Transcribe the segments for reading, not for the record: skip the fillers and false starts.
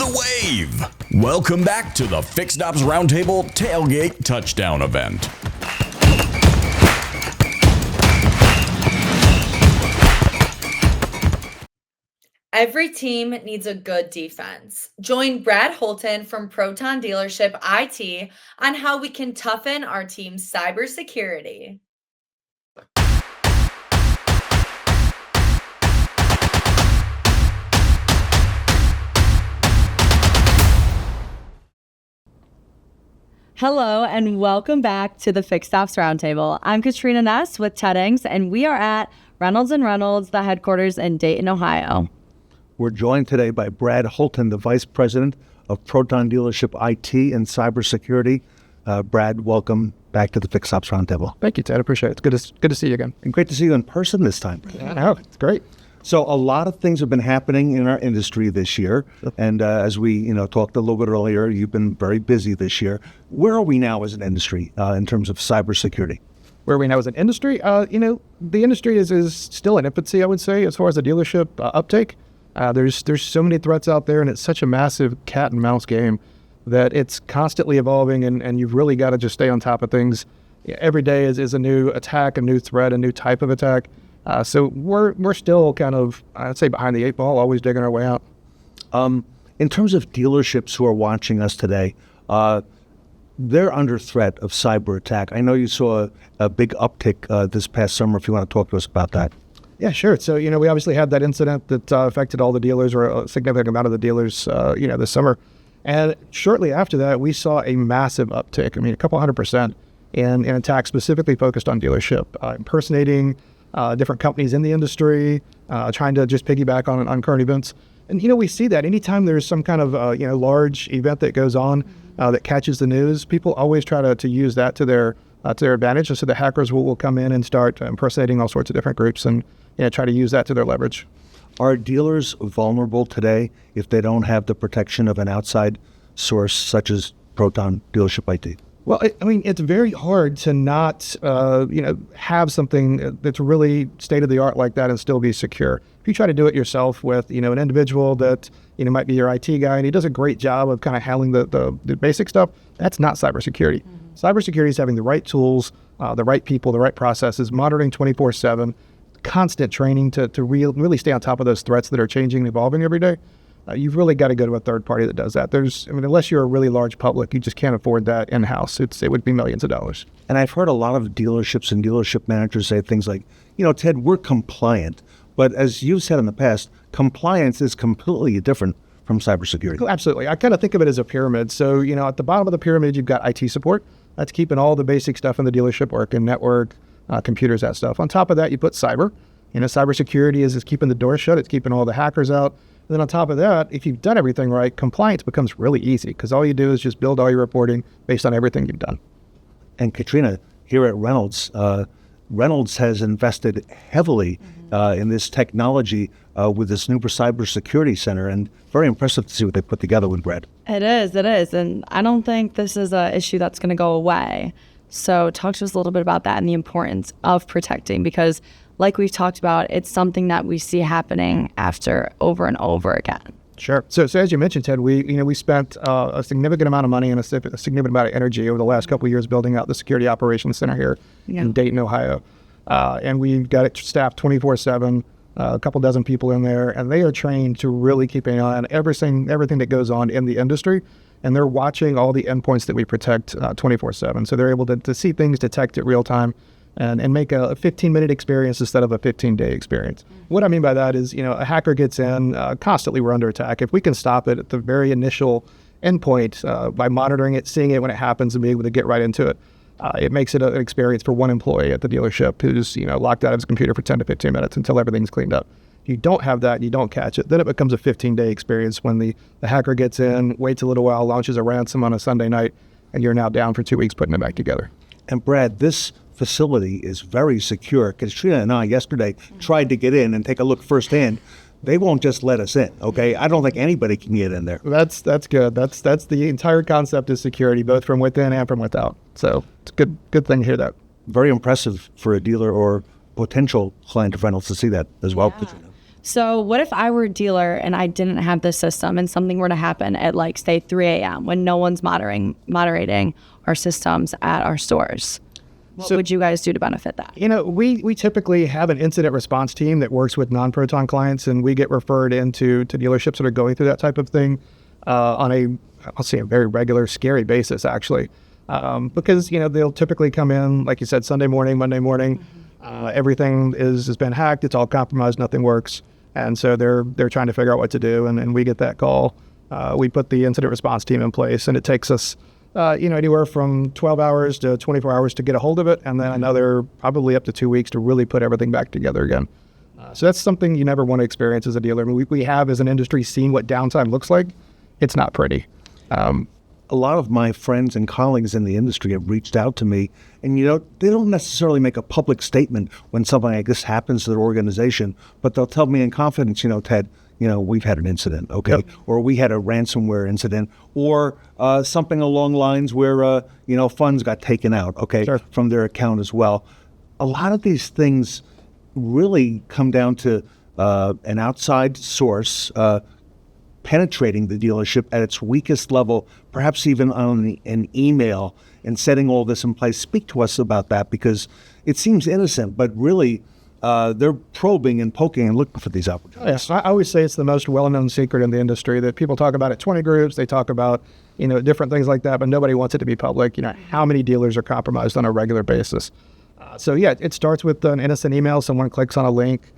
the wave. Welcome back to the Fixed Ops Roundtable Tailgate Touchdown event. Every team needs a good defense. Join Brad Holton from Proton Dealership IT on how we can toughen our team's cybersecurity. Hello and welcome back to the Fixed Ops Roundtable. I'm Katrina Ness with Teddings, and we are at Reynolds & Reynolds, the headquarters in Dayton, Ohio. We're joined today by Brad Holton, the Vice President of Proton Dealership IT and Cybersecurity. Brad, welcome back to the Fixed Ops Roundtable. Thank you, Ted. I appreciate it. It's good to see you again. And great to see you in person this time. Yeah, I know. It's great. So a lot of things have been happening in our industry this year. And as we talked a little bit earlier, you've been very busy this year. Where are we now as an industry in terms of cybersecurity? Where are we now as an industry? The industry is still in infancy, I would say, as far as the dealership uptake. There's so many threats out there, and it's such a massive cat and mouse game that it's constantly evolving, and you've really got to just stay on top of things. Every day is a new attack, a new threat, a new type of attack. So we're still kind of, I'd say, behind the eight ball, always digging our way out. In terms of dealerships who are watching us today, they're under threat of cyber attack. I know you saw a big uptick this past summer. If you want to talk to us about that. Yeah, sure. So, we obviously had that incident that affected all the dealers, or a significant amount of the dealers, this summer. And shortly after that, we saw a massive uptick. I mean, a couple 100% in attacks specifically focused on dealership, impersonating different companies in the industry, trying to just piggyback on current events. And, we see that anytime there's some kind of, large event that goes on that catches the news, people always try to use that to their advantage. And so the hackers will come in and start impersonating all sorts of different groups and try to use that to their leverage. Are dealers vulnerable today if they don't have the protection of an outside source such as Proton Dealership IT? Well, it's very hard to not, have something that's really state-of-the-art like that and still be secure. If you try to do it yourself with, an individual that, might be your IT guy, and he does a great job of kind of handling the basic stuff, that's not cybersecurity. Mm-hmm. Cybersecurity is having the right tools, the right people, the right processes, monitoring 24/7, constant training to really stay on top of those threats that are changing and evolving every day. You've really got to go to a third party that does that. Unless you're a really large public, you just can't afford that in-house. It would be millions of dollars. And I've heard a lot of dealerships and dealership managers say things like, Ted, we're compliant. But as you've said in the past, compliance is completely different from cybersecurity. Absolutely. I kind of think of it as a pyramid. So, at the bottom of the pyramid, you've got IT support. That's keeping all the basic stuff in the dealership working, network, computers, that stuff. On top of that, you put cyber. Cybersecurity is keeping the door shut. It's keeping all the hackers out. And then on top of that, if you've done everything right, compliance becomes really easy because all you do is just build all your reporting based on everything you've done. And Katrina, here at Reynolds, Reynolds has invested heavily in this technology with this new cybersecurity center, and very impressive to see what they put together with Brad. It is. And I don't think this is an issue that's going to go away. So talk to us a little bit about that and the importance of protecting, because like we've talked about, it's something that we see happening over and over again. Sure. So as you mentioned, Ted, we spent a significant amount of money and a significant amount of energy over the last couple of years building out the Security Operations Center here in Dayton, Ohio. And we've got it staffed 24/7, a couple dozen people in there, and they are trained to really keep an eye on everything that goes on in the industry. And they're watching all the endpoints that we protect 24/7. So they're able to see things, detect it real time, and make a 15-minute experience instead of a 15-day experience. Mm-hmm. What I mean by that is, a hacker gets in, constantly we're under attack. If we can stop it at the very initial endpoint by monitoring it, seeing it when it happens, and being able to get right into it, it makes it an experience for one employee at the dealership who's, locked out of his computer for 10 to 15 minutes until everything's cleaned up. If you don't have that, you don't catch it, then it becomes a 15-day experience when the hacker gets in, waits a little while, launches a ransom on a Sunday night, and you're now down for 2 weeks putting it back together. And Brad, this facility is very secure. Katrina and I yesterday tried to get in and take a look firsthand. They won't just let us in, okay? I don't think anybody can get in there. That's good. That's the entire concept of security, both from within and from without. So it's a good thing to hear that. Very impressive for a dealer or potential client of Reynolds to see that as well. Yeah. So what if I were a dealer and I didn't have this system and something were to happen at like, say, 3 a.m. when no one's moderating our systems at our stores? What would you guys do to benefit that? We typically have an incident response team that works with non-Proton clients, and we get referred into dealerships that are going through that type of thing on a very regular, scary basis, actually. Because, they'll typically come in, like you said, Sunday morning, Monday morning. Everything has been hacked. It's all compromised. Nothing works. And so they're trying to figure out what to do. And we get that call. We put the incident response team in place, and it takes us anywhere from 12 hours to 24 hours to get a hold of it, and then another probably up to 2 weeks to really put everything back together again. So that's something you never want to experience as a dealer. I mean, we have, as an industry, seen what downtime looks like. It's not pretty. A lot of my friends and colleagues in the industry have reached out to me, and they don't necessarily make a public statement when something like this happens to their organization, but they'll tell me in confidence, Ted, we've had an incident, okay? Yep. Or we had a ransomware incident, or something along lines where, funds got taken out, okay, sure, from their account as well. A lot of these things really come down to an outside source penetrating the dealership at its weakest level, perhaps even on an email, and setting all this in place. Speak to us about that, because it seems innocent, but really they're probing and poking and looking for these opportunities. Yes, I always say it's the most well-known secret in the industry that people talk about at 20 groups. They talk about, different things like that, but nobody wants it to be public. How many dealers are compromised on a regular basis? It starts with an innocent email. Someone clicks on a link,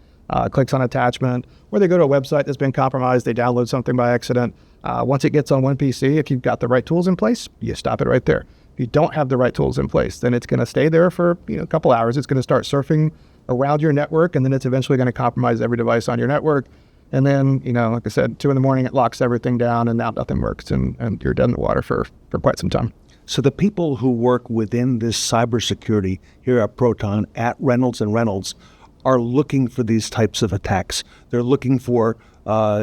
clicks on attachment, or they go to a website that's been compromised. They download something by accident. Once it gets on one PC, if you've got the right tools in place, you stop it right there. If you don't have the right tools in place, then it's going to stay there for a couple hours. It's going to start surfing around your network, and then it's eventually going to compromise every device on your network. And then, like I said, 2 a.m, it locks everything down, and now nothing works, and you're dead in the water for quite some time. So the people who work within this cybersecurity here at Proton, at Reynolds and Reynolds, are looking for these types of attacks. They're looking for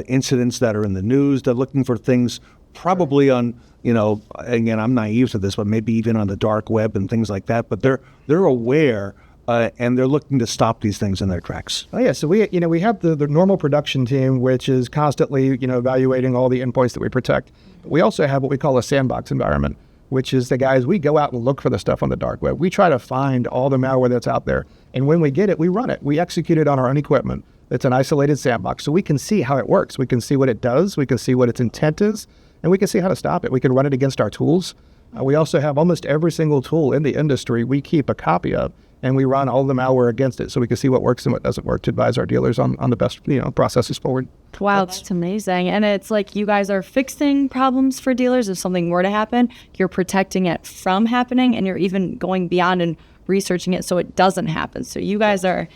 incidents that are in the news. They're looking for things probably on, again, I'm naive to this, but maybe even on the dark web and things like that. But they're aware, and they're looking to stop these things in their tracks. Oh yeah, so we have the normal production team, which is constantly evaluating all the endpoints that we protect. But we also have what we call a sandbox environment, which is the guys, we go out and look for the stuff on the dark web. We try to find all the malware that's out there. And when we get it, we run it. We execute it on our own equipment. It's an isolated sandbox. So we can see how it works. We can see what it does. We can see what its intent is. And we can see how to stop it. We can run it against our tools. We also have almost every single tool in the industry we keep a copy of, and we run all the malware against it so we can see what works and what doesn't work to advise our dealers on the best processes forward. Wow, that's amazing. And it's like you guys are fixing problems for dealers. If something were to happen, you're protecting it from happening, and you're even going beyond and researching it so it doesn't happen. So you guys got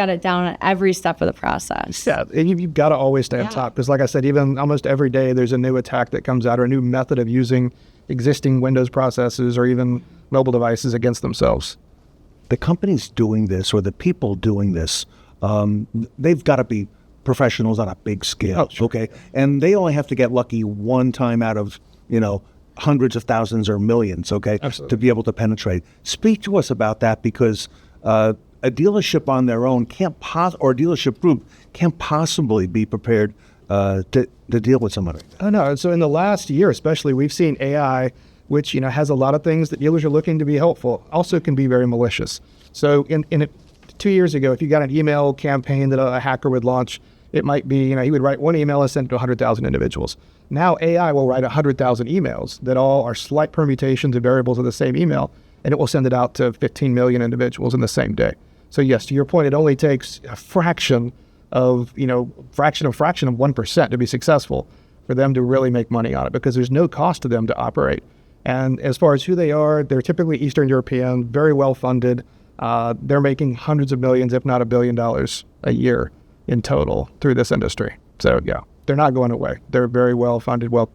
it down at every step of the process. Yeah, you've got to always stay on top, because like I said, even almost every day there's a new attack that comes out, or a new method of using existing Windows processes or even mobile devices against themselves. The companies doing this, or the people doing this, they've got to be professionals on a big scale, oh, sure. Okay? And they only have to get lucky one time out of, hundreds of thousands or millions, okay? Absolutely. To be able to penetrate. Speak to us about that, because a dealership on their own or a dealership group can't possibly be prepared to deal with somebody. Oh, no. So in the last year especially, we've seen AI, which has a lot of things that dealers are looking to be helpful, also can be very malicious. So in 2 years ago, if you got an email campaign that a hacker would launch, it might be, he would write one email and send it to 100,000 individuals. Now AI will write 100,000 emails that all are slight permutations of variables of the same email, and it will send it out to 15 million individuals in the same day. So yes, to your point, it only takes a fraction of 1% to be successful for them to really make money on it, because there's no cost to them to operate. And as far as who they are, they're typically Eastern European, very well funded. They're making hundreds of millions, if not $1 billion a year in total through this industry. So yeah, they're not going away. They're very well funded, well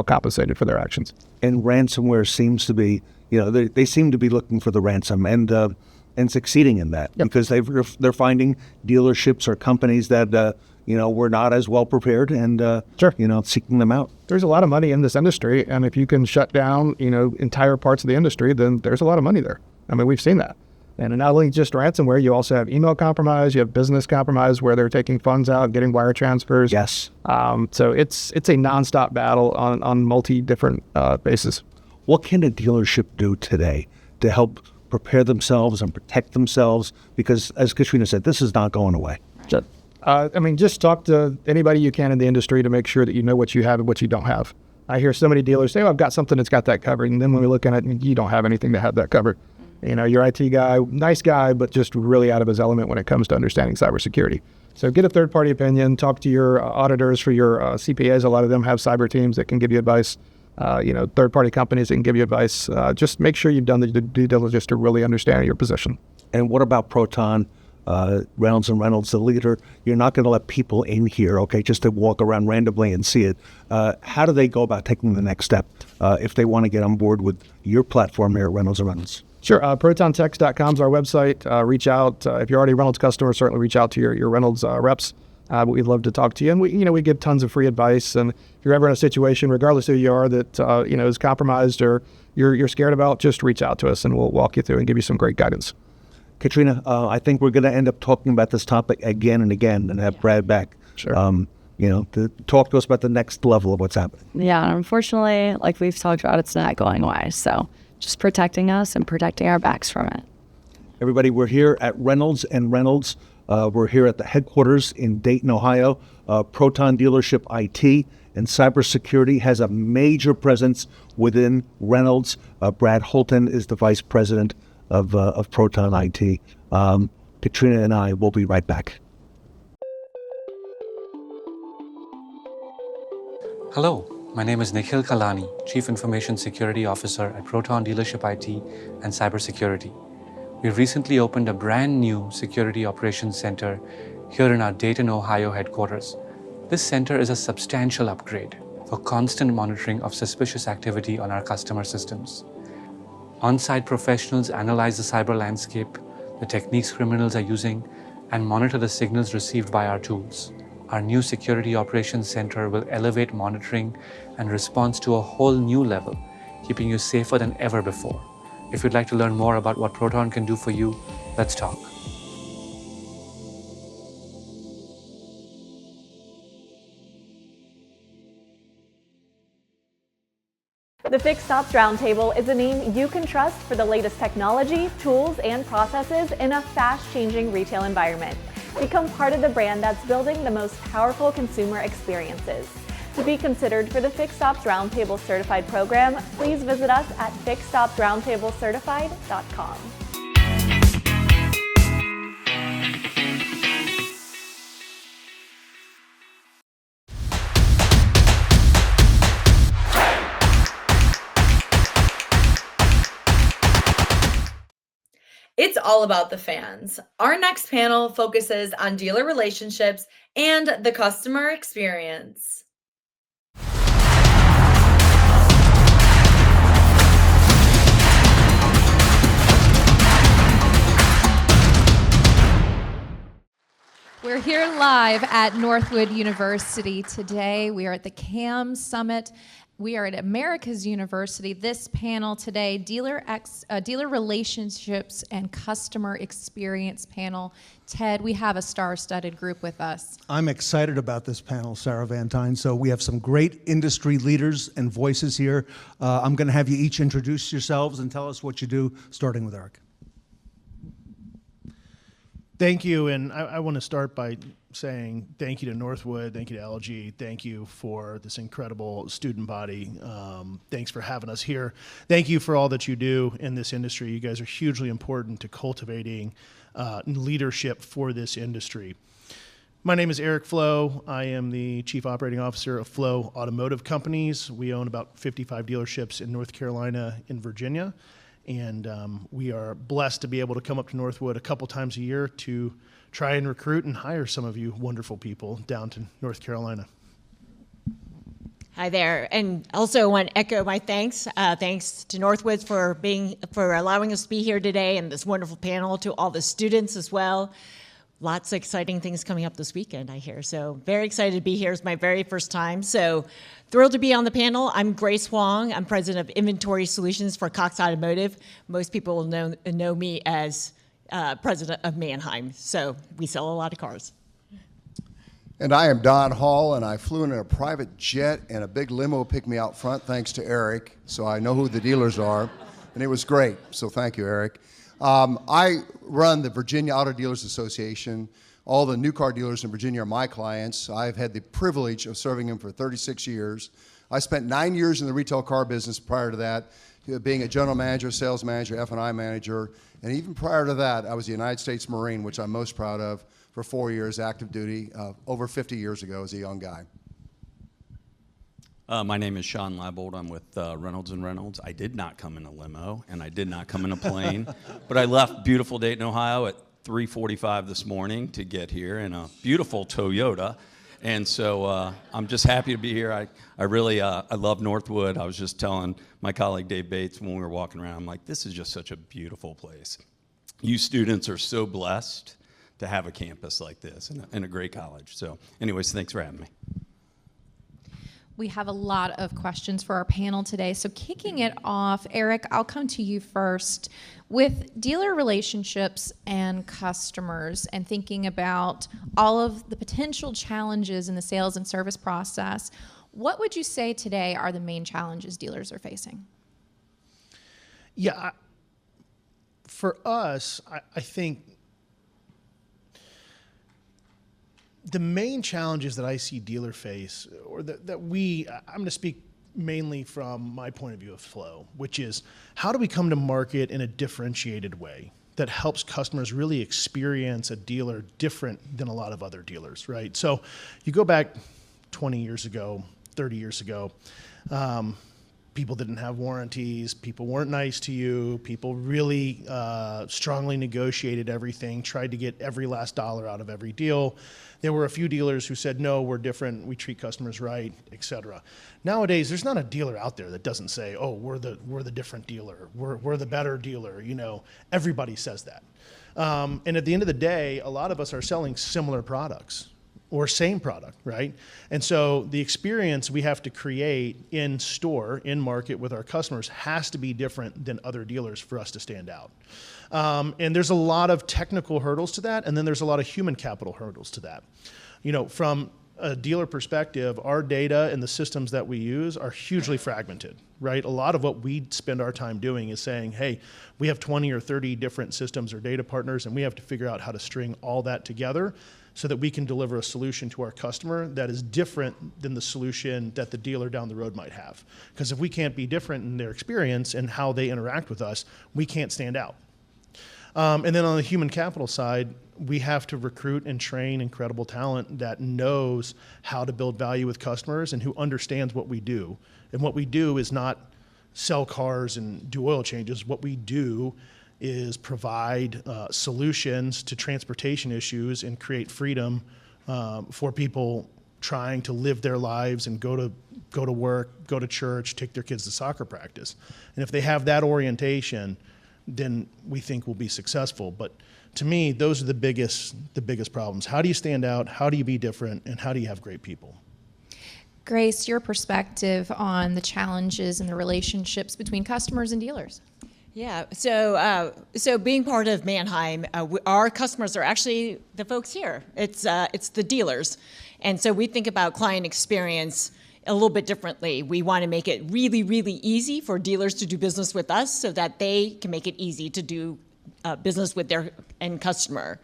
compensated for their actions. And ransomware seems to be, they seem to be looking for the ransom and succeeding in that. Yep. Because they're finding dealerships or companies that were not as well prepared, and sure. Seeking them out. There's a lot of money in this industry, and if you can shut down entire parts of the industry, then there's a lot of money there. I mean, we've seen that. And not only just ransomware, you also have email compromise, you have business compromise where they're taking funds out, getting wire transfers. Yes. So it's a nonstop battle on multi different bases. What can a dealership do today to help prepare themselves and protect themselves? Because as Katrina said, this is not going away. Just talk to anybody you can in the industry to make sure that you know what you have and what you don't have. I hear so many dealers say, I've got something that's got that covered. And then when we look at it, you don't have anything to have that covered. Your IT guy, nice guy, but just really out of his element when it comes to understanding cybersecurity. So get a third-party opinion, talk to your auditors for your CPAs. A lot of them have cyber teams that can give you advice. Third-party companies that can give you advice. Just make sure you've done the due diligence to really understand your position. And what about Proton, Reynolds and Reynolds, the leader? You're not going to let people in here, okay, just to walk around randomly and see it. How do they go about taking the next step if they want to get on board with your platform here at Reynolds and Reynolds? Sure. ProtonTex.com is our website. Reach out. If you're already a Reynolds customer, certainly reach out to your Reynolds reps. We'd love to talk to you. And we give tons of free advice. And if you're ever in a situation, regardless of who you are, that is compromised or you're scared about, just reach out to us and we'll walk you through and give you some great guidance. Katrina, I think we're going to end up talking about this topic again and again and have Brad back. Sure. To talk to us about the next level of what's happening. Yeah, unfortunately, like we've talked about, it's not going away. So just protecting us and protecting our backs from it. Everybody, we're here at Reynolds and Reynolds. We're here at the headquarters in Dayton, Ohio. Proton Dealership IT and Cybersecurity has a major presence within Reynolds. Brad Holton is the vice president of Proton IT. Katrina and I will be right back. Hello, my name is Nikhil Kalani, Chief Information Security Officer at Proton Dealership IT and Cybersecurity. We recently opened a brand new Security Operations Center here in our Dayton, Ohio headquarters. This center is a substantial upgrade for constant monitoring of suspicious activity on our customer systems. On-site professionals analyze the cyber landscape, the techniques criminals are using, and monitor the signals received by our tools. Our new Security Operations Center will elevate monitoring and response to a whole new level, keeping you safer than ever before. If you'd like to learn more about what Proton can do for you, let's talk. The Fixed Ops Roundtable is a name you can trust for the latest technology, tools, and processes in a fast-changing retail environment. Become part of the brand that's building the most powerful consumer experiences. To be considered for the Fixed Ops Roundtable Certified program, please visit us at fixedopsroundtablecertified.com. It's all about the fans. Our next panel focuses on dealer relationships and the customer experience. We're here live at Northwood University today. We are at the CAM Summit. We are at America's University. This panel today, Dealer Relationships and Customer Experience panel. Ted, we have a star-studded group with us. I'm excited about this panel, Sarah Van Tyne. So we have some great industry leaders and voices here. I'm going to have you each introduce yourselves and tell us what you do, starting with Eric. Thank you, and I want to start by saying thank you to Northwood, thank you to LG, thank you for this incredible student body. Thanks for having us here. Thank you for all that you do in this industry. You guys are hugely important to cultivating leadership for this industry. My name is Eric Flo. I am the Chief Operating Officer of Flo Automotive Companies. We own about 55 dealerships in North Carolina and Virginia. And we are blessed to be able to come up to Northwood a couple times a year to try and recruit and hire some of you wonderful people down to North Carolina. Hi there, and also want to echo my thanks. Thanks to Northwood for allowing us to be here today and this wonderful panel, to all the students as well. Lots of exciting things coming up this weekend, I hear. So very excited to be here. It's my very first time. So thrilled to be on the panel. I'm Grace Huang. I'm president of Inventory Solutions for Cox Automotive. Most people will know me as president of Mannheim. So we sell a lot of cars. And I am Don Hall, and I flew in a private jet, and a big limo picked me out front thanks to Eric, so I know who the dealers are, and it was great, so thank you, Eric. I run the Virginia Auto Dealers Association. All the new car dealers in Virginia are my clients. I've had the privilege of serving them for 36 years. I spent 9 years in the retail car business prior to that, being a general manager, sales manager, F&I manager, and even prior to that, I was a United States Marine, which I'm most proud of, for 4 years active duty, over 50 years ago as a young guy. My name is Shawn Leibold. I'm with Reynolds & Reynolds. I did not come in a limo, and I did not come in a plane, but I left beautiful Dayton, Ohio at 3:45 this morning to get here in a beautiful Toyota. And so I'm just happy to be here. I really I love Northwood. I was just telling my colleague Dave Bates when we were walking around, I'm like, this is just such a beautiful place. You students are so blessed to have a campus like this and a great college. So anyways, thanks for having me. We have a lot of questions for our panel today. So kicking it off, Eric, I'll come to you first. With dealer relationships and customers and thinking about all of the potential challenges in the sales and service process, what would you say today are the main challenges dealers are facing? Yeah, for us, I think the main challenges that I see dealer face, or that we, I'm going to speak mainly from my point of view of flow, which is how do we come to market in a differentiated way that helps customers really experience a dealer different than a lot of other dealers, right? So you go back 20 years ago, 30 years ago, people didn't have warranties, people weren't nice to you, people really strongly negotiated everything, tried to get every last dollar out of every deal. There were a few dealers who said, no, we're different, we treat customers right, etc. Nowadays, there's not a dealer out there that doesn't say, oh, we're the different dealer, we're the better dealer, you know, everybody says that. And at the end of the day, a lot of us are selling similar products or same product, right? And so the experience we have to create in store, in market with our customers has to be different than other dealers for us to stand out. And there's a lot of technical hurdles to that, and then there's a lot of human capital hurdles to that. You know, from a dealer perspective, our data and the systems that we use are hugely fragmented, right? A lot of what we spend our time doing is saying, hey, we have 20 or 30 different systems or data partners, and we have to figure out how to string all that together so that we can deliver a solution to our customer that is different than the solution that the dealer down the road might have. Because if we can't be different in their experience and how they interact with us, we can't stand out. And then on the human capital side, we have to recruit and train incredible talent that knows how to build value with customers and who understands what we do. And what we do is not sell cars and do oil changes. What we do is provide solutions to transportation issues and create freedom for people trying to live their lives and go to work, go to church, take their kids to soccer practice. And if they have that orientation, then we think we'll be successful. But to me, those are the biggest problems. How do you stand out? How do you be different? And how do you have great people? Grace, your perspective on the challenges and the relationships between customers and dealers. Yeah, so being part of Mannheim, our customers are actually the folks here. It's the dealers. And so we think about client experience a little bit differently. We want to make it really, really easy for dealers to do business with us so that they can make it easy to do business with their end customer.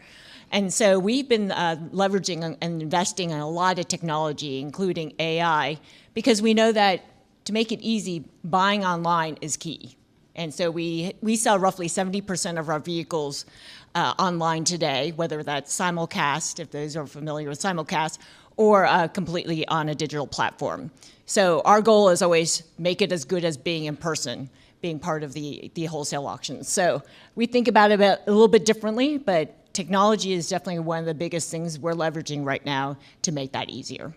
And so we've been leveraging and investing in a lot of technology, including AI, because we know that to make it easy, buying online is key. And so we sell roughly 70% of our vehicles online today, whether that's simulcast, if those are familiar with simulcast, or completely on a digital platform. So our goal is always make it as good as being in person, being part of the wholesale auctions. So we think about it a little bit differently, but technology is definitely one of the biggest things we're leveraging right now to make that easier.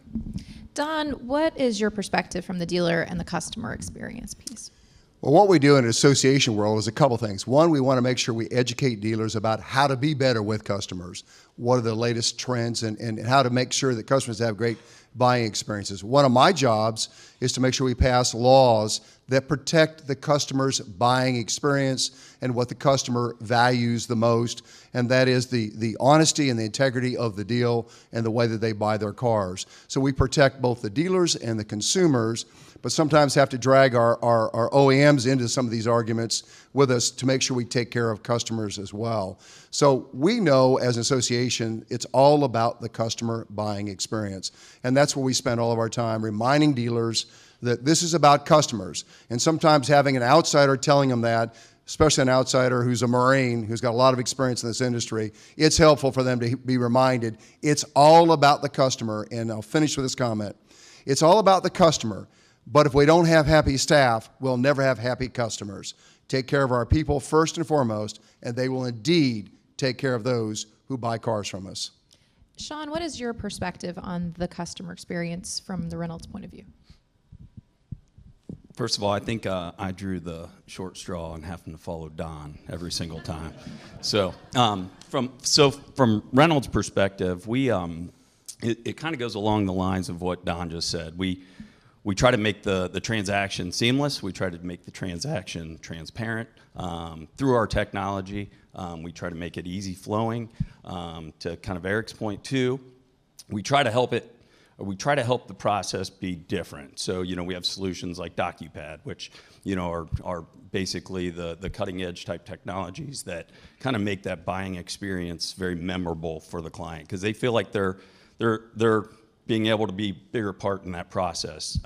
Don, what is your perspective from the dealer and the customer experience piece? Well, what we do in the association world is a couple things. One, we want to make sure we educate dealers about how to be better with customers. What are the latest trends and how to make sure that customers have great buying experiences. One of my jobs is to make sure we pass laws that protect the customer's buying experience and what the customer values the most, and that is the honesty and the integrity of the deal and the way that they buy their cars. So we protect both the dealers and the consumers, but sometimes have to drag our OEMs into some of these arguments with us to make sure we take care of customers as well. So we know as an association, it's all about the customer buying experience. And that's where we spend all of our time reminding dealers that this is about customers. And sometimes having an outsider telling them that, especially an outsider who's a Marine, who's got a lot of experience in this industry, it's helpful for them to be reminded it's all about the customer. And I'll finish with this comment. It's all about the customer, but if we don't have happy staff, we'll never have happy customers. Take care of our people first and foremost, and they will indeed take care of those who buy cars from us. Shawn, what is your perspective on the customer experience from the Reynolds point of view? First of all, I think I drew the short straw and having to follow Don every single time. So from Reynolds' perspective, it kind of goes along the lines of what Don just said. We try to make the transaction seamless. We try to make the transaction transparent through our technology. We try to make it easy flowing. To kind of Eric's point too, we try to help the process be different. So, we have solutions like DocuPad, which, are basically the cutting edge type technologies that kind of make that buying experience very memorable for the client because they feel like they're being able to be a bigger part in that process.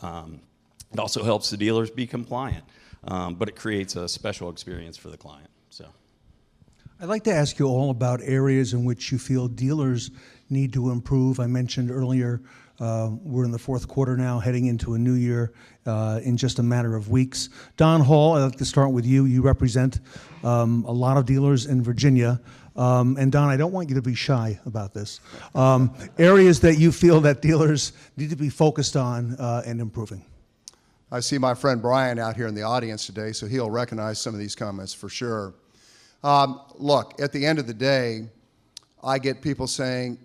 It also helps the dealers be compliant, but it creates a special experience for the client. So, I'd like to ask you all about areas in which you feel dealers need to improve. I mentioned earlier we're in the fourth quarter now, heading into a new year in just a matter of weeks. Don Hall, I'd like to start with you. You represent a lot of dealers in Virginia. And Don, I don't want you to be shy about this. Areas that you feel that dealers need to be focused on and improving. I see my friend Brian out here in the audience today, so he'll recognize some of these comments for sure. Look, at the end of the day, I get people saying,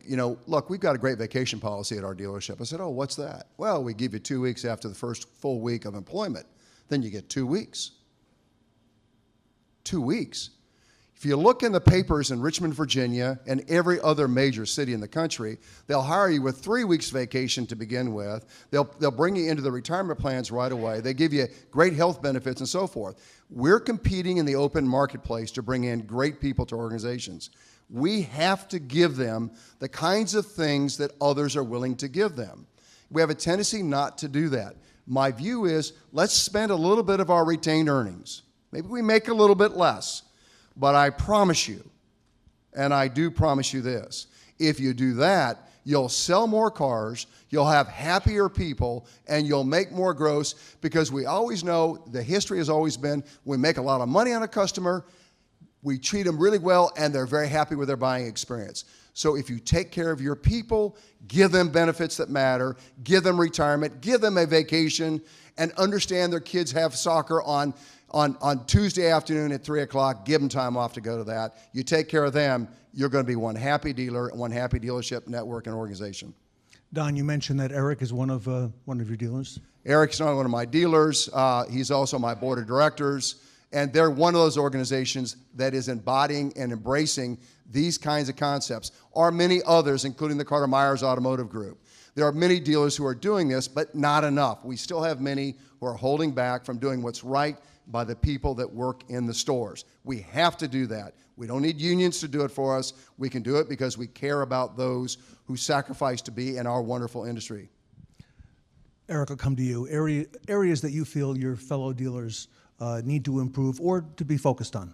look, we've got a great vacation policy at our dealership. I said, oh, what's that? Well, we give you 2 weeks after the first full week of employment. Then you get 2 weeks. 2 weeks. If you look in the papers in Richmond, Virginia, and every other major city in the country, they'll hire you with 3 weeks vacation to begin with. They'll bring you into the retirement plans right away. They give you great health benefits and so forth. We're competing in the open marketplace to bring in great people to organizations. We have to give them the kinds of things that others are willing to give them. We have a tendency not to do that. My view is let's spend a little bit of our retained earnings. Maybe we make a little bit less. But I promise you, and I do promise you this, if you do that, you'll sell more cars, you'll have happier people, and you'll make more gross because we always know the history has always been we make a lot of money on a customer, we treat them really well, and they're very happy with their buying experience. So if you take care of your people, give them benefits that matter, give them retirement, give them a vacation, and understand their kids have soccer on Tuesday afternoon at 3 o'clock, give them time off to go to that. You take care of them, you're going to be one happy dealer, one happy dealership network and organization. Don, you mentioned that Eric is one of your dealers. Eric's not only one of my dealers, he's also my board of directors, and they're one of those organizations that is embodying and embracing these kinds of concepts. Are many others, including the Carter Myers Automotive Group. There are many dealers who are doing this, but not enough. We still have many who are holding back from doing what's right by the people that work in the stores. We have to do that. We don't need unions to do it for us. We can do it because we care about those who sacrifice to be in our wonderful industry. Eric, I'll come to you. Areas that you feel your fellow dealers need to improve or to be focused on.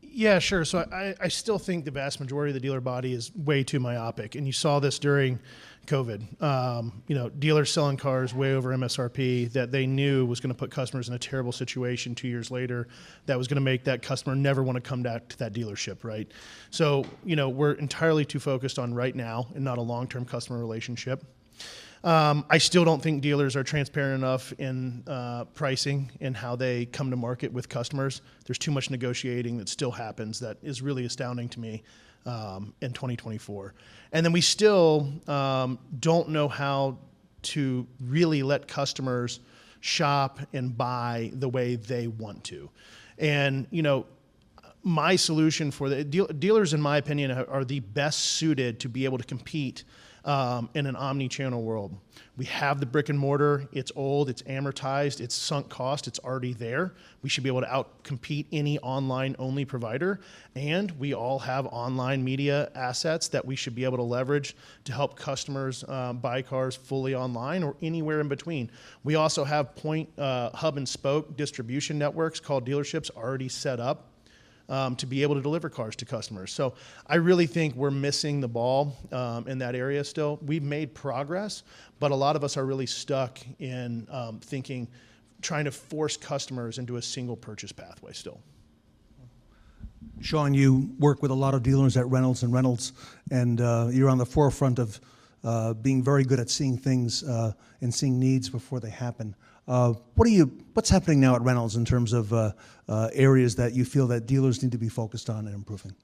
Yeah, sure. So I still think the vast majority of the dealer body is way too myopic, and you saw this during COVID. Dealers selling cars way over MSRP that they knew was going to put customers in a terrible situation 2 years later that was going to make that customer never want to come back to that dealership, right? So, we're entirely too focused on right now and not a long-term customer relationship. I still don't think dealers are transparent enough in pricing and how they come to market with customers. There's too much negotiating that still happens that is really astounding to me in 2024. And then we still don't know how to really let customers shop and buy the way they want to. And, my solution for the dealers, in my opinion, are the best suited to be able to compete in an omni-channel world. We have the brick and mortar. It's old, it's amortized, it's sunk cost, it's already there. We should be able to outcompete any online-only provider. And we all have online media assets that we should be able to leverage to help customers buy cars fully online or anywhere in between. We also have point hub and spoke distribution networks called dealerships already set up to be able to deliver cars to customers. So I really think we're missing the ball in that area still. We've made progress, but a lot of us are really stuck in trying to force customers into a single purchase pathway still. Shawn, you work with a lot of dealers at Reynolds and Reynolds, and you're on the forefront of being very good at seeing things and seeing needs before they happen. What's happening now at Reynolds in terms of areas that you feel that dealers need to be focused on and improving?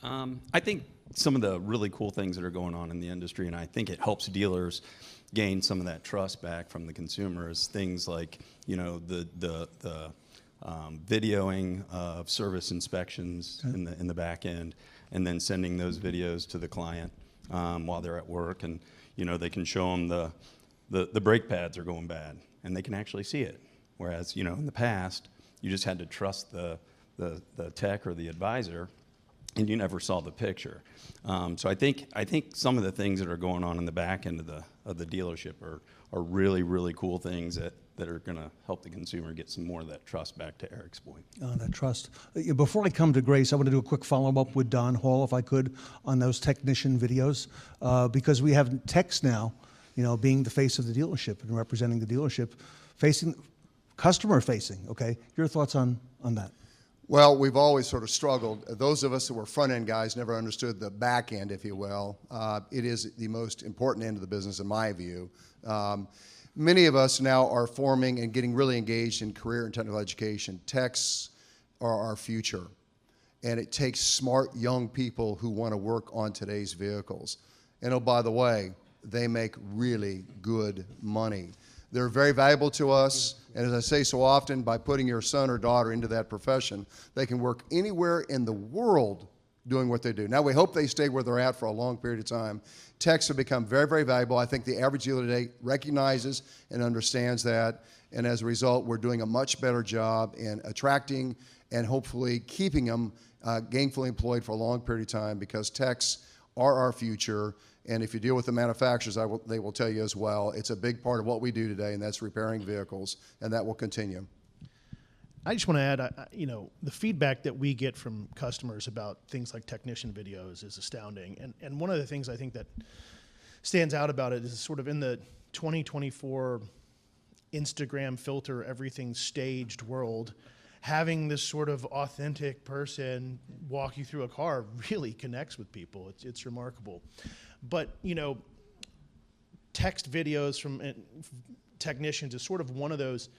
I think some of the really cool things that are going on in the industry, and I think it helps dealers gain some of that trust back from the consumers. Things like, the videoing of service inspections in the back end, and then sending those videos to the client while they're at work, and they can show them the brake pads are going bad, and they can actually see it. Whereas, in the past, you just had to trust the tech or the advisor, and you never saw the picture. So I think some of the things that are going on in the back end of the dealership are really, really cool things that are going to help the consumer get some more of that trust back, to Eric's point. That trust. Before I come to Grace, I want to do a quick follow-up with Don Hall, if I could, on those technician videos, because we have techs now, being the face of the dealership and representing the dealership, customer-facing, okay? Your thoughts on that? Well, we've always sort of struggled. Those of us who were front-end guys never understood the back end, if you will. It is the most important end of the business, in my view. Many of us now are forming and getting really engaged in career and technical education. Techs are our future, and it takes smart young people who want to work on today's vehicles. And oh, by the way, they make really good money. They're very valuable to us, and as I say so often, by putting your son or daughter into that profession, they can work anywhere in the world doing what they do. Now, we hope they stay where they're at for a long period of time. Techs have become very, very valuable. I think the average dealer today recognizes and understands that, and as a result, we're doing a much better job in attracting and hopefully keeping them gainfully employed for a long period of time, because techs are our future. And if you deal with the manufacturers, they will tell you as well, it's a big part of what we do today, and that's repairing vehicles, and that will continue. I just want to add, the feedback that we get from customers about things like technician videos is astounding. And one of the things I think that stands out about it is sort of in the 2024 Instagram filter, everything staged world, having this sort of authentic person walk you through a car really connects with people. It's remarkable. But, text videos from technicians is sort of one of those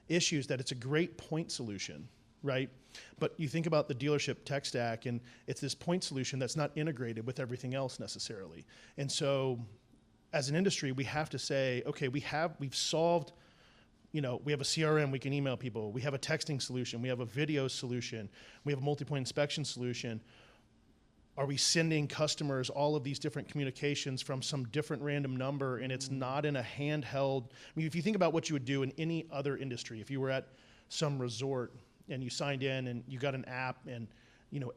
issues that it's a great point solution, right? But you think about the dealership tech stack, and it's this point solution that's not integrated with everything else necessarily. And so as an industry, we have to say, okay, we've solved, we have a CRM, we can email people, we have a texting solution, we have a video solution, we have a multi-point inspection solution. Are we sending customers all of these different communications from some different random number, and it's not in a handheld? I mean, if you think about what you would do in any other industry, if you were at some resort and you signed in and you got an app, and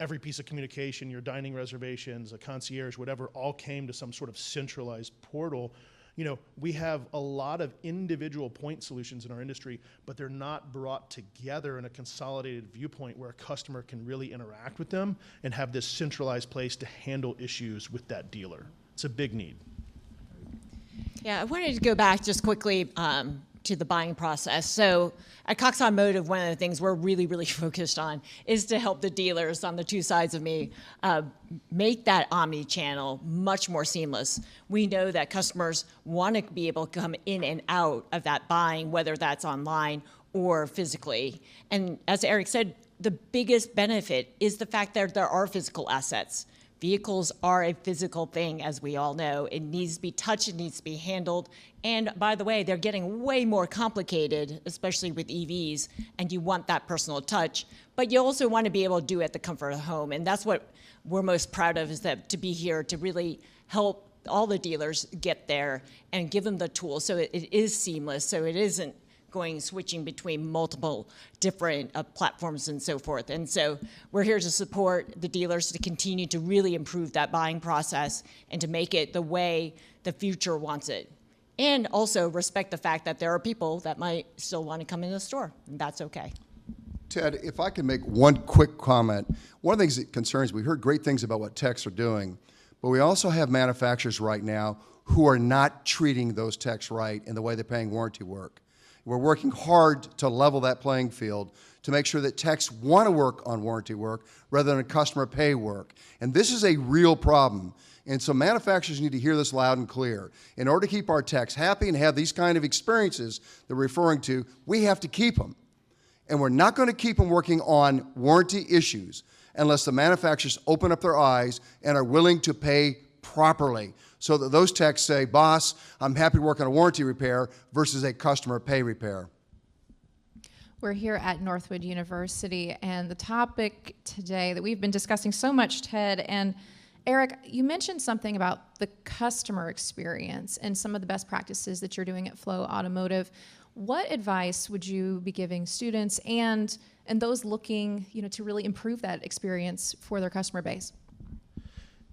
every piece of communication, your dining reservations, a concierge, whatever, all came to some sort of centralized portal. We have a lot of individual point solutions in our industry, but they're not brought together in a consolidated viewpoint where a customer can really interact with them and have this centralized place to handle issues with that dealer. It's a big need. Yeah, I wanted to go back just quickly to the buying process. So at Cox Automotive, one of the things we're really, really focused on is to help the dealers on the two sides of me make that omni-channel much more seamless. We know that customers want to be able to come in and out of that buying, whether that's online or physically. And as Eric said, the biggest benefit is the fact that there are physical assets. Vehicles are a physical thing, as we all know. It needs to be touched, it needs to be handled. And by the way, they're getting way more complicated, especially with EVs, and you want that personal touch. But you also want to be able to do it at the comfort of home. And that's what we're most proud of, is that to be here to really help all the dealers get there and give them the tools so it is seamless, so it isn't switching between multiple different platforms and so forth. And so we're here to support the dealers to continue to really improve that buying process and to make it the way the future wants it. And also respect the fact that there are people that might still want to come in the store, and that's okay. Ted, if I can make one quick comment. One of the things that concerns, we heard great things about what techs are doing, but we also have manufacturers right now who are not treating those techs right in the way they're paying warranty work. We're working hard to level that playing field to make sure that techs want to work on warranty work rather than customer pay work. And this is a real problem. And so manufacturers need to hear this loud and clear. In order to keep our techs happy and have these kind of experiences they're referring to, we have to keep them. And we're not going to keep them working on warranty issues unless the manufacturers open up their eyes and are willing to pay properly, so that those techs say, boss, I'm happy to work on a warranty repair versus a customer pay repair. We're here at Northwood University, and the topic today that we've been discussing so much, Ted and Eric, you mentioned something about the customer experience and some of the best practices that you're doing at Flow Automotive. What advice would you be giving students and those looking, to really improve that experience for their customer base?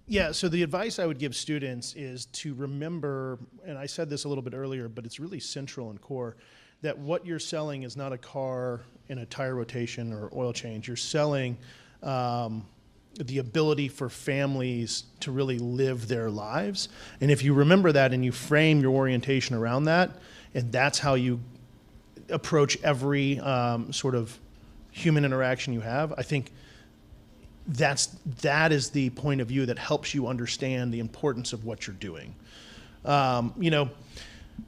Yeah, so the advice I would give students is to remember, and I said this a little bit earlier, but it's really central and core, that what you're selling is not a car in a tire rotation or oil change. You're selling the ability for families to really live their lives. And if you remember that and you frame your orientation around that, and that's how you approach every sort of human interaction you have, I think that is the point of view that helps you understand the importance of what you're doing.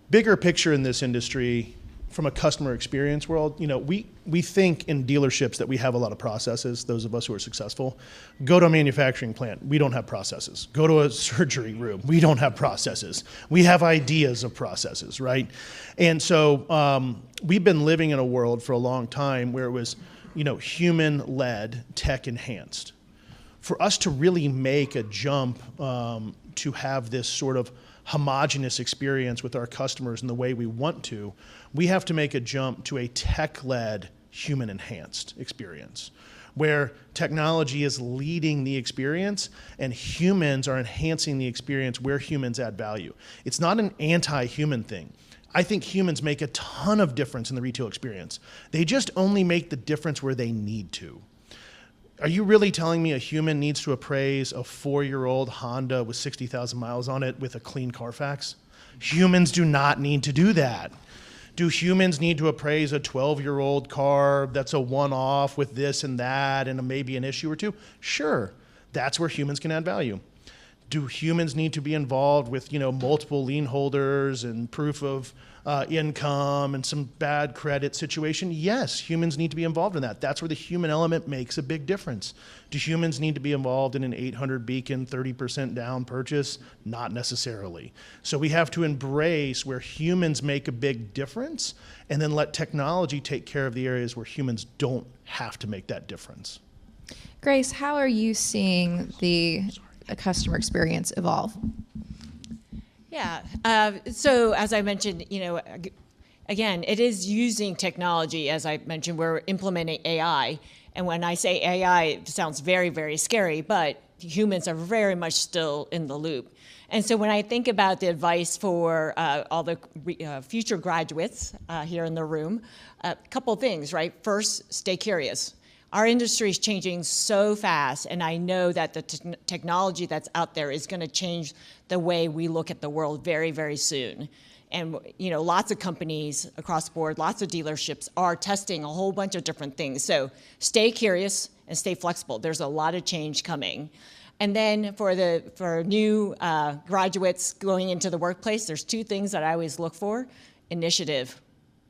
Bigger picture in this industry, from a customer experience world, we think in dealerships that we have a lot of processes, those of us who are successful. Go to a manufacturing plant, we don't have processes. Go to a surgery room, we don't have processes. We have ideas of processes, right? And so we've been living in a world for a long time where it was human-led, tech-enhanced. For us to really make a jump to have this sort of homogeneous experience with our customers in the way we want to, we have to make a jump to a tech-led, human-enhanced experience, where technology is leading the experience and humans are enhancing the experience where humans add value. It's not an anti-human thing. I think humans make a ton of difference in the retail experience. They just only make the difference where they need to. Are you really telling me a human needs to appraise a 4-year-old Honda with 60,000 miles on it with a clean Carfax? Humans do not need to do that. Do humans need to appraise a 12-year-old car that's a one-off with this and that and maybe an issue or two? Sure, that's where humans can add value. Do humans need to be involved with, multiple lien holders and proof of income and some bad credit situation? Yes, humans need to be involved in that. That's where the human element makes a big difference. Do humans need to be involved in an 800 beacon, 30% down purchase? Not necessarily. So we have to embrace where humans make a big difference and then let technology take care of the areas where humans don't have to make that difference. Grace, how are you seeing the customer experience evolve? Yeah, so as I mentioned, again, it is using technology. As I mentioned, we're implementing AI. And when I say AI, it sounds very, very scary, but humans are very much still in the loop. And so when I think about the advice for all the future graduates here in the room, a couple of things, right? First, stay curious. Our industry is changing so fast, and I know that the technology that's out there is going to change the way we look at the world very, very soon. And lots of companies across the board, lots of dealerships are testing a whole bunch of different things. So stay curious and stay flexible. There's a lot of change coming. And then for new graduates going into the workplace, there's 2 things that I always look for. Initiative.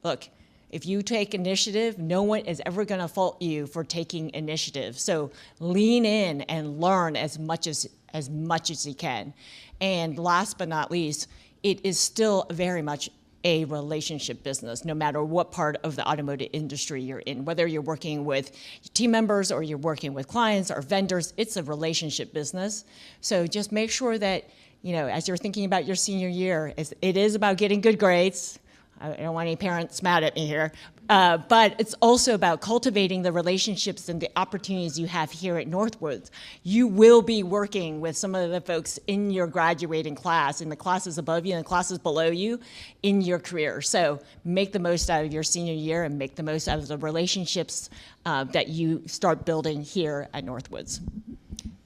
Look, if you take initiative, no one is ever going to fault you for taking initiative. So lean in and learn as much as as much as you can. And last but not least, it is still very much a relationship business, no matter what part of the automotive industry you're in. Whether you're working with team members or you're working with clients or vendors, it's a relationship business. So just make sure that, as you're thinking about your senior year, it is about getting good grades. I don't want any parents mad at me here. But it's also about cultivating the relationships and the opportunities you have here at Northwoods. You will be working with some of the folks in your graduating class, in the classes above you and the classes below you in your career. So make the most out of your senior year and make the most out of the relationships that you start building here at Northwoods.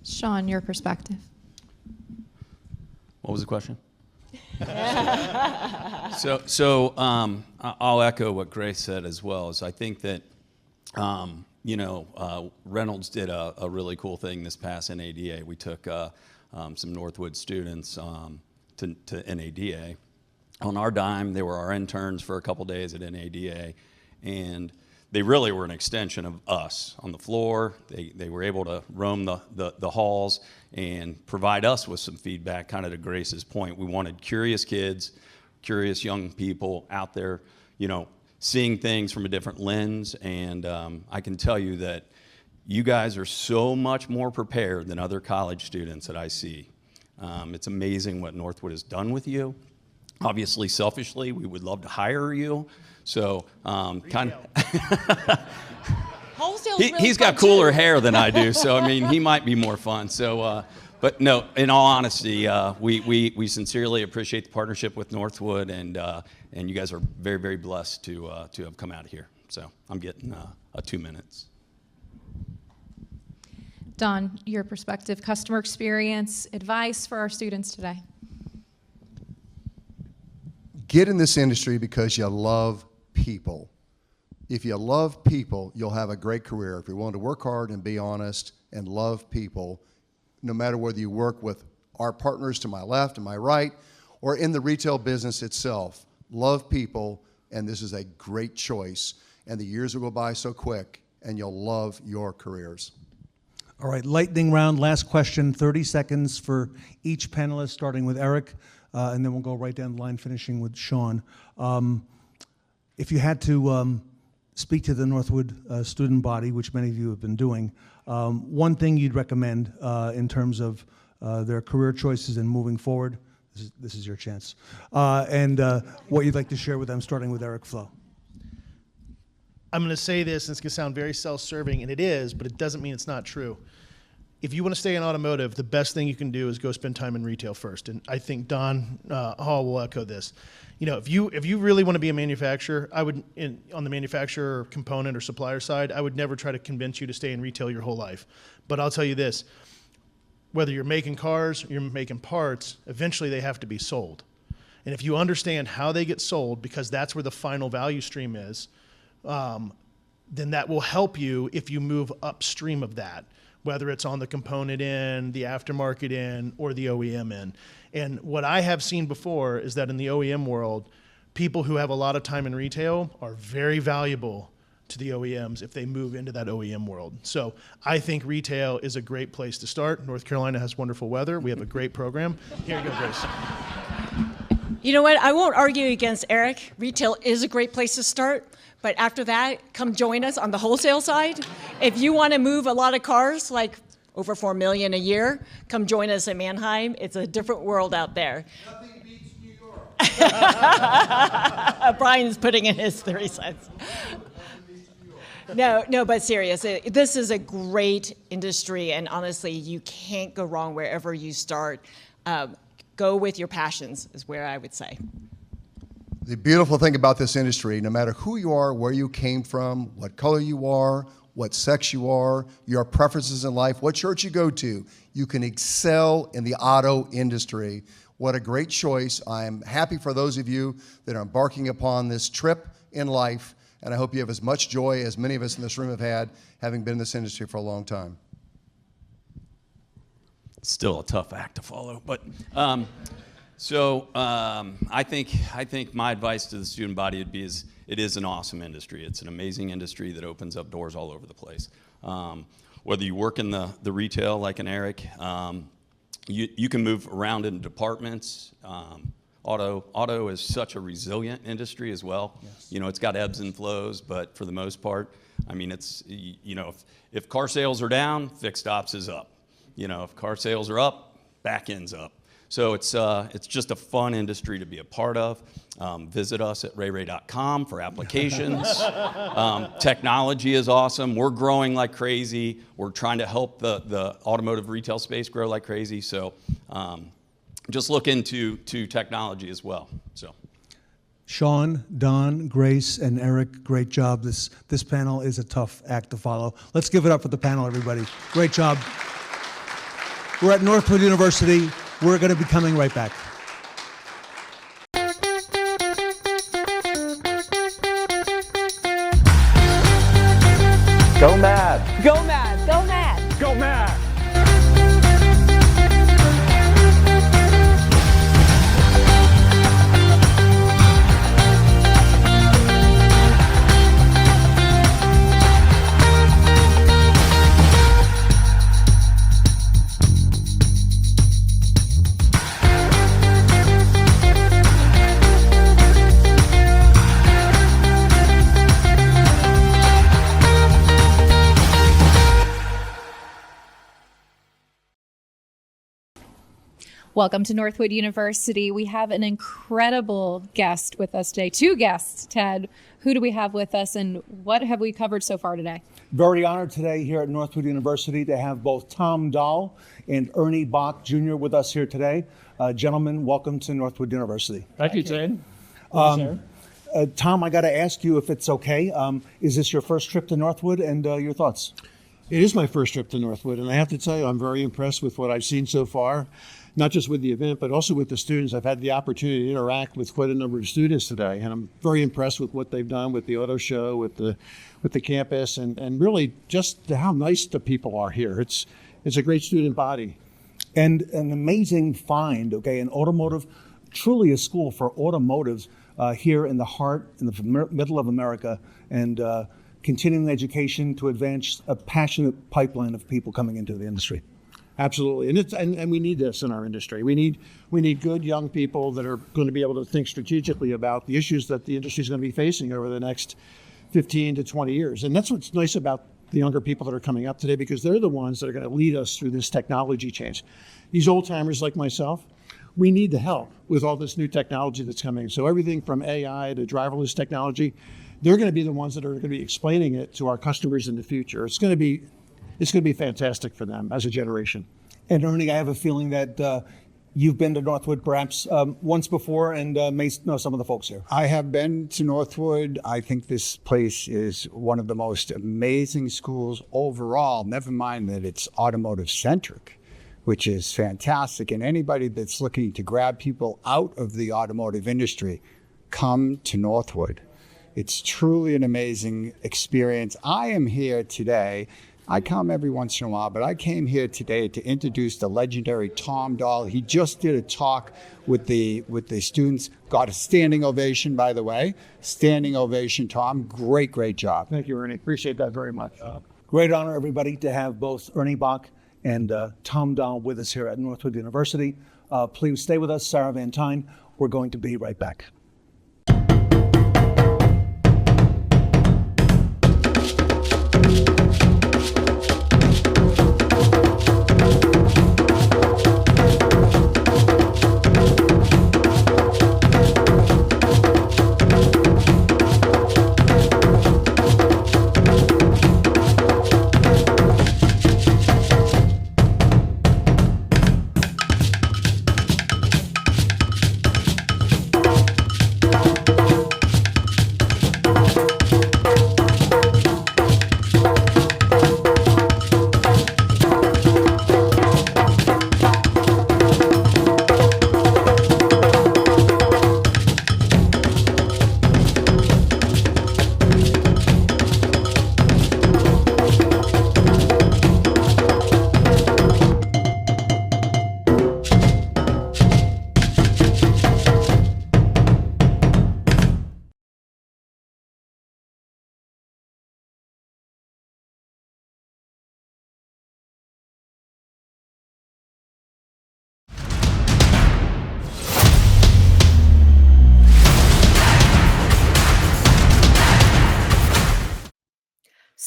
Shawn, your perspective. What was the question? So I'll echo what Grace said as well. Is I think that Reynolds did a really cool thing this past NADA. We took some Northwood students to NADA on our dime. They were our interns for a couple days at NADA, and they really were an extension of us on the floor. They were able to roam the halls and provide us with some feedback, kind of to Grace's point. We wanted curious kids, curious young people out there, seeing things from a different lens. And I can tell you that you guys are so much more prepared than other college students that I see. It's amazing what Northwood has done with you. Obviously, selfishly, we would love to hire you. So kind of... He's got cooler hair than I do, so I mean, he might be more fun. So, but no, in all honesty, we sincerely appreciate the partnership with Northwood, and you guys are very, very blessed to have come out of here. So I'm getting 2 minutes. Don, your perspective, customer experience, advice for our students today. Get in this industry because you love people. If you love people, you'll have a great career. If you're willing to work hard and be honest and love people, no matter whether you work with our partners to my left and my right, or in the retail business itself, love people, and this is a great choice. And the years will go by so quick, and you'll love your careers. All right, lightning round, last question, 30 seconds for each panelist, starting with Eric, and then we'll go right down the line, finishing with Shawn. If you had to speak to the Northwood student body, which many of you have been doing, one thing you'd recommend in terms of their career choices and moving forward, this is your chance, and what you'd like to share with them, starting with Eric Flo. I'm going to say this, and it's going to sound very self-serving, and it is, but it doesn't mean it's not true. If you want to stay in automotive, the best thing you can do is go spend time in retail first. And I think Don Hall will echo this. If you really want to be a manufacturer, I would, on the manufacturer component or supplier side, I would never try to convince you to stay in retail your whole life. But I'll tell you this, whether you're making cars or you're making parts, eventually they have to be sold. And if you understand how they get sold, because that's where the final value stream is, then that will help you if you move upstream of that, whether it's on the component end, the aftermarket end, or the OEM end. And what I have seen before is that in the OEM world, people who have a lot of time in retail are very valuable to the OEMs if they move into that OEM world. So I think retail is a great place to start. North Carolina has wonderful weather. We have a great program. Here you go, Grace. You know what? I won't argue against Eric. Retail is a great place to start. But after that, come join us on the wholesale side. If you want to move a lot of cars, like over 4 million a year, come join us in Mannheim. It's a different world out there. Nothing beats New York. Brian's putting in his 30 cents. No, but serious. This is a great industry, and honestly, you can't go wrong wherever you start. Go with your passions is where I would say. The beautiful thing about this industry, no matter who you are, where you came from, what color you are, what sex you are, your preferences in life, what church you go to, you can excel in the auto industry. What a great choice. I'm happy for those of you that are embarking upon this trip in life, and I hope you have as much joy as many of us in this room have had, having been in this industry for a long time. Still a tough act to follow, but I think my advice to the student body would be it is an awesome industry. It's an amazing industry that opens up doors all over the place. Whether you work in the retail like an Eric, you can move around in departments. Auto is such a resilient industry as well. Yes. You know, it's got ebbs and flows, but for the most part, I mean, it's, you know, if car sales are down, fixed ops is up. You know, if car sales are up, back end's up. So it's just a fun industry to be a part of. Visit us at rayray.com for applications. Technology is awesome. We're growing like crazy. We're trying to help the automotive retail space grow like crazy. So just look into technology as well. So, Shawn, Don, Grace, and Eric, great job. This panel is a tough act to follow. Let's give it up for the panel, everybody. Great job. We're at Northwood University. We're going to be coming right back. Go mad. Go mad. Go mad. Go mad. Welcome to Northwood University. We have an incredible guest with us today. Two guests, Ted. Who do we have with us and what have we covered so far today? Very honored today here at Northwood University to have both Tom Dahl and Ernie Boch Jr. with us here today. Gentlemen, welcome to Northwood University. Thank you, Ted. Tom, I got to ask you if it's okay. Is this your first trip to Northwood and your thoughts? It is my first trip to Northwood, and I have to tell you, I'm very impressed with what I've seen so far. Not just with the event, but also with the students. I've had the opportunity to interact with quite a number of students today, and I'm very impressed with what they've done with the auto show, with the campus, and really just how nice the people are here. It's a great student body. And an amazing find, okay, an automotive, truly a school for automotives here in the heart, in the middle of America, and continuing education to advance a passionate pipeline of people coming into the industry. Absolutely, and we need this in our industry. We need good young people that are going to be able to think strategically about the issues that the industry is going to be facing over the next 15 to 20 years. And that's what's nice about the younger people that are coming up today, because they're the ones that are going to lead us through this technology change. These old timers like myself, we need the help with all this new technology that's coming. So everything from AI to driverless technology, they're going to be the ones that are going to be explaining it to our customers in the future. It's going to be fantastic for them as a generation. And Ernie, I have a feeling that you've been to Northwood perhaps once before and may know some of the folks here. I have been to Northwood. I think this place is one of the most amazing schools overall, never mind that it's automotive centric, which is fantastic. And anybody that's looking to grab people out of the automotive industry, come to Northwood. It's truly an amazing experience. I am here today. I come every once in a while, but I came here today to introduce the legendary Tom Dahl. He just did a talk with the students, got a standing ovation, by the way. Standing ovation, Tom. Great job. Thank you, Ernie. Appreciate that very much. Great honor, everybody, to have both Ernie Boch and Tom Dahl with us here at Northwood University. Please stay with us, Sarah Van Tyne. We're going to be right back.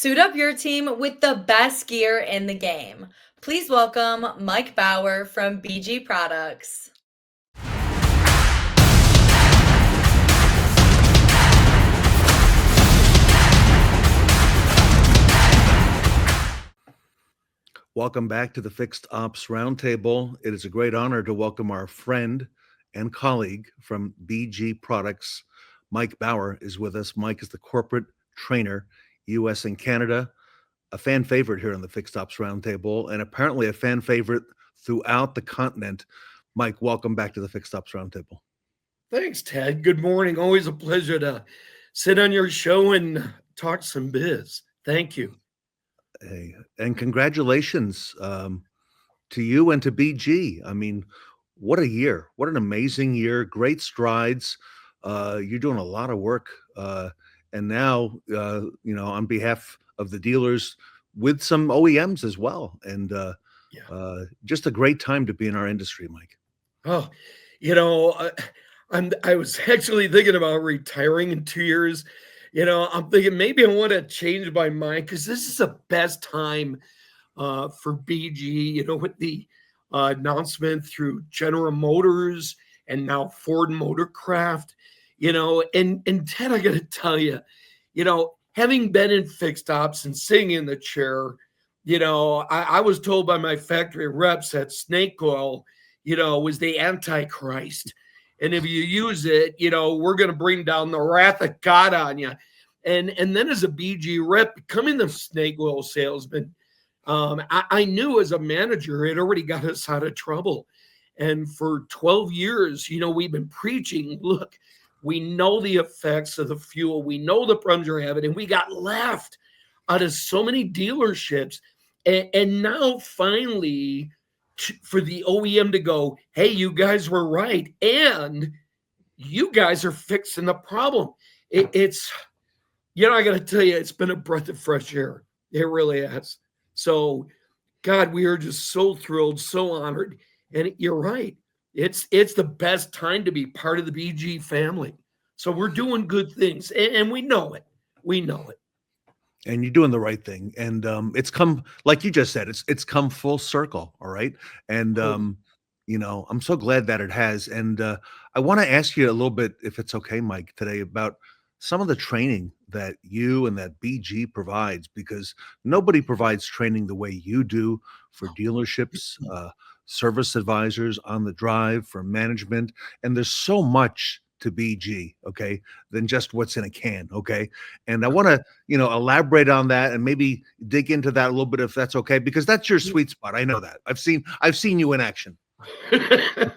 Suit up your team with the best gear in the game. Please welcome Mike Bauer from BG Products. Welcome back to the Fixed Ops Roundtable. It is a great honor to welcome our friend and colleague from BG Products. Mike Bauer is with us. Mike is the corporate trainer, US and Canada, a fan favorite here on the Fixed Ops Roundtable, and apparently a fan favorite throughout the continent. Mike, welcome back to the Fixed Ops Roundtable. Thanks, Ted. Good morning. Always a pleasure to sit on your show and talk some biz. Thank you. Hey, and congratulations to you and to BG. I mean, what a year. What an amazing year. Great strides. You're doing a lot of work. And now, on behalf of the dealers with some OEMs as well. And just a great time to be in our industry, Mike. Oh, I was actually thinking about retiring in 2 years. I'm thinking maybe I want to change my mind because this is the best time for BG, with the announcement through General Motors and now Ford Motorcraft, and Ted, I got to tell you, having been in fixed ops and sitting in the chair, I was told by my factory reps that snake oil, was the Antichrist. And if you use it, we're going to bring down the wrath of God on you. And then as a BG rep, becoming the snake oil salesman, I knew as a manager, it already got us out of trouble. And for 12 years, we've been preaching, look, we know the effects of the fuel. We know the problems you're having. And we got laughed out of so many dealerships. And now finally, for the OEM to go, hey, you guys were right. And you guys are fixing the problem. It's, I got to tell you, it's been a breath of fresh air. It really has. So, God, we are just so thrilled, so honored. And you're right. It's the best time to be part of the BG family. So we're doing good things. And we know it. We know it. And you're doing the right thing. And it's come, like you just said, it's come full circle. All right. And, I'm so glad that it has. And I want to ask you a little bit, if it's okay, Mike, today about some of the training that you and that BG provides, because nobody provides training the way you do for dealerships, service advisors on the drive, for management. And there's so much to BG, okay, than just what's in a can, okay? And I want to, elaborate on that and maybe dig into that a little bit, if that's okay, because that's your sweet spot. I know that. I've seen you in action. Yeah,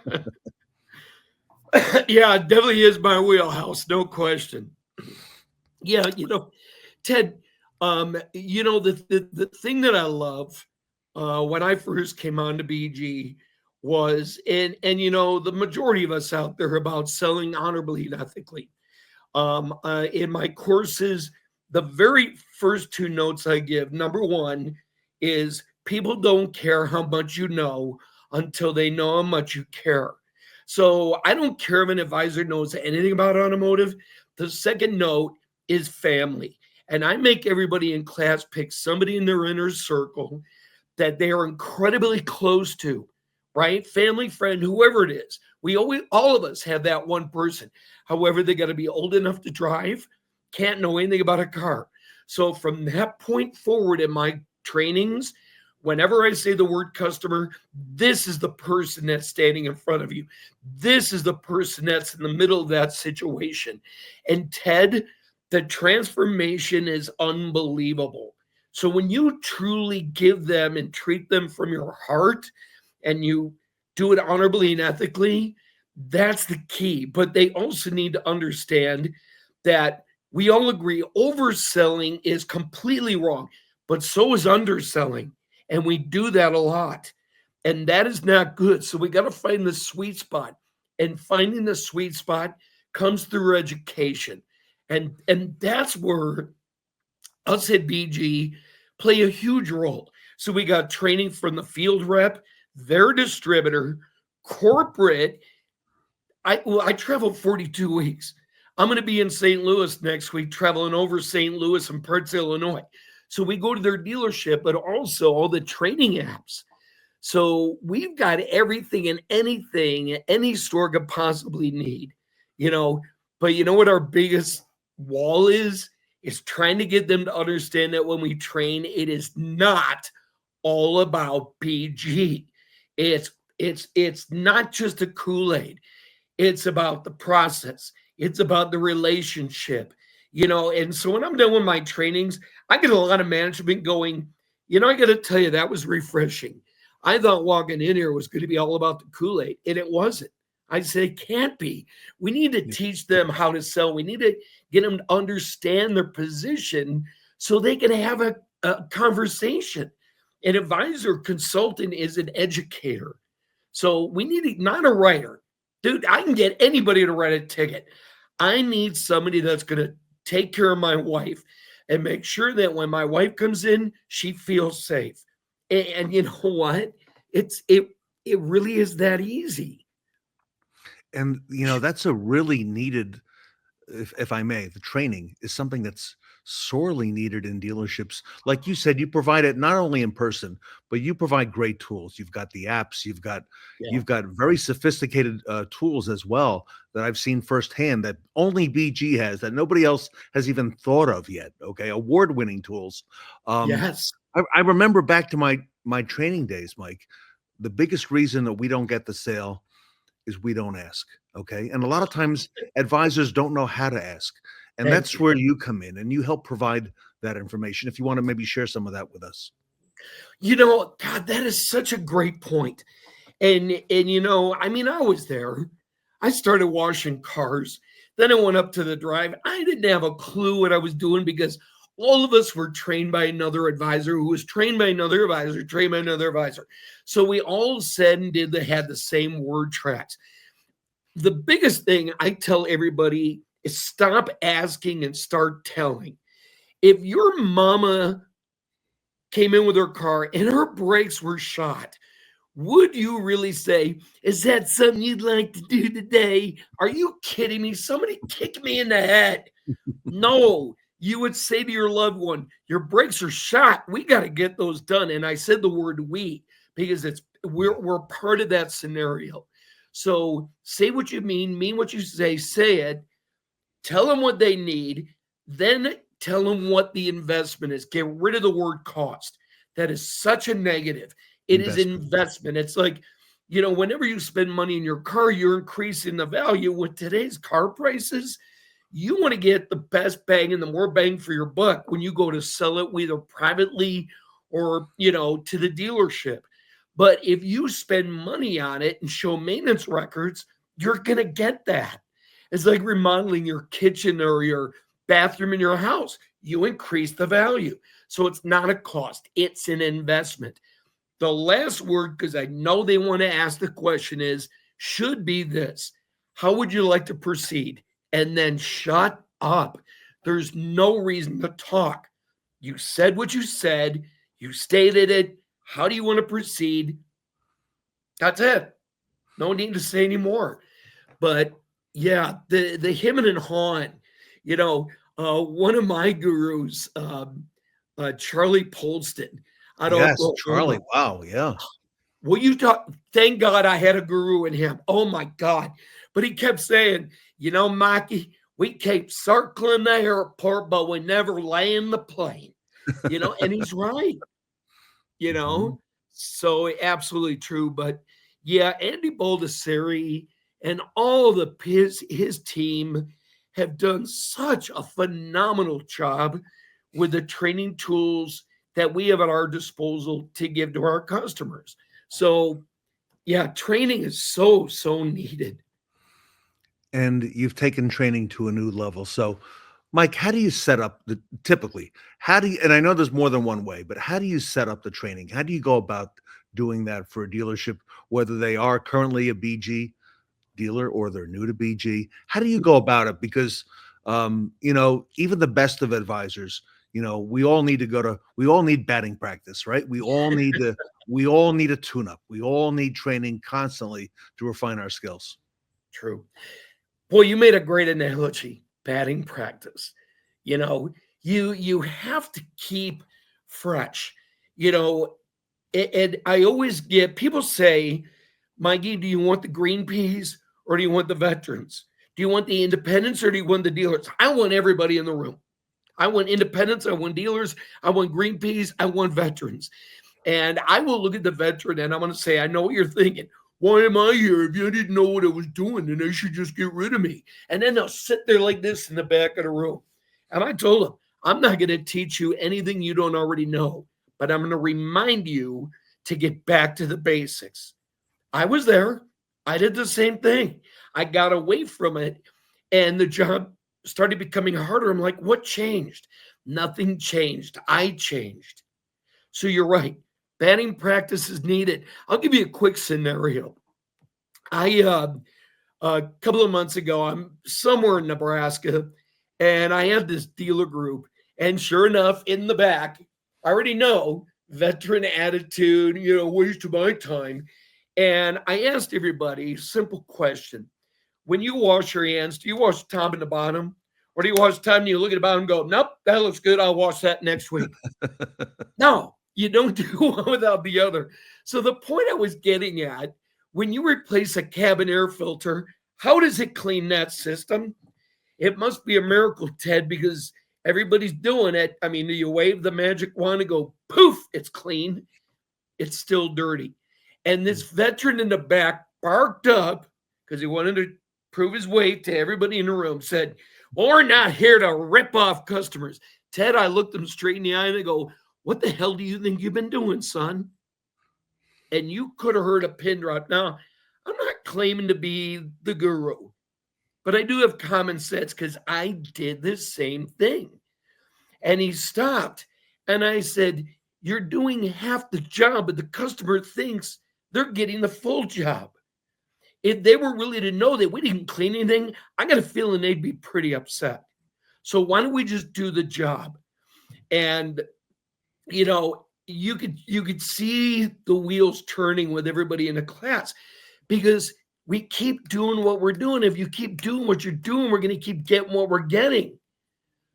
it definitely is my wheelhouse, no question. Yeah, Ted, the thing that I love when I first came on to BG was, and the majority of us out there about selling honorably and ethically. In my courses, the very first two notes I give, number one is people don't care how much you know until they know how much you care. So I don't care if an advisor knows anything about automotive. The second note is family. And I make everybody in class pick somebody in their inner circle that they are incredibly close to, right? Family, friend, whoever it is. All of us have that one person. However, they got to be old enough to drive, can't know anything about a car. So from that point forward in my trainings, whenever I say the word customer, this is the person that's standing in front of you. This is the person that's in the middle of that situation. And Ted, the transformation is unbelievable. So when you truly give them and treat them from your heart and you do it honorably and ethically, that's the key. But they also need to understand that we all agree overselling is completely wrong, but so is underselling. And we do that a lot. And that is not good. So we got to find the sweet spot. And finding the sweet spot comes through education. And that's where us at BG play a huge role. So we got training from the field rep, their distributor, corporate. I traveled 42 weeks. I'm going to be in St. Louis next week, traveling over St. Louis and parts of Illinois. So we go to their dealership, but also all the training apps. So we've got everything and anything any store could possibly need, you know. But you know what our biggest wall is? Is trying to get them to understand that when we train, it is not all about BG. It's not just a Kool-Aid. It's about the process. It's about the relationship, you know. And so when I'm done with my trainings, I get a lot of management going, you know, I got to tell you, that was refreshing. I thought walking in here was going to be all about the Kool-Aid, and it wasn't. I said, it can't be. We need to teach them how to sell. We need to get them to understand their position so they can have a conversation. An advisor consultant is an educator. So we need not a writer. Dude, I can get anybody to write a ticket. I need somebody that's going to take care of my wife and make sure that when my wife comes in, she feels safe. And you know what? It really is that easy. And, you know, that's a really needed, if I may, the training is something that's sorely needed in dealerships. Like you said, you provide it not only in person, but you provide great tools. You've got the apps, you've got very sophisticated tools as well that I've seen firsthand that only BG has, that nobody else has even thought of yet. Okay, award-winning tools. Yes. I remember back to my training days, Mike. The biggest reason that we don't get the sale is we don't ask. Okay. And a lot of times advisors don't know how to ask. And that's where you come in and you help provide that information. If you want to maybe share some of that with us. You know, God, that is such a great point. And you know, I mean, I was there. I started washing cars. Then I went up to the drive. I didn't have a clue what I was doing because all of us were trained by another advisor who was trained by another advisor, trained by another advisor. So we all said and had the same word tracks. The biggest thing I tell everybody is stop asking and start telling. If your mama came in with her car and her brakes were shot, would you really say, is that something you'd like to do today? Are you kidding me? Somebody kicked me in the head. No. You would say to your loved one, your brakes are shot. We got to get those done. And I said the word we because we're part of that scenario. So say what you mean what you say it, tell them what they need, then tell them what the investment is. Get rid of the word cost. That is such a negative. It is investment. It's like, you know, whenever you spend money in your car, you're increasing the value. With today's car prices, you want to get the best bang and the more bang for your buck when you go to sell it either privately or, you know, to the dealership. But if you spend money on it and show maintenance records, you're going to get that. It's like remodeling your kitchen or your bathroom in your house. You increase the value. So it's not a cost. It's an investment. The last word, because I know they want to ask the question, should be this. How would you like to proceed? And then shut up. There's no reason to talk. You said what you said. You stated it. How do you want to proceed? That's it. No need to say any more. But yeah, the him and Han, you know, one of my gurus, Charlie Polston. Charlie. Wow. Yeah. Well, thank God I had a guru in him. Oh my God. But he kept saying, you know, Mikey, we keep circling the airport, but we never land the plane. You know, and he's right. You know, so absolutely true. But yeah, Andy Baldessari and all his team have done such a phenomenal job with the training tools that we have at our disposal to give to our customers. So yeah, training is so needed. And you've taken training to a new level. So, Mike, how do you set up and I know there's more than one way, but how do you set up the training? How do you go about doing that for a dealership, whether they are currently a BG dealer or they're new to BG? How do you go about it? Because, you know, even the best of advisors, you know, we all need batting practice, right? We all need a tune-up. We all need training constantly to refine our skills. True. Boy, you made a great analogy, batting practice. You know, you have to keep fresh. And I always get people say, Mikey, do you want the green peas or do you want the veterans? Do you want the independents or do you want the dealers? I want everybody in the room. I want independents. I want dealers. I want green peas. I want veterans. And I will look at the veteran and I'm going to say, I know what you're thinking. Why am I here? If you didn't know what I was doing, then they should just get rid of me. And then they'll sit there like this in the back of the room. And I told them, I'm not going to teach you anything you don't already know, but I'm going to remind you to get back to the basics. I was there. I did the same thing. I got away from it and the job started becoming harder. I'm like, what changed? Nothing changed. I changed. So you're right. Batting practice is needed. I'll give you a quick scenario. A couple of months ago, I'm somewhere in Nebraska, and I had this dealer group. And sure enough, in the back, I already know veteran attitude, waste of my time. And I asked everybody, simple question. When you wash your hands, do you wash the top and the bottom? Or do you wash the top and you look at the bottom and go, nope, that looks good. I'll wash that next week. No, you don't do one without the other. So the point I was getting at, when you replace a cabin air filter, how does it clean that system? It must be a miracle, Ted, because everybody's doing it. I mean, do you wave the magic wand and go, poof, it's clean? It's still dirty. And this veteran in the back barked up because he wanted to prove his weight to everybody in the room, said, well, we're not here to rip off customers. Ted, I looked him straight in the eye and I go, what the hell do you think you've been doing, son? And you could have heard a pin drop. Now, I'm not claiming to be the guru, but I do have common sense because I did the same thing. And he stopped. And I said, you're doing half the job, but the customer thinks they're getting the full job. If they were really to know that we didn't clean anything, I got a feeling they'd be pretty upset. So why don't we just do the job? And, you could see the wheels turning with everybody in the class because we keep doing what we're doing. If you keep doing what you're doing, we're going to keep getting what we're getting.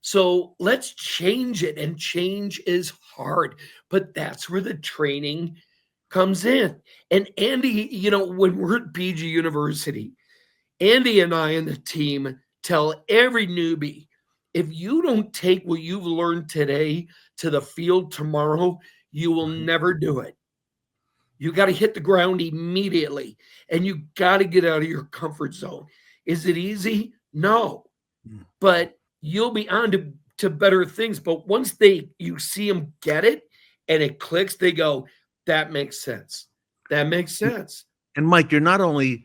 So let's change it. And change is hard, but that's where the training comes in. And Andy, when we're at PG University, Andy and I and the team tell every newbie, if you don't take what you've learned today to the field tomorrow, you will never do it. You got to hit the ground immediately and you got to get out of your comfort zone. Is it easy? No, but you'll be on to better things. But once you see them get it and it clicks, they go, that makes sense. That makes sense. And Mike, BG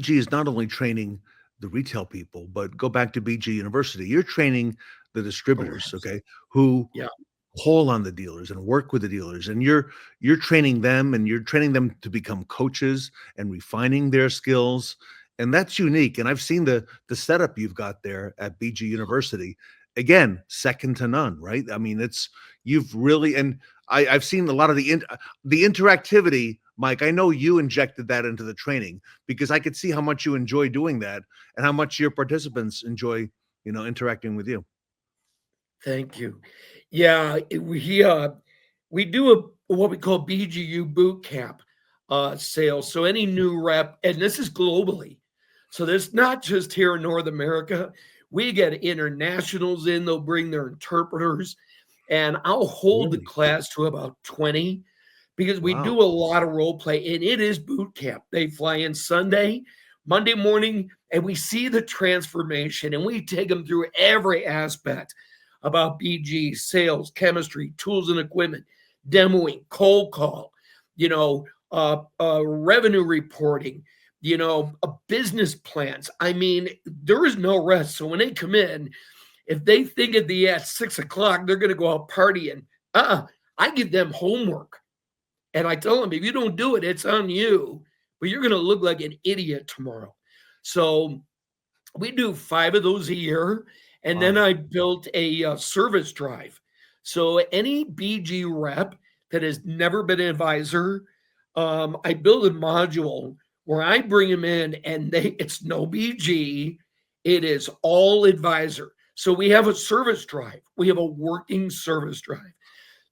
is not only training the retail people, but go back to BG University. You're training the distributors, okay, who call on the dealers and work with the dealers. And you're training them and you're training them to become coaches and refining their skills. And that's unique. And I've seen the setup you've got there at BG University. Again, second to none, right? I mean, you've really, and I've seen a lot of the interactivity, Mike. I know you injected that into the training because I could see how much you enjoy doing that and how much your participants enjoy, interacting with you. Thank you. Yeah, we do what we call BGU boot camp sales. So any new rep, and this is globally. So this not just here in North America. We get internationals in, they'll bring their interpreters, and I'll hold the class to about 20 because we do a lot of role play, and it is boot camp. They fly in Sunday, Monday morning, and we see the transformation, and we take them through every aspect about BG, sales, chemistry, tools and equipment, demoing, cold call, revenue reporting, business plans. I mean, there is no rest. So when they come in, if they think at 6 o'clock, they're going to go out partying. I give them homework. And I tell them, if you don't do it, it's on you, but you're going to look like an idiot tomorrow. So we do 5 of those a year. And then I built a service drive. So any BG rep that has never been an advisor, I build a module where I bring them in and it's no BG, it is all advisor. So we have a service drive. We have a working service drive.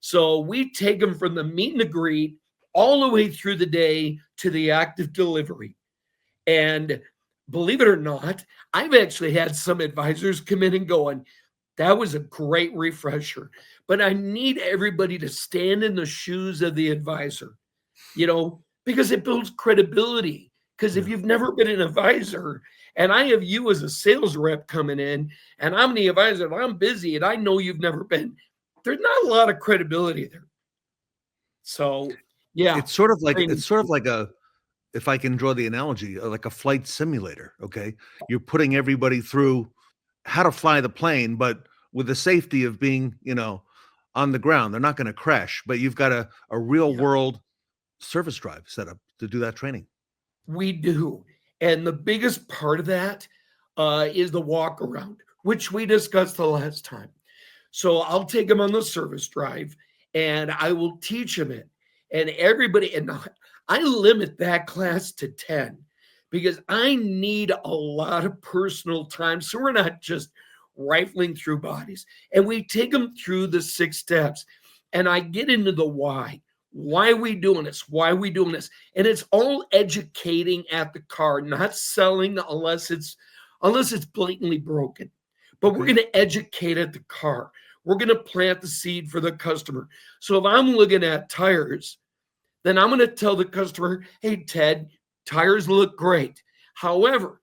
So we take them from the meet and greet all the way through the day to the active delivery. And believe it or not, I've actually had some advisors come in and going, that was a great refresher, but I need everybody to stand in the shoes of the advisor, because it builds credibility. Because if you've never been an advisor and I have you as a sales rep coming in and I'm the advisor and I'm busy and I know you've never been, there's not a lot of credibility there. So, yeah. It's sort of like if I can draw the analogy, like a flight simulator, okay? You're putting everybody through how to fly the plane, but with the safety of being, on the ground. They're not going to crash, but you've got a real world service drive set up to do that training. We do. And the biggest part of that is the walk around, which we discussed the last time. So I'll take them on the service drive and I will teach them it. And everybody, and I limit that class to 10 because I need a lot of personal time. So we're not just rifling through bodies. And we take them through the 6 steps. And I get into the why. Why are we doing this? Why are we doing this? And it's all educating at the car, not selling unless it's blatantly broken. But we're going to educate at the car. We're going to plant the seed for the customer. So if I'm looking at tires, then I'm going to tell the customer, hey, Ted, tires look great. However,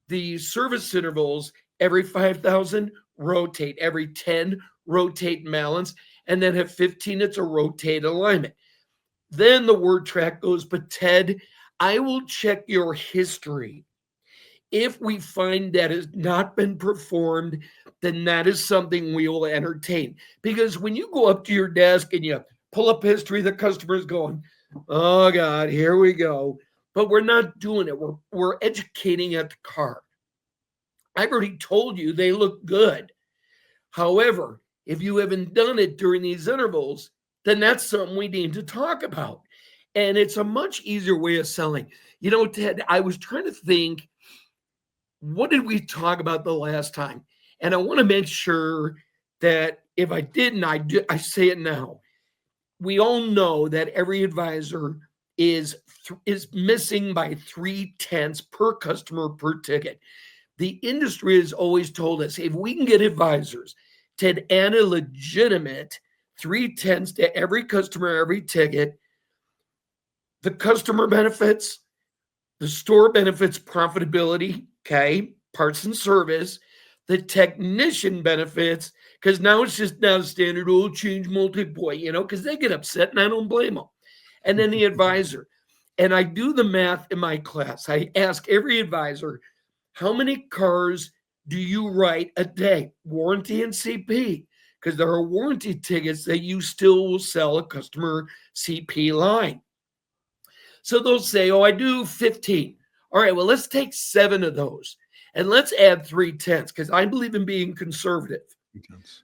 the service intervals every 5,000 rotate, every 10 rotate and balance, and then at 15 it's a rotate alignment. Then the word track goes, but Ted, I will check your history. If we find that has not been performed, then that is something we will entertain. Because when you go up to your desk and you pull up history, the customer is going, oh God, here we go. But we're not doing it. We're educating at the car. I've already told you they look good. However, if you haven't done it during these intervals, then that's something we need to talk about. And it's a much easier way of selling. Ted, I was trying to think, what did we talk about the last time? And I want to make sure that if I didn't, I say it now. We all know that every advisor is missing by 0.3 per customer per ticket. The industry has always told us if we can get advisors to add a legitimate 0.3 to every customer, every ticket, the customer benefits, the store benefits profitability, okay, parts and service, the technician benefits, because now it's just now standard oil change multi-point, because they get upset and I don't blame them. And then the advisor. And I do the math in my class. I ask every advisor, how many cars do you write a day? Warranty and CP. Because there are warranty tickets that you still will sell a customer CP line. So they'll say, I do 15. All right, well, let's take 7 of those. And let's add 0.3 because I believe in being conservative.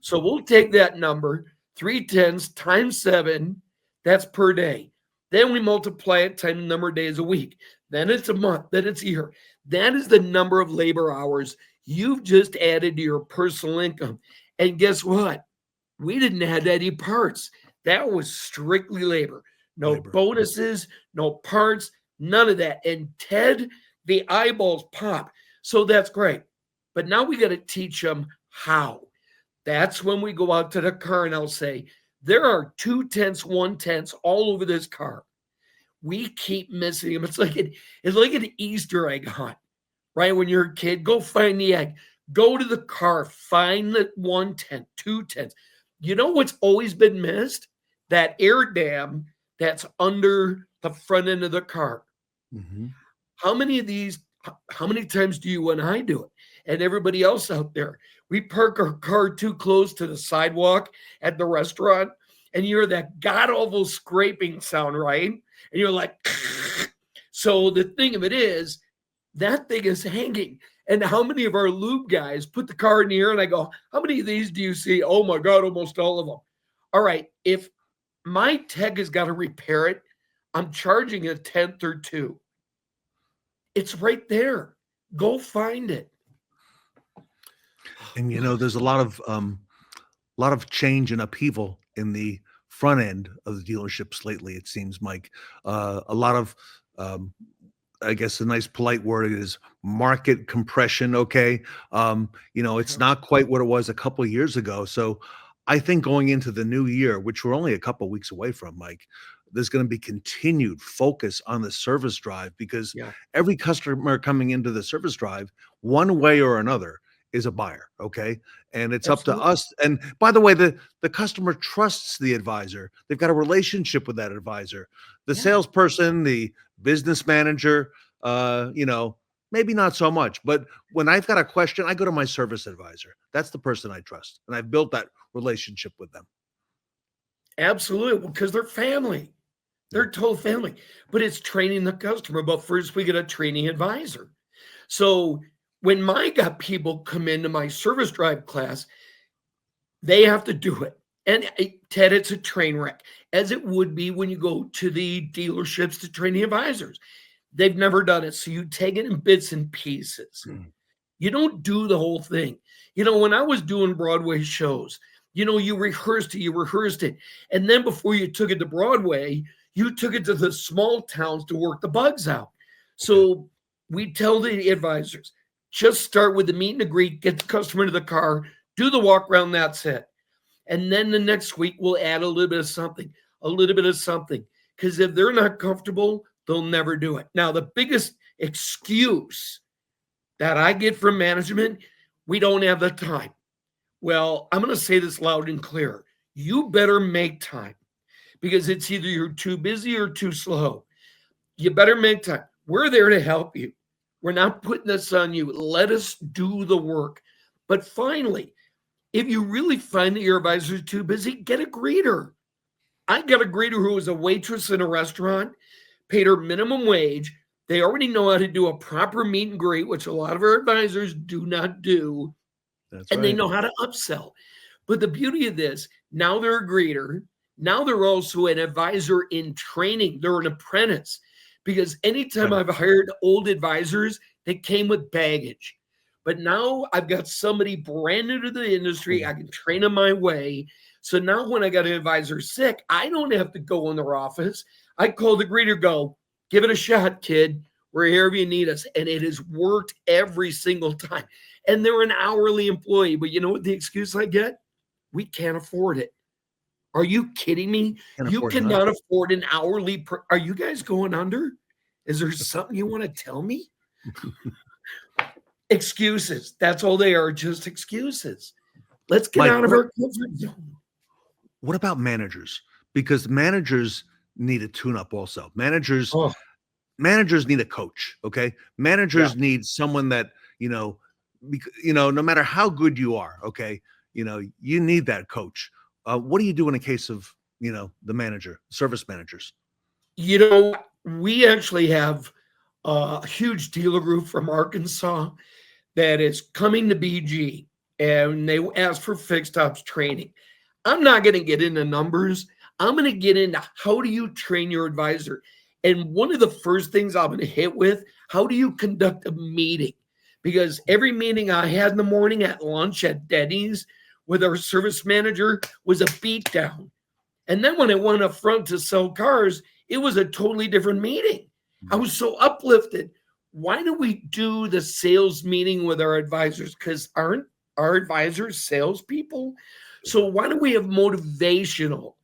So we'll take that number, 0.3 times 7, that's per day. Then we multiply it times the number of days a week. Then it's a month, then it's a year. That is the number of labor hours you've just added to your personal income. And guess what? We didn't add any parts. That was strictly labor. No bonuses, no parts, none of that. And Ted, the eyeballs pop. So that's great. But now we got to teach them how. That's when we go out to the car and I'll say, there are 0.2, 0.1 all over this car. We keep missing them. It's like an Easter egg hunt, right? When you're a kid, go find the egg. Go to the car, find the 1/10, 2/10. You know what's always been missed? That air dam that's under the front end of the car. Mm-hmm. How many times do you and I do it? And everybody else out there, we park our car too close to the sidewalk at the restaurant and you hear that god-awful scraping sound, right? And you're like, so the thing of it is, that thing is hanging. And how many of our lube guys put the car in the air and I go, how many of these do you see? Oh my God, almost all of them. All right, if my tech has got to repair it, I'm charging 1/10 or 2. It's right there. Go find it. And there's a lot of change and upheaval in the front end of the dealerships lately, it seems, Mike. A lot of, I guess a nice polite word is market compression. Okay. It's not quite what it was a couple of years ago. So I think going into the new year, which we're only a couple of weeks away from, Mike, there's going to be continued focus on the service drive, because every customer coming into the service drive, one way or another, is a buyer. Okay. And it's up to us. And by the way, the customer trusts the advisor. They've got a relationship with that advisor. The salesperson, the business manager, maybe not so much. But when I've got a question, I go to my service advisor. That's the person I trust. And I've built that relationship with them. Absolutely. Because they're family. They're total family. But it's training the customer. But first, we get a training advisor. So when Micah people come into my service drive class, they have to do it. And Ted, it's a train wreck, as it would be when you go to the dealerships to train the advisors. They've never done it. So you take it in bits and pieces. You don't do the whole thing. When I was doing Broadway shows, you rehearsed it. And then before you took it to Broadway, you took it to the small towns to work the bugs out. So we tell the advisors, just start with the meet and greet, get the customer into the car, do the walk around, that's it. And then the next week, we'll add a little bit of something. Because if they're not comfortable, they'll never do it. Now, the biggest excuse that I get from management, we don't have the time. Well, I'm going to say this loud and clear. You better make time, because it's either you're too busy or too slow. You better make time. We're there to help you. We're not putting this on you. Let us do the work. But finally, if you really find that your advisor is too busy, get a greeter. I got a greeter who was a waitress in a restaurant, paid her minimum wage. They already know how to do a proper meet and greet, which a lot of our advisors do not do. They know how to upsell. But the beauty of this, now they're a greeter. Now they're also an advisor in training. They're an apprentice. Because anytime I've hired old advisors, they came with baggage. But now I've got somebody brand new to the industry. I can train them my way. So now when I got an advisor sick, I don't have to go in their office. I call the greeter, go, give it a shot, kid. We're here if you need us. And it has worked every single time. And they're an hourly employee. But you know what the excuse I get? We can't afford it. Are you kidding me? You cannot afford an hourly. Are you guys going under? Is there something you want to tell me? Excuses. That's all they are, just excuses. Let's get out of our comfort zone. What about managers? Because managers need a tune-up also. Managers need a coach, okay? Managers need someone that, no matter how good you are, okay, you need that coach. What do you do in a case of, the service managers? We actually have a huge dealer group from Arkansas that is coming to BG, and they ask for fixed ops training. I'm not going to get into numbers. I'm going to get into how do you train your advisor? And one of the first things I'm going to hit with, how do you conduct a meeting? Because every meeting I had in the morning at lunch at Denny's with our service manager was a beatdown. And then when I went up front to sell cars, it was a totally different meeting. I was so uplifted. Why do we do the sales meeting with our advisors? Because aren't our advisors salespeople? So why don't we have motivational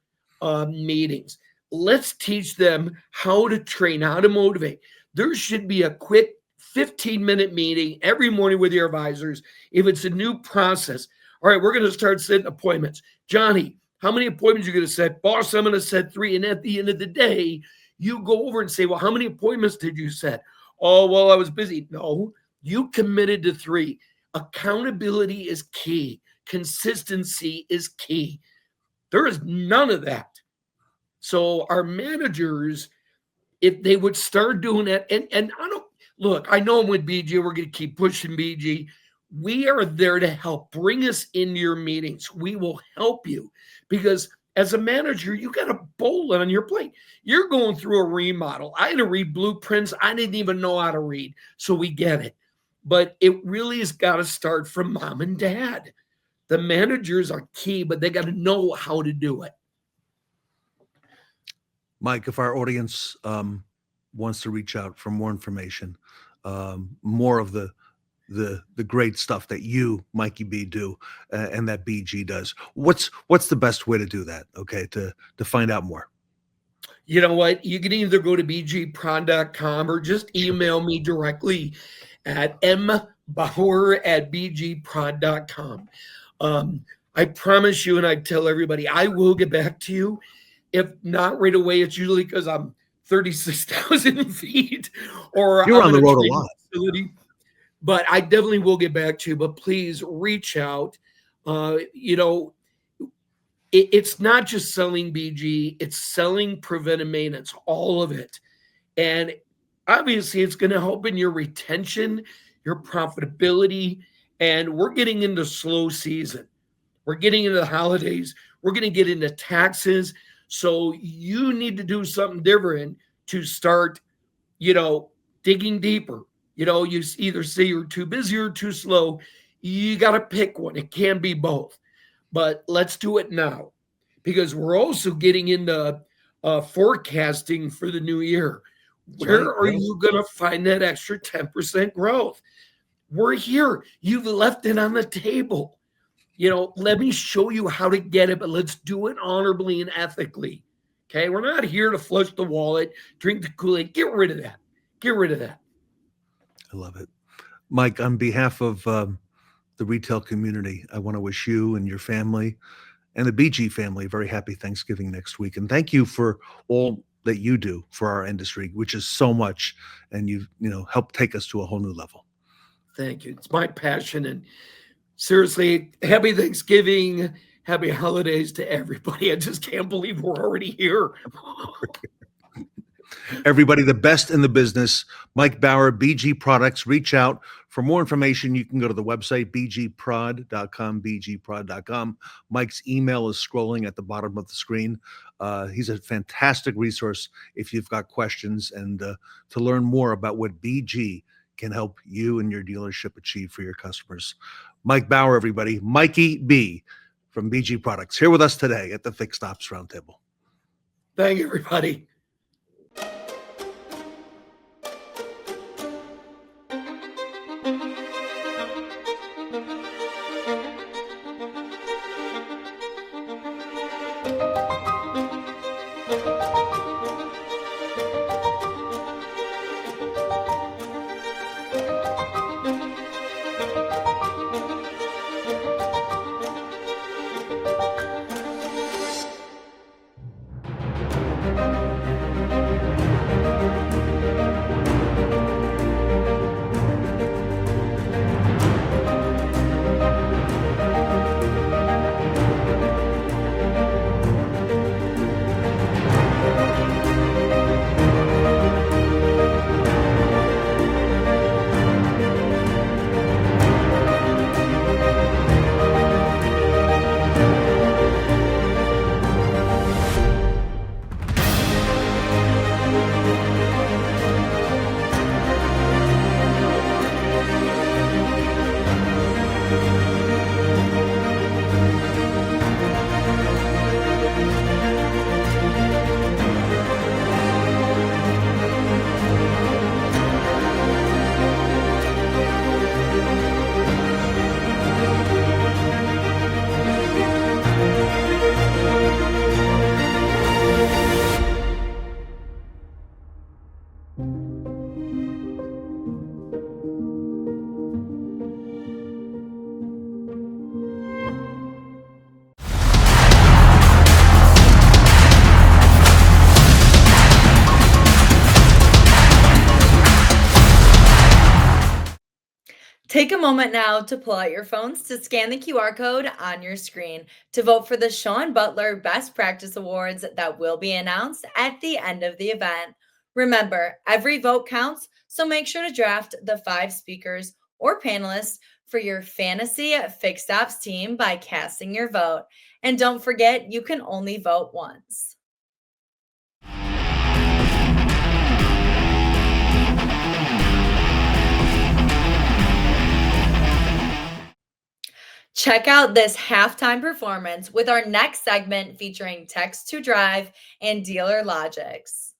meetings? Let's teach them how to train, how to motivate. There should be a quick 15-minute meeting every morning with your advisors. If it's a new process, all right, we're going to start setting appointments. Johnny, how many appointments are you going to set? Boss, I'm going to set 3. And at the end of the day, you go over and say, well, how many appointments did you set? Oh, well, I was busy. No, you committed to 3. Accountability is key. Consistency is key. There is none of that. So our managers, if they would start doing that, and I know I'm with BG, we're going to keep pushing BG. We are there to help. Bring us into your meetings. We will help you, because as a manager, you got a bowl on your plate. You're going through a remodel. I had to read blueprints I didn't even know how to read, so we get it. But it really has got to start from mom and dad. The managers are key, but they got to know how to do it. Mike, if our audience wants to reach out for more information, more of the great stuff that you, Mikey B, do and that BG does, what's the best way to do that? Okay, to find out more. You know what? You can either go to bgprod.com or just email me directly at mbauer@bgprod.com. I promise you, and I tell everybody, I will get back to you. If not right away, it's usually because I'm 36,000 feet or You're I'm on the in a road a training lot. facility. But I definitely will get back to you. But please reach out. It's not just selling BG, it's selling preventive maintenance, all of it. And obviously, it's going to help in your retention, your profitability. And we're getting into slow season. We're getting into the holidays. We're going to get into taxes. So you need to do something different to start, digging deeper. You either say you're too busy or too slow. You got to pick one. It can be both. But let's do it now, because we're also getting into forecasting for the new year. Where are you going to find that extra 10% growth? We're here. You've left it on the table. Let me show you how to get it, but let's do it honorably and ethically. Okay? We're not here to flush the wallet, drink the Kool-Aid. Get rid of that. Get rid of that. I love it. Mike, on behalf of the retail community, I want to wish you and your family and the BG family a very happy Thanksgiving next week. And thank you for all that you do for our industry, which is so much. And you've helped take us to a whole new level. Thank you. It's my passion. And seriously, happy Thanksgiving. Happy holidays to everybody. I just can't believe we're already here. Everybody, the best in the business, Mike Bauer, BG Products. Reach out. For more information, you can go to the website, bgprod.com, bgprod.com. Mike's email is scrolling at the bottom of the screen. He's a fantastic resource if you've got questions and to learn more about what BG can help you and your dealership achieve for your customers. Mike Bauer, everybody. Mikey B from BG Products, here with us today at the Fixed Ops Roundtable. Thank you, everybody. Take a moment now to pull out your phones to scan the QR code on your screen to vote for the Shawn Butler Best Practice Awards that will be announced at the end of the event. Remember, every vote counts, so make sure to draft the 5 speakers or panelists for your fantasy Fixed Ops team by casting your vote. And don't forget, you can only vote once. Check out this halftime performance with our next segment featuring Text to Drive and DealerLogix.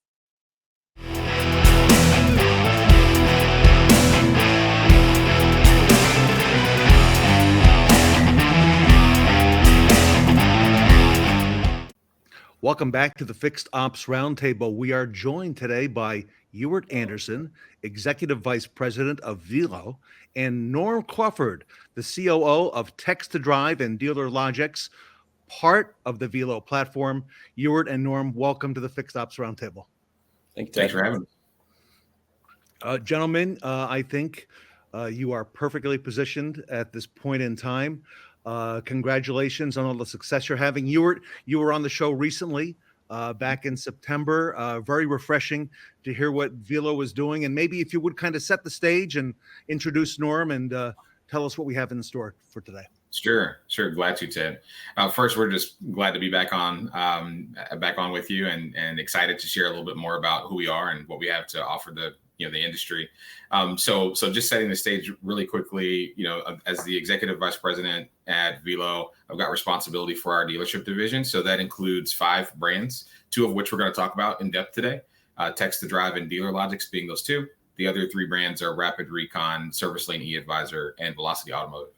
Welcome back to the Fixed Ops Roundtable. We are joined today by Euwart Anderson, Executive Vice President of Velo, and Norm Crawford, the COO of Text to Drive and DealerLogix, part of the Velo platform. Euwart and Norm, welcome to the Fixed Ops Roundtable. Thank you, Ted. Thanks for having me. Gentlemen, I think you are perfectly positioned at this point in time. Congratulations on all the success you're having. You were on the show recently, back in September. Very refreshing to hear what Velo was doing. And maybe if you would kind of set the stage and introduce Norm and tell us what we have in store for today. Sure. Glad to, Ted. First, we're just glad to be back on with you and excited to share a little bit more about who we are and what we have to offer the industry. So just setting the stage really quickly, as the executive vice president at Velo, I've got responsibility for our dealership division. So that includes 5 brands, 2 of which we're going to talk about in depth today. Text to Drive and DealerLogix being those 2. The other 3 brands are Rapid Recon, Service Lane eAdvisor, and Velocity Automotive.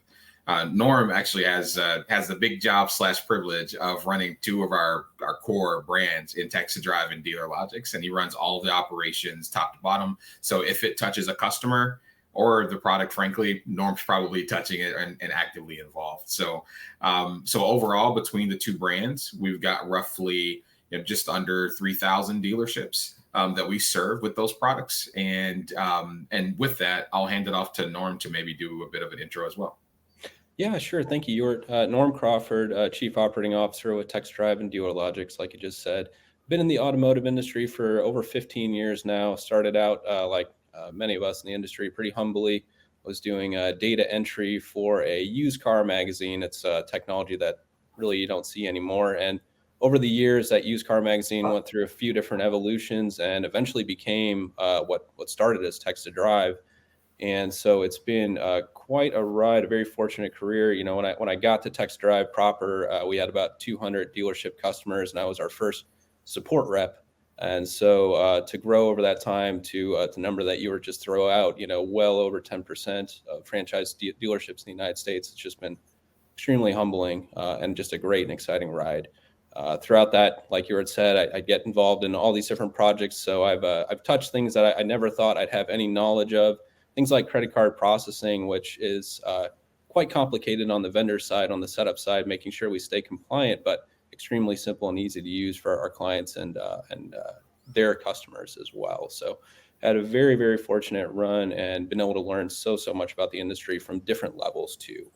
Norm actually has the big job / privilege of running 2 of our core brands in Text to Drive and DealerLogix, and he runs all of the operations top to bottom. So if it touches a customer or the product, frankly, Norm's probably touching it and actively involved. So overall, between the 2 brands, we've got roughly just under 3,000 dealerships that we serve with those products. And with that, I'll hand it off to Norm to maybe do a bit of an intro as well. Yeah, sure. Thank you, Euwart. Norm Crawford, Chief Operating Officer with Text Drive and DealerLogix, like you just said. Been in the automotive industry for over 15 years now. Started out, like many of us in the industry, pretty humbly. Was doing data entry for a used car magazine. It's technology that really you don't see anymore. And over the years, that used car magazine went through a few different evolutions and eventually became what started as Text to Drive. And so it's been quite a ride, a very fortunate career. When I got to Text Drive proper, we had about 200 dealership customers, and I was our first support rep. And so to grow over that time to the number that you were just throw out, well over 10% of franchise dealerships in the United States, it's just been extremely humbling and just a great and exciting ride. Throughout that, like you had said, I get involved in all these different projects. So I've touched things that I never thought I'd have any knowledge of. Things like credit card processing, which is quite complicated on the vendor side, on the setup side, making sure we stay compliant, but extremely simple and easy to use for our clients and their customers as well. So had a very, very fortunate run and been able to learn so much about the industry from different levels too.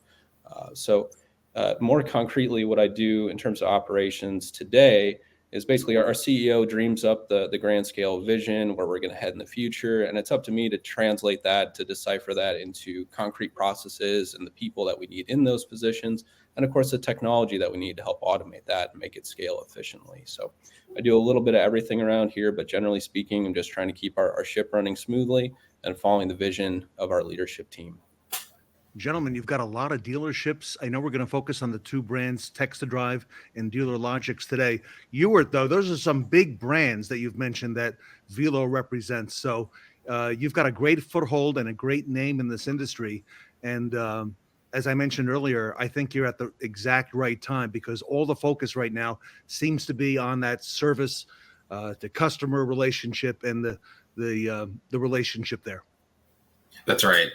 More concretely, what I do in terms of operations today is basically our CEO dreams up the grand scale vision where we're going to head in the future. And it's up to me to translate that, to decipher that into concrete processes and the people that we need in those positions. And of course, the technology that we need to help automate that and make it scale efficiently. So I do a little bit of everything around here, but generally speaking, I'm just trying to keep our ship running smoothly and following the vision of our leadership team. Gentlemen, you've got a lot of dealerships. I know we're going to focus on the 2 brands, Text to Drive and DealerLogix today. Euwart, though, those are some big brands that you've mentioned that Velo represents. So you've got a great foothold and a great name in this industry. And as I mentioned earlier, I think you're at the exact right time because all the focus right now seems to be on that service to customer relationship and the relationship there. That's right.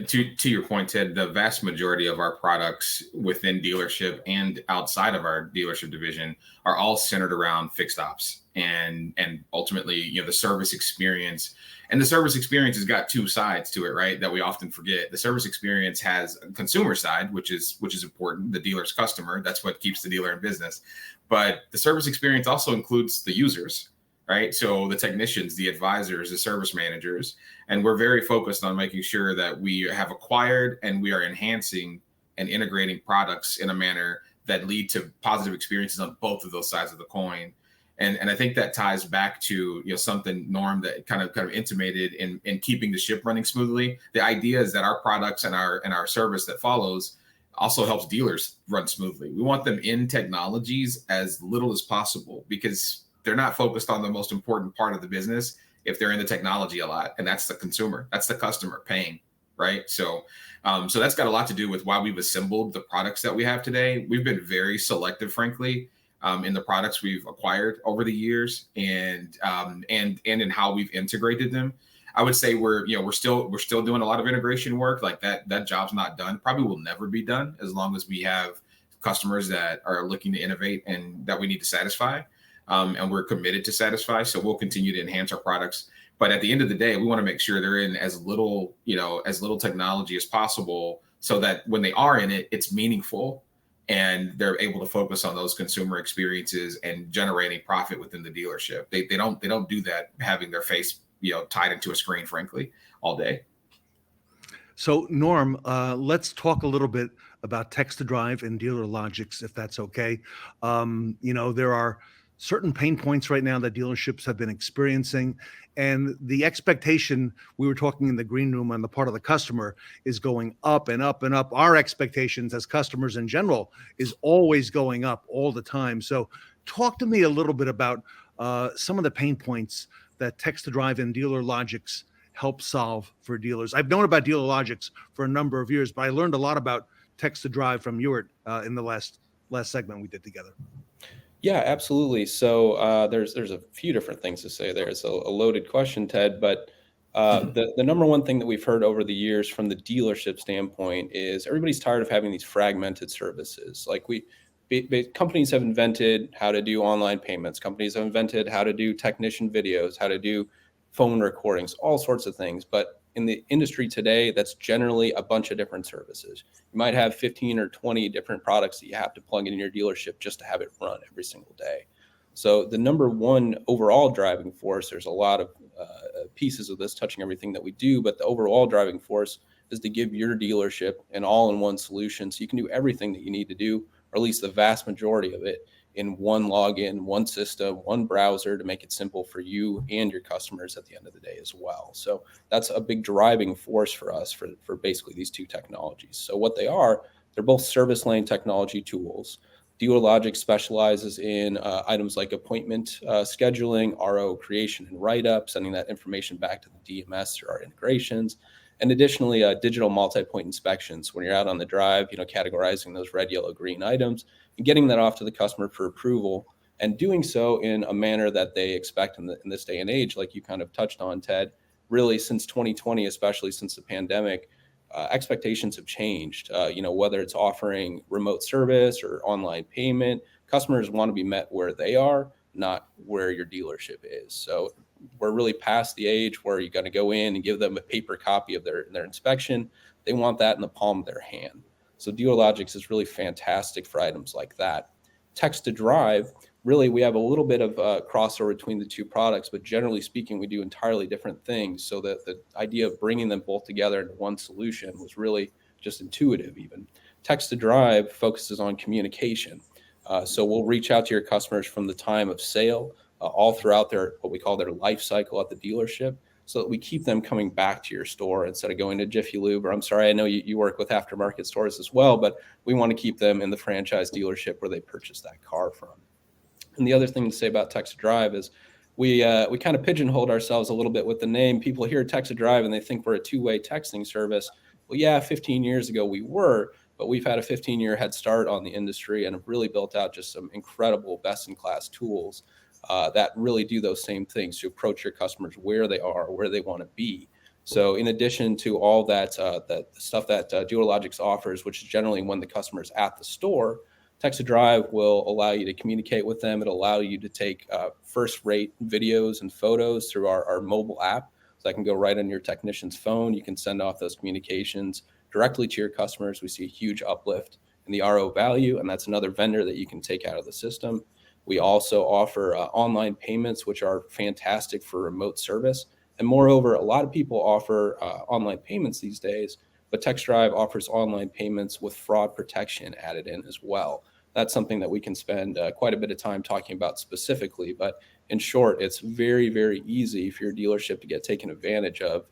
To your point, Ted, the vast majority of our products within dealership and outside of our dealership division are all centered around fixed ops and ultimately, the service experience. And the service experience has got 2 sides to it, right? That we often forget. The service experience has a consumer side, which is important. The dealer's customer, that's what keeps the dealer in business. But the service experience also includes the users, right? So the technicians, the advisors, the service managers, and we're very focused on making sure that we have acquired and we are enhancing and integrating products in a manner that lead to positive experiences on both of those sides of the coin. And I think that ties back to something, Norm, that kind of intimated in keeping the ship running smoothly. The idea is that our products and our service that follows also helps dealers run smoothly. We want them in technologies as little as possible because they're not focused on the most important part of the business if they're in the technology a lot, and that's the consumer, that's the customer paying, right? So that's got a lot to do with why we've assembled the products that we have today. We've been very selective, frankly, in the products we've acquired over the years, and in how we've integrated them. I would say we're still doing a lot of integration work. Like that job's not done. Probably will never be done as long as we have customers that are looking to innovate and that we need to satisfy. And we're committed to satisfy. So we'll continue to enhance our products. But at the end of the day, we want to make sure they're in as little technology as possible so that when they are in it, it's meaningful and they're able to focus on those consumer experiences and generating profit within the dealership. They don't do that having their face, tied into a screen, frankly, all day. So Norm, let's talk a little bit about Text to Drive and DealerLogix, if that's okay. There are certain pain points right now that dealerships have been experiencing, and the expectation, we were talking in the green room on the part of the customer, is going up and up and up. Our expectations as customers in general is always going up all the time. So talk to me a little bit about some of the pain points that Text to Drive and DealerLogix help solve for dealers. I've known about DealerLogix for a number of years, but I learned a lot about Text to Drive from Euwart in the last segment we did together. Yeah, absolutely. So there's a few different things to say there. It's a loaded question, Ted, but the number one thing that we've heard over the years from the dealership standpoint is everybody's tired of having these fragmented services. Like companies have invented how to do online payments. Companies have invented how to do technician videos, how to do phone recordings, all sorts of things. But in the industry today, that's generally a bunch of different services. You might have 15 or 20 different products that you have to plug in your dealership just to have it run every single day. So the number one overall driving force, there's a lot of pieces of this touching everything that we do, but the overall driving force is to give your dealership an all-in-one solution so you can do everything that you need to do, or at least the vast majority of it, in one login, one system, one browser to make it simple for you and your customers at the end of the day as well. So that's a big driving force for us for basically these two technologies. So what they are, they're both service lane technology tools. DealerLogix specializes in items like appointment scheduling, RO creation and write-up, sending that information back to the DMS through our integrations. And additionally, digital multi-point inspections when you're out on the drive, categorizing those red, yellow, green items and getting that off to the customer for approval, and doing so in a manner that they expect in this day and age, like you kind of touched on, Ted. Really, since 2020, especially since the pandemic, expectations have changed. Whether it's offering remote service or online payment, customers want to be met where they are, not where your dealership is. So we're really past the age where you got to go in and give them a paper copy of their inspection. They want that in the palm of their hand. So DealerLogix is really fantastic for items like that. Text to Drive, really, we have a little bit of crossover between the two products, but generally speaking, we do entirely different things. So that the idea of bringing them both together into one solution was really just intuitive even. Text to Drive focuses on communication. So we'll reach out to your customers from the time of sale all throughout what we call their life cycle at the dealership, so that we keep them coming back to your store instead of going to Jiffy Lube. Or I'm sorry, I know you work with aftermarket stores as well, but we want to keep them in the franchise dealership where they purchased that car from. And the other thing to say about Text to Drive is we kind of pigeonholed ourselves a little bit with the name. People hear Text to Drive and they think we're a two-way texting service. Well, yeah, 15 years ago we were, but we've had a 15-year head start on the industry and have really built out just some incredible best-in-class tools that really do those same things to approach your customers where they are, where they want to be. So in addition to all that stuff that DealerLogix offers, which is generally when the customer's at the store, Text to Drive will allow you to communicate with them. It'll allow you to take first-rate videos and photos through our mobile app. So that can go right on your technician's phone. You can send off those communications directly to your customers. We see a huge uplift in the RO value, and that's another vendor that you can take out of the system. We also offer online payments, which are fantastic for remote service. And moreover, a lot of people offer online payments these days, but Text Drive offers online payments with fraud protection added in as well. That's something that we can spend quite a bit of time talking about specifically. But in short, it's very, very easy for your dealership to get taken advantage of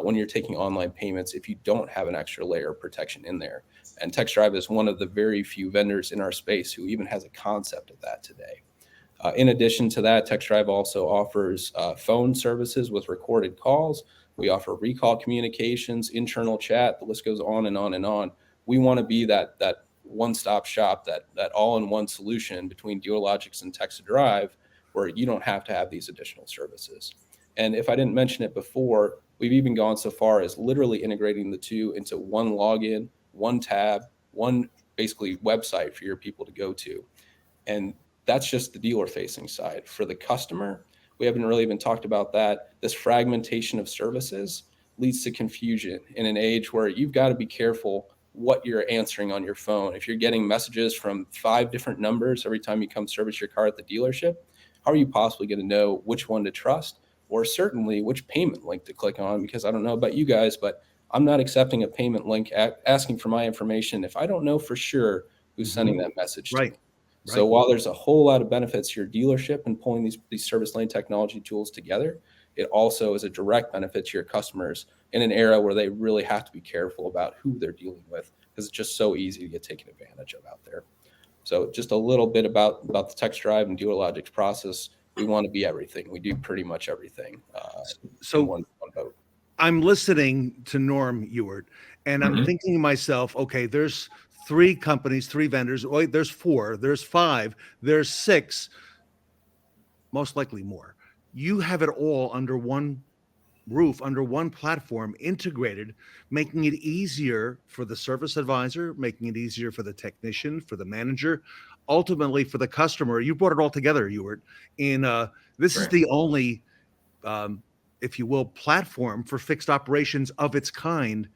when you're taking online payments if you don't have an extra layer of protection in there. And TextDrive is one of the very few vendors in our space who even has a concept of that today. In addition to that, TextDrive also offers phone services with recorded calls. We offer recall communications, internal chat. The list goes on and on and on. We want to be that one-stop shop, that all-in-one solution between DealerLogix and TextDrive, where you don't have to have these additional services. And if I didn't mention it before, we've even gone so far as literally integrating the two into one login, one tab, one basically website for your people to go to. And that's just the dealer-facing side. For the customer, we haven't really even talked about that. This fragmentation of services leads to confusion in an age where you've got to be careful what you're answering on your phone. If you're getting messages from 5 different numbers every time you come service your car at the dealership, how are you possibly going to know which one to trust, or certainly which payment link to click on? Because I don't know about you guys, but I'm not accepting a payment link asking for my information if I don't know for sure who's sending that message to me. So while there's a whole lot of benefits to your dealership and pulling these service lane technology tools together, it also is a direct benefit to your customers in an era where they really have to be careful about who they're dealing with, because it's just so easy to get taken advantage of out there. So just a little bit about the TextDrive and DealerLogix process. We want to be everything. We do pretty much everything. So one vote. I'm listening to Norm Euwart, and I'm thinking to myself, okay, there's 3 companies, 3 vendors. Oh, there's 4, there's 5, there's 6, most likely more. You have it all under one roof, under one platform, integrated, making it easier for the service advisor, making it easier for the technician, for the manager, ultimately for the customer. You brought it all together, Euwart. This is the only, if you will, platform for fixed operations of its kind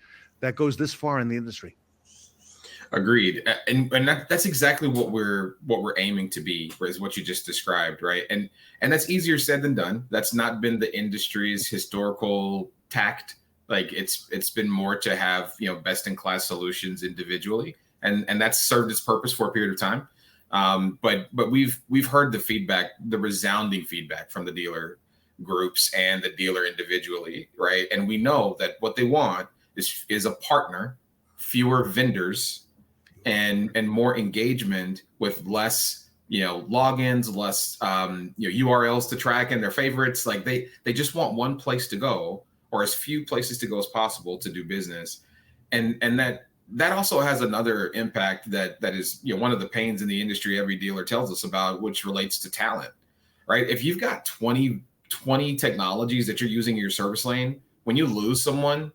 that goes this far in the industry. Agreed, and that's exactly what we're aiming to be, is what you just described, right? And that's easier said than done. That's not been the industry's historical tact. Like it's been more to have best in class solutions individually, and that's served its purpose for a period of time. But we've heard the feedback, the resounding feedback from the dealer groups and the dealer individually, right? And we know that what they want is a partner, fewer vendors, and more engagement with less logins, less URLs to track and their favorites. Like they just want one place to go, or as few places to go as possible to do business. And that also has another impact that is one of the pains in the industry every dealer tells us about, which relates to talent, right? If you've got 20 technologies that you're using in your service lane, when you lose someone,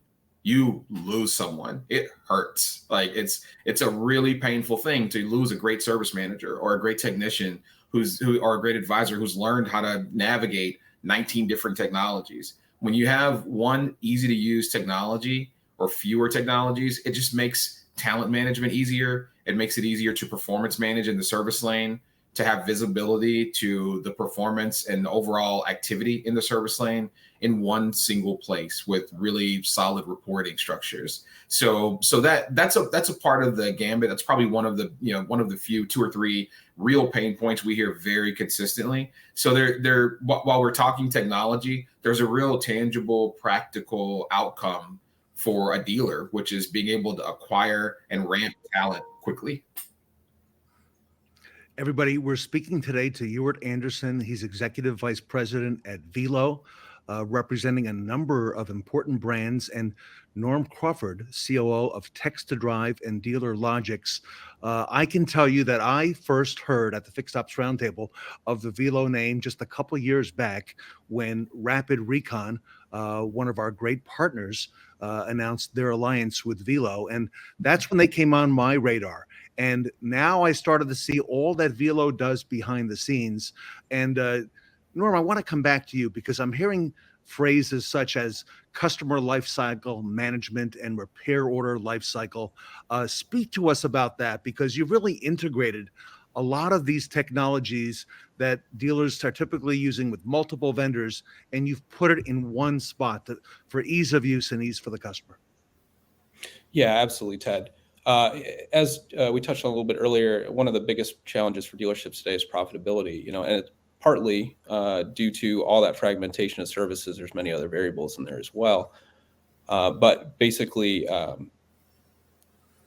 you lose someone. It hurts. Like it's a really painful thing to lose a great service manager or a great technician or a great advisor who's learned how to navigate 19 different technologies. When you have one easy to use technology or fewer technologies, it just makes talent management easier. It makes it easier to performance manage in the service lane, to have visibility to the performance and overall activity in the service lane in one single place with really solid reporting structures. So that's a part of the gambit. That's probably one of the few 2 or 3 real pain points we hear very consistently. So there while we're talking technology, there's a real tangible, practical outcome for a dealer, which is being able to acquire and ramp talent quickly. Everybody, we're speaking today to Euwart Anderson. He's Executive Vice President at Velo, representing a number of important brands, and Norm Crawford, COO of Text2Drive and DealerLogix. I can tell you that I first heard at the Fixed Ops Roundtable of the Velo name just a couple years back when Rapid Recon, one of our great partners, announced their alliance with Velo, and that's when they came on my radar. And now I started to see all that Velo does behind the scenes. And Norm, I want to come back to you because I'm hearing phrases such as customer lifecycle management and repair order lifecycle. Speak to us about that, because you've really integrated a lot of these technologies that dealers are typically using with multiple vendors, and you've put it in one spot for ease of use and ease for the customer. Yeah, absolutely, Ted. As we touched on a little bit earlier, one of the biggest challenges for dealerships today is profitability, and it's partly due to all that fragmentation of services. There's many other variables in there as well. But basically,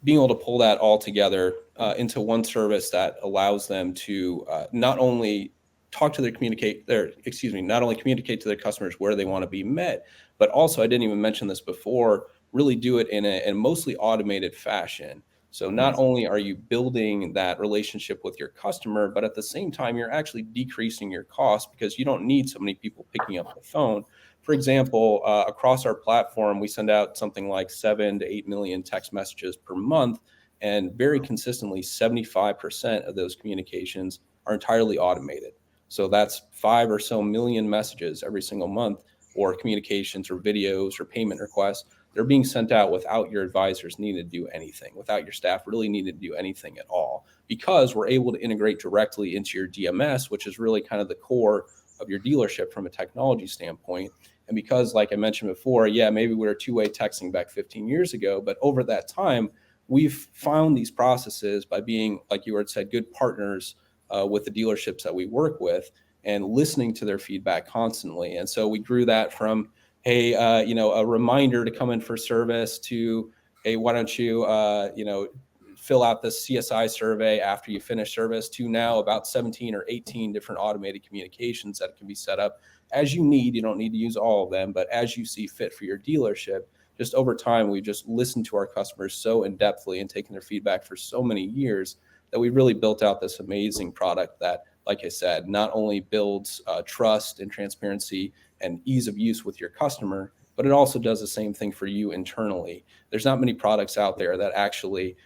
being able to pull that all together into one service that allows them to not only communicate to their customers where they want to be met, but also, I didn't even mention this before, really do it in a mostly automated fashion. So not only are you building that relationship with your customer, but at the same time, you're actually decreasing your costs because you don't need so many people picking up the phone. For example, across our platform, we send out something like 7 to 8 million text messages per month, and very consistently, 75% of those communications are entirely automated. So that's 5 or so million messages every single month, or communications or videos or payment requests. They're being sent out without your advisors needing to do anything, without your staff really needing to do anything at all, because we're able to integrate directly into your DMS, which is really kind of the core of your dealership from a technology standpoint. And because, like I mentioned before, yeah, maybe we were two-way texting back 15 years ago, but over that time, we've found these processes by being, like Euwart said, good partners with the dealerships that we work with and listening to their feedback constantly. And so we grew that from, hey, a reminder to come in for service to, hey, why don't you, fill out the CSI survey after you finish service, to now about 17 or 18 different automated communications that can be set up as you need. You don't need to use all of them, but as you see fit for your dealership. Just over time, we just listened to our customers so in-depthly and taken their feedback for so many years that we really built out this amazing product that, like I said, not only builds trust and transparency and ease of use with your customer, but it also does the same thing for you internally. There's not many products out there that actually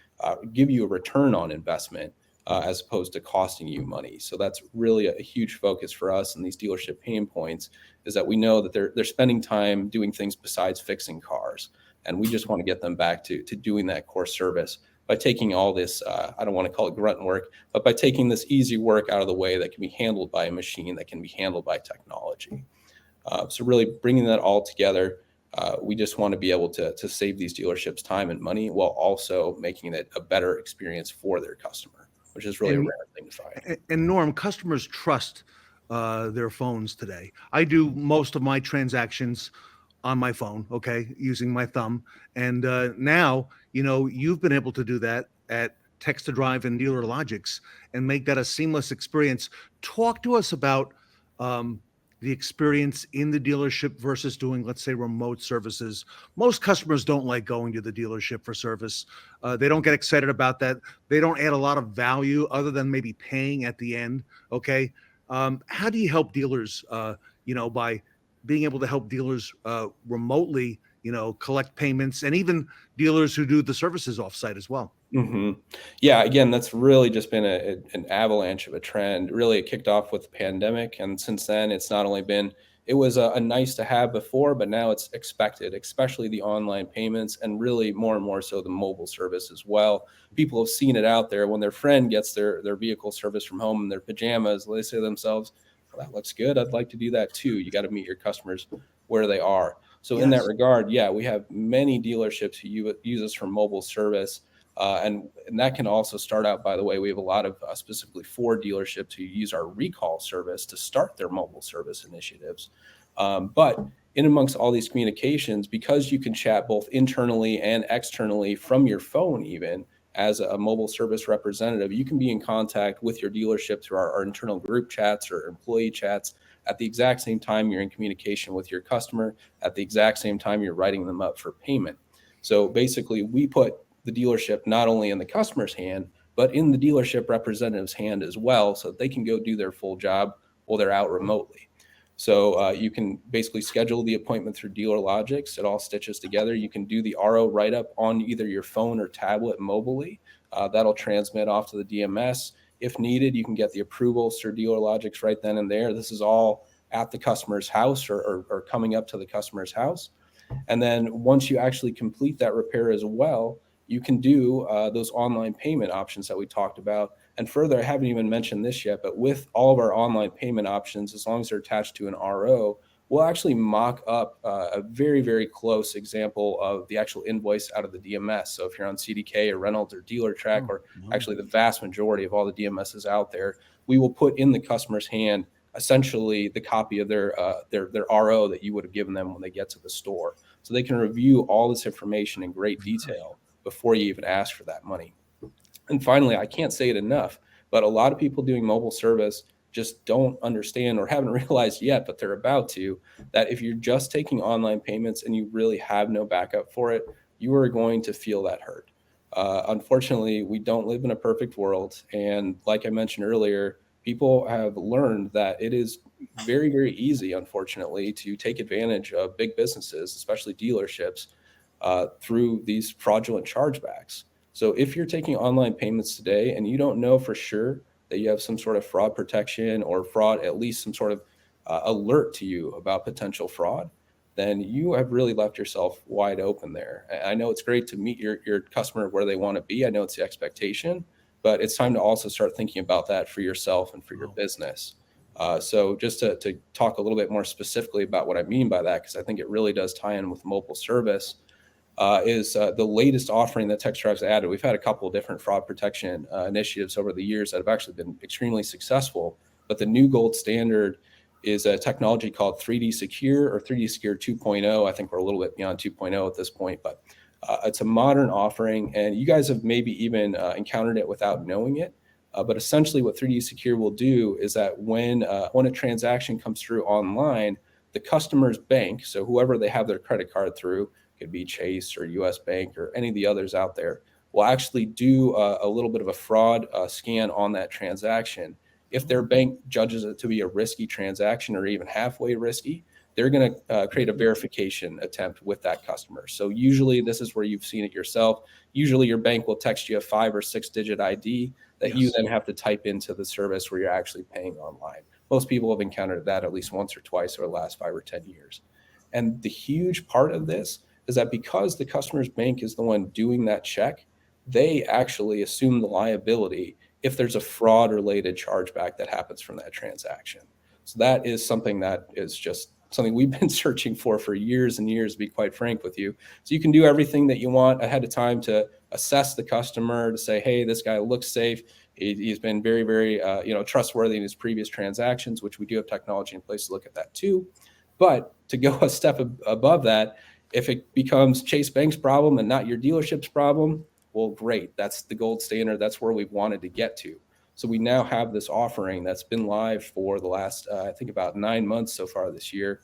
give you a return on investment as opposed to costing you money. So that's really a huge focus for us in these dealership pain points, is that we know that they're spending time doing things besides fixing cars. And we just want to get them back to doing that core service by taking all this, I don't want to call it grunt work, but by taking this easy work out of the way that can be handled by a machine, that can be handled by technology. So really bringing that all together, we just want to be able to save these dealerships time and money while also making it a better experience for their customer, which is really a rare thing to find. And Norm, customers trust their phones today. I do most of my transactions on my phone, okay, using my thumb. And now, you've been able to do that at Text to Drive and DealerLogix and make that a seamless experience. Talk to us about the experience in the dealership versus doing, let's say, remote services. Most customers don't like going to the dealership for service. They don't get excited about that. They don't add a lot of value other than maybe paying at the end. Okay. How do you help dealers, by being able to help dealers remotely, collect payments, and even dealers who do the services offsite as well? Mm-hmm. Yeah, again, that's really just been an avalanche of a trend. Really, it kicked off with the pandemic, and since then, it's not only been, it was a nice to have before, but now it's expected, especially the online payments, and really more and more so the mobile service as well. People have seen it out there. When their friend gets their vehicle service from home in their pajamas, they say to themselves, well, that looks good. I'd like to do that too. You got to meet your customers where they are. So in that regard, yeah, we have many dealerships who use us for mobile service. And that can also start out, by the way, we have a lot of specifically Ford dealerships who use our recall service to start their mobile service initiatives. But in amongst all these communications, because you can chat both internally and externally from your phone, even as a mobile service representative, you can be in contact with your dealership through our internal group chats or employee chats at the exact same time you're in communication with your customer, at the exact same time you're writing them up for payment. So basically, we put the dealership not only in the customer's hand, but in the dealership representative's hand as well, so that they can go do their full job while they're out remotely. So you can basically schedule the appointment through DealerLogix. It all stitches together. You can do the RO write-up on either your phone or tablet mobily. That'll transmit off to the DMS. If needed, you can get the approvals through DealerLogix right then and there. This is all at the customer's house or coming up to the customer's house. And then once you actually complete that repair as well, you can do those online payment options that we talked about. And further, I haven't even mentioned this yet, but with all of our online payment options, as long as they're attached to an RO, we'll actually mock up a very, very close example of the actual invoice out of the DMS. So if you're on CDK or Reynolds or DealerTrack, or actually the vast majority of all the DMSs out there, we will put in the customer's hand essentially the copy of their RO that you would have given them when they get to the store. so they can review all this information in great detail before you even ask for that money. And finally, I can't say it enough, but a lot of people doing mobile service just don't understand or haven't realized yet, but they're about to, that if you're just taking online payments and you really have no backup for it, you are going to feel that hurt. Unfortunately, we don't live in a perfect world. And like I mentioned earlier, people have learned that it is very, very easy, unfortunately, to take advantage of big businesses, especially dealerships, through these fraudulent chargebacks. So if you're taking online payments today and you don't know for sure that you have some sort of fraud protection or fraud, at least some sort of alert to you about potential fraud, then you have really left yourself wide open there. I know it's great to meet your customer where they want to be. I know it's the expectation, but it's time to also start thinking about that for yourself and for your business. So just to talk a little bit more specifically about what I mean by that, because I think it really does tie in with mobile service, is the latest offering that TexDrive's added. We've had a couple of different fraud protection initiatives over the years that have actually been extremely successful, but the new gold standard is a technology called 3D Secure or 3D Secure 2.0. I think we're a little bit beyond 2.0 at this point, but it's a modern offering, and you guys have maybe even encountered it without knowing it. But essentially what 3D Secure will do is that when a transaction comes through online, the customer's bank, so whoever they have their credit card through, could be Chase or US Bank or any of the others out there, will actually do a little bit of a fraud scan on that transaction. If their bank judges it to be a risky transaction or even halfway risky, they're going to create a verification attempt with that customer. So usually this is where you've seen it yourself. Usually your bank will text you a 5 or 6 digit ID that you then have to type into the service where you're actually paying online. Most people have encountered that at least once or twice over the last 5 or 10 years. And the huge part of this is that because the customer's bank is the one doing that check, they actually assume the liability if there's a fraud-related chargeback that happens from that transaction. So that is something that is just something we've been searching for years and years, to be quite frank with you. So you can do everything that you want ahead of time to assess the customer, to say, hey, this guy looks safe. He's been very, very trustworthy in his previous transactions, which we do have technology in place to look at that too. But to go a step above that, if it becomes Chase Bank's problem and not your dealership's problem, well, great. That's the gold standard. That's where we've wanted to get to. So we now have this offering that's been live for the last, I think about 9 months so far this year,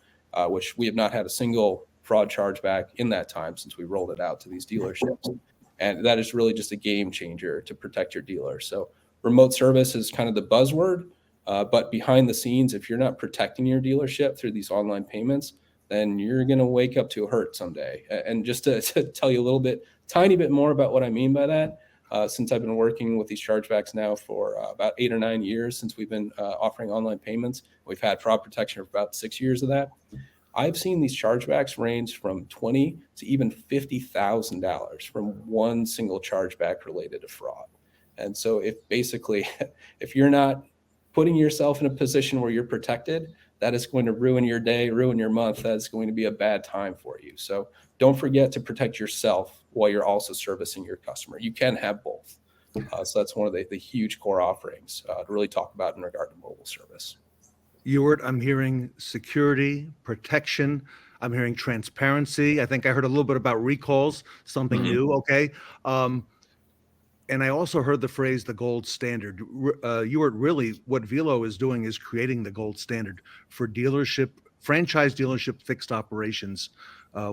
which we have not had a single fraud chargeback in that time since we rolled it out to these dealerships. And that is really just a game changer to protect your dealer. So remote service is kind of the buzzword, but behind the scenes, if you're not protecting your dealership through these online payments, then you're going to wake up to a hurt someday. And just to tell you a little bit, tiny bit more about what I mean by that, since I've been working with these chargebacks now for about 8 or 9 years since we've been offering online payments. We've had fraud protection for about 6 years of that. I've seen these chargebacks range from $20,000 to even $50,000 from one single chargeback related to fraud. And so if you're not putting yourself in a position where you're protected, that is going to ruin your day, ruin your month. That's going to be a bad time for you. So don't forget to protect yourself while you're also servicing your customer. You can have both. So that's one of the huge core offerings to really talk about in regard to mobile service. Euwart, I'm hearing security, protection. I'm hearing transparency. I think I heard a little bit about recalls, something new. Okay. And I also heard the phrase the gold standard. Euwart, really what Velo is doing is creating the gold standard for franchise dealership fixed operations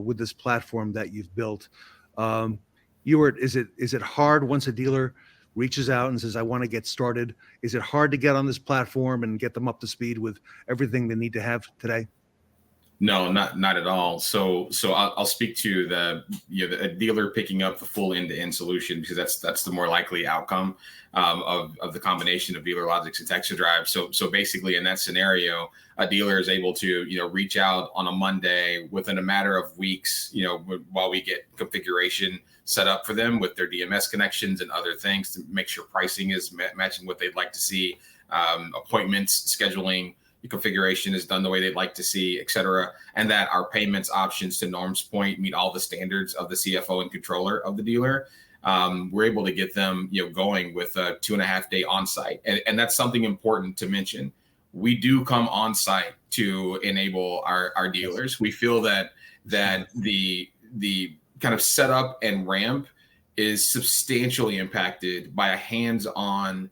with this platform that you've built. Euwart, is it hard once a dealer reaches out and says, I want to get started? Is it hard to get on this platform and get them up to speed with everything they need to have today? No, not at all. So I'll speak to the dealer picking up the full end-to-end solution, because that's the more likely outcome of the combination of DealerLogix and TexDrive. So basically, in that scenario, a dealer is able to reach out on a Monday within a matter of weeks, while we get configuration set up for them with their DMS connections and other things to make sure pricing is matching what they'd like to see, appointments scheduling. Configuration is done the way they'd like to see, et cetera, and that our payments options, to Norm's point, meet all the standards of the CFO and controller of the dealer. We're able to get them going with a 2.5 day on-site. And that's something important to mention. We do come on-site to enable our dealers. We feel that that the kind of setup and ramp is substantially impacted by a hands-on,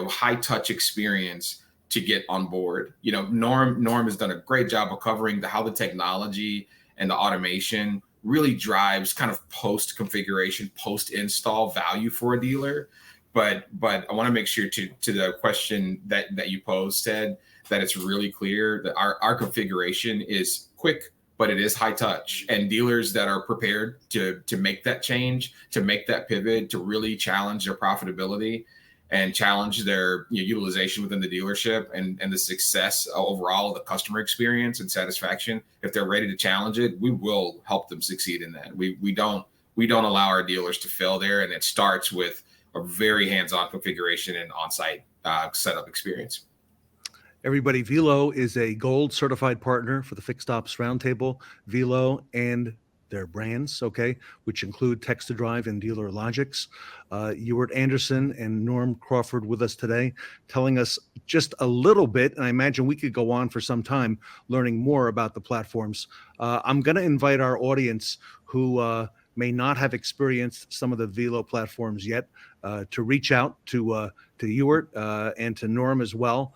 high touch experience to get on board. Norm has done a great job of covering how the technology and the automation really drives kind of post configuration, post install value for a dealer. But I want to make sure to the question that you posed, Ted, that it's really clear that our configuration is quick, but it is high touch, and dealers that are prepared to make that change, to make that pivot, to really challenge their profitability and challenge their utilization within the dealership and the success overall of the customer experience and satisfaction. If they're ready to challenge it, we will help them succeed in that. We don't allow our dealers to fail there, and it starts with a very hands-on configuration and on-site setup experience. Everybody, Velo is a gold certified partner for the Fixed Ops Roundtable. Velo and their brands, okay, which include Text to Drive and DealerLogix. Euwart Anderson and Norm Crawford with us today, telling us just a little bit, and I imagine we could go on for some time learning more about the platforms. I'm going to invite our audience who may not have experienced some of the Velo platforms yet to reach out to Euwart and to Norm as well.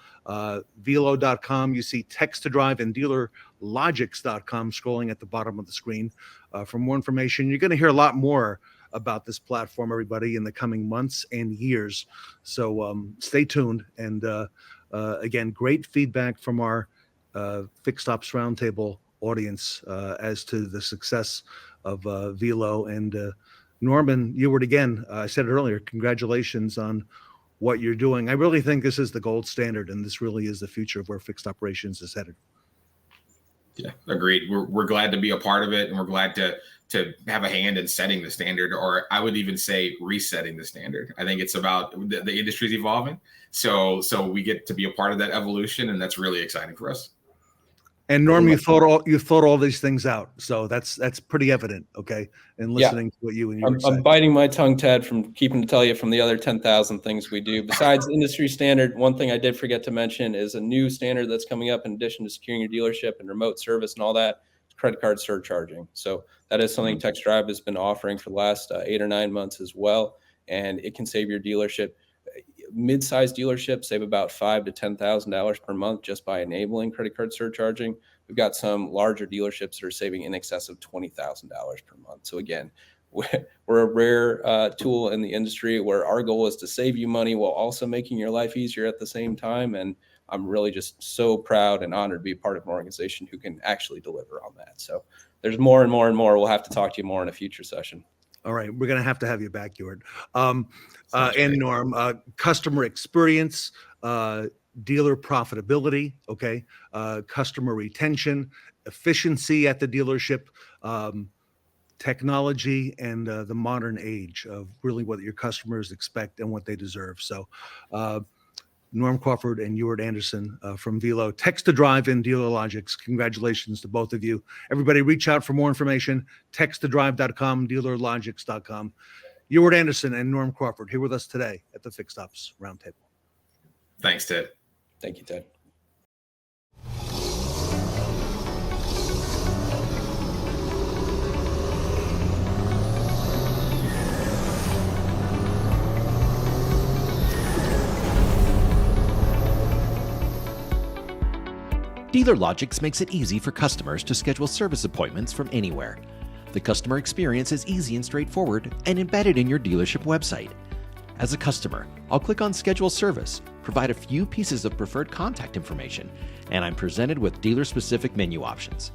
Velo.com, you see Text to Drive and DealerLogix.com scrolling at the bottom of the screen for more information. You're going to hear a lot more about this platform, everybody, in the coming months and years. So stay tuned. And again, great feedback from our Fixed Ops Roundtable audience as to the success of Velo. And Norman, Euwart, again, I said it earlier, congratulations on what you're doing. I really think this is the gold standard, and this really is the future of where fixed operations is headed. Yeah, agreed. We're glad to be a part of it, and we're glad to have a hand in setting the standard, or I would even say resetting the standard. I think it's about the industry's evolving, so we get to be a part of that evolution, and that's really exciting for us. And Norm, you thought all these things out, so that's pretty evident, okay? And listening to what you and you were saying. I'm biting my tongue, Ted, from keeping to tell you from the other 10,000 things we do. Besides industry standard, one thing I did forget to mention is a new standard that's coming up in addition to securing your dealership and remote service and all that, credit card surcharging. So that is something Text Drive has been offering for the last 8 or 9 months as well, and it can save your dealership. Mid-sized dealerships save about $5,000 to $10,000 per month just by enabling credit card surcharging. We've got some larger dealerships that are saving in excess of $20,000 per month. So again, we're a rare tool in the industry where our goal is to save you money while also making your life easier at the same time. And I'm really just so proud and honored to be a part of an organization who can actually deliver on that. So there's more and more and more. We'll have to talk to you more in a future session. All right, we're going to have you back, Euwart. And Norm, customer experience, dealer profitability, okay, customer retention, efficiency at the dealership, technology, and the modern age of really what your customers expect and what they deserve. So Norm Crawford and Euwart Anderson from Velo, Text to Drive and DealerLogix. Congratulations to both of you. Everybody reach out for more information, texttodrive.com, DealerLogix.com. Euwart Anderson and Norm Crawford here with us today at the Fixed Ops Roundtable. Thanks, Ted. Thank you, Ted. DealerLogix makes it easy for customers to schedule service appointments from anywhere. The customer experience is easy and straightforward and embedded in your dealership website. As a customer, I'll click on Schedule Service, provide a few pieces of preferred contact information, and I'm presented with dealer-specific menu options.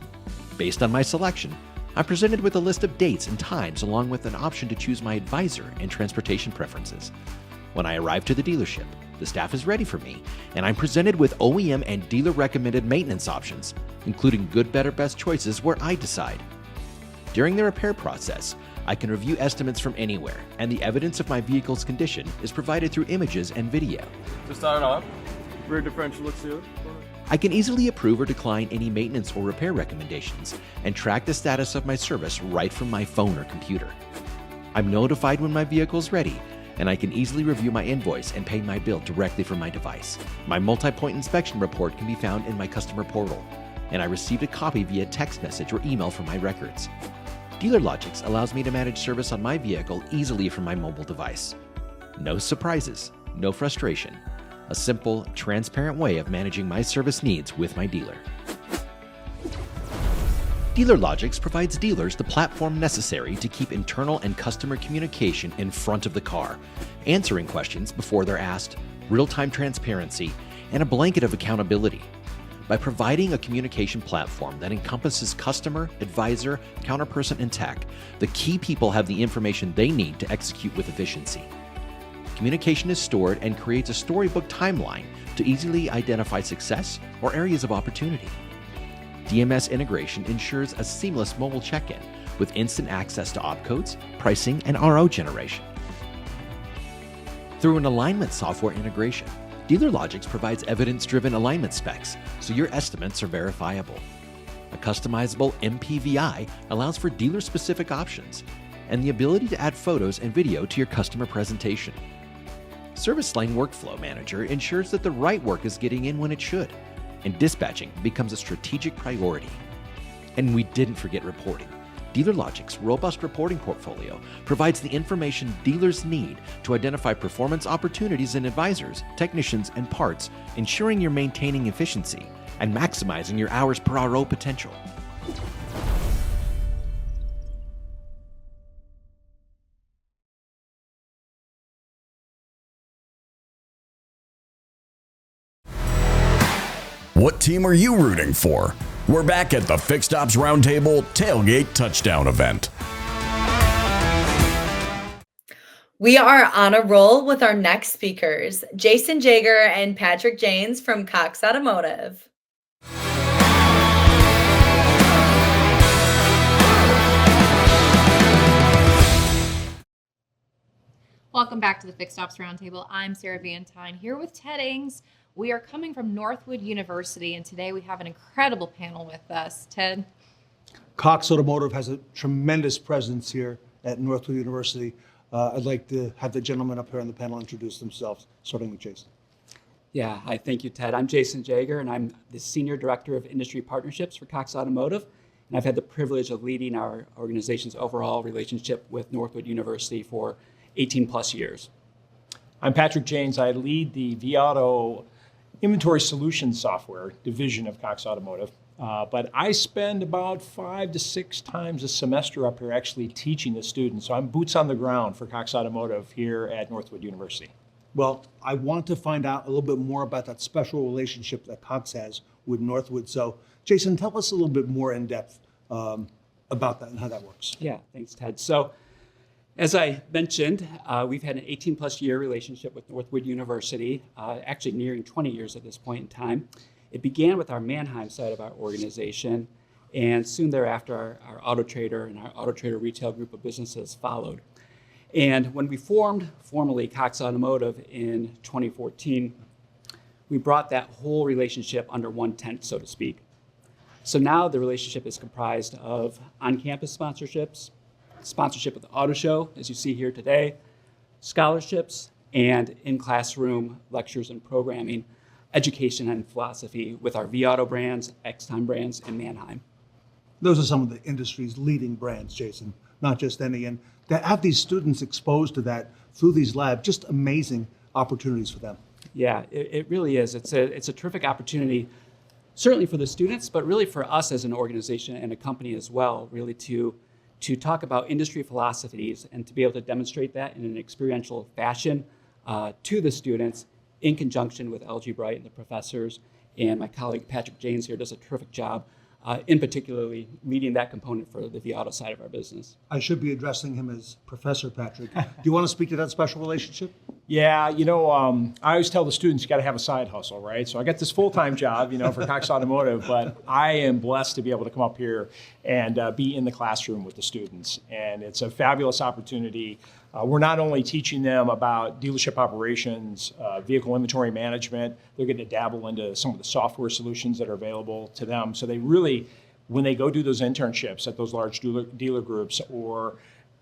Based on my selection, I'm presented with a list of dates and times along with an option to choose my advisor and transportation preferences. When I arrive to the dealership, the staff is ready for me, and I'm presented with OEM and dealer-recommended maintenance options, including good, better, best choices where I decide. During the repair process, I can review estimates from anywhere, and the evidence of my vehicle's condition is provided through images and video. Just start it up. Rear differential looks good. I can easily approve or decline any maintenance or repair recommendations and track the status of my service right from my phone or computer. I'm notified when my vehicle is ready, and I can easily review my invoice and pay my bill directly from my device. My multi-point inspection report can be found in my customer portal. and I received a copy via text message or email from my records. DealerLogix allows me to manage service on my vehicle easily from my mobile device. No surprises, no frustration. A simple, transparent way of managing my service needs with my dealer. DealerLogix provides dealers the platform necessary to keep internal and customer communication in front of the car, answering questions before they're asked, real-time transparency, and a blanket of accountability. By providing a communication platform that encompasses customer, advisor, counterperson, and tech, the key people have the information they need to execute with efficiency. Communication is stored and creates a storybook timeline to easily identify success or areas of opportunity. DMS integration ensures a seamless mobile check-in with instant access to opcodes, pricing, and RO generation. Through an alignment software integration, DealerLogix provides evidence-driven alignment specs, so your estimates are verifiable. A customizable MPVI allows for dealer-specific options and the ability to add photos and video to your customer presentation. Service Line Workflow Manager ensures that the right work is getting in when it should, and dispatching becomes a strategic priority. And we didn't forget reporting. DealerLogix's robust reporting portfolio provides the information dealers need to identify performance opportunities in advisors, technicians, and parts, ensuring you're maintaining efficiency and maximizing your hours per RO potential. What team are you rooting for? We're back at the Fixed Ops Roundtable Tailgate Touchdown event. We are on a roll with our next speakers, Jason Jager and Patrick Janes from Cox Automotive. Welcome back to the Fixed Ops Roundtable. I'm Sarah Vantine here with Ted Ings. We are coming from Northwood University, and today we have an incredible panel with us. Ted? Cox Automotive has a tremendous presence here at Northwood University. I'd like to have the gentlemen up here on the panel introduce themselves, starting with Jason. Yeah, hi, thank you, Ted. I'm Jason Jager, and I'm the Senior Director of Industry Partnerships for Cox Automotive. And I've had the privilege of leading our organization's overall relationship with Northwood University for 18 plus years. I'm Patrick Janes. I lead the vAuto Inventory Solutions Software division of Cox Automotive. But I spend about 5 to 6 times a semester up here actually teaching the students. So I'm boots on the ground for Cox Automotive here at Northwood University. Well, I want to find out a little bit more about that special relationship that Cox has with Northwood. So, Jason, tell us a little bit more in depth about that and how that works. Yeah, thanks, Ted. So, as I mentioned, we've had an 18 plus year relationship with Northwood University, actually nearing 20 years at this point in time. It began with our Mannheim side of our organization, and soon thereafter, our Auto Trader and our Auto Trader retail group of businesses followed. And when we formed formally Cox Automotive in 2014, we brought that whole relationship under one tent, so to speak. So now the relationship is comprised of on-campus sponsorships, sponsorship of the Auto Show, as you see here today, scholarships, and in-classroom lectures and programming, education and philosophy with our vAuto brands, X-Time brands, and Mannheim. Those are some of the industry's leading brands, Jason, not just any. And to have these students exposed to that through these labs, just amazing opportunities for them. Yeah, it really is. It's a terrific opportunity, certainly for the students, but really for us as an organization and a company as well, really to talk about industry philosophies and to be able to demonstrate that in an experiential fashion to the students in conjunction with LG Bright and the professors. And my colleague Patrick Janes here does a terrific job in particularly leading that component for the vAuto side of our business. I should be addressing him as Professor Patrick. Do you want to speak to that special relationship? Yeah, I always tell the students you got to have a side hustle, right? So I got this full-time job, for Cox Automotive, but I am blessed to be able to come up here and be in the classroom with the students. And it's a fabulous opportunity. We're not only teaching them about dealership operations, vehicle inventory management, they're getting to dabble into some of the software solutions that are available to them. So they really, when they go do those internships at those large dealer groups or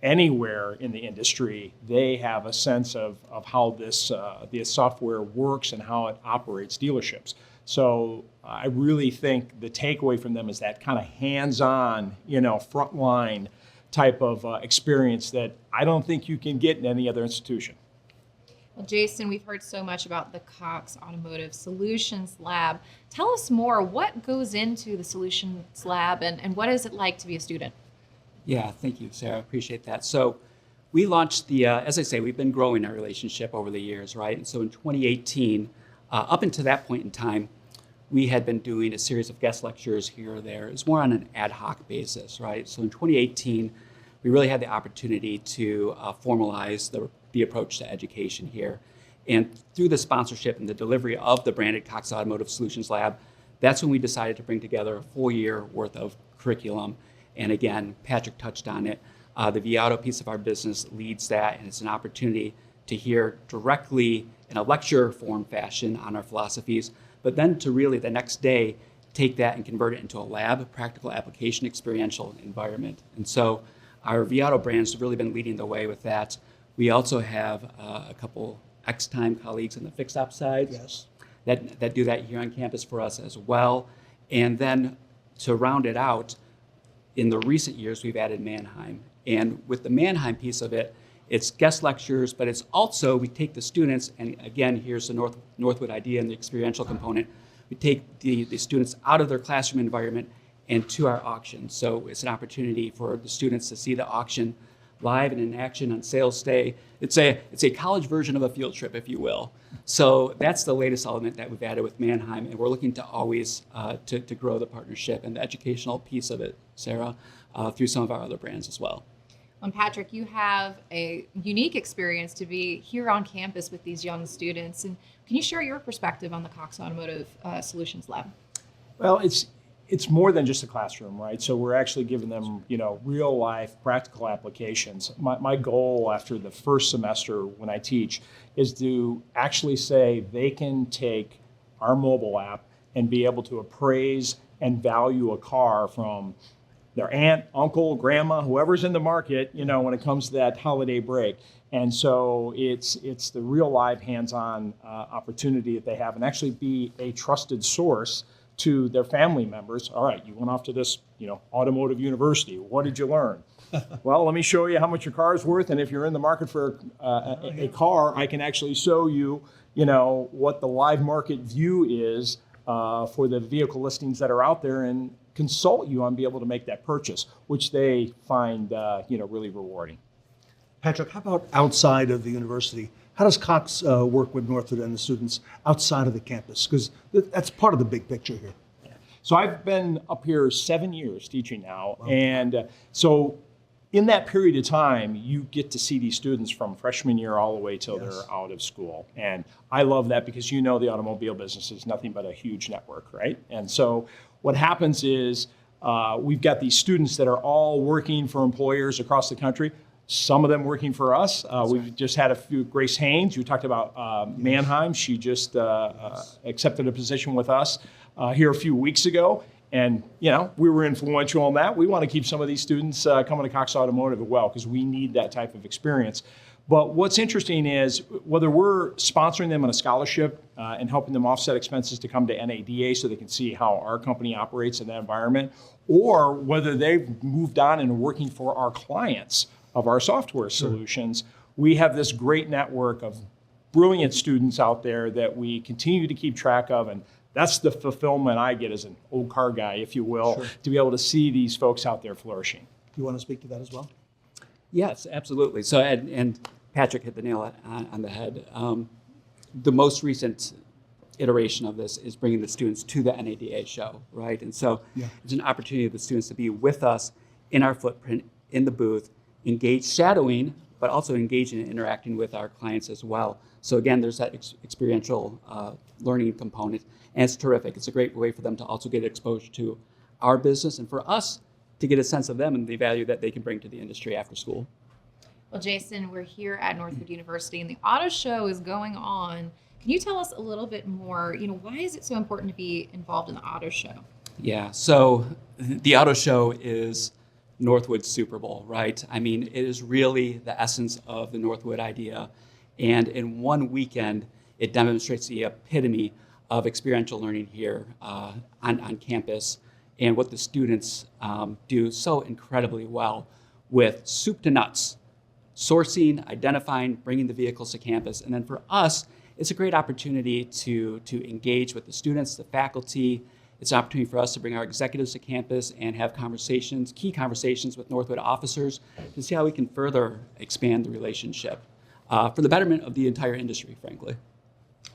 anywhere in the industry, they have a sense of how this software works and how it operates dealerships. So I really think the takeaway from them is that kind of hands-on, frontline type of experience that I don't think you can get in any other institution. Well, Jason, we've heard so much about the Cox Automotive Solutions Lab. Tell us more. What goes into the Solutions Lab, and what is it like to be a student? Yeah, thank you, Sarah. Appreciate that. So we launched as I say, we've been growing our relationship over the years, right? And so in 2018, up until that point in time, we had been doing a series of guest lectures here or there. It was more on an ad hoc basis, right? So in 2018, we really had the opportunity to formalize the approach to education here. And through the sponsorship and the delivery of the branded Cox Automotive Solutions Lab, that's when we decided to bring together a full year worth of curriculum. And again, Patrick touched on it. The Viato piece of our business leads that, and it's an opportunity to hear directly in a lecture form fashion on our philosophies, but then to really the next day take that and convert it into a lab, practical application, experiential environment. And so our Viato brands have really been leading the way with that. We also have a couple X-Time colleagues on the fixed op side that do that here on campus for us as well. And then to round it out, in the recent years, we've added Mannheim. And with the Mannheim piece of it, it's guest lectures, but it's also, we take the students, and again, here's the Northwood idea and the experiential component. We take the students out of their classroom environment and to our auction. So it's an opportunity for the students to see the auction live and in action on sales day. It's a college version of a field trip, if you will. So that's the latest element that we've added with Mannheim, and we're looking to always to grow the partnership and the educational piece of it, Sarah, through some of our other brands as well. And Patrick, you have a unique experience to be here on campus with these young students. And can you share your perspective on the Cox Automotive Solutions Lab? Well, it's more than just a classroom, right? So we're actually giving them, real life practical applications. My goal after the first semester when I teach is to actually say they can take our mobile app and be able to appraise and value a car from their aunt, uncle, grandma, whoever's in the market, when it comes to that holiday break. And so it's the real live hands-on opportunity that they have, and actually be a trusted source to their family members. All right, you went off to this, automotive university. What did you learn? Well, let me show you how much your car is worth, and if you're in the market for a car, I can actually show you, what the live market view is for the vehicle listings that are out there, and consult you on being able to make that purchase, which they find really rewarding. Patrick, how about outside of the university? How does Cox work with Northwood and the students outside of the campus? Because that's part of the big picture here. So I've been up here 7 years teaching now, and so in that period of time, you get to see these students from freshman year all the way till they're out of school. And I love that because the automobile business is nothing but a huge network, right? And so what happens is we've got these students that are all working for employers across the country. Some of them working for us. We've just had a few. Grace Haynes, you talked about Mannheim. She just accepted a position with us here a few weeks ago. And, we were influential on that. We want to keep some of these students coming to Cox Automotive as well, because we need that type of experience. But what's interesting is whether we're sponsoring them on a scholarship and helping them offset expenses to come to NADA so they can see how our company operates in that environment, or whether they've moved on and are working for our clients of our software solutions, we have this great network of brilliant students out there that we continue to keep track of. And that's the fulfillment I get as an old car guy, if you will, to be able to see these folks out there flourishing. You want to speak to that as well? Yes, absolutely. So, and Patrick hit the nail on the head. The most recent iteration of this is bringing the students to the NADA show, right? And so it's an opportunity for the students to be with us in our footprint, in the booth, engaged, shadowing, but also engaging and interacting with our clients as well. So again, there's that experiential learning component, and it's terrific. It's a great way for them to also get exposure to our business, and for us to get a sense of them and the value that they can bring to the industry after school. Well, Jason, we're here at Northwood University, and the auto show is going on. Can you tell us a little bit more, why is it so important to be involved in the auto show? Yeah, so the auto show is Northwood's Super Bowl, right? I mean, it is really the essence of the Northwood idea. And in one weekend, it demonstrates the epitome of experiential learning here on campus, and what the students do so incredibly well with soup to nuts, sourcing, identifying, bringing the vehicles to campus. And then for us, it's a great opportunity to engage with the students, the faculty. It's an opportunity for us to bring our executives to campus and have conversations, key conversations with Northwood officers to see how we can further expand the relationship for the betterment of the entire industry, frankly.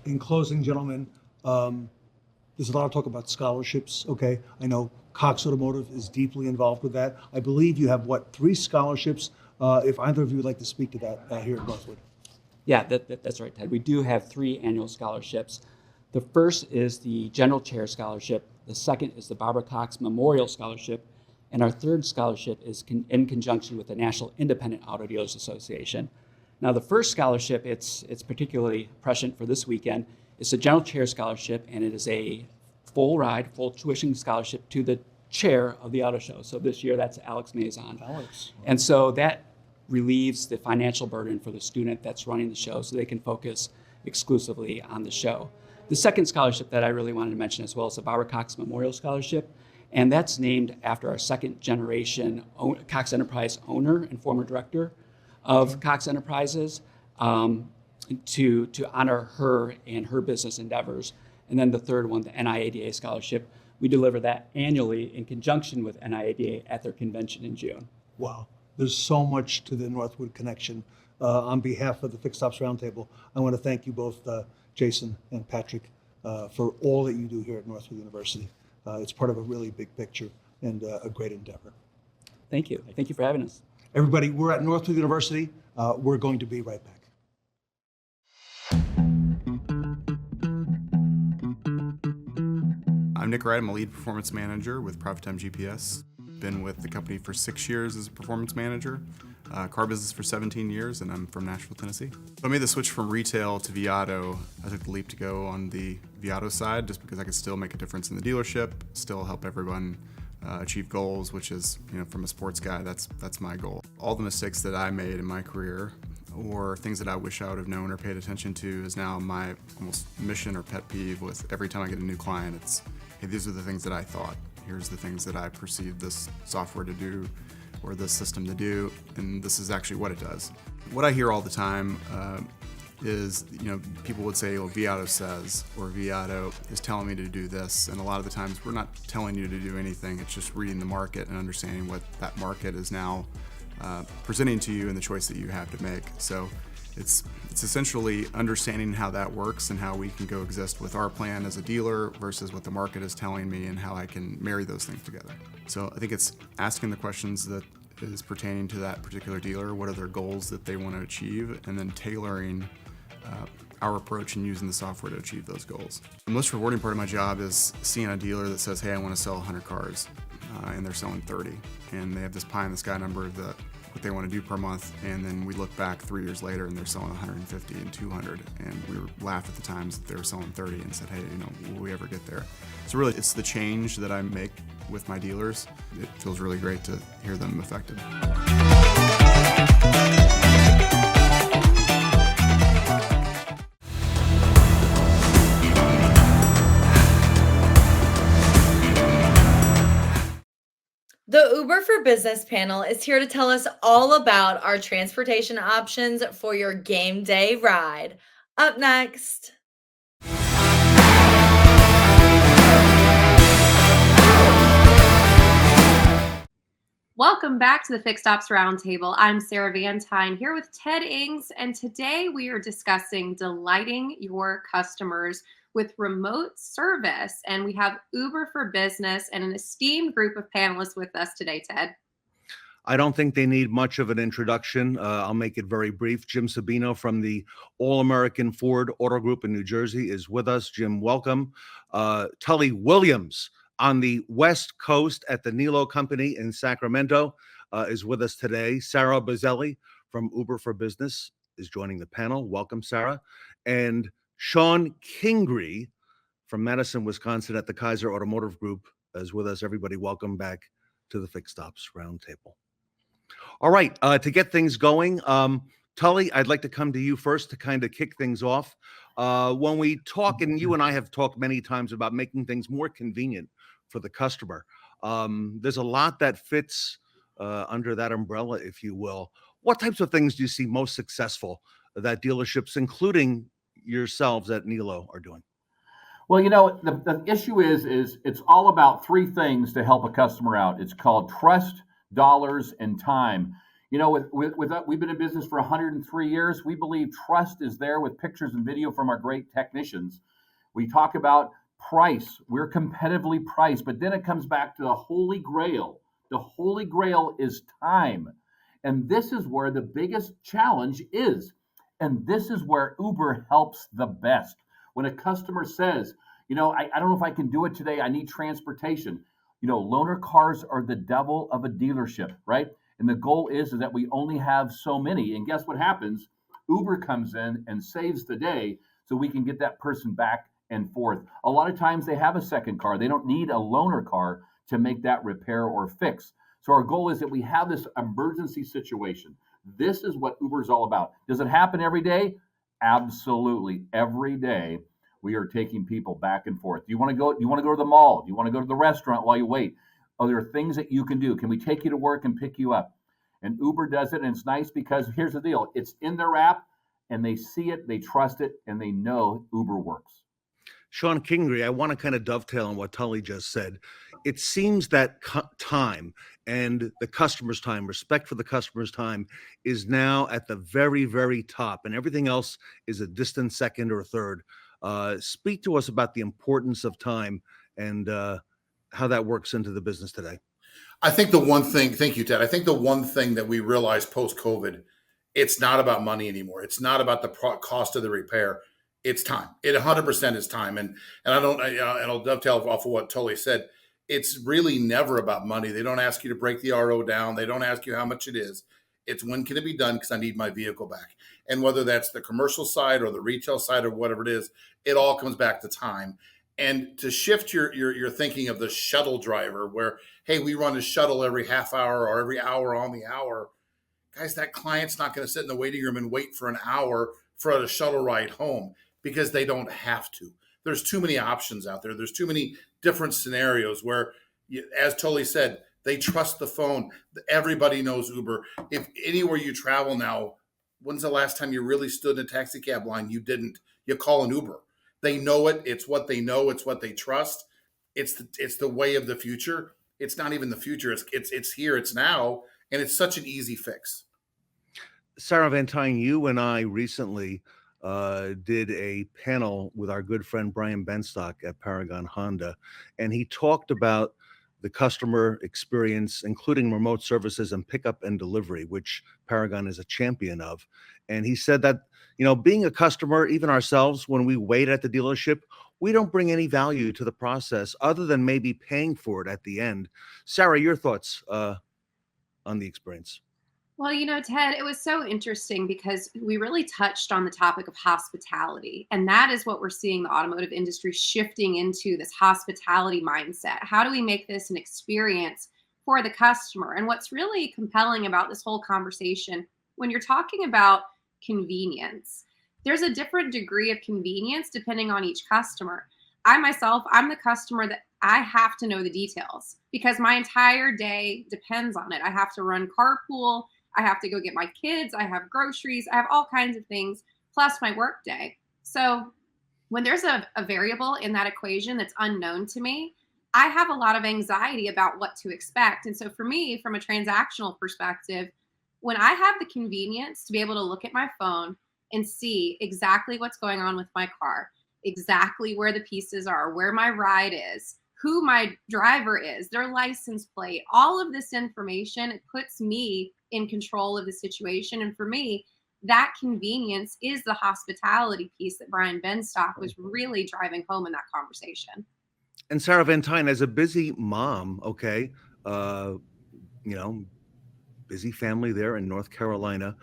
In closing, gentlemen, there's a lot of talk about scholarships, okay? I know Cox Automotive is deeply involved with that. I believe you have, 3 scholarships? If either of you would like to speak to that here at Northwood. Yeah, that's right, Ted. We do have 3 annual scholarships. The first is the General Chair Scholarship. The second is the Barbara Cox Memorial Scholarship. And our third scholarship is in conjunction with the National Independent Auto Dealers Association. Now, the first scholarship, it's particularly prescient for this weekend. It's the General Chair Scholarship, and it is a full tuition scholarship to the chair of the auto show. So this year, that's Alex Mazon. Alex. And so that relieves the financial burden for the student that's running the show so they can focus exclusively on the show. The second scholarship that I really wanted to mention as well is the Bauer Cox Memorial Scholarship, and that's named after our second generation Cox Enterprise owner and former director of Cox Enterprises to honor her and her business endeavors. And then the third one, the NIADA Scholarship, we deliver that annually in conjunction with NIADA at their convention in June. Wow. There's so much to the Northwood connection. On behalf of the Fixed Ops Roundtable, I want to thank you both, Jason and Patrick, for all that you do here at Northwood University. It's part of a really big picture and a great endeavor. Thank you. Thank you for having us. Everybody, we're at Northwood University. We're going to be right back. I'm Nick Wright. I'm a lead performance manager with Private Time GPS. Been with the company for 6 years as a performance manager, car business for 17 years, and I'm from Nashville, Tennessee. I made the switch from retail to Viato. I took the leap to go on the Viato side just because I could still make a difference in the dealership, still help everyone achieve goals, which is, from a sports guy, that's my goal. All the mistakes that I made in my career or things that I wish I would have known or paid attention to is now my almost mission or pet peeve with every time I get a new client. It's, hey, these are the things that I thought. Here's the things that I perceive this software to do or this system to do, and this is actually what it does. What I hear all the time is, people would say, well, Viato says, or Viato is telling me to do this, and a lot of the times we're not telling you to do anything, it's just reading the market and understanding what that market is now presenting to you and the choice that you have to make. So it's essentially understanding how that works and how we can go exist with our plan as a dealer versus what the market is telling me and how I can marry those things together. So I think it's asking the questions that is pertaining to that particular dealer, what are their goals that they want to achieve, and then tailoring our approach and using the software to achieve those goals. The most rewarding part of my job is seeing a dealer that says, hey, I want to sell 100 cars, and they're selling 30, and they have this pie in the sky number of what they want to do per month, and then we look back 3 years later and they're selling 150 and 200, and we laughed at the times that they were selling 30 and said, hey, will we ever get there? So really, it's the change that I make with my dealers. It feels really great to hear them affected. The Uber for Business panel is here to tell us all about our transportation options for your game day ride. Up next. Welcome back to the Fixed Ops Roundtable. I'm Sarah Van Tyne here with Ted Ings, and today we are discussing delighting your customers with remote service. And we have Uber for Business and an esteemed group of panelists with us today, Ted. I don't think they need much of an introduction. I'll make it very brief. Jim Sabino from the All-American Ford Auto Group in New Jersey is with us. Jim, welcome. Tully Williams on the West Coast at the Nilo Company in Sacramento is with us today. Sarah Buzzelli from Uber for Business is joining the panel. Welcome, Sarah. And Shawn Kingrey from Madison, Wisconsin at the Kaiser Automotive Group is with us. Everybody, welcome back to the Fixed Ops Roundtable. All right, to get things going, Tully, I'd like to come to you first to kind of kick things off. When we talk, and you and I have talked many times about making things more convenient for the customer, there's a lot that fits under that umbrella, if you will. What types of things do you see most successful that dealerships, including yourselves at Nilo, are doing? Well, the issue is it's all about three things to help a customer out. It's called trust, dollars, and time. We've been in business for 103 years. We believe trust is there with pictures and video from our great technicians. We talk about price. We're competitively priced, but then it comes back to the holy grail. The holy grail is time. And this is where the biggest challenge is. And this is where Uber helps the best. When a customer says, I don't know if I can do it today, I need transportation. Loaner cars are the devil of a dealership, right? And the goal is that we only have so many. And guess what happens? Uber comes in and saves the day so we can get that person back and forth. A lot of times they have a second car. They don't need a loaner car to make that repair or fix. So our goal is that we have this emergency situation. This is what Uber is all about. Does it happen every day? Absolutely. Every day we are taking people back and forth. Do you want to go to the mall? Do you want to go to the restaurant while you wait? Oh, there are things that you can do. Can we take you to work and pick you up? And Uber does it, and it's nice because here's the deal. It's in their app, and they see it, they trust it, and they know Uber works. Shawn Kingrey, I want to kind of dovetail on what Tully just said. It seems that time and the customer's time, respect for the customer's time, is now at the very, very top, and everything else is a distant second or third. Speak to us about the importance of time and how that works into the business today. I think the one thing, thank you, Ted. I think the one thing that we realized post-COVID, it's not about money anymore. It's not about the cost of the repair. It's time. It 100% is time. And I'll dovetail off of what Tully said. It's really never about money. They don't ask you to break the RO down. They don't ask you how much it is. It's when can it be done because I need my vehicle back. And whether that's the commercial side or the retail side or whatever it is, it all comes back to time. And to shift your thinking of the shuttle driver where, hey, we run a shuttle every half hour or every hour on the hour. Guys, that client's not going to sit in the waiting room and wait for an hour for a shuttle ride home because they don't have to. There's too many options out there. There's too many different scenarios where, as Tully said, they trust the phone. Everybody knows Uber. If anywhere you travel now, when's the last time you really stood in a taxi cab line? You didn't. You call an Uber. They know it. It's what they know. It's what they trust. It's the way of the future. It's not even the future. It's here. It's now. And it's such an easy fix. Sarah Van Tine, you and I recently did a panel with our good friend Brian Benstock at Paragon Honda, and he talked about the customer experience, including remote services and pickup and delivery, which Paragon is a champion of. And he said that, being a customer, even ourselves, when we wait at the dealership, we don't bring any value to the process other than maybe paying for it at the end. Sarah, your thoughts on the experience? Well, Ted, it was so interesting because we really touched on the topic of hospitality. And that is what we're seeing the automotive industry shifting into, this hospitality mindset. How do we make this an experience for the customer? And what's really compelling about this whole conversation, when you're talking about convenience, there's a different degree of convenience depending on each customer. I'm the customer that I have to know the details because my entire day depends on it. I have to run carpool. I have to go get my kids. I have groceries. I have all kinds of things, plus my work day. So when there's a variable in that equation that's unknown to me, I have a lot of anxiety about what to expect. And so for me, from a transactional perspective, when I have the convenience to be able to look at my phone and see exactly what's going on with my car, exactly where the pieces are, where my ride is, who my driver is, their license plate, all of this information, it puts me in control of the situation. And for me, that convenience is the hospitality piece that Brian Benstock was really driving home in that conversation. And Sarah Van Tine, as a busy mom, busy family there in North Carolina,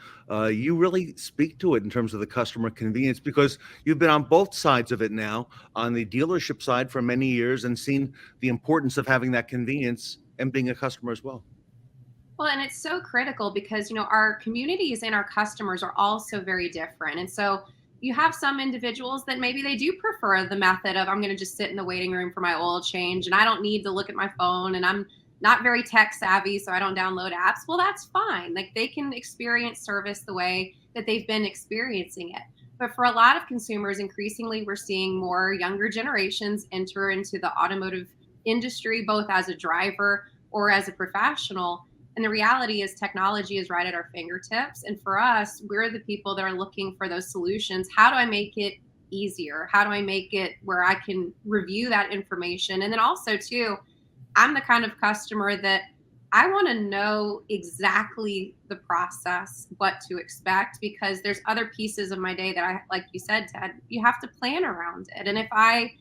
you really speak to it in terms of the customer convenience because you've been on both sides of it now, on the dealership side for many years and seen the importance of having that convenience and being a customer as well. Well, and it's so critical because, our communities and our customers are all so very different. And so you have some individuals that maybe they do prefer the method of I'm going to just sit in the waiting room for my oil change and I don't need to look at my phone and I'm not very tech savvy, so I don't download apps. Well, that's fine. Like they can experience service the way that they've been experiencing it. But for a lot of consumers, increasingly, we're seeing more younger generations enter into the automotive industry, both as a driver or as a professional. And the reality is technology is right at our fingertips. And for us, we're the people that are looking for those solutions. How do I make it easier? How do I make it where I can review that information? And then also too, I'm the kind of customer that I want to know exactly the process, what to expect, because there's other pieces of my day that I, like you said, Ted, you have to plan around it. And if I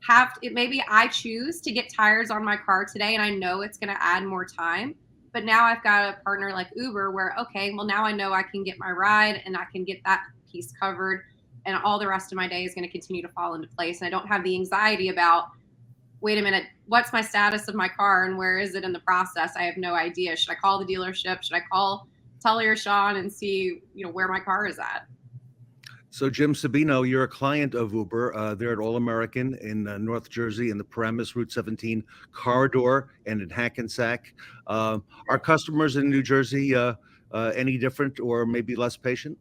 have it, maybe I choose to get tires on my car today and I know it's going to add more time. But now I've got a partner like Uber where, okay, well, now I know I can get my ride and I can get that piece covered and all the rest of my day is going to continue to fall into place. And I don't have the anxiety about, wait a minute, what's my status of my car and where is it in the process? I have no idea. Should I call the dealership? Should I call Tully or Shawn and see, where my car is at? So, Jim Sabino, you're a client of Uber. They're at All American in North Jersey in the Paramus Route 17 corridor and in Hackensack. Are customers in New Jersey any different or maybe less patient?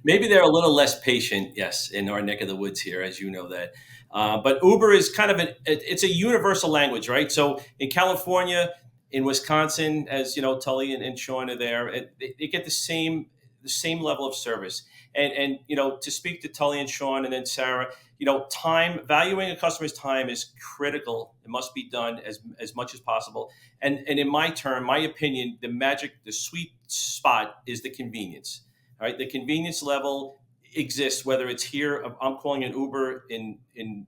Maybe they're a little less patient, yes, in our neck of the woods here, as you know that. But Uber is kind of it's a universal language, right? So in California, in Wisconsin, as Tully and Shawn are there, they get the same level of service. And to speak to Tully and Shawn and then Sarah, valuing a customer's time is critical. It must be done as much as possible. And in my opinion, the sweet spot is the convenience. All right, the convenience level exists, whether it's here, I'm calling an Uber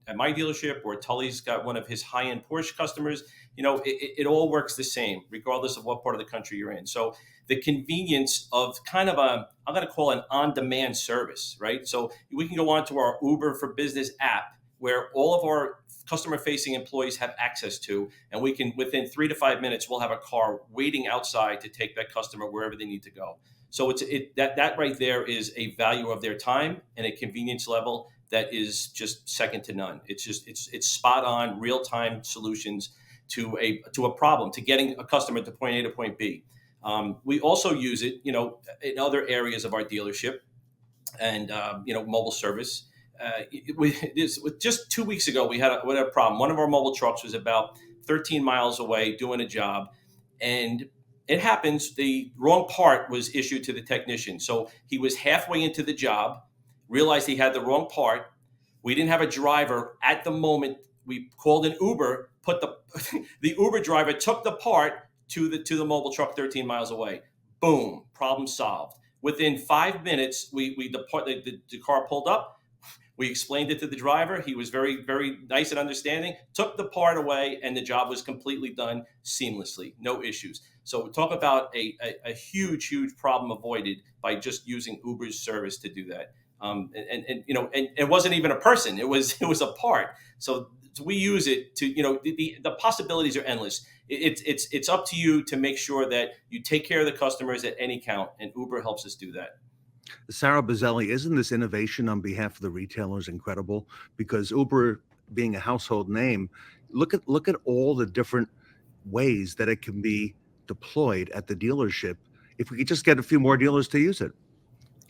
at my dealership, or Tully's got one of his high-end Porsche customers. It all works the same, regardless of what part of the country you're in. So the convenience of kind of I'm going to call an on-demand service, right? So we can go on to our Uber for Business app, where all of our customer-facing employees have access to, and we can, within 3 to 5 minutes, we'll have a car waiting outside to take that customer wherever they need to go. So that right there is a value of their time and a convenience level that is just second to none. It's spot on, real time solutions to a problem, to getting a customer to point A to point B. We also use it, in other areas of our dealership, and mobile service. Just 2 weeks ago, we had a problem. One of our mobile trucks was about 13 miles away doing a job, and it happens, the wrong part was issued to the technician. So he was halfway into the job, realized he had the wrong part. We didn't have a driver at the moment. We called an Uber, put the Uber driver took the part to the mobile truck 13 miles away. Boom, problem solved. Within 5 minutes, the car pulled up. We explained it to the driver. He was very, very nice and understanding, took the part away, and the job was completely done seamlessly, no issues. So talk about a huge, huge problem avoided by just using Uber's service to do that. And it wasn't even a person; it was a part. So we use it to, the possibilities are endless. It's up to you to make sure that you take care of the customers at any count, and Uber helps us do that. Sarah Buzzelli, isn't this innovation on behalf of the retailers incredible? Because Uber, being a household name, look at all the different ways that it can be deployed at the dealership. If we could just get a few more dealers to use it.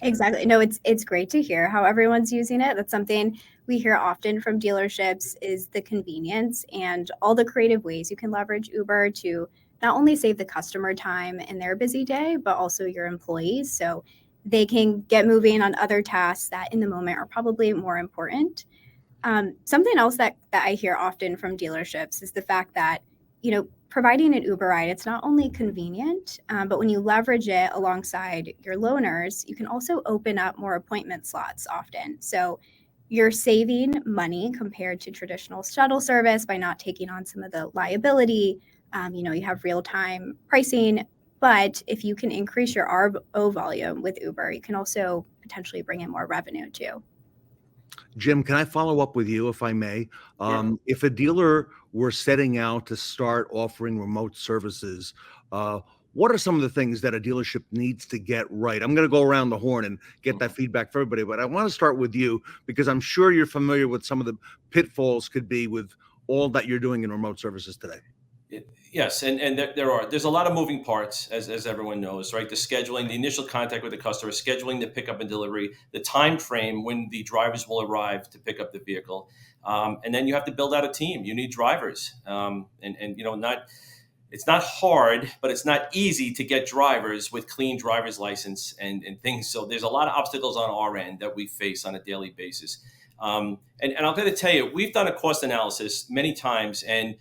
Exactly. No, it's great to hear how everyone's using it. That's something we hear often from dealerships, is the convenience and all the creative ways you can leverage Uber to not only save the customer time in their busy day, but also your employees. So they can get moving on other tasks that in the moment are probably more important. Something else that I hear often from dealerships is the fact that, providing an Uber ride, it's not only convenient, but when you leverage it alongside your loaners, you can also open up more appointment slots often. So you're saving money compared to traditional shuttle service by not taking on some of the liability. You have real-time pricing, but if you can increase your RO volume with Uber, you can also potentially bring in more revenue too. Jim, can I follow up with you if I may? If a dealer were setting out to start offering remote services, what are some of the things that a dealership needs to get right? I'm going to go around the horn and get that feedback for everybody, but I want to start with you because I'm sure you're familiar with some of the pitfalls could be with all that you're doing in remote services today. Yes, and there's a lot of moving parts, as everyone knows, right? The scheduling, the initial contact with the customer, scheduling the pickup and delivery, the time frame when the drivers will arrive to pick up the vehicle, and then you have to build out a team. You need drivers, and it's not hard, but it's not easy to get drivers with clean driver's license and things. So there's a lot of obstacles on our end that we face on a daily basis. And I'm going to tell you, we've done a cost analysis many times, and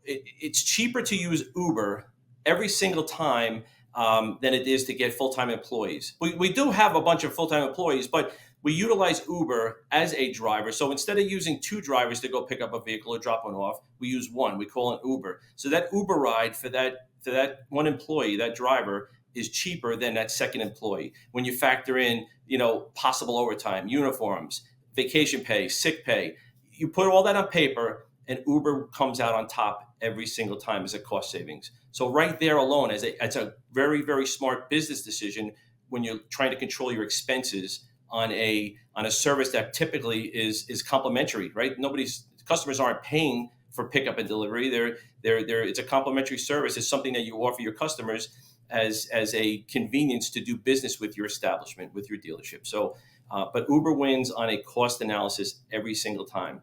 it's cheaper to use Uber every single time than it is to get full-time employees. We do have a bunch of full-time employees, but we utilize Uber as a driver. So instead of using 2 drivers to go pick up a vehicle or drop one off, we use 1. We call it Uber. So that Uber ride for that one employee, that driver, is cheaper than that second employee. When you factor in, possible overtime, uniforms, vacation pay, sick pay, you put all that on paper, and Uber comes out on top every single time as a cost savings. So right there alone, it's a very, very smart business decision when you're trying to control your expenses on a service that typically is complimentary, right? Customers aren't paying for pickup and delivery. It's a complimentary service. It's something that you offer your customers as a convenience to do business with your establishment, with your dealership. So, but Uber wins on a cost analysis every single time.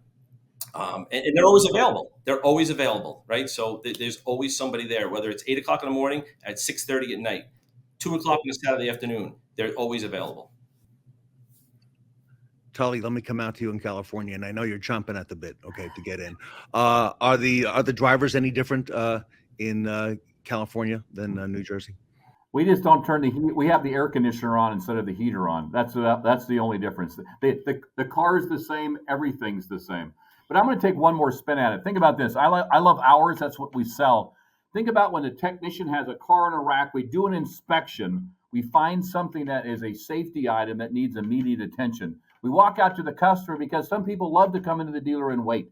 And they're always available. They're always available, right? So there's always somebody there, whether it's 8 o'clock in the morning, at 6:30 at night, 2 o'clock on a Saturday afternoon. They're always available. Tully, let me come out to you in California, and I know you're chomping at the bit, okay, to get in. Are the drivers any different in California than New Jersey? We just don't turn the heat. We have the air conditioner on instead of the heater on. That's the only difference. The car is the same. Everything's the same. But I'm going to take one more spin at it. Think about this. I love hours. That's what we sell. Think about when the technician has a car in a rack. We do an inspection. We find something that is a safety item that needs immediate attention. We walk out to the customer because some people love to come into the dealer and wait.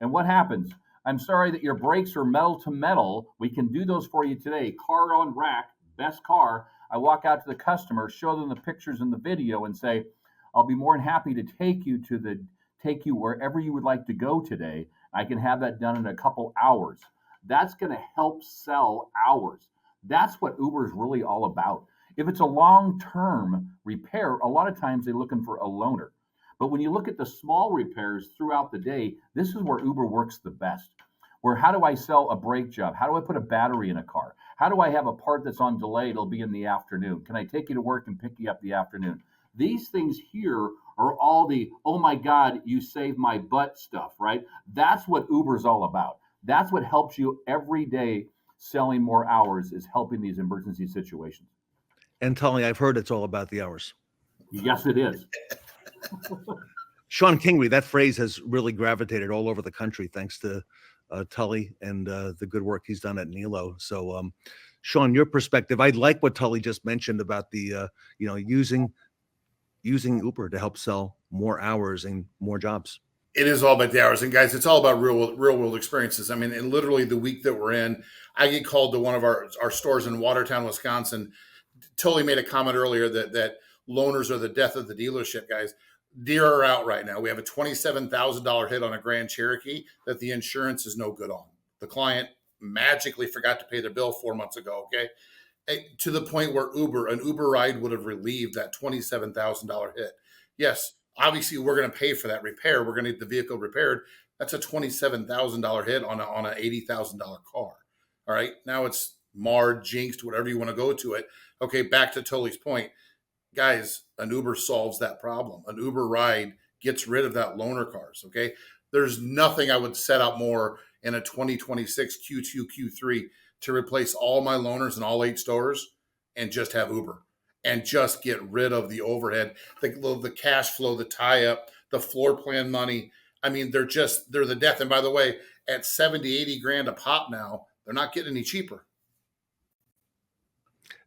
And what happens? I'm sorry that your brakes are metal to metal. We can do those for you today. Car on rack, best car. I walk out to the customer, show them the pictures and the video, and say, I'll be more than happy to take you wherever you would like to go today. I can have that done in a couple hours. That's going to help sell hours. That's what Uber is really all about. If it's a long-term repair, a lot of times they're looking for a loaner. But when you look at the small repairs throughout the day, this is where Uber works the best. Where how do I sell a brake job? How do I put a battery in a car? How do I have a part that's on delay? It'll be in the afternoon. Can I take you to work and pick you up the afternoon? These things here are all the, oh my God, you saved my butt stuff, right? That's what Uber's all about. That's what helps you every day. Selling more hours is helping these emergency situations. And Tully, I've heard it's all about the hours. Yes, it is. Shawn Kingrey, that phrase has really gravitated all over the country thanks to Tully and the good work he's done at Nilo. So, Shawn, your perspective, I like what Tully just mentioned about the, using Uber to help sell more hours and more jobs. It is all about the hours. And guys, it's all about real world experiences. I mean, and literally the week that we're in, I get called to one of our stores in Watertown, Wisconsin. Tully made a comment earlier that loaners are the death of the dealership, guys. Deer are out right now. We have a $27,000 hit on a Grand Cherokee that the insurance is no good on. The client magically forgot to pay their bill 4 months ago, okay? To the point where an Uber ride would have relieved that $27,000 hit. Yes, obviously we're going to pay for that repair. We're going to get the vehicle repaired. That's a $27,000 hit on an $80,000 car. All right, now it's marred, jinxed, whatever you want to go to it. Okay, back to Tully's point. Guys, an Uber solves that problem. An Uber ride gets rid of that loaner cars, okay? There's nothing I would set out more in a 2026 Q2, Q3 to replace all my loaners in all 8 stores and just have Uber and just get rid of the overhead, the cash flow, the tie-up, the floor plan money. I mean, they're the death. And by the way, at 70, 80 grand a pop now, they're not getting any cheaper.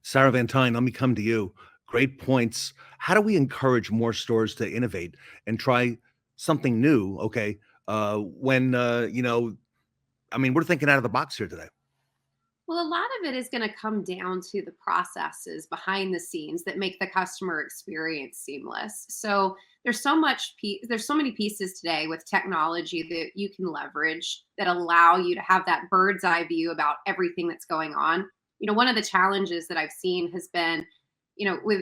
Sarah Van Tine, let me come to you. Great points. How do we encourage more stores to innovate and try something new? Okay, when I mean, we're thinking out of the box here today. Well, a lot of it is going to come down to the processes behind the scenes that make the customer experience seamless. So there's so many pieces today with technology that you can leverage that allow you to have that bird's eye view about everything that's going on. One of the challenges that I've seen has been,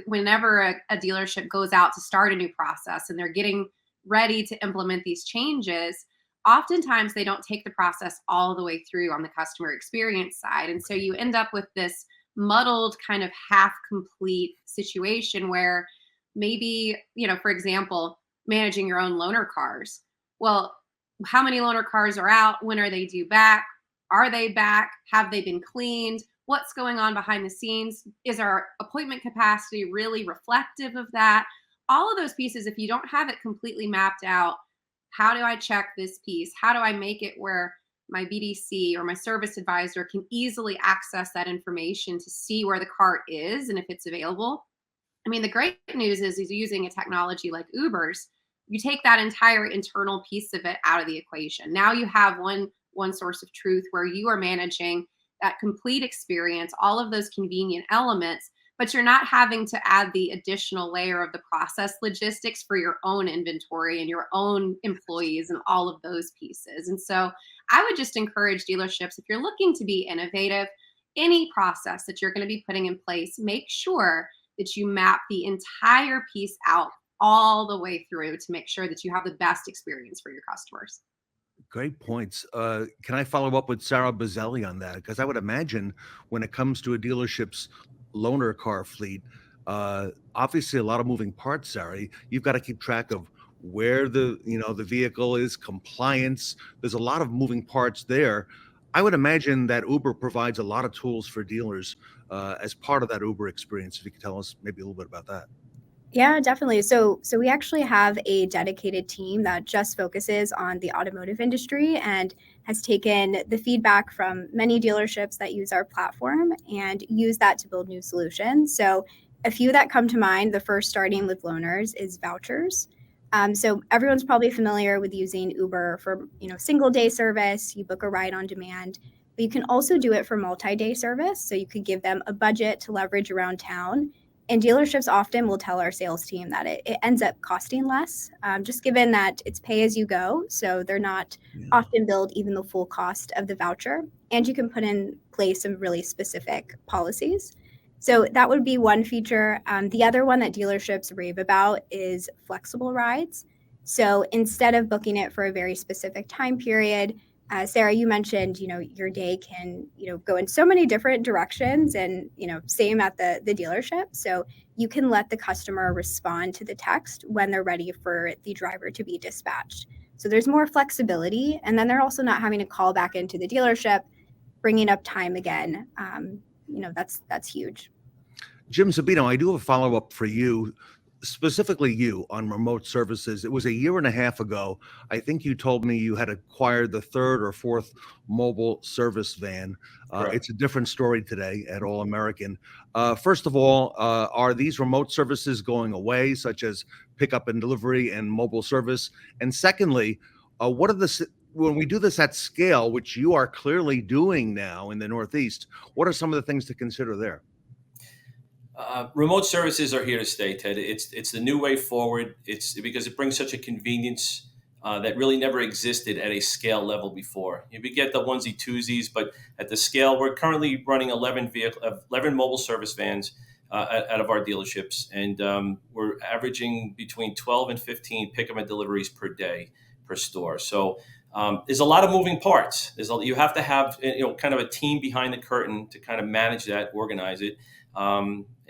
whenever a dealership goes out to start a new process and they're getting ready to implement these changes, oftentimes they don't take the process all the way through on the customer experience side. And so you end up with this muddled kind of half complete situation where maybe, for example, managing your own loaner cars. Well, how many loaner cars are out? When are they due back? Are they back? Have they been cleaned? What's going on behind the scenes? Is our appointment capacity really reflective of that? All of those pieces, if you don't have it completely mapped out, how do I check this piece? How do I make it where my BDC or my service advisor can easily access that information to see where the car is and if it's available? I mean, the great news is using a technology like Uber's, you take that entire internal piece of it out of the equation. Now you have one source of truth where you are managing that complete experience, all of those convenient elements, but you're not having to add the additional layer of the process logistics for your own inventory and your own employees and all of those pieces. And so I would just encourage dealerships, if you're looking to be innovative, any process that you're going to be putting in place, make sure that you map the entire piece out all the way through to make sure that you have the best experience for your customers. Great points. Can I follow up with Sarah Buzzelli on that? Because I would imagine when it comes to a dealership's loaner car fleet, obviously a lot of moving parts, Sarah. You've got to keep track of where the vehicle is, compliance. There's a lot of moving parts there. I would imagine that Uber provides a lot of tools for dealers as part of that Uber experience. If you could tell us maybe a little bit about that. Yeah, definitely. So we actually have a dedicated team that just focuses on the automotive industry and has taken the feedback from many dealerships that use our platform and use that to build new solutions. So a few that come to mind, the first starting with loaners is vouchers. So everyone's probably familiar with using Uber for, single day service. You book a ride on demand, but you can also do it for multi-day service. So you could give them a budget to leverage around town. And dealerships often will tell our sales team that it ends up costing less, just given that it's pay as you go. So they're not often billed even the full cost of the voucher. And you can put in place some really specific policies. So that would be one feature. The other one that dealerships rave about is flexible rides. So instead of booking it for a very specific time period, Sarah, you mentioned, your day can, go in so many different directions and, same at the dealership. So you can let the customer respond to the text when they're ready for the driver to be dispatched. So there's more flexibility. And then they're also not having to call back into the dealership, bringing up time again. That's huge. Jim Sabino, I do have a follow-up for you, specifically you on remote services. It was a year and a half ago. I think you told me you had acquired the third or fourth mobile service van. It's a different story today at All American. First of all, are these remote services going away, such as pickup and delivery and mobile service? And secondly, when we do this at scale, which you are clearly doing now in the Northeast, what are some of the things to consider there? Remote services are here to stay, Ted. It's the new way forward. It's because it brings such a convenience that really never existed at a scale level before. We get the onesie twosies, but at the scale, we're currently running 11 mobile service vans out of our dealerships, and we're averaging between 12 and 15 pickup and deliveries per day per store. So there's a lot of moving parts. You have to have kind of a team behind the curtain to kind of manage that, organize it.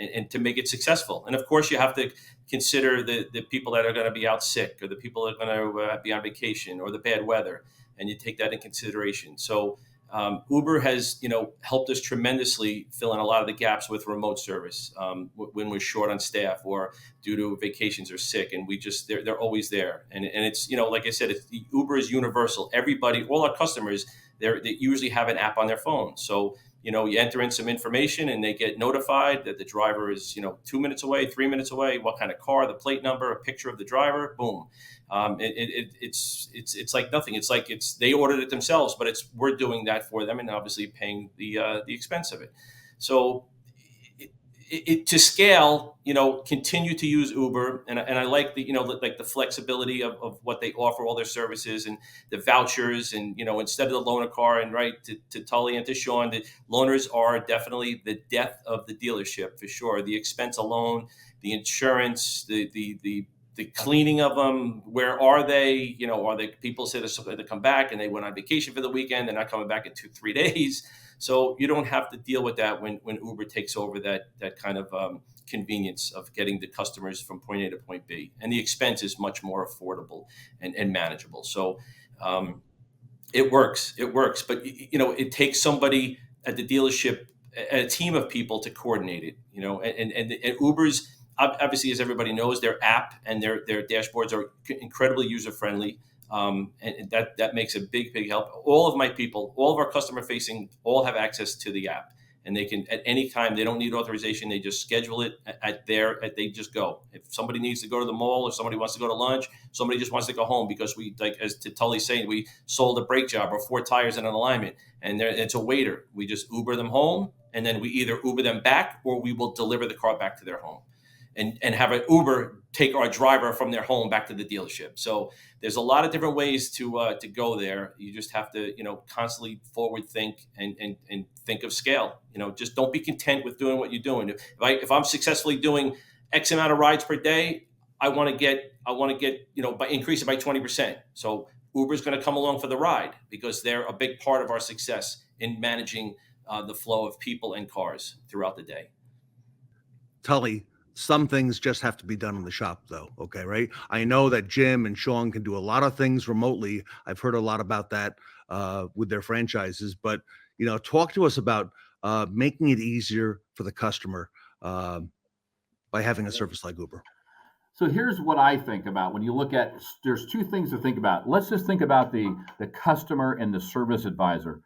And to make it successful. And of course, you have to consider the people that are going to be out sick, or the people that are going to be on vacation, or the bad weather, and you take that in consideration. So Uber has helped us tremendously fill in a lot of the gaps with remote service when we're short on staff or due to vacations or sick, and they're always there. And it's like I said, Uber is universal. Everybody, all our customers, they usually have an app on their phone. So You enter in some information and they get notified that the driver is, 2 minutes away, 3 minutes away, what kind of car, the plate number, a picture of the driver, boom. It's like nothing. It's like they ordered it themselves, but we're doing that for them and obviously paying the expense of it. So to scale, continue to use Uber, and I like the flexibility of what they offer, all their services and the vouchers, and instead of the loaner car, and right to Tully and to Shawn, the loaners are definitely the death of the dealership for sure. The expense alone, the insurance, the cleaning of them. Where are they? Are they people say they come back and they went on vacation for the weekend? They're not coming back in 2-3 days. So you don't have to deal with that when Uber takes over that kind of convenience of getting the customers from point A to point B. And the expense is much more affordable and manageable. So it works. But, it takes somebody at the dealership, a team of people to coordinate it, and Uber's, obviously, as everybody knows, their app and their dashboards are incredibly user-friendly. And that makes a big help. All of my people, all of our customer facing, all have access to the app, and they can at any time. They don't need authorization. They just schedule it they just go. If somebody needs to go to the mall, or somebody wants to go to lunch, somebody just wants to go home because we, like as to Tully's saying, we sold a brake job or 4 tires and an alignment, and it's a waiter. We just Uber them home, and then we either Uber them back or we will deliver the car back to their home. And have an Uber take our driver from their home back to the dealership. So there's a lot of different ways to go there. You just have to, constantly forward think and think of scale. Just don't be content with doing what you're doing. If I'm successfully doing X amount of rides per day, I want to get, by increase it by 20%. So Uber's going to come along for the ride because they're a big part of our success in managing the flow of people and cars throughout the day. Tully, some things just have to be done in the shop, though. Okay, right? I know that Jim and Shawn can do a lot of things remotely. I've heard a lot about that with their franchises. But talk to us about making it easier for the customer by having a service like Uber. So here's what I think about when you look at. There's 2 things to think about. Let's just think about the customer and the service advisor,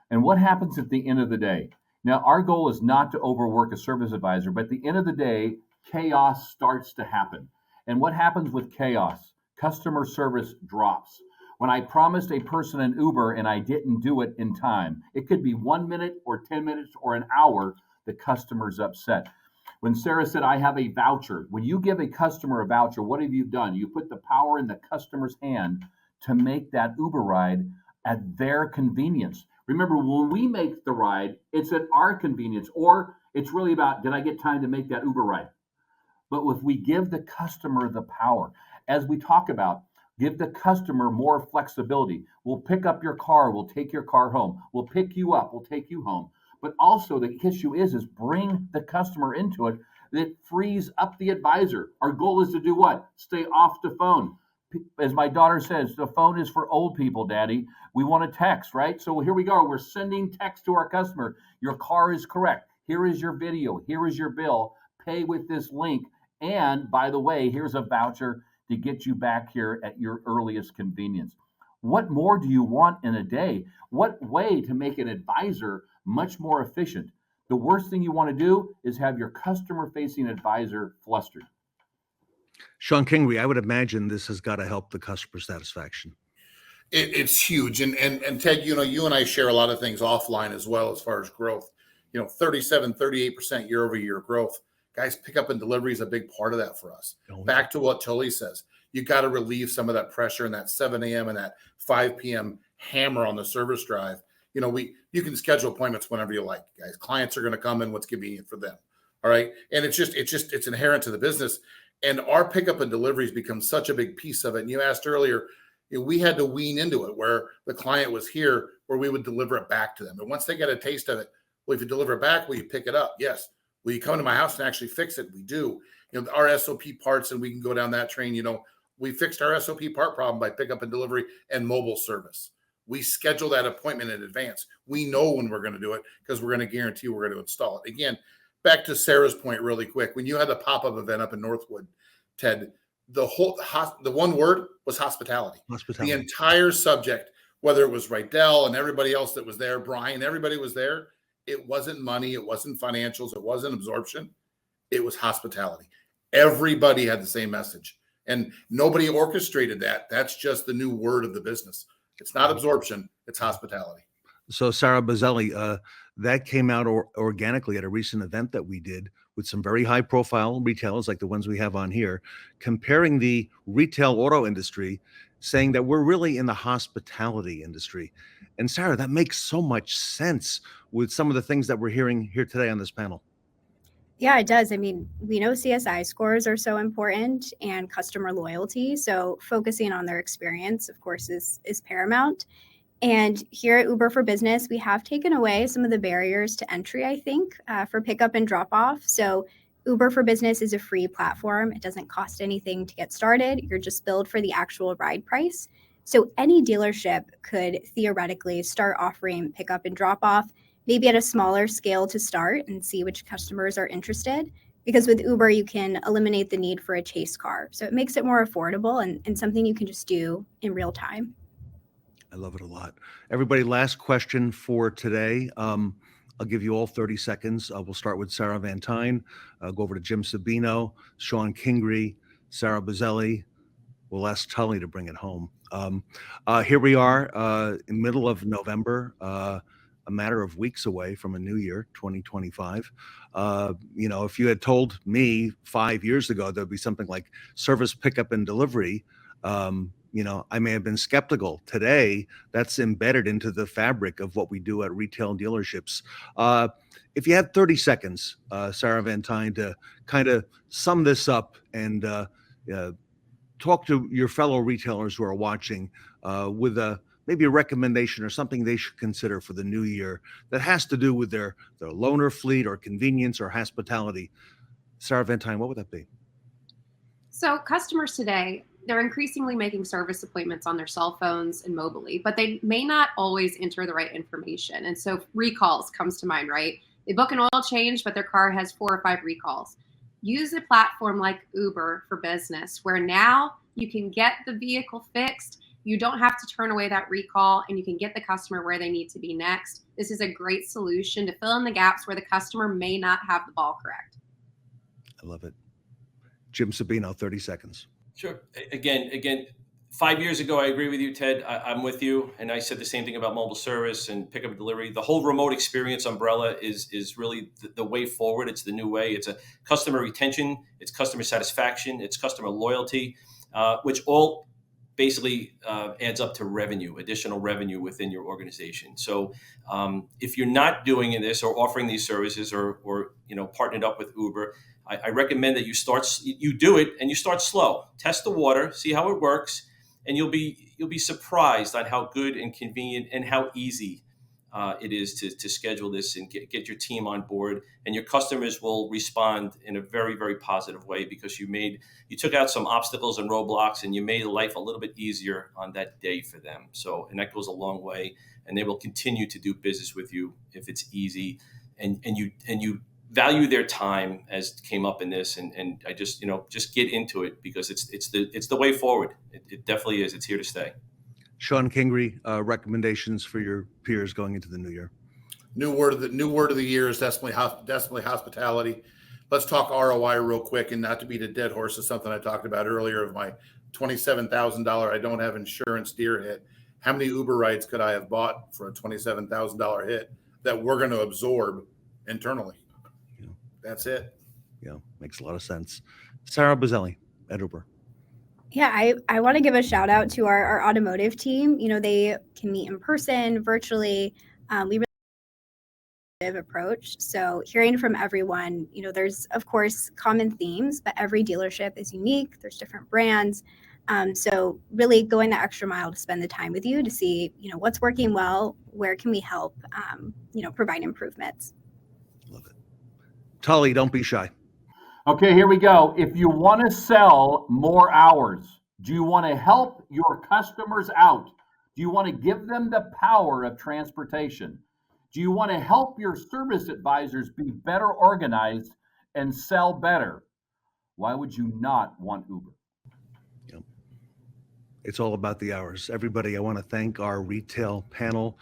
and what happens at the end of the day. Now, our goal is not to overwork a service advisor, but at the end of the day, chaos starts to happen. And what happens with chaos? Customer service drops. When I promised a person an Uber and I didn't do it in time, it could be 1 minute or 10 minutes or an hour, the customer's upset. When Sarah said, I have a voucher, when you give a customer a voucher, what have you done? You put the power in the customer's hand to make that Uber ride at their convenience. Remember, when we make the ride, it's at our convenience, or it's really about, did I get time to make that Uber ride? But if we give the customer the power, as we talk about, give the customer more flexibility. We'll pick up your car, we'll take your car home. We'll pick you up, we'll take you home. But also the issue is bring the customer into it. That frees up the advisor. Our goal is to do what? Stay off the phone. As my daughter says, the phone is for old people, Daddy. We want to text, right? So here we go. We're sending text to our customer. Your car is correct. Here is your video. Here is your bill. Pay with this link. And by the way, here's a voucher to get you back here at your earliest convenience. What more do you want in a day? What way to make an advisor much more efficient? The worst thing you want to do is have your customer-facing advisor flustered. Shawn Kingrey, I would imagine this has got to help the customer satisfaction. It's huge. And Ted, you and I share a lot of things offline as well as far as growth. 37, 38% year over year growth. Guys, pickup and delivery is a big part of that for us. Back to what Tully says, you got to relieve some of that pressure and that 7 a.m. and that 5 p.m. hammer on the service drive. You can schedule appointments whenever you like, guys. Clients are going to come in what's convenient for them. All right. And it's inherent to the business. And our pickup and deliveries become such a big piece of it. And you asked earlier, we had to wean into it where the client was here, where we would deliver it back to them. And once they get a taste of it, well, if you deliver it back, will you pick it up? Yes. Will you come to my house and actually fix it? We do. Our SOP parts, and we can go down that train. We fixed our SOP part problem by pickup and delivery and mobile service. We schedule that appointment in advance. We know when we're going to do it because we're going to guarantee we're going to install it. Again, back to Sarah's point really quick. When you had the pop-up event up in Northwood, Ted, the one word was hospitality. The entire subject, whether it was Rydell and everybody else that was there, Brian, everybody was there. It wasn't money. It wasn't financials. It wasn't absorption. It was hospitality. Everybody had the same message, and nobody orchestrated that. That's just the new word of the business. It's not absorption. It's hospitality. So Sarah Buzzelli, that came out organically at a recent event that we did with some very high profile retailers like the ones we have on here, comparing the retail auto industry, saying that we're really in the hospitality industry. And Sarah, that makes so much sense with some of the things that we're hearing here today on this panel. Yeah, it does. I mean, we know CSI scores are so important and customer loyalty. So focusing on their experience, of course, is paramount. And here at Uber for Business, we have taken away some of the barriers to entry, I think, for pickup and drop off. So Uber for Business is a free platform. It doesn't cost anything to get started. You're just billed for the actual ride price. So any dealership could theoretically start offering pickup and drop off, maybe at a smaller scale to start and see which customers are interested. Because with Uber, you can eliminate the need for a chase car. So it makes it more affordable and something you can just do in real time. I love it a lot. Everybody, last question for today. I'll give you all 30 seconds. We'll start with Sarah Van Tine, go over to Jim Sabino, Shawn Kingrey, Sarah Buzzelli. We'll ask Tully to bring it home. Here we are in the middle of November, a matter of weeks away from a new year, 2025. If you had told me 5 years ago there'd be something like service pickup and delivery, I may have been skeptical. Today, that's embedded into the fabric of what we do at retail dealerships. If you had 30 seconds, Sarah Van Tine, to kind of sum this up and talk to your fellow retailers who are watching with maybe a recommendation or something they should consider for the new year that has to do with their loaner fleet or convenience or hospitality. Sarah Van Tine, what would that be? So customers today, they're increasingly making service appointments on their cell phones and mobily, but they may not always enter the right information. And so recalls comes to mind, right? They book an oil change, but their car has 4 or 5 recalls. Use a platform like Uber for Business, where now you can get the vehicle fixed. You don't have to turn away that recall, and you can get the customer where they need to be next. This is a great solution to fill in the gaps where the customer may not have the ball correct. I love it. Jim Sabino, 30 seconds. Sure. Again, 5 years ago, I agree with you, Ted. I'm with you. And I said the same thing about mobile service and pickup and delivery. The whole remote experience umbrella is really the way forward. It's the new way. It's a customer retention. It's customer satisfaction. It's customer loyalty, which all basically adds up to revenue, additional revenue within your organization. So if you're not doing this or offering these services or partnered up with Uber, I recommend that you do it and you start slow. Test the water, see how it works, and you'll be surprised on how good and convenient and how easy it is to schedule this and get your team on board. And your customers will respond in a very, very positive way because you took out some obstacles and roadblocks and you made life a little bit easier on that day for them. And that goes a long way. And they will continue to do business with you if it's easy and you value their time, as came up in this, and I just get into it because it's the way forward. It definitely is. It's here to stay. Shawn Kingrey, recommendations for your peers going into the new year. New word of the year is definitely hospitality. Let's talk ROI real quick, and not to beat a dead horse is something I talked about earlier of my $27,000 I don't have insurance deer hit. How many Uber rides could I have bought for a $27,000 hit that we're going to absorb internally? That's it. Yeah, makes a lot of sense. Sarah Buzzelli at Uber. Yeah, I want to give a shout out to our automotive team. They can meet in person, virtually. We really approach. So hearing from everyone, there's of course common themes, but every dealership is unique. There's different brands. So really going the extra mile to spend the time with you to see, what's working well, where can we help, provide improvements. Love it. Tully, don't be shy. Okay, here we go. If you want to sell more hours, do you want to help your customers out? Do you want to give them the power of transportation? Do you want to help your service advisors be better organized and sell better? Why would you not want Uber? Yep. It's all about the hours. Everybody, I want to thank our retail panel.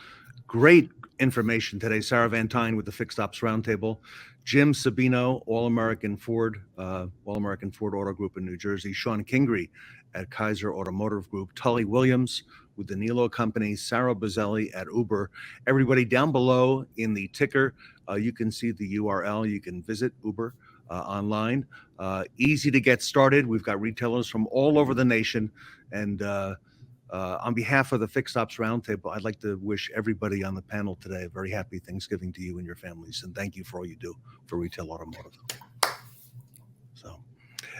Great information today. Sarah Van Tyne with the Fixed Ops Roundtable. Jim Sabino, All-American Ford Auto Group in New Jersey. Shawn Kingrey at Kaiser Automotive Group. Tully Williams with the Nilo Company. Sarah Buzzelli at Uber. Everybody down below in the ticker, you can see the URL. You can visit Uber online. Easy to get started. We've got retailers from all over the nation. And on behalf of the Fixed Ops Roundtable, I'd like to wish everybody on the panel today a very happy Thanksgiving to you and your families. And thank you for all you do for retail automotive. So,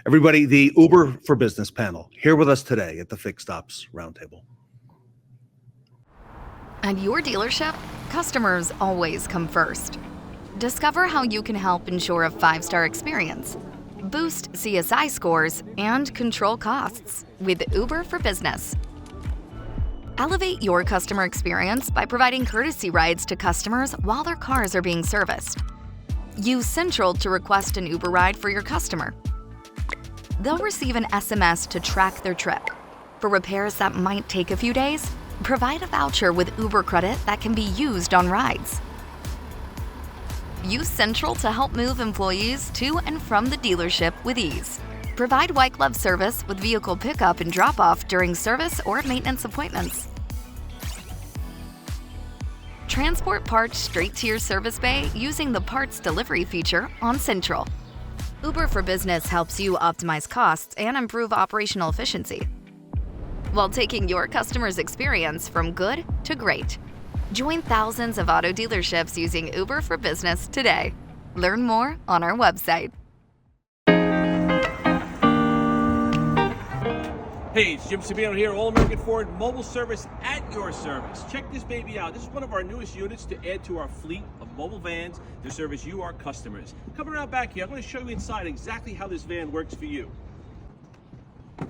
everybody, the Uber for Business panel here with us today at the Fixed Ops Roundtable. At your dealership, customers always come first. Discover how you can help ensure a 5-star experience, boost CSI scores, and control costs with Uber for Business. Elevate your customer experience by providing courtesy rides to customers while their cars are being serviced. Use Central to request an Uber ride for your customer. They'll receive an SMS to track their trip. For repairs that might take a few days, provide a voucher with Uber credit that can be used on rides. Use Central to help move employees to and from the dealership with ease. Provide white glove service with vehicle pickup and drop-off during service or maintenance appointments. Transport parts straight to your service bay using the parts delivery feature on Central. Uber for Business helps you optimize costs and improve operational efficiency, while taking your customers' experience from good to great. Join thousands of auto dealerships using Uber for Business today. Learn more on our website. Hey, it's Jim Sabino here, All-American Ford Mobile Service at your service. Check this baby out. This is one of our newest units to add to our fleet of mobile vans to service you, our customers. Coming around back here, I'm going to show you inside exactly how this van works for you. All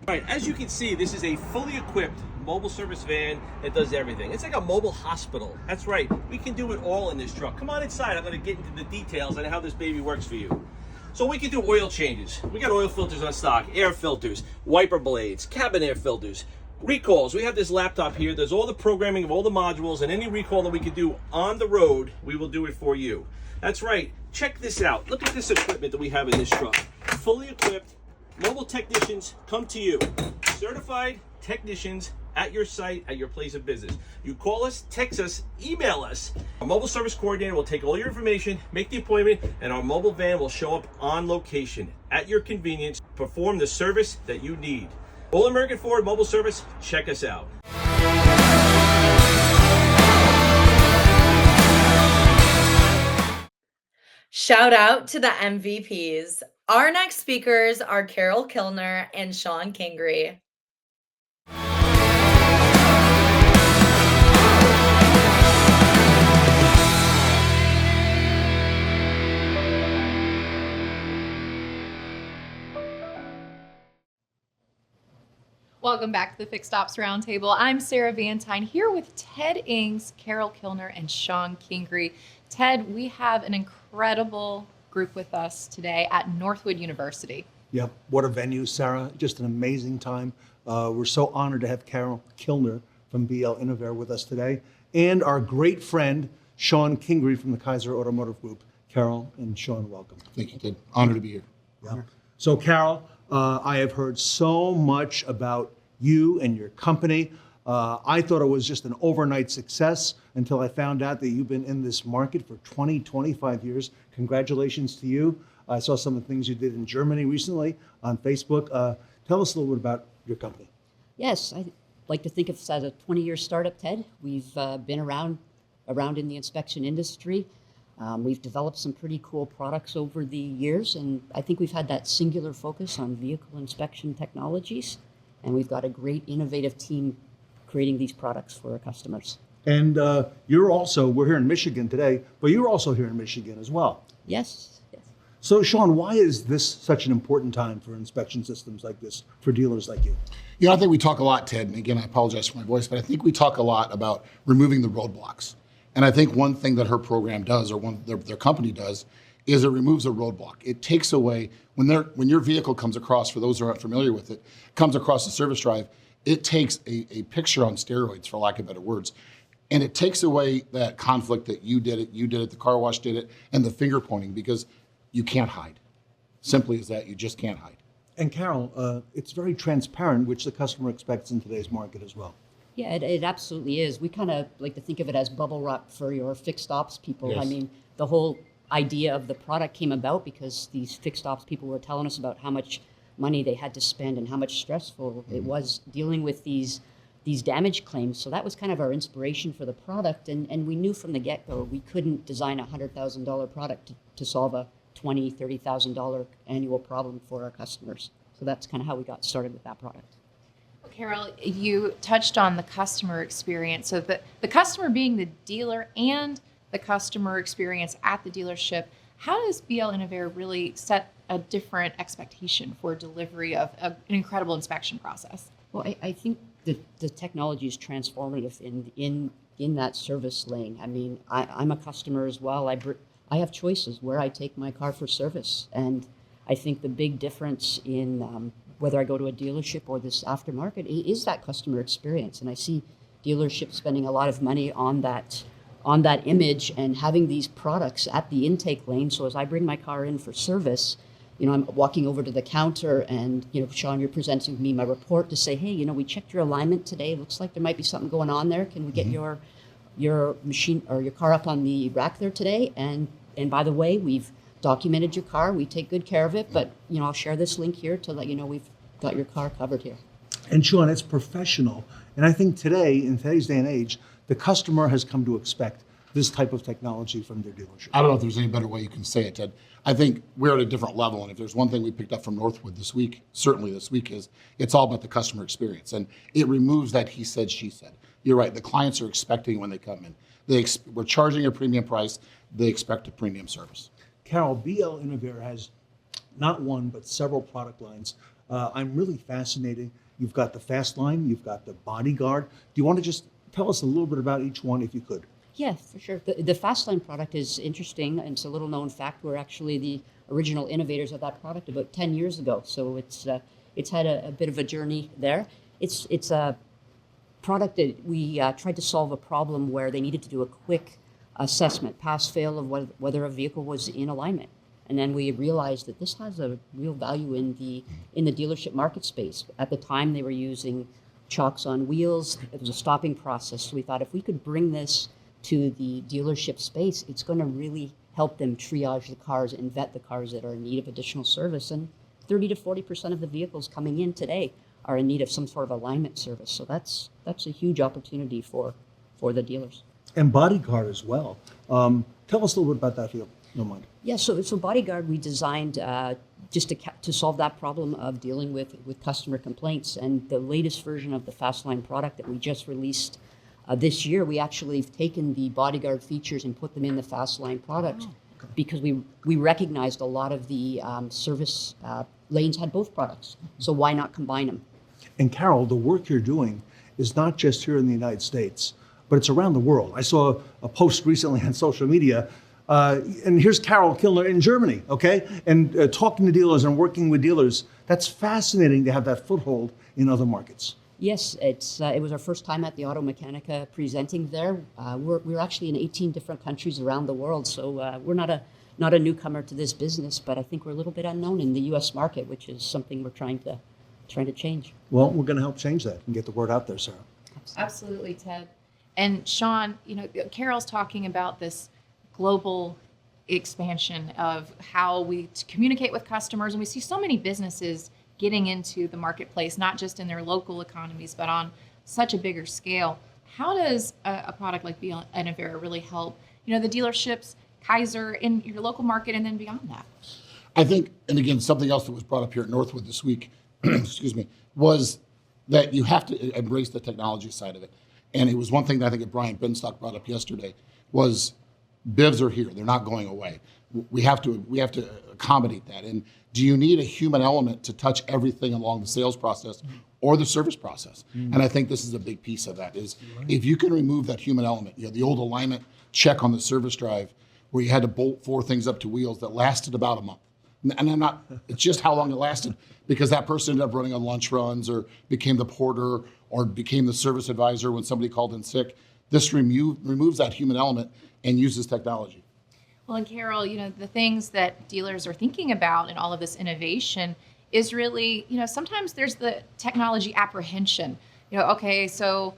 right, as you can see, this is a fully equipped mobile service van that does everything. It's like a mobile hospital. That's right, we can do it all in this truck. Come on inside, I'm going to get into the details on how this baby works for you. So we can do oil changes. We got oil filters on stock, air filters, wiper blades, cabin air filters, recalls. We have this laptop here. There's all the programming of all the modules, and any recall that we can do on the road, we will do it for you. That's right. Check this out. Look at this equipment that we have in this truck. Fully equipped, mobile technicians come to you. Certified technicians at your site, at your place of business. You call us, text us, email us. Our mobile service coordinator will take all your information, make the appointment, and our mobile van will show up on location at your convenience, perform the service that you need. All American Ford Mobile Service, check us out. Shout out to the MVPs. Our next speakers are Kilner and Shawn Kingrey. Welcome back to the Fixed Ops Roundtable. I'm Sarah Van Tyne here with Ted Ings, Kilner, and Shawn Kingrey. Ted, we have an incredible group with us today at Northwood University. Yep, what a venue, Sarah. Just an amazing time. We're so honored to have Kilner from BL Innovare with us today, and our great friend, Shawn Kingrey from the Kaiser Automotive Group. Carol and Shawn, welcome. Thank you, Ted. Honored to be here. Yeah. So, Carol, I have heard so much about you and your company. I thought it was just an overnight success until I found out that you've been in this market for 20, 25 years. Congratulations to you. I saw some of the things you did in Germany recently on Facebook. Tell us a little bit about your company. Yes, I like to think of us as a 20-year startup, Ted. We've been around in the inspection industry. We've developed some pretty cool products over the years, and I think we've had that singular focus on vehicle inspection technologies, and we've got a great innovative team creating these products for our customers. And we're here in Michigan today, but you're also here in Michigan as well. Yes. So, Shawn, why is this such an important time for inspection systems like this for dealers like you? I think we talk a lot, Ted, and again, I apologize for my voice, but I think we talk a lot about removing the roadblocks. And I think one thing that her program does, or their company does, is it removes a roadblock. It takes away, when your vehicle comes across, for those who aren't familiar with it, comes across the service drive, it takes a picture on steroids, for lack of better words, And it takes away that conflict that you did it, the car wash did it, and the finger pointing, because you can't hide. Simply as that, you just can't hide. And Carol, it's very transparent, which the customer expects in today's market as well. Yeah, it absolutely is. We kind of like to think of it as bubble wrap for your fixed ops people. Yes. I mean, the whole idea of the product came about because these fixed ops people were telling us about how much money they had to spend and how much stressful it was dealing with these damage claims. So that was kind of our inspiration for the product. And we knew from the get-go we couldn't design a $100,000 product to solve a $20,000, $30,000 annual problem for our customers. So that's kind of how we got started with that product. Carol, you touched on the customer experience. So the customer being the dealer and the customer experience at the dealership, how does BL Innovare really set a different expectation for delivery of an incredible inspection process? Well, I think the technology is transformative in that service lane. I mean, I'm a customer as well. I have choices where I take my car for service. And I think the big difference in whether I go to a dealership or this aftermarket is that customer experience. And I see dealerships spending a lot of money on that image and having these products at the intake lane. So as I bring my car in for service, I'm walking over to the counter and, Shawn, you're presenting me my report to say, hey, we checked your alignment today. Looks like there might be something going on there. Can we get your machine or your car up on the rack there today? And by the way, we've documented your car. We take good care of it, but I'll share this link here to let you know we've got your car covered here. And Shawn, it's professional. And I think today, in today's day and age, the customer has come to expect this type of technology from their dealership. I don't know if there's any better way you can say it, Ted. I think we're at a different level, and if there's one thing we picked up from Northwood this week, certainly this week, is it's all about the customer experience, and it removes that he said, she said. You're right, the clients are expecting when they come in. We're charging a premium price, they expect a premium service. Carol, BL Innovare has not one, but several product lines. I'm really fascinated. You've got the Fast Line, you've got the Bodyguard. Do you want to just tell us a little bit about each one, if you could? Yeah, for sure. The Fastline product is interesting, and it's a little known fact. We're actually the original innovators of that product about 10 years ago. So it's had a bit of a journey there. It's a product that we tried to solve a problem where they needed to do a quick assessment, pass-fail of whether a vehicle was in alignment. And then we realized that this has a real value in the dealership market space. At the time, they were using chocks on wheels. It was a stopping process. So we thought if we could bring this to the dealership space, it's going to really help them triage the cars and vet the cars that are in need of additional service. And 30 to 40% of the vehicles coming in today are in need of some sort of alignment service. So that's a huge opportunity for the dealers. And Bodyguard as well. Tell us a little bit about that, if you don't mind. Yeah, so Bodyguard we designed just to solve that problem of dealing with customer complaints. And the latest version of the Fastline product that we just released this year, we actually have taken the Bodyguard features and put them in the Fastline product because we recognized a lot of the service lanes had both products. So why not combine them? And Carol, the work you're doing is not just here in the United States, but it's around the world. I saw a post recently on social media, and here's Carol Kilner in Germany, okay? And talking to dealers and working with dealers. That's fascinating to have that foothold in other markets. Yes, it was our first time at the Auto Mechanica presenting there. We're actually in 18 different countries around the world, so we're not a newcomer to this business, but I think we're a little bit unknown in the U.S. market, which is something we're trying to change. Well, we're going to help change that and get the word out there, Sarah. Absolutely, Ted. And Shawn, Carol's talking about this global expansion of how we communicate with customers, and we see so many businesses getting into the marketplace, not just in their local economies, but on such a bigger scale. How does a product like BL Innovare really help, the dealerships, Kaiser, in your local market, and then beyond that? I think, and again, something else that was brought up here at Northwood this week, excuse me, was that you have to embrace the technology side of it. And it was one thing that I think that Brian Benstock brought up yesterday was BIVs are here. They're not going away. We have to accommodate that. And do you need a human element to touch everything along the sales process or the service process? And I think this is a big piece of that is if you can remove that human element, the old alignment check on the service drive where you had to bolt 4 things up to wheels that lasted about a month. And it's just how long it lasted because that person ended up running on lunch runs or became the porter or became the service advisor when somebody called in sick. This removes that human element and uses technology. Well, and Carol, the things that dealers are thinking about in all of this innovation is really, sometimes there's the technology apprehension. Okay, so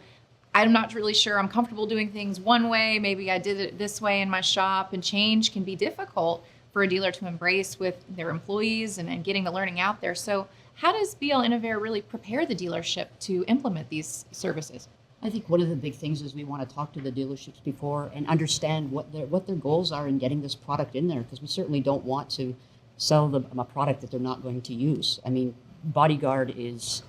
I'm not really sure I'm comfortable doing things one way. Maybe I did it this way in my shop, and change can be difficult for a dealer to embrace with their employees and getting the learning out there. So how does BL Innovare really prepare the dealership to implement these services? I think one of the big things is we want to talk to the dealerships before and understand what their goals are in getting this product in there, because we certainly don't want to sell them a product that they're not going to use. I mean, Bodyguard is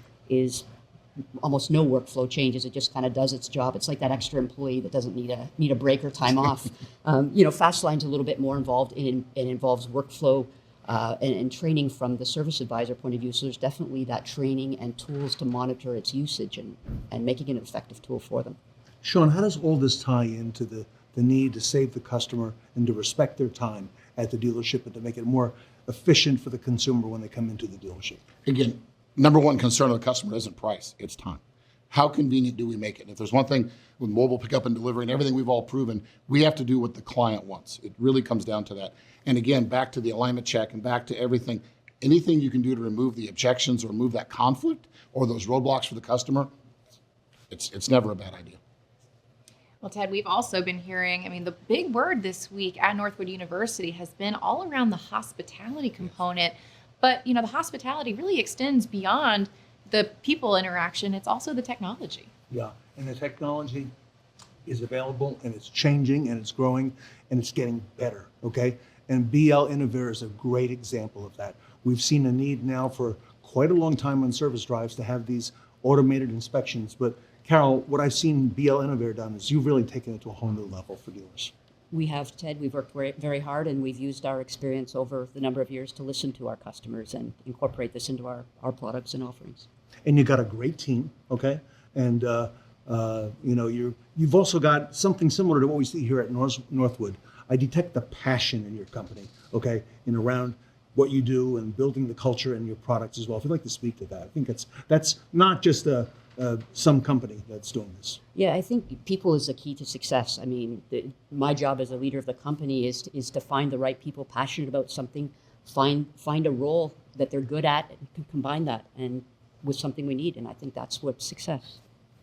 almost no workflow changes. It just kind of does its job. It's like that extra employee that doesn't need a break or time off. Fastline's a little bit more involved. It involves workflow and training from the service advisor point of view. So there's definitely that training and tools to monitor its usage and making it an effective tool for them. Shawn, how does all this tie into the need to save the customer and to respect their time at the dealership and to make it more efficient for the consumer when they come into the dealership? Again, number one concern of the customer isn't price, it's time. How convenient do we make it? If there's one thing with mobile pickup and delivery and everything we've all proven, we have to do what the client wants. It really comes down to that. And again, back to the alignment check and back to everything, anything you can do to remove the objections or remove that conflict or those roadblocks for the customer, it's never a bad idea. Well, Ted, we've also been hearing, the big word this week at Northwood University has been all around the hospitality component. But, the hospitality really extends beyond the people interaction. It's also the technology. Yeah, and the technology is available, and it's changing, and it's growing, and it's getting better, okay? And BL Innovare is a great example of that. We've seen a need now for quite a long time on service drives to have these automated inspections. But, Carol, what I've seen BL Innovare done is you've really taken it to a whole new level for dealers. We have, Ted. We've worked very, very hard, and we've used our experience over the number of years to listen to our customers and incorporate this into our products and offerings. And you got a great team, okay? And you've also got something similar to what we see here at Northwood. I detect the passion in your company, okay, in around what you do and building the culture and your products as well. If you'd like to speak to that, I think that's not just some company that's doing this. Yeah, I think people is the key to success. My job as a leader of the company is to find the right people passionate about something, find a role that they're good at, and combine that and with something we need. And I think that's what success.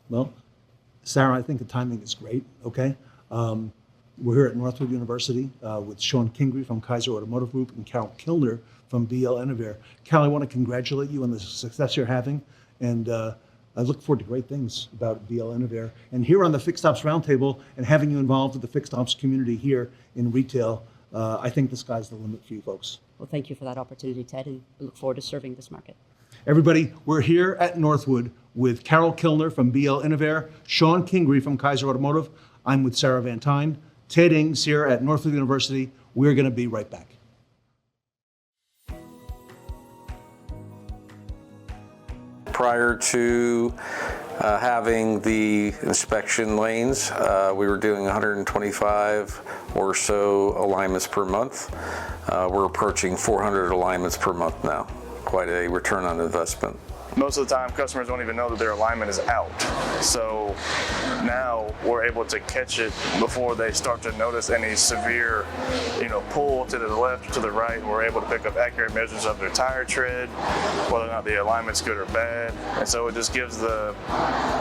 Well, Sarah, I think the timing is great. Okay, we're here at Northwood University with Shawn Kingrey from Kaiser Automotive Group and Carol Kilner from BL Innovare. Carol, I want to congratulate you on the success you're having, and I look forward to great things about BL Innovare. And here on the Fixed Ops Roundtable and having you involved with the Fixed Ops community here in retail, I think the sky's the limit for you folks. Well, thank you for that opportunity, Ted, and I look forward to serving this market. Everybody, we're here at Northwood with Carol Kilner from BL Innovare, Shawn Kingrey from Kaiser Automotive. I'm with Sarah Van Tyne, Ted Ings here at Northwood University. We're going to be right back. Prior to having the inspection lanes, we were doing 125 or so alignments per month. We're approaching 400 alignments per month now. Quite a return on investment. Most of the time, customers don't even know that their alignment is out. So now we're able to catch it before they start to notice any severe, pull to the left or to the right. We're able to pick up accurate measures of their tire tread, whether or not the alignment's good or bad. And so it just gives the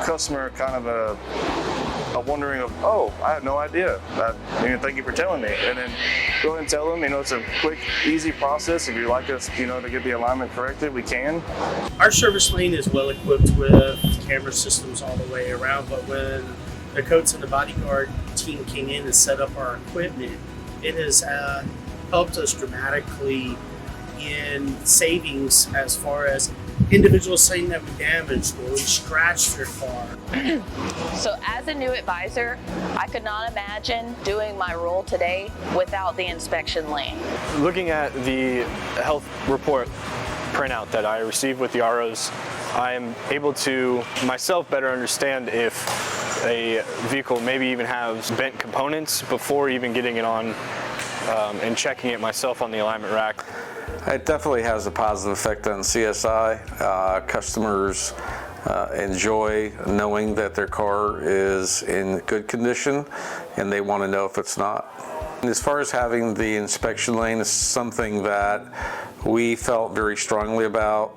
customer kind of a wondering of, oh, I had no idea. Thank you for telling me. And then go ahead and tell them, it's a quick, easy process. If you'd like us, to get the alignment corrected, we can. Our service lane is well equipped with camera systems all the way around, but when the Coats and the Bodyguard team came in and set up our equipment, it has helped us dramatically in savings as far as individuals saying that we damaged or we scratched their car. So as a new advisor, I could not imagine doing my role today without the inspection lane. Looking at the health report printout that I received with the ROs, I am able to myself better understand if a vehicle maybe even has bent components before even getting it on and checking it myself on the alignment rack. It definitely has a positive effect on CSI. Customers enjoy knowing that their car is in good condition, and they want to know if it's not. As far as having the inspection lane is something that we felt very strongly about.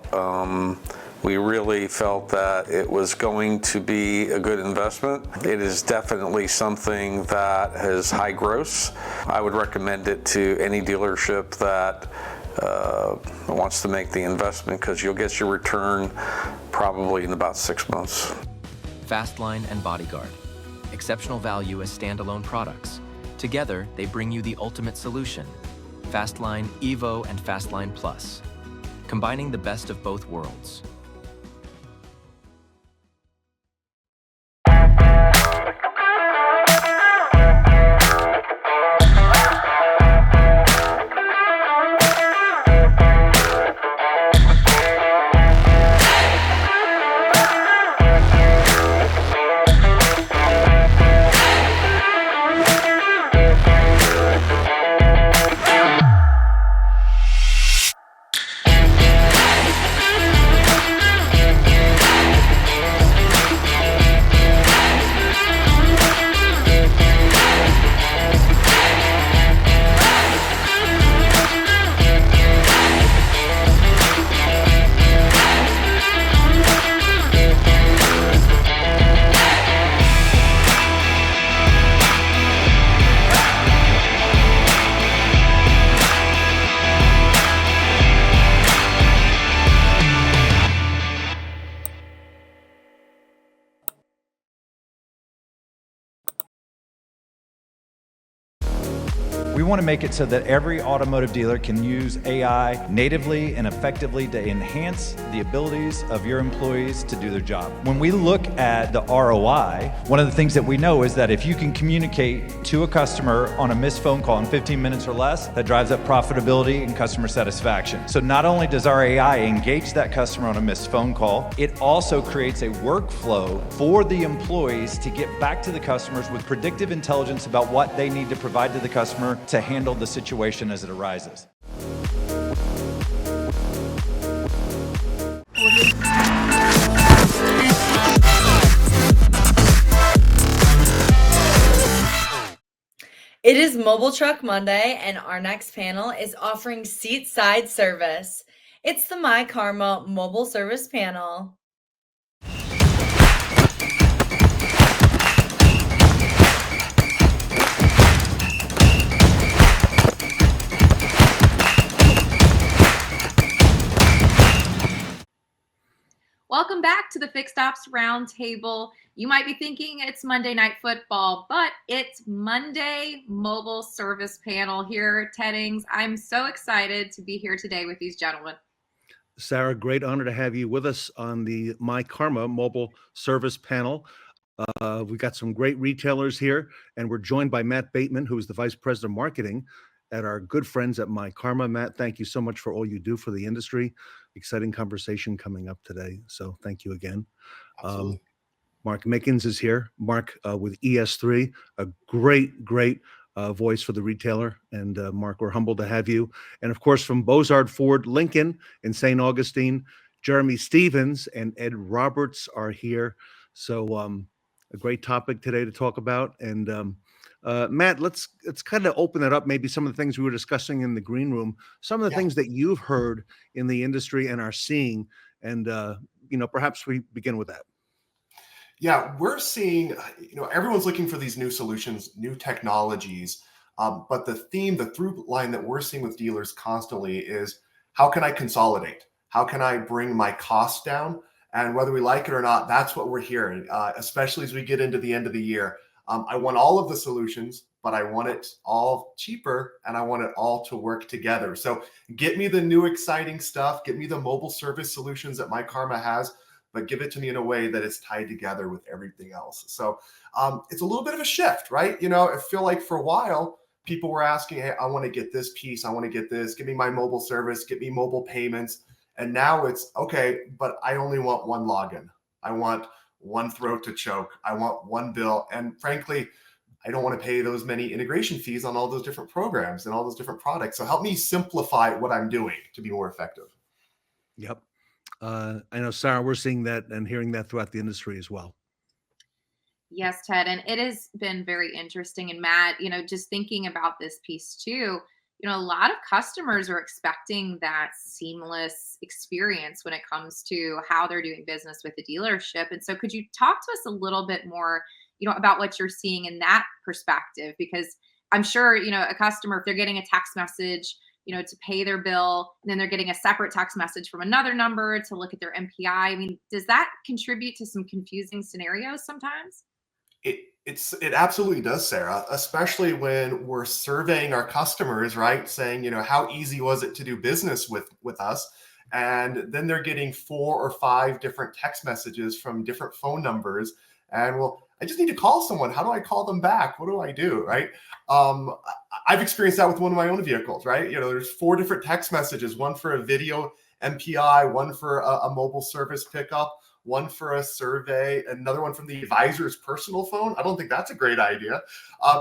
We really felt that it was going to be a good investment. It is definitely something that has high gross. I would recommend it to any dealership that wants to make the investment, because you'll get your return probably in about 6 months. Fastline and Bodyguard. Exceptional value as standalone products. Together, they bring you the ultimate solution. Fastline Evo and Fastline Plus. Combining the best of both worlds. We want to make it so that every automotive dealer can use AI natively and effectively to enhance the abilities of your employees to do their job. When we look at the ROI, one of the things that we know is that if you can communicate to a customer on a missed phone call in 15 minutes or less, that drives up profitability and customer satisfaction. So not only does our AI engage that customer on a missed phone call, it also creates a workflow for the employees to get back to the customers with predictive intelligence about what they need to provide to the customer to handle the situation as it arises. It is Mobile Truck Monday, and our next panel is offering seat side service. It's the myKaarma Mobile Service Panel. Welcome back to the Fixed Ops Roundtable. You might be thinking it's Monday Night Football, but it's Monday Mobile Service Panel here at Teddings. I'm so excited to be here today with these gentlemen. Sarah, great honor to have you with us on the myKaarma Mobile Service Panel. We've got some great retailers here, and we're joined by Matt Bateman, who is the Vice President of Marketing at our good friends at myKaarma. Matt, thank you so much for all you do for the industry. Exciting conversation coming up today, so thank you again. Mark Mickens is here. Mark with ES3, a great voice for the retailer. And Mark, we're humbled to have you. And of course, from Bozard Ford Lincoln in St. Augustine, Jeremy Stevens and Ed Roberts are here. So a great topic today to talk about. And Matt, let's kind of open it up. Maybe some of the things we were discussing in the green room, some of the things that you've heard in the industry and are seeing. And, perhaps we begin with that. Yeah, we're seeing, everyone's looking for these new solutions, new technologies. But the through line that we're seeing with dealers constantly is, how can I consolidate? How can I bring my costs down? And whether we like it or not, that's what we're hearing, especially as we get into the end of the year. I want all of the solutions, but I want it all cheaper, and I want it all to work together. So get me the new exciting stuff. Get me the mobile service solutions that myKaarma has, but give it to me in a way that it's tied together with everything else. So it's a little bit of a shift, right? I feel like for a while, people were asking, hey, I want to get this piece. I want to get this. Give me my mobile service. Give me mobile payments. And now it's, okay, but I only want one login. I want one throat to choke. I want one bill. And frankly, I don't want to pay those many integration fees on all those different programs and all those different products. So help me simplify what I'm doing to be more effective. Yep. I know, Sarah, we're seeing that and hearing that throughout the industry as well. Yes, Ted, and it has been very interesting. And Matt, just thinking about this piece too, a lot of customers are expecting that seamless experience when it comes to how they're doing business with the dealership. And so could you talk to us a little bit more, about what you're seeing in that perspective? Because I'm sure, a customer, if they're getting a text message, to pay their bill, and then they're getting a separate text message from another number to look at their MPI. I mean, does that contribute to some confusing scenarios sometimes? It absolutely does, Sarah, especially when we're surveying our customers, right? Saying, how easy was it to do business with us? And then they're getting 4 or 5 different text messages from different phone numbers. And well, I just need to call someone. How do I call them back? What do I do? Right. I've experienced that with one of my own vehicles, right? There's 4 different text messages, one for a video MPI, one for a mobile service pickup, one for a survey, another one from the advisor's personal phone. I don't think that's a great idea.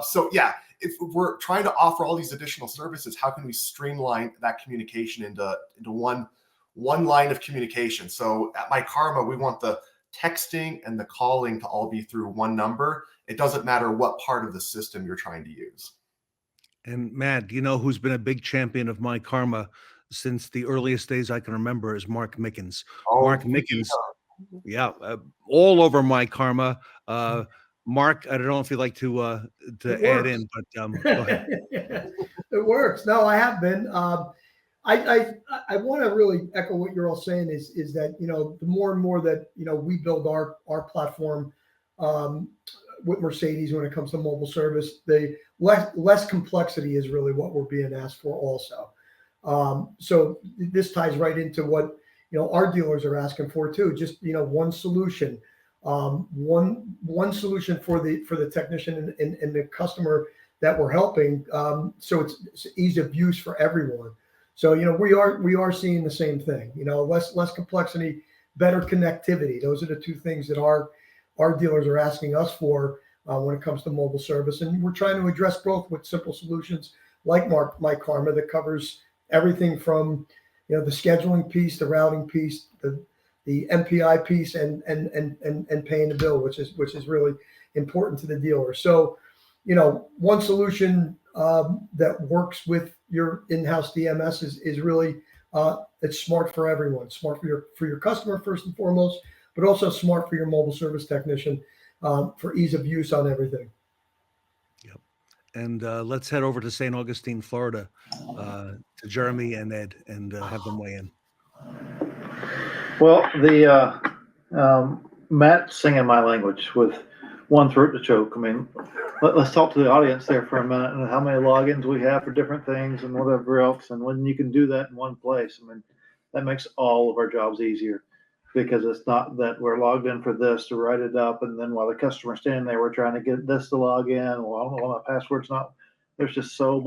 So yeah, if we're trying to offer all these additional services, how can we streamline that communication into one line of communication? So at myKaarma, we want the texting and the calling to all be through one number. It doesn't matter what part of the system you're trying to use. And Matt, who's been a big champion of myKaarma since the earliest days I can remember is Mark Mickens. Mark Mickens. Yeah, all over myKaarma. Mark, I don't know if you'd like to add in, but go ahead. It works. No, I have been. I want to really echo what you're all saying is that, the more and more that, we build our platform with Mercedes when it comes to mobile service, the less complexity is really what we're being asked for also. So this ties right into what, our dealers are asking for too. Just, one solution, one solution for the technician and the customer that we're helping. So it's ease of use for everyone. So, we are seeing the same thing, less complexity, better connectivity. Those are the 2 things that our dealers are asking us for when it comes to mobile service. And we're trying to address both with simple solutions like myKaarma that covers everything from, the scheduling piece, the routing piece, the MPI piece, and paying the bill, which is really important to the dealer. So, one solution that works with your in-house DMS is really it's smart for everyone. Smart for your customer first and foremost, but also smart for your mobile service technician for ease of use on everything. Yep. And let's head over to St. Augustine, Florida, to Jeremy and Ed, and have them weigh in. Well, the Matt singing my language with one throat to choke. I mean, let's talk to the audience there for a minute and how many logins we have for different things and whatever else. And when you can do that in one place, I mean, that makes all of our jobs easier, because it's not that we're logged in for this to write it up, and then while the customer's standing there, we're trying to get this to log in. Well, I don't know why my password's not. There's just so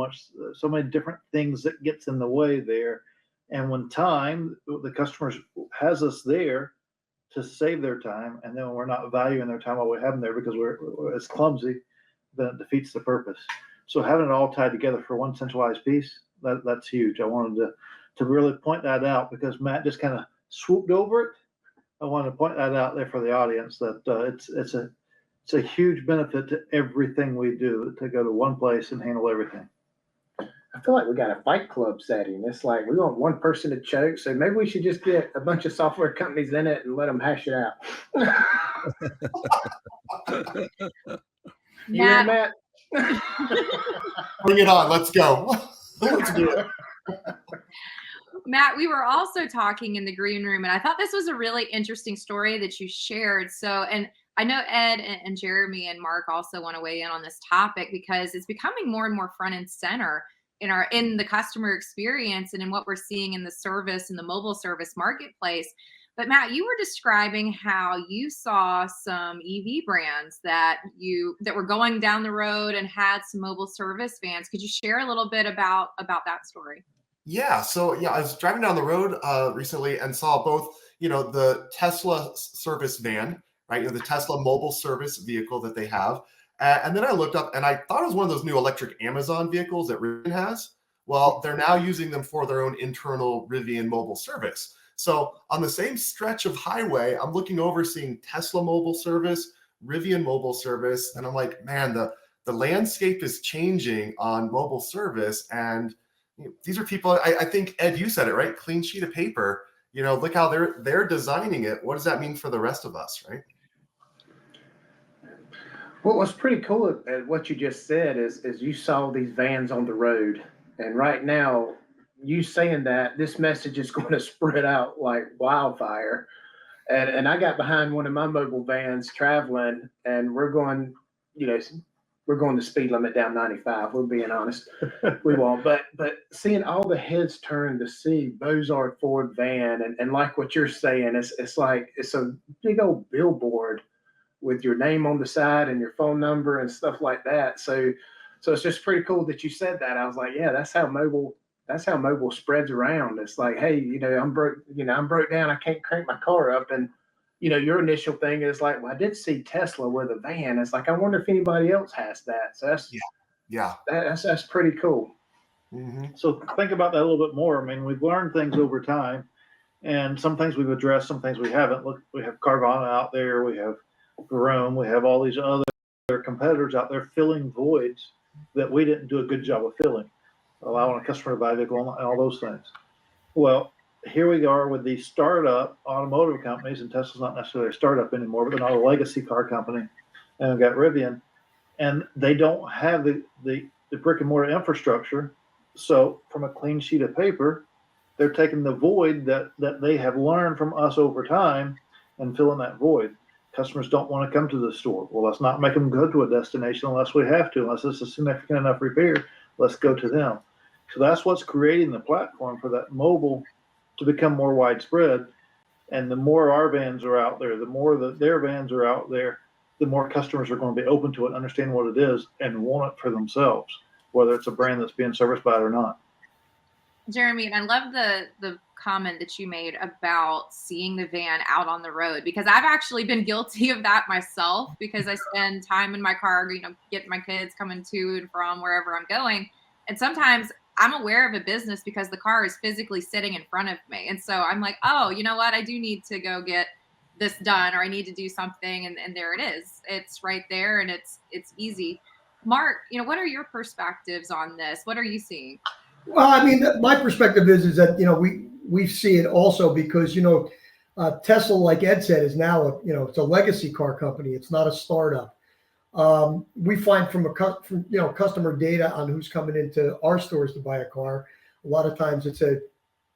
many different things that gets in the way there. And when the customer has us there to save their time, and then when we're not valuing their time while we have them there because it's clumsy, then it defeats the purpose. So having it all tied together for one centralized piece, that's huge. I wanted to really point that out because Matt just kind of swooped over it. I want to point that out there for the audience that it's a huge benefit to everything we do to go to one place and handle everything. I feel like we got a Fight Club setting. It's like we want one person to choke, so maybe we should just get a bunch of software companies in it and let them hash it out. You hear Matt? Bring it on. Let's go. Let's do it. Matt, we were also talking in the green room, and I thought this was a really interesting story that you shared. So, and I know Ed and Jeremy and Mark also want to weigh in on this topic because it's becoming more and more front and center in the customer experience and in what we're seeing in the service and the mobile service marketplace. But Matt, you were describing how you saw some EV brands that were going down the road and had some mobile service vans. Could you share a little bit about that story? Yeah. So yeah, I was driving down the road recently and saw both, the Tesla service van, right? The Tesla mobile service vehicle that they have. And then I looked up and I thought it was one of those new electric Amazon vehicles that Rivian has. Well, they're now using them for their own internal Rivian mobile service. So on the same stretch of highway, I'm looking over seeing Tesla mobile service, Rivian mobile service, and I'm like, man, the landscape is changing on mobile service. And these are people, I think, Ed, you said it, right? Clean sheet of paper. Look how they're designing it. What does that mean for the rest of us, right? Well, what's pretty cool at what you just said is you saw these vans on the road. And right now, you saying that, this message is going to spread out like wildfire. And I got behind one of my mobile vans traveling, and we're going the speed limit down 95. We're being honest. We won't. But seeing all the heads turn to see Bozard Ford van, and like what you're saying, it's like it's a big old billboard with your name on the side and your phone number and stuff like that. So it's just pretty cool that you said that. I was like, yeah, that's how mobile spreads around. It's like, hey, I'm broke down. I can't crank my car up. And, your initial thing is like, well, I did see Tesla with a van. It's like, I wonder if anybody else has that. So that's pretty cool. Mm-hmm. So think about that a little bit more. I mean, we've learned things over time, and some things we've addressed, some things we haven't. Look, we have Carvana out there. We have Jerome. We have all these other competitors out there filling voids that we didn't do a good job of filling, allowing a customer to buy a vehicle and all those things. Well, here we are with these startup automotive companies, and Tesla's not necessarily a startup anymore, but they're not a legacy car company. And we've got Rivian, and they don't have the brick and mortar infrastructure. So from a clean sheet of paper, they're taking the void that they have learned from us over time and filling that void. Customers don't want to come to the store. Well, let's not make them go to a destination unless we have to, unless it's a significant enough repair. Let's go to them. So that's what's creating the platform for that mobile to become more widespread. And the more our vans are out there, the more that their vans are out there, the more customers are going to be open to it, understand what it is, and want it for themselves, whether it's a brand that's being serviced by it or not. Jeremy, and I love the comment that you made about seeing the van out on the road, because I've actually been guilty of that myself, because I spend time in my car, getting my kids coming to and from wherever I'm going. And sometimes I'm aware of a business because the car is physically sitting in front of me. And so I'm like, oh, you know what? I do need to go get this done, or I need to do something. And there it is. It's right there, and it's easy. Mark, what are your perspectives on this? What are you seeing? Well, I mean, my perspective is that, we see it also because, Tesla, like Ed said, is now, it's a legacy car company. It's not a startup. We find from customer data on who's coming into our stores to buy a car, a lot of times it's a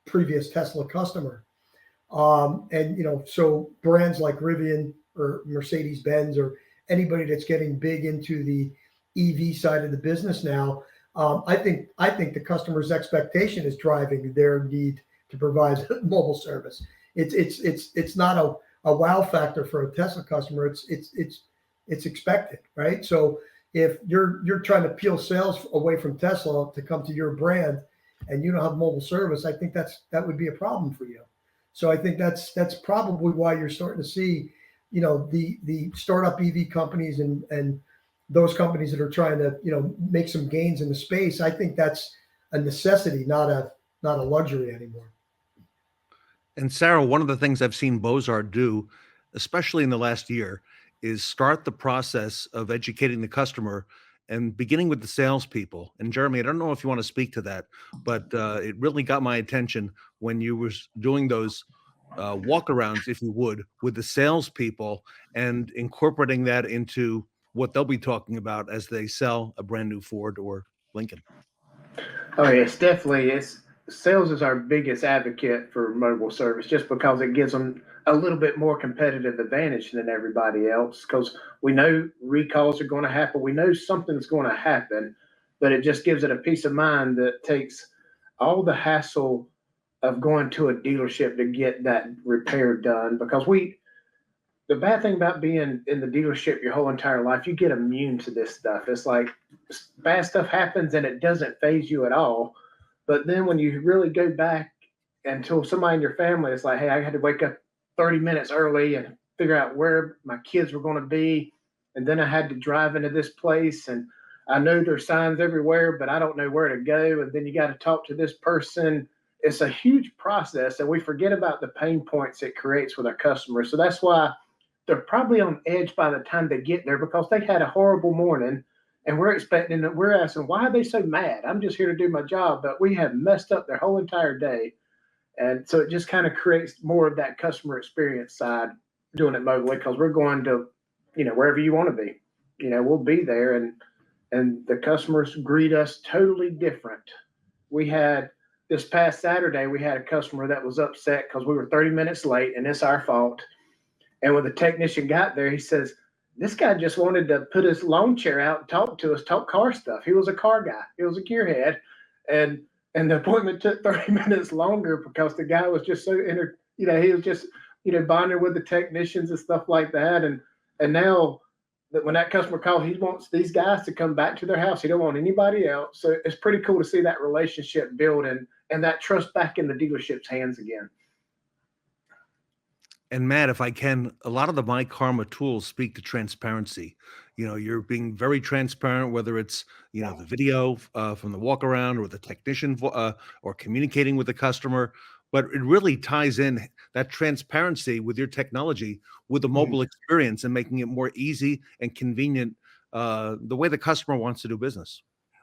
previous Tesla customer. So brands like Rivian or Mercedes-Benz or anybody that's getting big into the EV side of the business now, I think the customer's expectation is driving their need to provide mobile service. It's not a wow factor for a Tesla customer. It's expected, right? So if you're trying to peel sales away from Tesla to come to your brand, and you don't have mobile service, I think that would be a problem for you. So I think that's probably why you're starting to see, the startup EV companies and those companies that are trying to, make some gains in the space. I think that's a necessity, not a luxury anymore. And Sarah, one of the things I've seen Bozard do, especially in the last year, is start the process of educating the customer and beginning with the salespeople. And Jeremy, I don't know if you want to speak to that, but it really got my attention when you were doing those walkarounds, if you would, with the salespeople and incorporating that into what they'll be talking about as they sell a brand new Ford or Lincoln. Oh, yes, definitely. Sales is our biggest advocate for mobile service, just because it gives them a little bit more competitive advantage than everybody else, because we know recalls are going to happen. We know something's going to happen, but it just gives it a peace of mind that takes all the hassle of going to a dealership to get that repair done. Because the bad thing about being in the dealership your whole entire life, you get immune to this stuff. It's like bad stuff happens and it doesn't faze you at all. But then when you really go back and tell somebody in your family, it's like, hey, I had to wake up 30 minutes early and figure out where my kids were going to be. And then I had to drive into this place, and I know there's signs everywhere, but I don't know where to go. And then you got to talk to this person it's a huge process, and we forget about the pain points it creates with our customers. So that's why they're probably on edge by the time they get there, because they had a horrible morning, and we're asking, why are they so mad? I'm just here to do my job, but we have messed up their whole entire day. And so it just kind of creates more of that customer experience side doing it mobily, because we're going to, wherever you want to be, we'll be there, and the customers greet us totally different. We had this past Saturday, we had a customer that was upset because we were 30 minutes late, and it's our fault. And when the technician got there, he says, this guy just wanted to put his lawn chair out and talk to us, talk car stuff. He was a car guy. He was a gearhead. And the appointment took 30 minutes longer because the guy was just so he was just, bonding with the technicians and stuff like that. And now that when that customer calls, he wants these guys to come back to their house. He don't want anybody else. So it's pretty cool to see that relationship build and that trust back in the dealership's hands again. And Matt, if I can, a lot of the myKaarma tools speak to transparency. You're being very transparent, whether it's, the video from the walk around or the technician or communicating with the customer. But it really ties in that transparency with your technology, with the mobile experience, and making it more easy and convenient the way the customer wants to do business.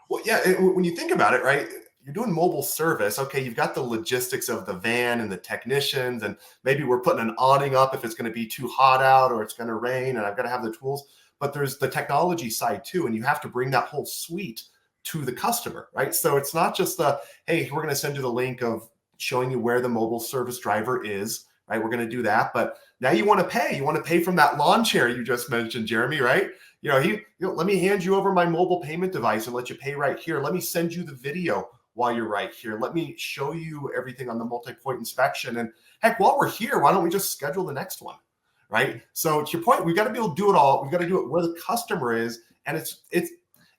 Well, yeah, when you think about it, right? You're doing mobile service. Okay, you've got the logistics of the van and the technicians, and maybe we're putting an awning up if it's going to be too hot out or it's going to rain, and I've got to have the tools. But there's the technology side too, and you have to bring that whole suite to the customer, right? So it's not just hey, we're going to send you the link of showing you where the mobile service driver is, right? We're going to do that, but now you want to pay. You want to pay from that lawn chair you just mentioned, Jeremy, right? Let me hand you over my mobile payment device and let you pay right here. Let me send you the video while you're right here. Let me show you everything on the multi-point inspection. And heck, while we're here, why don't we just schedule the next one, right? So to your point, we've got to be able to do it all. We've got to do it where the customer is. And it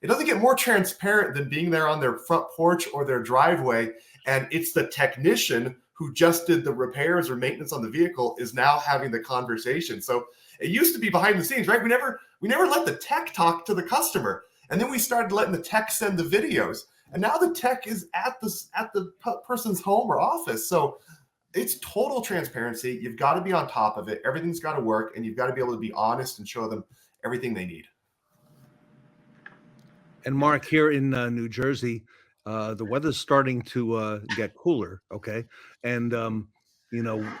doesn't get more transparent than being there on their front porch or their driveway. And it's the technician who just did the repairs or maintenance on the vehicle is now having the conversation. So it used to be behind the scenes, right? We never let the tech talk to the customer. And then we started letting the tech send the videos. And now the tech is at the person's home or office. So it's total transparency. You've got to be on top of it. Everything's got to work, and you've got to be able to be honest and show them everything they need. And Mark, here in New Jersey, the weather's starting to get cooler. Okay. And,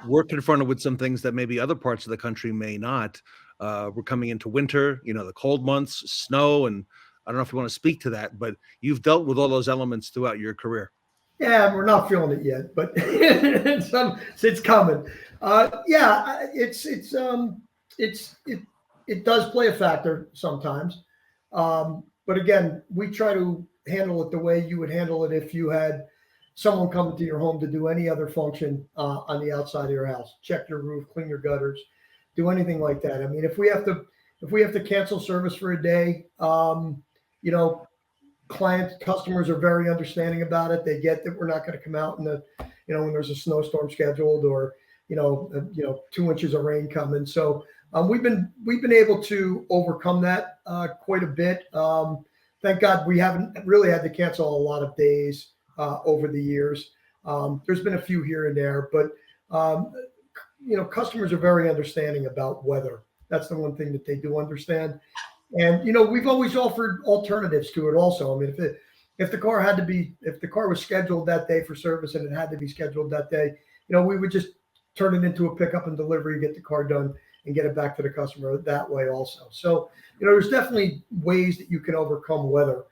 we're confronted with some things that maybe other parts of the country may not. We're coming into winter, the cold months, snow, and I don't know if you want to speak to that, but you've dealt with all those elements throughout your career. Yeah, we're not feeling it yet, but it's coming. It does play a factor sometimes. But again, we try to handle it the way you would handle it if you had someone come to your home to do any other function on the outside of your house, check your roof, clean your gutters, do anything like that. I mean, if we have to cancel service for a day, customers are very understanding about it. They get that we're not going to come out in when there's a snowstorm scheduled or 2 inches of rain coming. So we've been able to overcome that quite a bit. Thank God we haven't really had to cancel a lot of days over the years. There's been a few here and there, but customers are very understanding about weather. That's the one thing that they do understand. And, we've always offered alternatives to it also. I mean, if the car was scheduled that day for service and it had to be scheduled that day, we would just turn it into a pickup and delivery, get the car done and get it back to the customer that way also. So, there's definitely ways that you can overcome weather.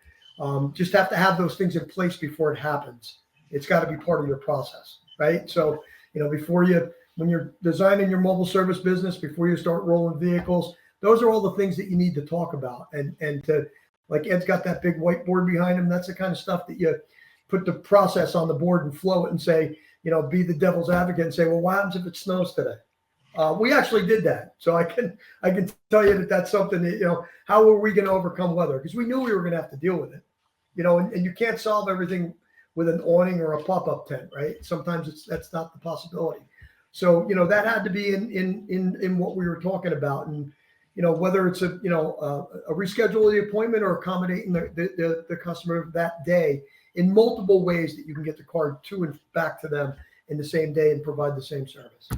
Just have to have those things in place before it happens. It's got to be part of your process, right? So, when you're designing your mobile service business, before you start rolling vehicles, those are all the things that you need to talk about. And to, like Ed's got that big whiteboard behind him, that's the kind of stuff that you put the process on the board and flow it and say, be the devil's advocate and say, well, what happens if it snows today? We actually did that. So I can tell you that that's something that, how are we going to overcome weather? Because we knew we were going to have to deal with it, and you can't solve everything with an awning or a pop-up tent, right? Sometimes that's not the possibility. So, that had to be in what we were talking about. And, whether it's a reschedule the appointment or accommodating the customer that day in multiple ways that you can get the car to and back to them in the same day and provide the same service.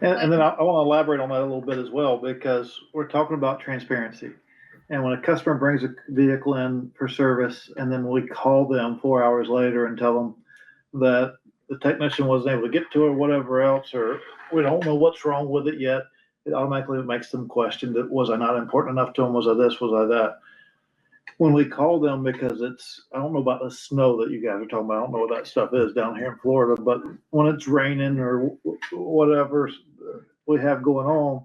And then I want to elaborate on that a little bit as well, because we're talking about transparency. And when a customer brings a vehicle in for service, and then we call them 4 hours later and tell them that the technician wasn't able to get to it or whatever else, or we don't know what's wrong with it yet, it automatically makes them question that, was I not important enough to them? Was I this? Was I that? When we call them, because I don't know about the snow that you guys are talking about. I don't know what that stuff is down here in Florida, but when it's raining or whatever we have going on,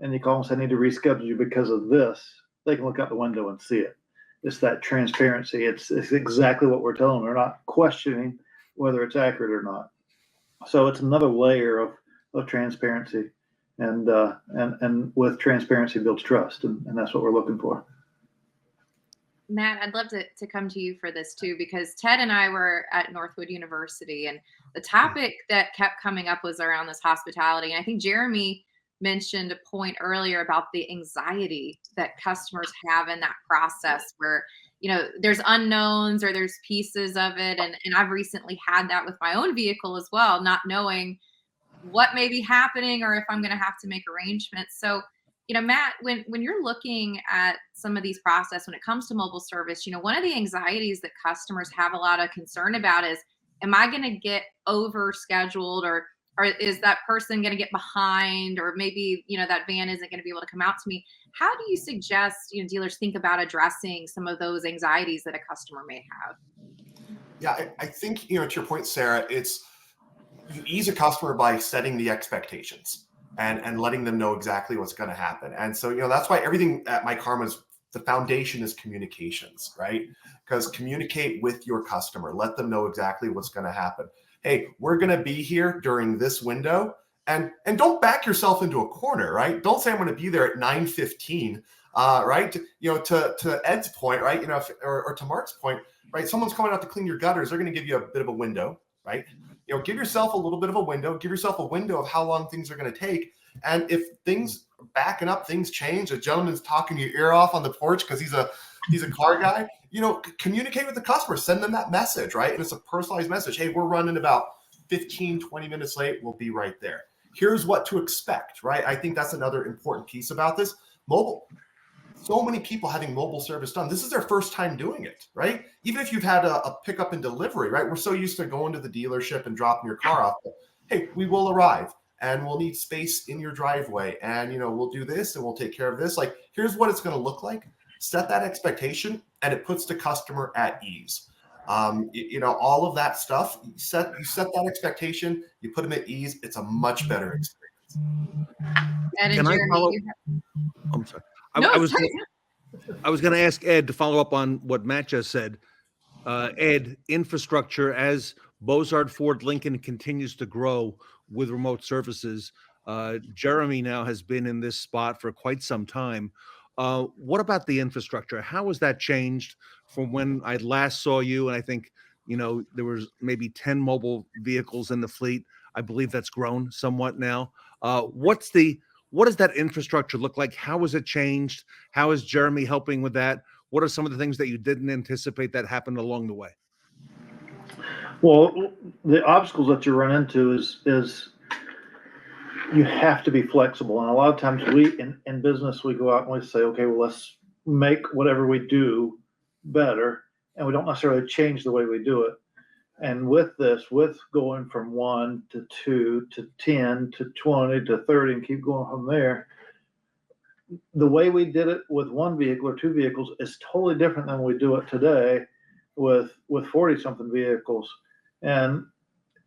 and you call and say, I need to reschedule you because of this, they can look out the window and see it. It's that transparency. It's exactly what we're telling them. They're not questioning whether it's accurate or not. So it's another layer of transparency, and with transparency builds trust, and that's what we're looking for. Matt, I'd love to come to you for this too, because Ted and I were at Northwood University, and the topic that kept coming up was around this hospitality. And I think Jeremy mentioned a point earlier about the anxiety that customers have in that process where, there's unknowns or there's pieces of it. And I've recently had that with my own vehicle as well, not knowing what may be happening or if I'm going to have to make arrangements. So, Matt, when you're looking at some of these process, when it comes to mobile service, one of the anxieties that customers have a lot of concern about is, am I going to get over scheduled, or is that person going to get behind, or maybe, that van isn't going to be able to come out to me? How do you suggest, dealers think about addressing some of those anxieties that a customer may have? Yeah, I think, to your point, Sarah, it's you ease a customer by setting the expectations and letting them know exactly what's going to happen. And so, that's why everything at myKaarma is, the foundation is communications, right? Because communicate with your customer, let them know exactly what's going to happen. Hey, we're going to be here during this window, and don't back yourself into a corner, right? Don't say I'm going to be there at 9:15, right? To Ed's point, right? Or to Mark's point, right? Someone's coming out to clean your gutters. They're going to give you a bit of a window, right? Give yourself a little bit of a window. Give yourself a window of how long things are going to take. And if things are backing up, things change. A gentleman's talking your ear off on the porch because he's a car guy. Communicate with the customer. Send them that message, right? And it's a personalized message. Hey, we're running about 15, 20 minutes late. We'll be right there. Here's what to expect, right? I think that's another important piece about this. Mobile. So many people having mobile service done. This is their first time doing it, right? Even if you've had a pickup and delivery, right? We're so used to going to the dealership and dropping your car off. But, hey, we will arrive and we'll need space in your driveway, and we'll do this and we'll take care of this. Like, here's what it's going to look like. Set that expectation, and it puts the customer at ease. All of that stuff. You set that expectation. You put them at ease. It's a much better experience. Can I follow? I'm sorry. I was going to ask Ed to follow up on what Matt just said. Ed, infrastructure, as Bozard Ford Lincoln continues to grow with remote services. Jeremy now has been in this spot for quite some time. What about the infrastructure? How has that changed from when I last saw you? And I think, there was maybe 10 mobile vehicles in the fleet. I believe that's grown somewhat now. What does that infrastructure look like? How has it changed? How is Jeremy helping with that? What are some of the things that you didn't anticipate that happened along the way? Well, the obstacles that you run into is you have to be flexible. And a lot of times in business, we go out and we say, okay, well, let's make whatever we do better. And we don't necessarily change the way we do it. And with going from 1 to 2 to 10 to 20 to 30 and keep going from there, the way we did it with one vehicle or two vehicles is totally different than we do it today with 40-something vehicles. And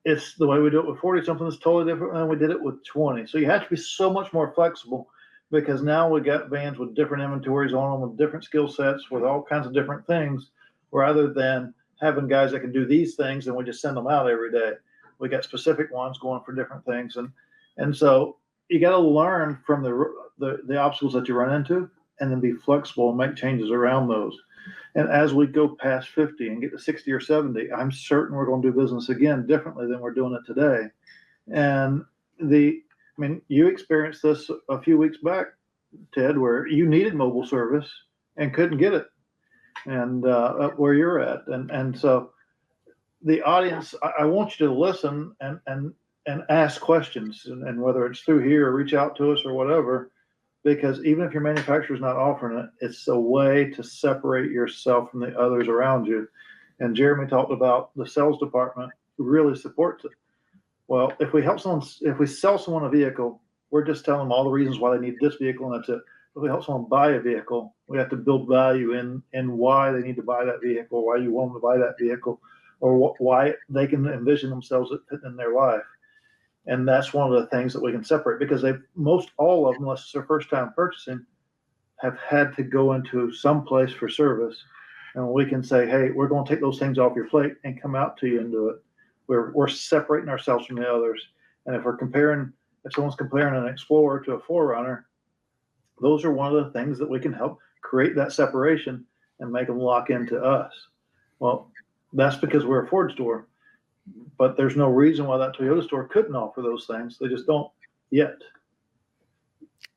it's the way we do it with 40-something is totally different than we did it with 20. So you have to be so much more flexible, because now we got vans with different inventories on them, with different skill sets, with all kinds of different things, rather than having guys that can do these things and we just send them out every day. We got specific ones going for different things. And so you got to learn from the obstacles that you run into, and then be flexible and make changes around those. And as we go past 50 and get to 60 or 70, I'm certain we're going to do business again differently than we're doing it today. And I mean, you experienced this a few weeks back, Ted, where you needed mobile service and couldn't get it, and where you're at, and so the audience, I want you to listen and ask questions, and whether it's through here or reach out to us or whatever, because even if your manufacturer's not offering it, it's a way to separate yourself from the others around you. And Jeremy talked about the sales department really supports it. Well, if we sell someone a vehicle, we're just telling them all the reasons why they need this vehicle, and that's it. If we help someone buy a vehicle, we have to build value in why they need to buy that vehicle, why you want them to buy that vehicle, or why they can envision themselves in their life. And that's one of the things that we can separate, because most all of them, unless it's their first time purchasing, have had to go into some place for service. And we can say, hey, we're going to take those things off your plate and come out to you and do it. We're separating ourselves from the others. And if someone's comparing an Explorer to a 4Runner, those are one of the things that we can help create that separation and make them lock into us. Well, that's because we're a Ford store, but there's no reason why that Toyota store couldn't offer those things. They just don't yet.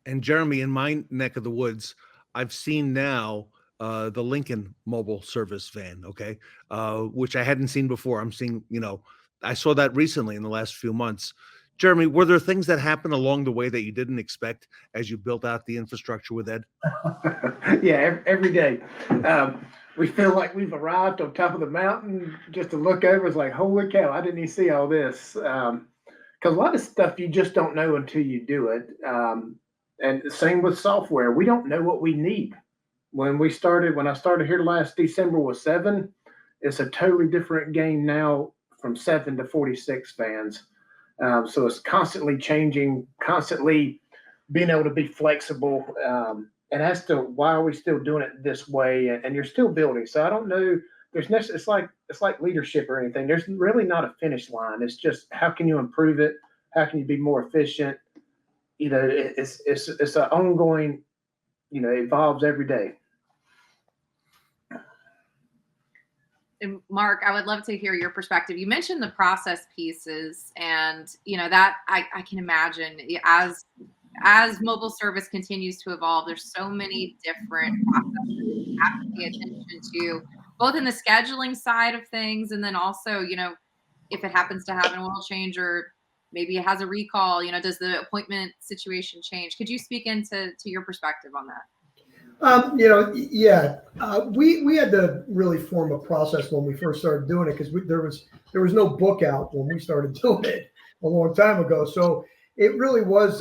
And Jeremy, in my neck of the woods, I've seen now the Lincoln mobile service van, okay, which I hadn't seen before. I'm seeing, I saw that recently in the last few months. Jeremy, were there things that happened along the way that you didn't expect as you built out the infrastructure with Ed? Yeah, every day. We feel like we've arrived on top of the mountain. Just to look over, it's like, holy cow, I didn't even see all this. Because a lot of stuff you just don't know until you do it. And the same with software. We don't know what we need. When I started here last December with 7, it's a totally different game now from 7 to 46 vans. So it's constantly changing, constantly being able to be flexible. And as to why are we still doing it this way, and you're still building. So I don't know. It's like leadership or anything. There's really not a finish line. It's just how can you improve it? How can you be more efficient? It's an ongoing. It evolves every day. And Mark, I would love to hear your perspective. You mentioned the process pieces, and that I can imagine as mobile service continues to evolve, there's so many different processes you have to pay attention to, both in the scheduling side of things, and then also, if it happens to have an oil change or maybe it has a recall, does the appointment situation change? Could you speak into your perspective on that? We had to really form a process when we first started doing it, because there was no book out when we started doing it a long time ago. So it really was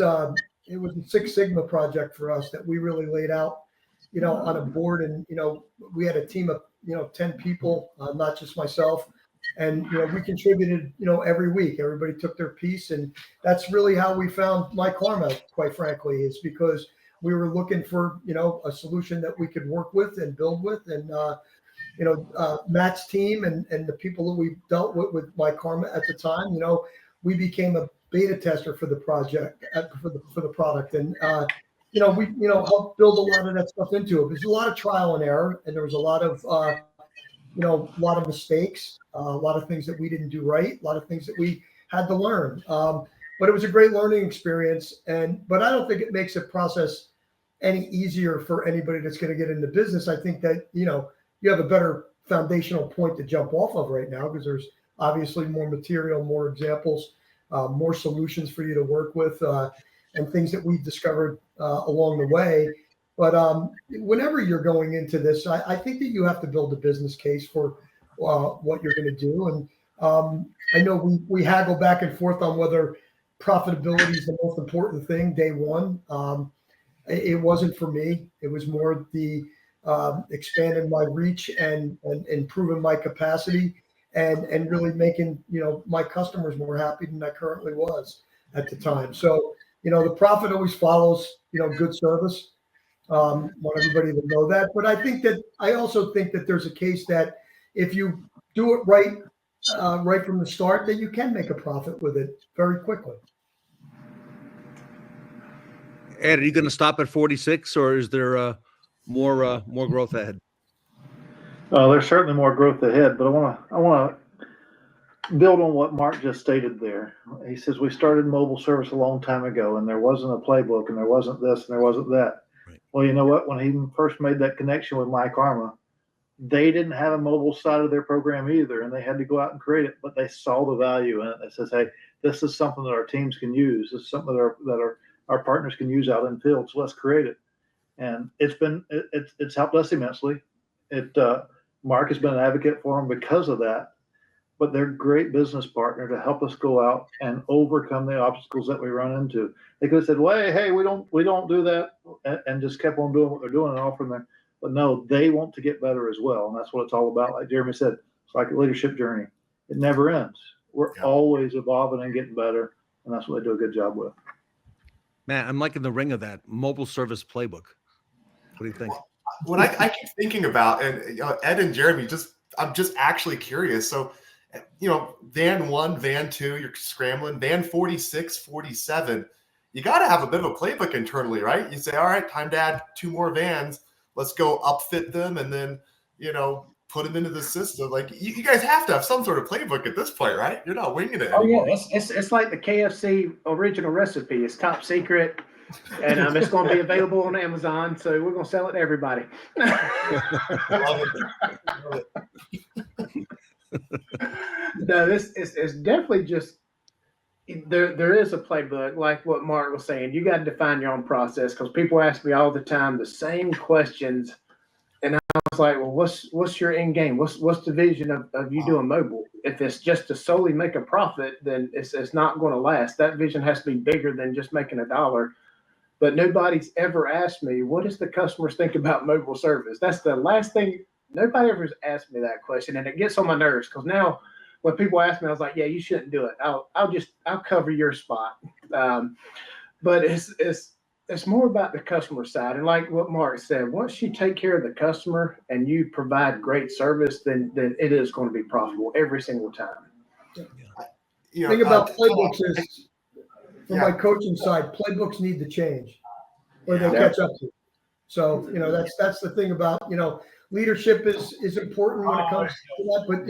it was a Six Sigma project for us that we really laid out, on a board, and we had a team of 10 people, not just myself, and we contributed every week. Everybody took their piece, and that's really how we found myKaarma, quite frankly, is because we were looking for, a solution that we could work with and build with. And, Matt's team and the people that we dealt with myKaarma at the time, we became a beta tester for the project, for the product. And, we, helped build a lot of that stuff into it. There's a lot of trial and error, and there was a lot of, a lot of mistakes, a lot of things that we didn't do right, a lot of things that we had to learn. But it was a great learning experience. But I don't think it makes the process any easier for anybody that's going to get into business. I think that, you have a better foundational point to jump off of right now, because there's obviously more material, more examples, more solutions for you to work with, and things that we've discovered along the way. But whenever you're going into this, I think that you have to build a business case for what you're going to do. And I know we haggle back and forth on whether profitability is the most important thing day one. It wasn't for me. It was more the expanding my reach and improving my capacity and really making, my customers more happy than I currently was at the time. So, the profit always follows, good service. Want everybody to know that. But I also think that there's a case that if you do it right, right from the start, that you can make a profit with it very quickly. Ed, are you going to stop at 46, or is there more growth ahead? There's certainly more growth ahead, but I want to build on what Mark just stated there. He says we started mobile service a long time ago, and there wasn't a playbook, and there wasn't this, and there wasn't that. Right. Well, you know what? When he first made that connection with myKaarma, they didn't have a mobile side of their program either, and they had to go out and create it. But they saw the value in it. They says, "Hey, this is something that our teams can use. This is something that our partners can use out in the field. So let's create it." And it's helped us immensely. Mark has been an advocate for them because of that. But they're a great business partner to help us go out and overcome the obstacles that we run into. They could have said, "Well, hey, we don't do that," and just kept on doing what they're doing and offering them. But no, they want to get better as well, and that's what it's all about. Like Jeremy said, it's like a leadership journey; it never ends. We're always evolving and getting better, and that's what they do a good job with. Man, I'm liking the ring of that mobile service playbook. What do you think? What I keep thinking about, and Ed and Jeremy, I'm just actually curious. So, van 1, van 2, you're scrambling, van 46, 47. You got to have a bit of a playbook internally, right? You say, all right, time to add 2 more vans. Let's go upfit them and then, put them into the system. Like you guys have to have some sort of playbook at this point, right? You're not winging it anymore. Oh yeah, it's like the KFC original recipe. It's top secret, and it's going to be available on Amazon. So we're going to sell it to everybody. Love it. No, it's definitely just there is a playbook, like what Mark was saying. You got to define your own process, because people ask me all the time the same questions, and I was like, well, what's your end game? What's the vision of you doing mobile? If it's just to solely make a profit, then it's not going to last. That vision has to be bigger than just making $1. But nobody's ever asked me, what does the customers think about mobile service? That's the last thing. Nobody ever asked me that question, and it gets on my nerves, because now when people ask me, I was like, yeah, you shouldn't do it. I'll cover your spot. But it's more about the customer side. And like what Mark said, once you take care of the customer and you provide great service, then it is going to be profitable every single time. The thing about playbooks is, from my coaching side, playbooks need to change or they'll catch up to you. So, that's the thing about, leadership is important when it comes to that, but,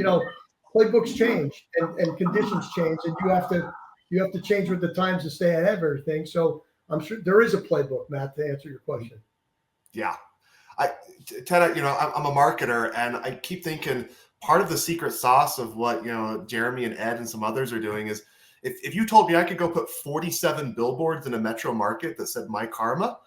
playbooks change and conditions change, and you have to change with the times to stay ahead of everything. So I'm sure there is a playbook, Matt, to answer your question. Yeah. Ted, I'm a marketer, and I keep thinking part of the secret sauce of what, Jeremy and Ed and some others are doing is if you told me I could go put 47 billboards in a metro market that said myKaarma,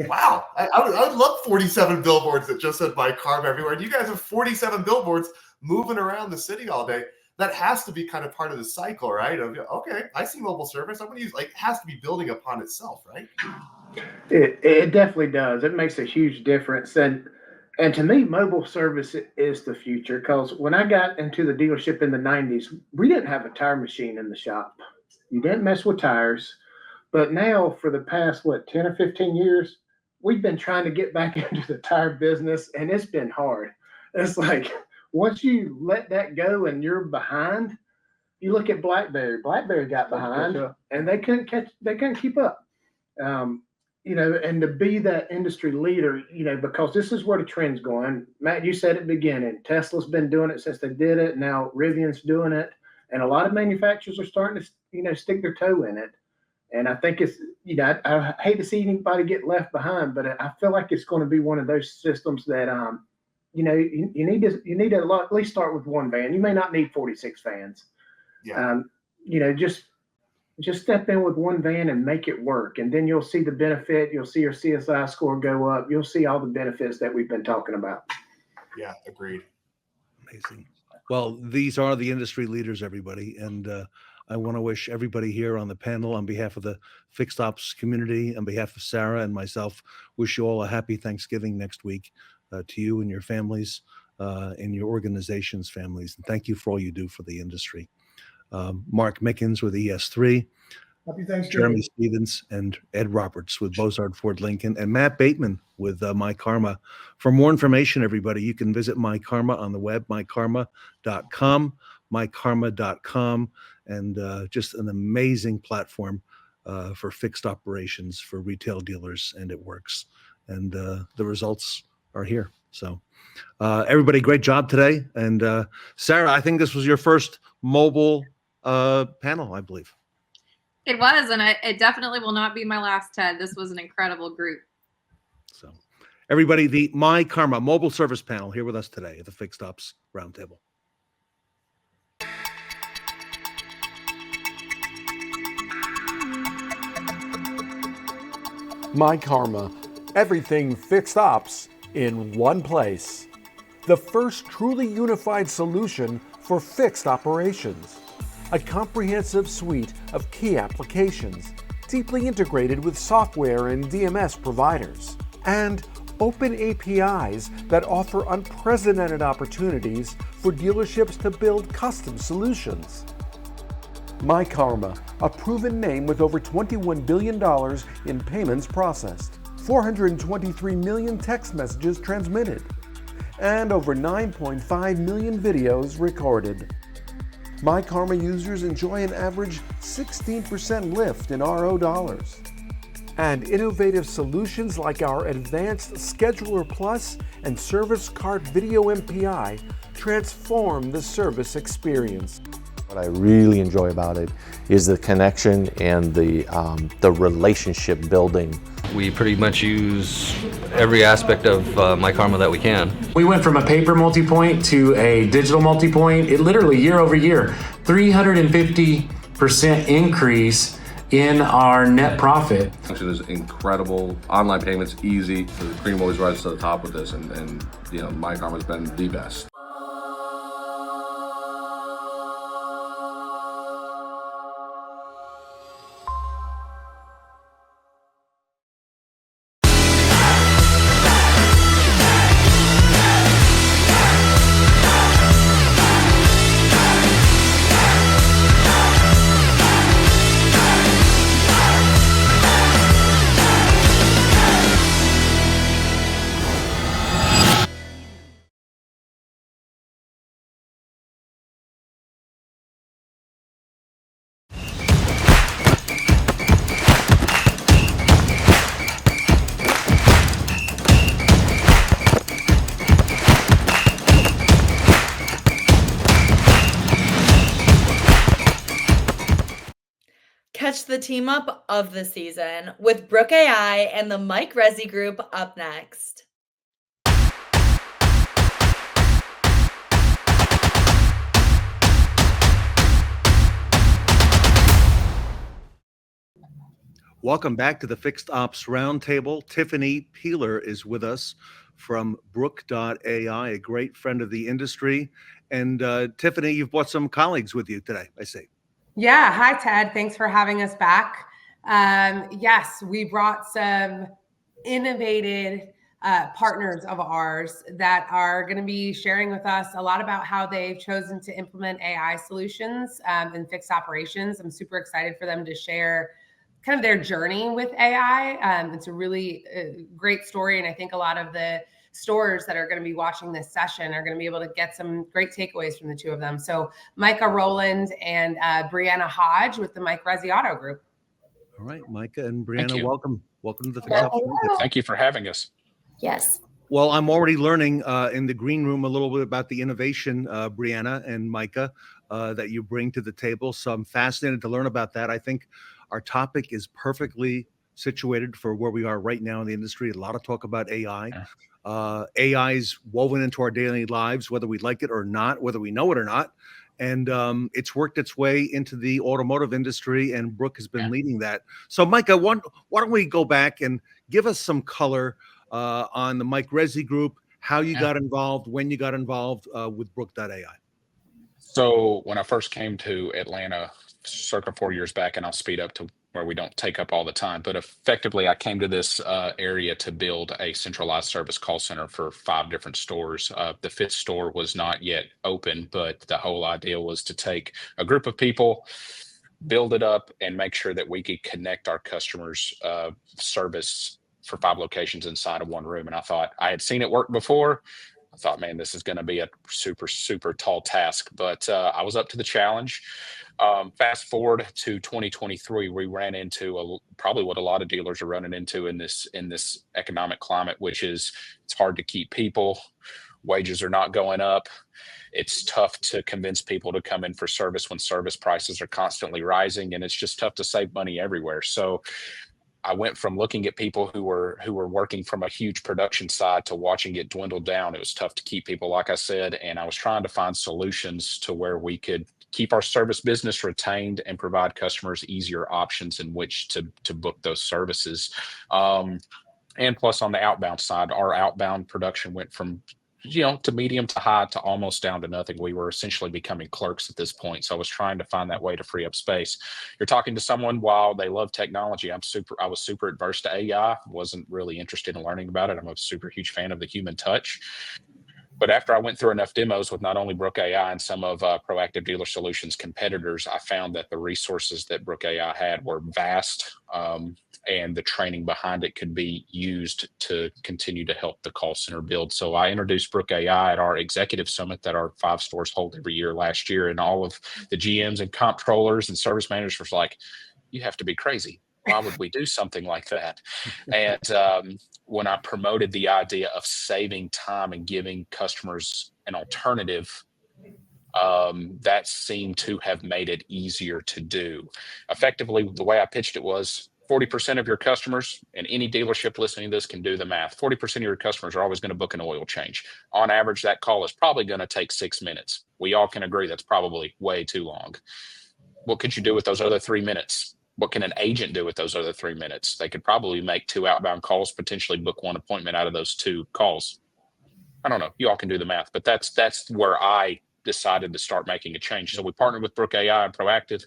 wow, I would love 47 billboards that just said myKaarma everywhere. And you guys have 47 billboards moving around the city all day. That has to be kind of part of the cycle, right? Of, okay, I see mobile service. I'm going to use, it has to be building upon itself, right? It definitely does. It makes a huge difference. And to me, mobile service is the future, because when I got into the dealership in the 90s, we didn't have a tire machine in the shop. You didn't mess with tires. But now for the past, 10 or 15 years, we've been trying to get back into the tire business, and it's been hard. It's like, once you let that go and you're behind, you look at BlackBerry. BlackBerry got behind, and they couldn't keep up. And to be that industry leader, because this is where the trend's going. Matt, you said at the beginning, Tesla's been doing it since they did it. Now Rivian's doing it, and a lot of manufacturers are starting to, stick their toe in it. And I think it's, I hate to see anybody get left behind, but I feel like it's going to be one of those systems that, you need to at least start with one van. You may not need 46 vans. Yeah. Just step in with one van and make it work. And then you'll see the benefit. You'll see your CSI score go up. You'll see all the benefits that we've been talking about. Yeah, agreed. Amazing. Well, these are the industry leaders, everybody. And I want to wish everybody here on the panel, on behalf of the Fixed Ops community, on behalf of Sarah and myself, wish you all a happy Thanksgiving next week, to you and your families, and your organization's families. And thank you for all you do for the industry. Mark Mickens with ES3, Happy Thanksgiving. Jeremy Stevens and Ed Roberts with Bozard Ford Lincoln, and Matt Bateman with myKaarma. For more information, everybody, you can visit myKaarma on the web, myKaarma.com, myKaarma.com, and just an amazing platform for fixed operations for retail dealers, and it works. And the results are here. So everybody, great job today. And Sarah, I think this was your first mobile panel, I believe. It was, and it definitely will not be my last, Ted. This was an incredible group. So everybody, the myKaarma mobile service panel here with us today at the Fixed Ops Roundtable. myKaarma, everything fixed ops in one place. The first truly unified solution for fixed operations. A comprehensive suite of key applications, deeply integrated with software and DMS providers, and open APIs that offer unprecedented opportunities for dealerships to build custom solutions. myKaarma, a proven name with over $21 billion in payments processed, 423 million text messages transmitted, and over 9.5 million videos recorded. myKaarma users enjoy an average 16% lift in RO dollars. And innovative solutions like our Advanced Scheduler Plus and Service Cart Video MPI transform the service experience. What I really enjoy about it is the connection and the relationship building. We pretty much use every aspect of myKaarma that we can. We went from a paper multi-point to a digital multi-point. It literally year over year, 350% increase in our net profit. Function is incredible. Online payments easy. The cream always rises to the top with this, and you know, myKaarma has been the best. Catch the team up of the season with Brooke.ai and the Rezi group up next. Welcome back to the Fixed Ops Roundtable. Tiffany Peeler is with us from Brooke.ai, a great friend of the industry. And Tiffany, you've brought some colleagues with you today, I see. Yeah. Hi, Ted. Thanks for having us back. Yes, we brought some innovative partners of ours that are going to be sharing with us a lot about how they've chosen to implement AI solutions in fixed operations. I'm super excited for them to share kind of their journey with AI. It's a really great story. And I think a lot of the stores that are going to be watching this session are going to be able to get some great takeaways from the two of them. So Micah, Rowland, and Breeanna Hodge with the Rezi Auto Group. All right, Micah and Breeanna, welcome. Welcome to the Fixed Ops Hello. Roundtable. Thank you for having us. Yes. Well, I'm already learning in the green room a little bit about the innovation, Breeanna and Micah, that you bring to the table. So I'm fascinated to learn about that. I think our topic is perfectly situated for where we are right now in the industry. A lot of talk about AI. AI is woven into our daily lives, whether we like it or not, whether we know it or not. And it's worked its way into the automotive industry, and Brooke has been leading that. So, Micah, why don't we go back and give us some color on the Rezi group, how you got involved, when you got involved with Brooke.ai? So when I first came to Atlanta circa 4 years back, and I'll speed up to where we don't take up all the time, but effectively I came to this area to build a centralized service call center for 5 different stores. The 5th store was not yet open, but the whole idea was to take a group of people, build it up, and make sure that we could connect our customers' service for 5 locations inside of one room. And I thought I had seen it work before. I thought, man, this is going to be a super, super tall task, but I was up to the challenge. Fast forward to 2023, we ran into probably what a lot of dealers are running into in this economic climate, which is it's hard to keep people. Wages are not going up. It's tough to convince people to come in for service when service prices are constantly rising, and it's just tough to save money everywhere. So I went from looking at people who were working from a huge production side to watching it dwindle down. It was tough to keep people, like I said, and I was trying to find solutions to where we could keep our service business retained and provide customers easier options in which to book those services. And plus on the outbound side, our outbound production went from to medium to high to almost down to nothing. We were essentially becoming clerks at this point. So I was trying to find that way to free up space. You're talking to someone while they love technology. I was super adverse to AI, wasn't really interested in learning about it. I'm a super huge fan of the human touch. But after I went through enough demos with not only Brooke.ai and some of Proactive Dealer Solutions competitors, I found that the resources that Brooke.ai had were vast, and the training behind it could be used to continue to help the call center build. So I introduced Brooke.ai at our executive summit that our 5 stores hold every year last year, and all of the GMs and comptrollers and service managers was like, you have to be crazy. Why would we do something like that? And when I promoted the idea of saving time and giving customers an alternative, that seemed to have made it easier to do. Effectively, the way I pitched it was 40% of your customers, and any dealership listening to this can do the math, 40% of your customers are always going to book an oil change. On average, that call is probably going to take 6 minutes. We all can agree that's probably way too long. What could you do with those other 3 minutes? What can an agent do with those other 3 minutes? They could probably make 2 outbound calls, potentially book 1 appointment out of those 2 calls. I don't know. You all can do the math, but that's where I decided to start making a change. So we partnered with Brooke.ai and Proactive,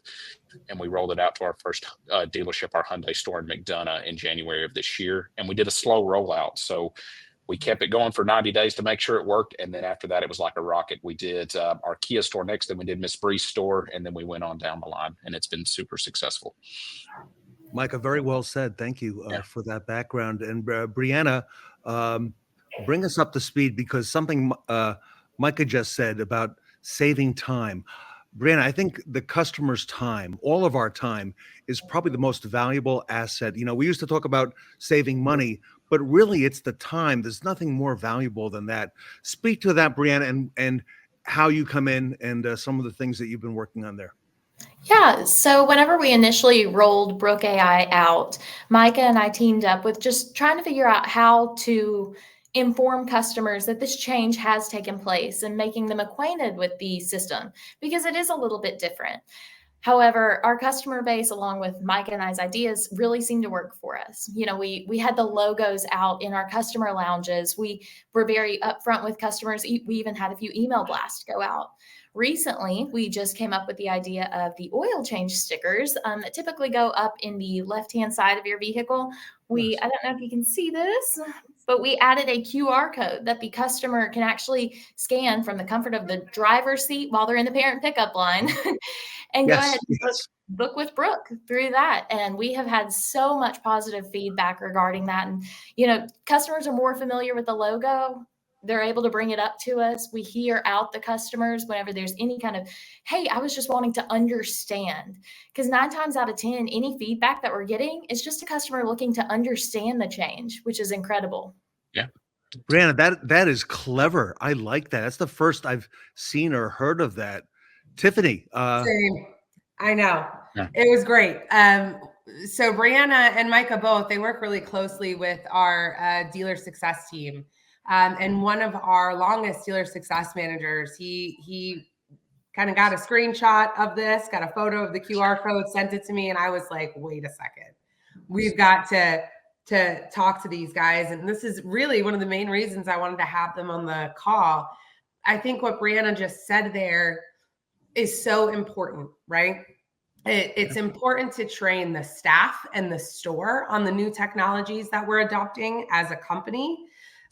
and we rolled it out to our first dealership, our Hyundai store in McDonough, in January of this year. And we did a slow rollout. So we kept it going for 90 days to make sure it worked. And then after that, it was like a rocket. We did our Kia store next, then we did Miss Bree's store, and then we went on down the line, and it's been super successful. Micah, very well said. Thank you for that background. And Breeanna, bring us up to speed, because something Micah just said about saving time. Breeanna, I think the customer's time, all of our time, is probably the most valuable asset. We used to talk about saving money, but really it's the time. There's nothing more valuable than that. Speak to that, Breeanna, and how you come in and some of the things that you've been working on there. Yeah, so whenever we initially rolled Brooke.ai out, Micah and I teamed up with just trying to figure out how to inform customers that this change has taken place and making them acquainted with the system, because it is a little bit different. However, our customer base, along with Micah and I's ideas, really seemed to work for us. We had the logos out in our customer lounges. We were very upfront with customers. We even had a few email blasts go out. Recently, we just came up with the idea of the oil change stickers that typically go up in the left-hand side of your vehicle. I don't know if you can see this, but we added a QR code that the customer can actually scan from the comfort of the driver's seat while they're in the parent pickup line and go ahead and book with Brooke through that. And we have had so much positive feedback regarding that. And, customers are more familiar with the logo. They're able to bring it up to us. We hear out the customers whenever there's any kind of, hey, I was just wanting to understand. Because 9 times out of 10, any feedback that we're getting is just a customer looking to understand the change, which is incredible. Yeah. Breeanna, that is clever. I like that. That's the first I've seen or heard of that. Tiffany. Same. I know. Yeah. It was great. So Breeanna and Micah both, they work really closely with our dealer success team. And one of our longest dealer success managers, he kind of got a screenshot of this, got a photo of the QR code, sent it to me. And I was like, wait a second, we've got to talk to these guys. And this is really one of the main reasons I wanted to have them on the call. I think what Breeanna just said there is so important, right? It's important to train the staff and the store on the new technologies that we're adopting as a company.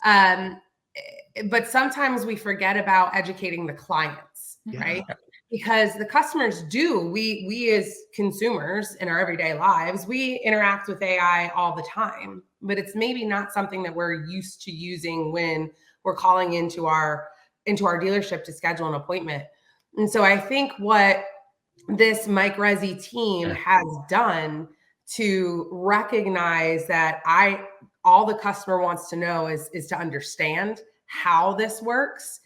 But sometimes we forget about educating the clients, right? because the customers we as consumers in our everyday lives, we interact with AI all the time, but it's maybe not something that we're used to using when we're calling into our dealership to schedule an appointment. And so I think what this Mike Rezi team has done to recognize that all the customer wants to know is to understand how this works,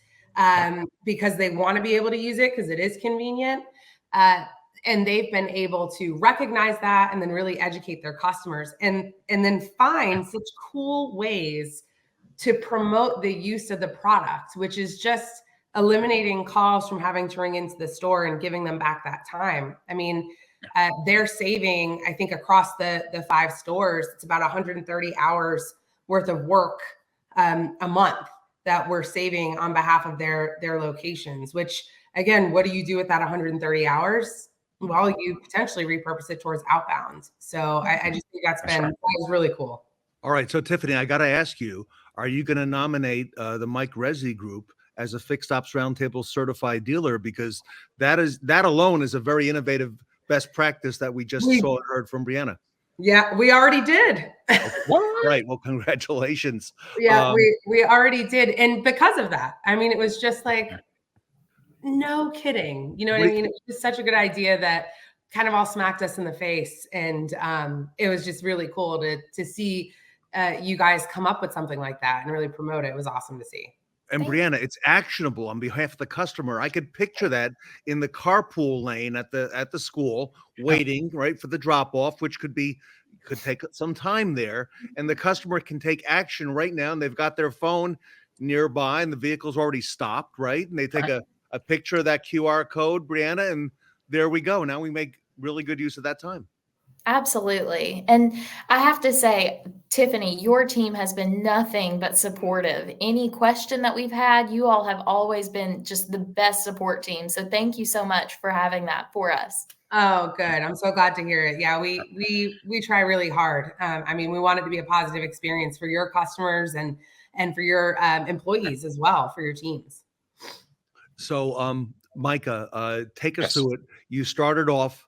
because they want to be able to use it because it is convenient. And they've been able to recognize that and then really educate their customers and then find such cool ways to promote the use of the product, which is just eliminating calls from having to ring into the store and giving them back that time. I mean, they're saving, I think across the 5 stores, it's about 130 hours worth of work a month that we're saving on behalf of their locations, which again, what do you do with that 130 hours? Well, you potentially repurpose it towards outbound. So I just think that was really cool. All right. So Tiffany, I got to ask you, are you going to nominate the Mike Rezi group as a Fixed Ops Roundtable certified dealer? Because that alone is a very innovative best practice that we just saw and heard from Breeanna. Yeah, we already did. Right. Well, congratulations. Yeah, we already did. And because of that, I mean, it was just like, no kidding. You know what I mean? It was just such a good idea that kind of all smacked us in the face. And it was just really cool to see you guys come up with something like that and really promote it. It was awesome to see. And Breeanna, it's actionable on behalf of the customer. I could picture that in the carpool lane at the school, waiting right for the drop off, which could take some time there, and the customer can take action right now. And they've got their phone nearby, and the vehicle's already stopped, right? And they take a picture of that QR code, Breeanna, and there we go. Now we make really good use of that time. Absolutely. And I have to say, Tiffany, your team has been nothing but supportive. Any question that we've had, you all have always been just the best support team. So thank you so much for having that for us. Oh, good. I'm so glad to hear it. Yeah, we try really hard. I mean, we want it to be a positive experience for your customers and for your employees as well, for your teams. So, Micah, take us through it. You started off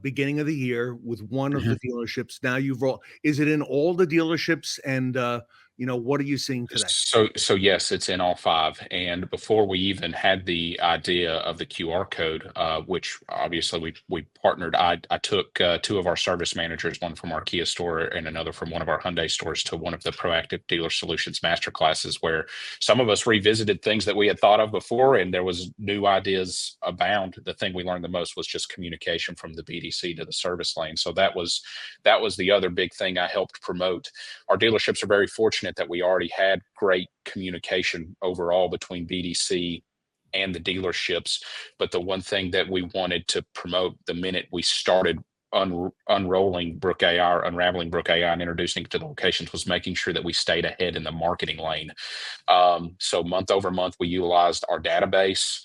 beginning of the year with one of the dealerships. Now you've rolled. Is it in all the dealerships? And what are you seeing today? So yes, it's in all 5. And before we even had the idea of the QR code, which obviously we partnered, I took 2 of our service managers, one from our Kia store and another from one of our Hyundai stores, to one of the Proactive Dealer Solutions masterclasses, where some of us revisited things that we had thought of before, and there was new ideas abound. The thing we learned the most was just communication from the BDC to the service lane. So that was the other big thing I helped promote. Our dealerships are very fortunate that we already had great communication overall between BDC and the dealerships. But the one thing that we wanted to promote the minute we started unrolling Brooke.ai or unraveling Brooke.ai and introducing it to the locations was making sure that we stayed ahead in the marketing lane. So month over month, we utilized our database,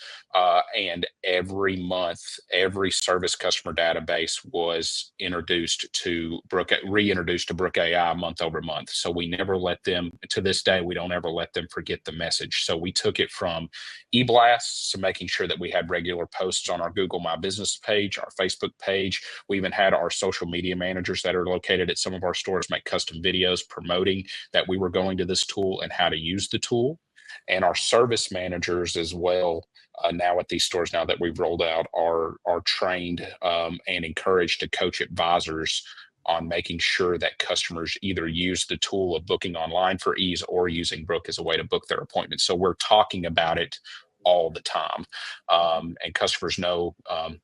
and every month, every service customer database was reintroduced to Brooke.ai month over month. So we never let them, to this day, we don't ever let them forget the message. So we took it from e-blasts to making sure that we had regular posts on our Google My Business page, our Facebook page. We even had our social media managers that are located at some of our stores make custom videos promoting that we were going to this tool and how to use the tool. And our service managers as well, now at these stores, now that we've rolled out, are trained and encouraged to coach advisors on making sure that customers either use the tool of booking online for ease or using Brooke as a way to book their appointment. So we're talking about it all the time, and customers know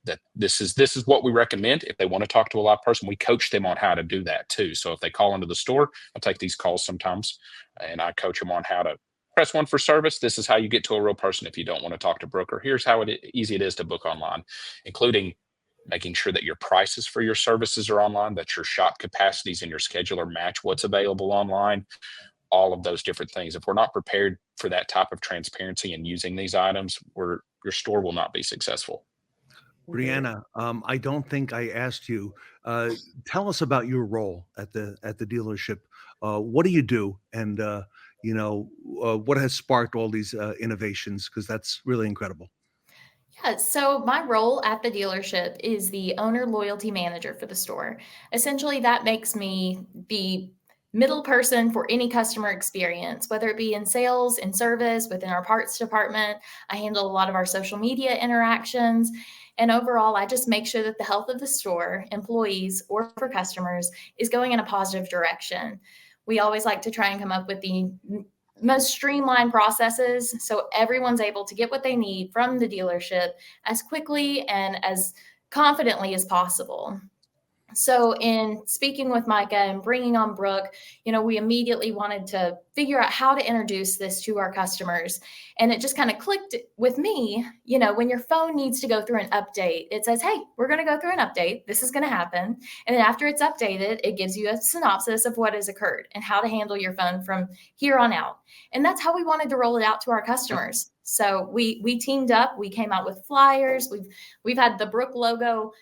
that this is what we recommend. If they want to talk to a live person, we coach them on how to do that too. So if they call into the store, I take these calls sometimes, and I coach them on how to press 1 for service. This is how you get to a real person if you don't want to talk to Brooke, or here's how easy it is to book online, including making sure that your prices for your services are online, that your shop capacities and your scheduler match what's available online, all of those different things. If we're not prepared for that type of transparency and using these items, your store will not be successful. Breeanna, I don't think I asked you. Tell us about your role at the dealership. What do you do? And what has sparked all these innovations? Because that's really incredible. Yeah, so my role at the dealership is the owner loyalty manager for the store. Essentially, that makes me the middle person for any customer experience, whether it be in sales, in service, within our parts department. I handle a lot of our social media interactions. And overall, I just make sure that the health of the store, employees, or for customers is going in a positive direction. We always like to try and come up with the most streamlined processes so everyone's able to get what they need from the dealership as quickly and as confidently as possible. So in speaking with Micah and bringing on Brooke, we immediately wanted to figure out how to introduce this to our customers. And it just kind of clicked with me, when your phone needs to go through an update, it says, hey, we're going to go through an update. This is going to happen. And then after it's updated, it gives you a synopsis of what has occurred and how to handle your phone from here on out. And that's how we wanted to roll it out to our customers. So we teamed up, we came out with flyers. We've had the Brooke logo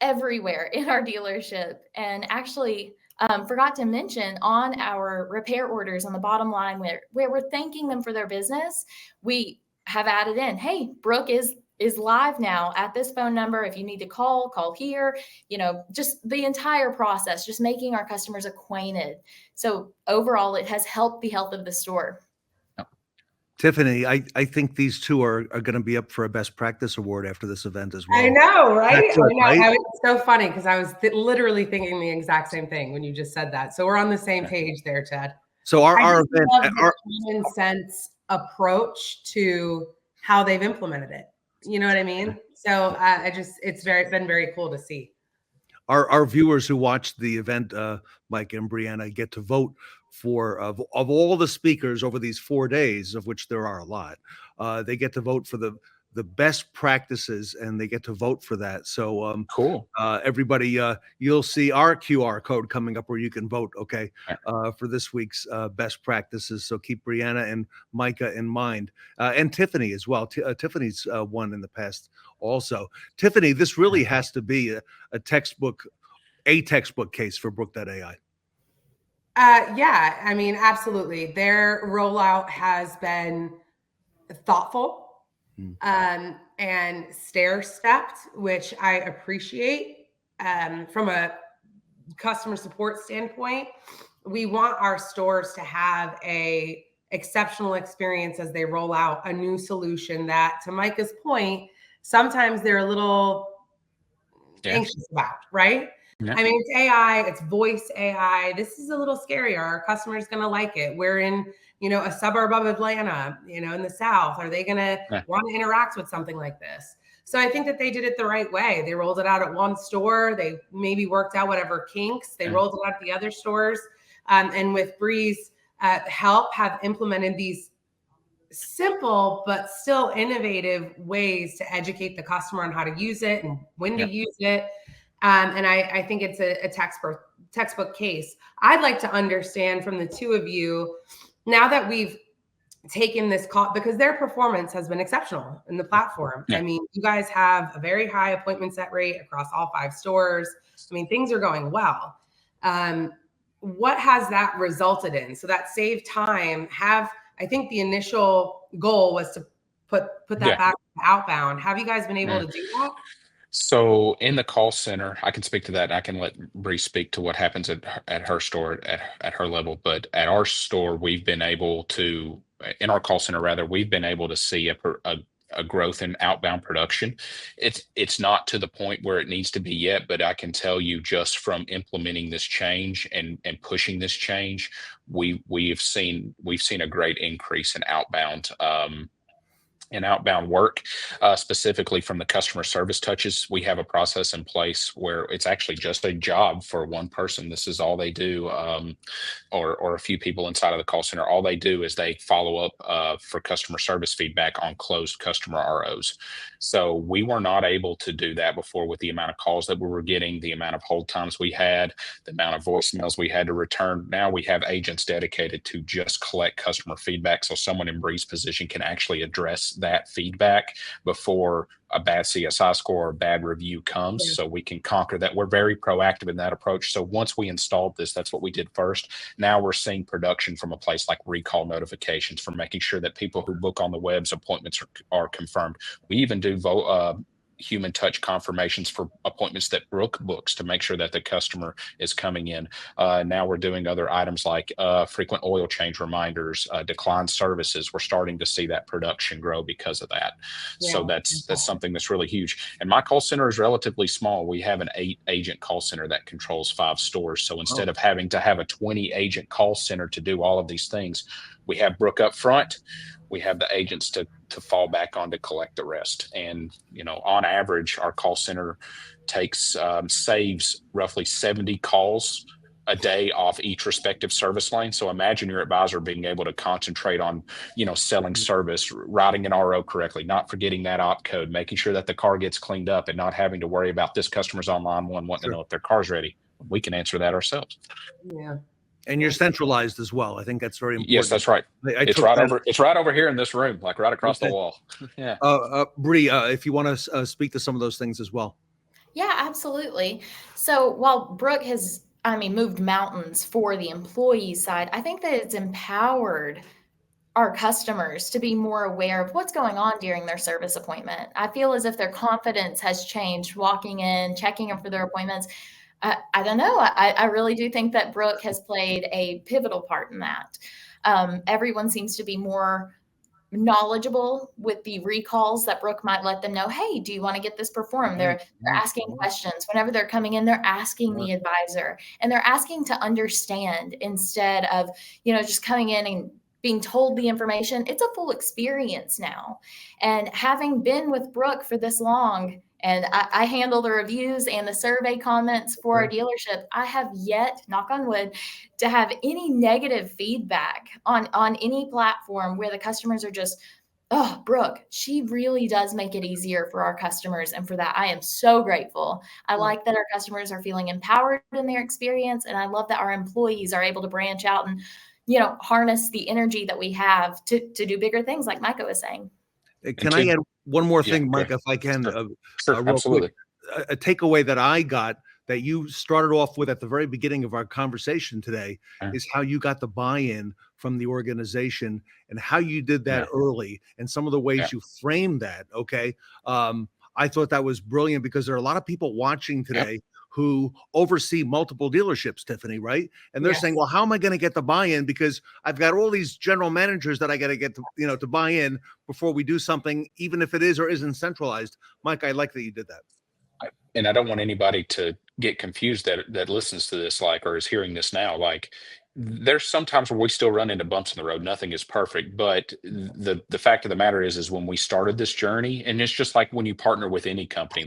everywhere in our dealership. And actually forgot to mention on our repair orders on the bottom line where we're thanking them for their business, we have added in, hey, Brooke is live now at this phone number. If you need to call here, just the entire process, just making our customers acquainted. So overall, it has helped the health of the store. Tiffany, I think these two are going to be up for a best practice award after this event as well. I know, right? That's it, right? It's so funny because I was literally thinking the exact same thing when you just said that. So we're on the same page there, Ted. So our love event, the common sense approach to how they've implemented it. You know what I mean? So it's been very cool to see. Our viewers who watched the event, Micah and Breeanna, get to vote for of all the speakers over these 4 days, of which there are a lot. They get to vote for the best practices, and they get to vote for that. So cool. Everybody, you'll see our QR code coming up where you can vote. Okay, for this week's best practices. So keep Breeanna and Micah in mind, and Tiffany as well. Tiffany's won in the past also. Tiffany, this really has to be a textbook case for Brooke.ai. Yeah, I mean, absolutely. Their rollout has been thoughtful and stair-stepped, which I appreciate. From a customer support standpoint, we want our stores to have a exceptional experience as they roll out a new solution that, to Micah's point, sometimes they're a little anxious about, right? Yeah. I mean, it's AI, it's voice AI. This is a little scary. Are our customers going to like it? We're in, a suburb of Atlanta, in the South. Are they going to want to interact with something like this? So I think that they did it the right way. They rolled it out at one store. They maybe worked out whatever kinks. They rolled it out at the other stores. And with Bree's help, have implemented these simple but still innovative ways to educate the customer on how to use it and when to use it. And I think it's a textbook case. I'd like to understand from the two of you, now that we've taken this call, because their performance has been exceptional in the platform. I mean, you guys have a very high appointment set rate across all 5 stores. I mean, things are going well. What has that resulted in? So that saved time. I think the initial goal was to put that back to outbound. Have you guys been able to do that? So in the call center, I can speak to that. I can let Bree speak to what happens at her store at her level. But at our store, we've been able to, in our call center rather, we've been able to see a growth in outbound production. It's not to the point where it needs to be yet, but I can tell you just from implementing this change and pushing this change, we've seen a great increase in outbound work, specifically from the customer service touches. We have a process in place where it's actually just a job for one person. This is all they do, or a few people inside of the call center. All they do is they follow up for customer service feedback on closed customer ROs. So we were not able to do that before with the amount of calls that we were getting, the amount of hold times we had, the amount of voicemails we had to return. Now we have agents dedicated to just collect customer feedback, so someone in Bree's position can actually address that feedback before a bad CSI score or a bad review comes, so we can conquer that. We're very proactive in that approach. So once we installed this, that's what we did first. Now we're seeing production from a place like recall notifications, for making sure that people who book on the web's appointments are confirmed. We even do human touch confirmations for appointments that Brooke books to make sure that the customer is coming in. Now we're doing other items like frequent oil change reminders, declined services. We're starting to see that production grow because of that. Yeah. So that's something that's really huge. And my call center is relatively small. We have an 8-agent call center that controls 5 stores. So instead of having to have a 20-agent call center to do all of these things, we have Brooke up front. We have the agents to fall back on to collect the rest. And, on average, our call center saves roughly 70 calls a day off each respective service lane. So imagine your advisor being able to concentrate on, selling service, writing an RO correctly, not forgetting that op code, making sure that the car gets cleaned up, and not having to worry about this customer's on line one wanting to know if their car's ready. We can answer that ourselves. Yeah. And you're centralized as well. I think that's very important. Yes, that's right. It's right over here in this room, like right across the wall. Yeah. Bree, if you want to speak to some of those things as well. Yeah, absolutely. So while Brooke has, moved mountains for the employee side, I think that it's empowered our customers to be more aware of what's going on during their service appointment. I feel as if their confidence has changed walking in, checking in for their appointments. I don't know. I really do think that Brooke has played a pivotal part in that. Everyone seems to be more knowledgeable with the recalls that Brooke might let them know, hey, do you want to get this performed? They're asking questions. Whenever they're coming in, they're asking the advisor, and they're asking to understand instead of, just coming in and being told the information. It's a full experience now. And having been with Brooke for this long, and I handle the reviews and the survey comments for our dealership, I have yet, knock on wood, to have any negative feedback on any platform where the customers are just, oh, Brooke, she really does make it easier for our customers. And for that, I am so grateful. I like that our customers are feeling empowered in their experience. And I love that our employees are able to branch out and, harness the energy that we have to do bigger things, like Micah was saying. Can I add one more thing, Micah, if I can? Sure, absolutely. Quick. A takeaway that I got that you started off with at the very beginning of our conversation today is how you got the buy-in from the organization and how you did that early, and some of the ways you framed that. Okay. I thought that was brilliant, because there are a lot of people watching today who oversee multiple dealerships, Tiffany, right? And they're saying, well, how am I going to get the buy-in? Because I've got all these general managers that I got to get to, to buy in before we do something, even if it is or isn't centralized. Mike, I like that you did that. And I don't want anybody to get confused that listens to this, or is hearing this now. There's sometimes where we still run into bumps in the road. Nothing is perfect, but the fact of the matter is when we started this journey, and it's just like when you partner with any company,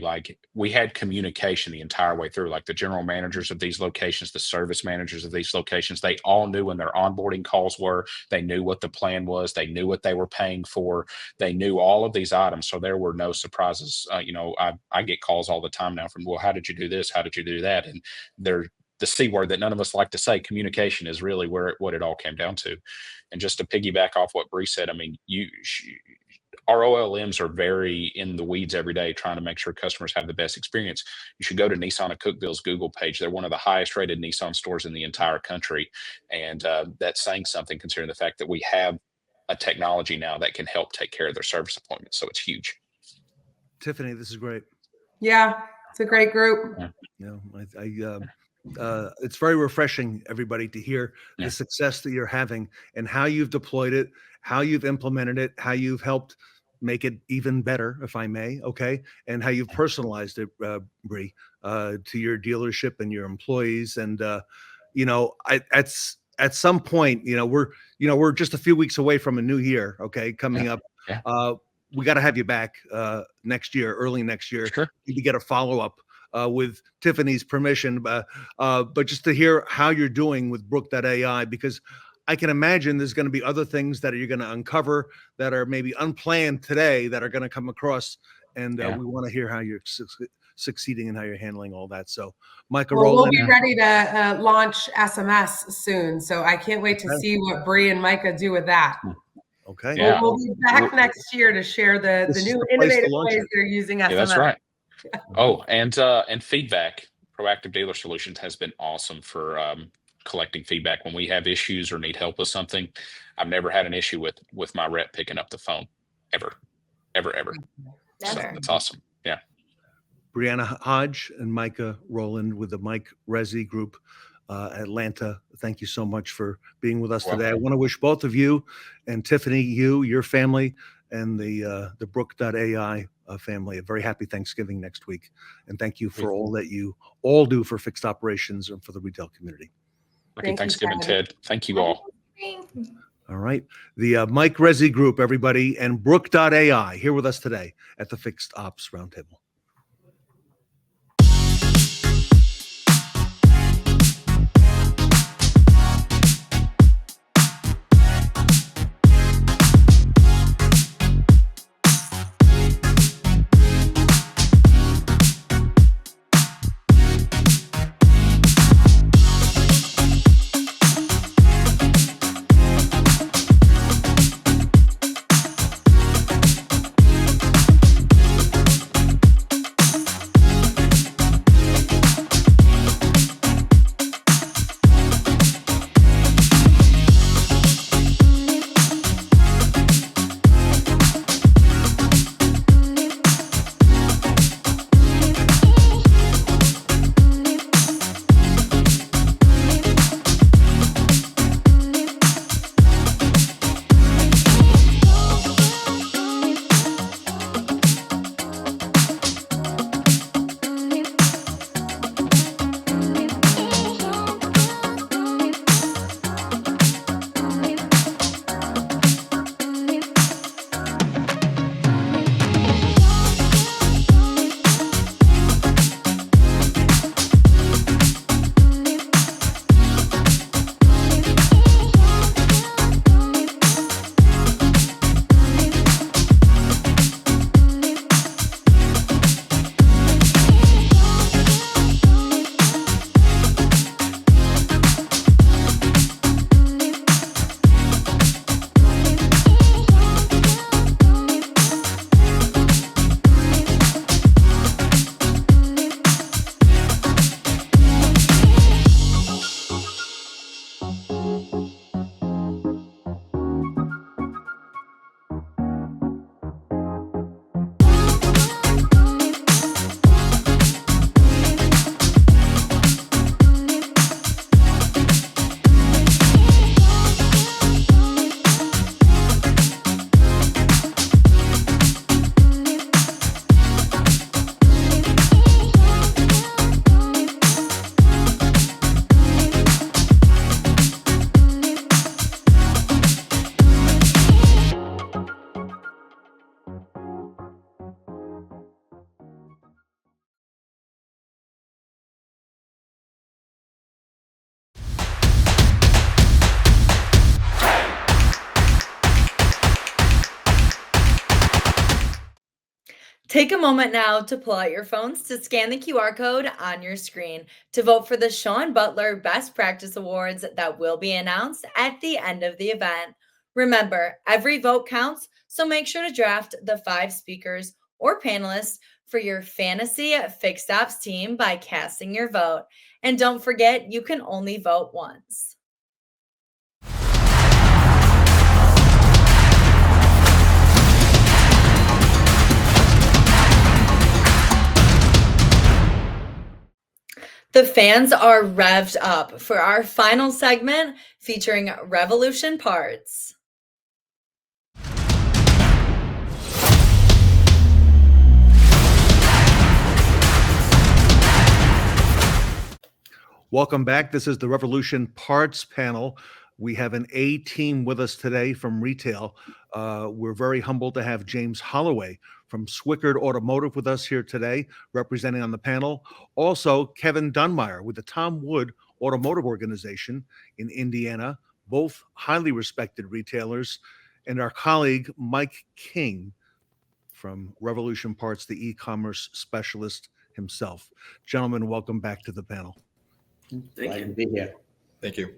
we had communication the entire way through. The general managers of these locations, the service managers of these locations, they all knew when their onboarding calls were. They knew what the plan was. They knew what they were paying for. They knew all of these items, so there were no surprises. I get calls all the time now from, well, how did you do this? How did you do that? And they're the C word that none of us like to say. Communication is really what it all came down to. And just to piggyback off what Bree said, our OLMs are very in the weeds every day, trying to make sure customers have the best experience. You should go to Nissan of Cookeville's Google page. They're one of the highest rated Nissan stores in the entire country. And that's saying something, considering the fact that we have a technology now that can help take care of their service appointments. So it's huge. Tiffany, this is great. Yeah, it's a great group. It's very refreshing, everybody, to hear the success that you're having and how you've deployed it, how you've implemented it, how you've helped make it even better, if I may, okay, and how you've personalized it, Bree, to your dealership and your employees. And at some point, we're just a few weeks away from a new year, okay, coming up. We got to have you back next year, early next year, to get a follow-up. With Tiffany's permission, but just to hear how you're doing with Brooke.ai, because I can imagine there's going to be other things that you're going to uncover that are maybe unplanned today that are going to come across, and we want to hear how you're succeeding and how you're handling all that. So, Micah, we'll be ready to launch SMS soon, so I can't wait to see what Bree and Micah do with that. Okay. Yeah. We'll be back next year to share the This is new the place to innovative launch ways it. they're using SMS. Yeah, that's right. Oh, and feedback. Proactive Dealer Solutions has been awesome for collecting feedback when we have issues or need help with something. I've never had an issue with my rep picking up the phone, ever. So Never. that's awesome. Yeah. Breeanna, Hodge, and Micah, Rowland with the Rezi group, Atlanta. Thank you so much for being with us today. I want to wish both of you and Tiffany, your family, and the Brooke.ai family a very happy Thanksgiving next week. And thank you for all that you all do for fixed operations and for the retail community. Happy Thanksgiving, Ted. Thank you all. All right. The Rezi group, everybody, and Brooke.ai here with us today at the Fixed Ops Roundtable. Take a moment now to pull out your phones to scan the QR code on your screen to vote for the Shawn Butler Best Practice Awards that will be announced at the end of the event. Remember, every vote counts, so make sure to draft the 5 speakers or panelists for your fantasy Fixed Ops team by casting your vote. And don't forget, you can only vote once. The fans are revved up for our final segment featuring Revolution Parts. Welcome back. This is the Revolution Parts panel. We have an A team with us today from retail. We're very humbled to have James Holloway from Swickard Automotive with us here today, representing on the panel. Also, Kevin Dunmeyer with the Tom Wood Automotive Organization in Indiana, both highly respected retailers, and our colleague Mike King from Revolution Parts, the e-commerce specialist himself. Gentlemen, welcome back to the panel. Glad to be here. Thank you.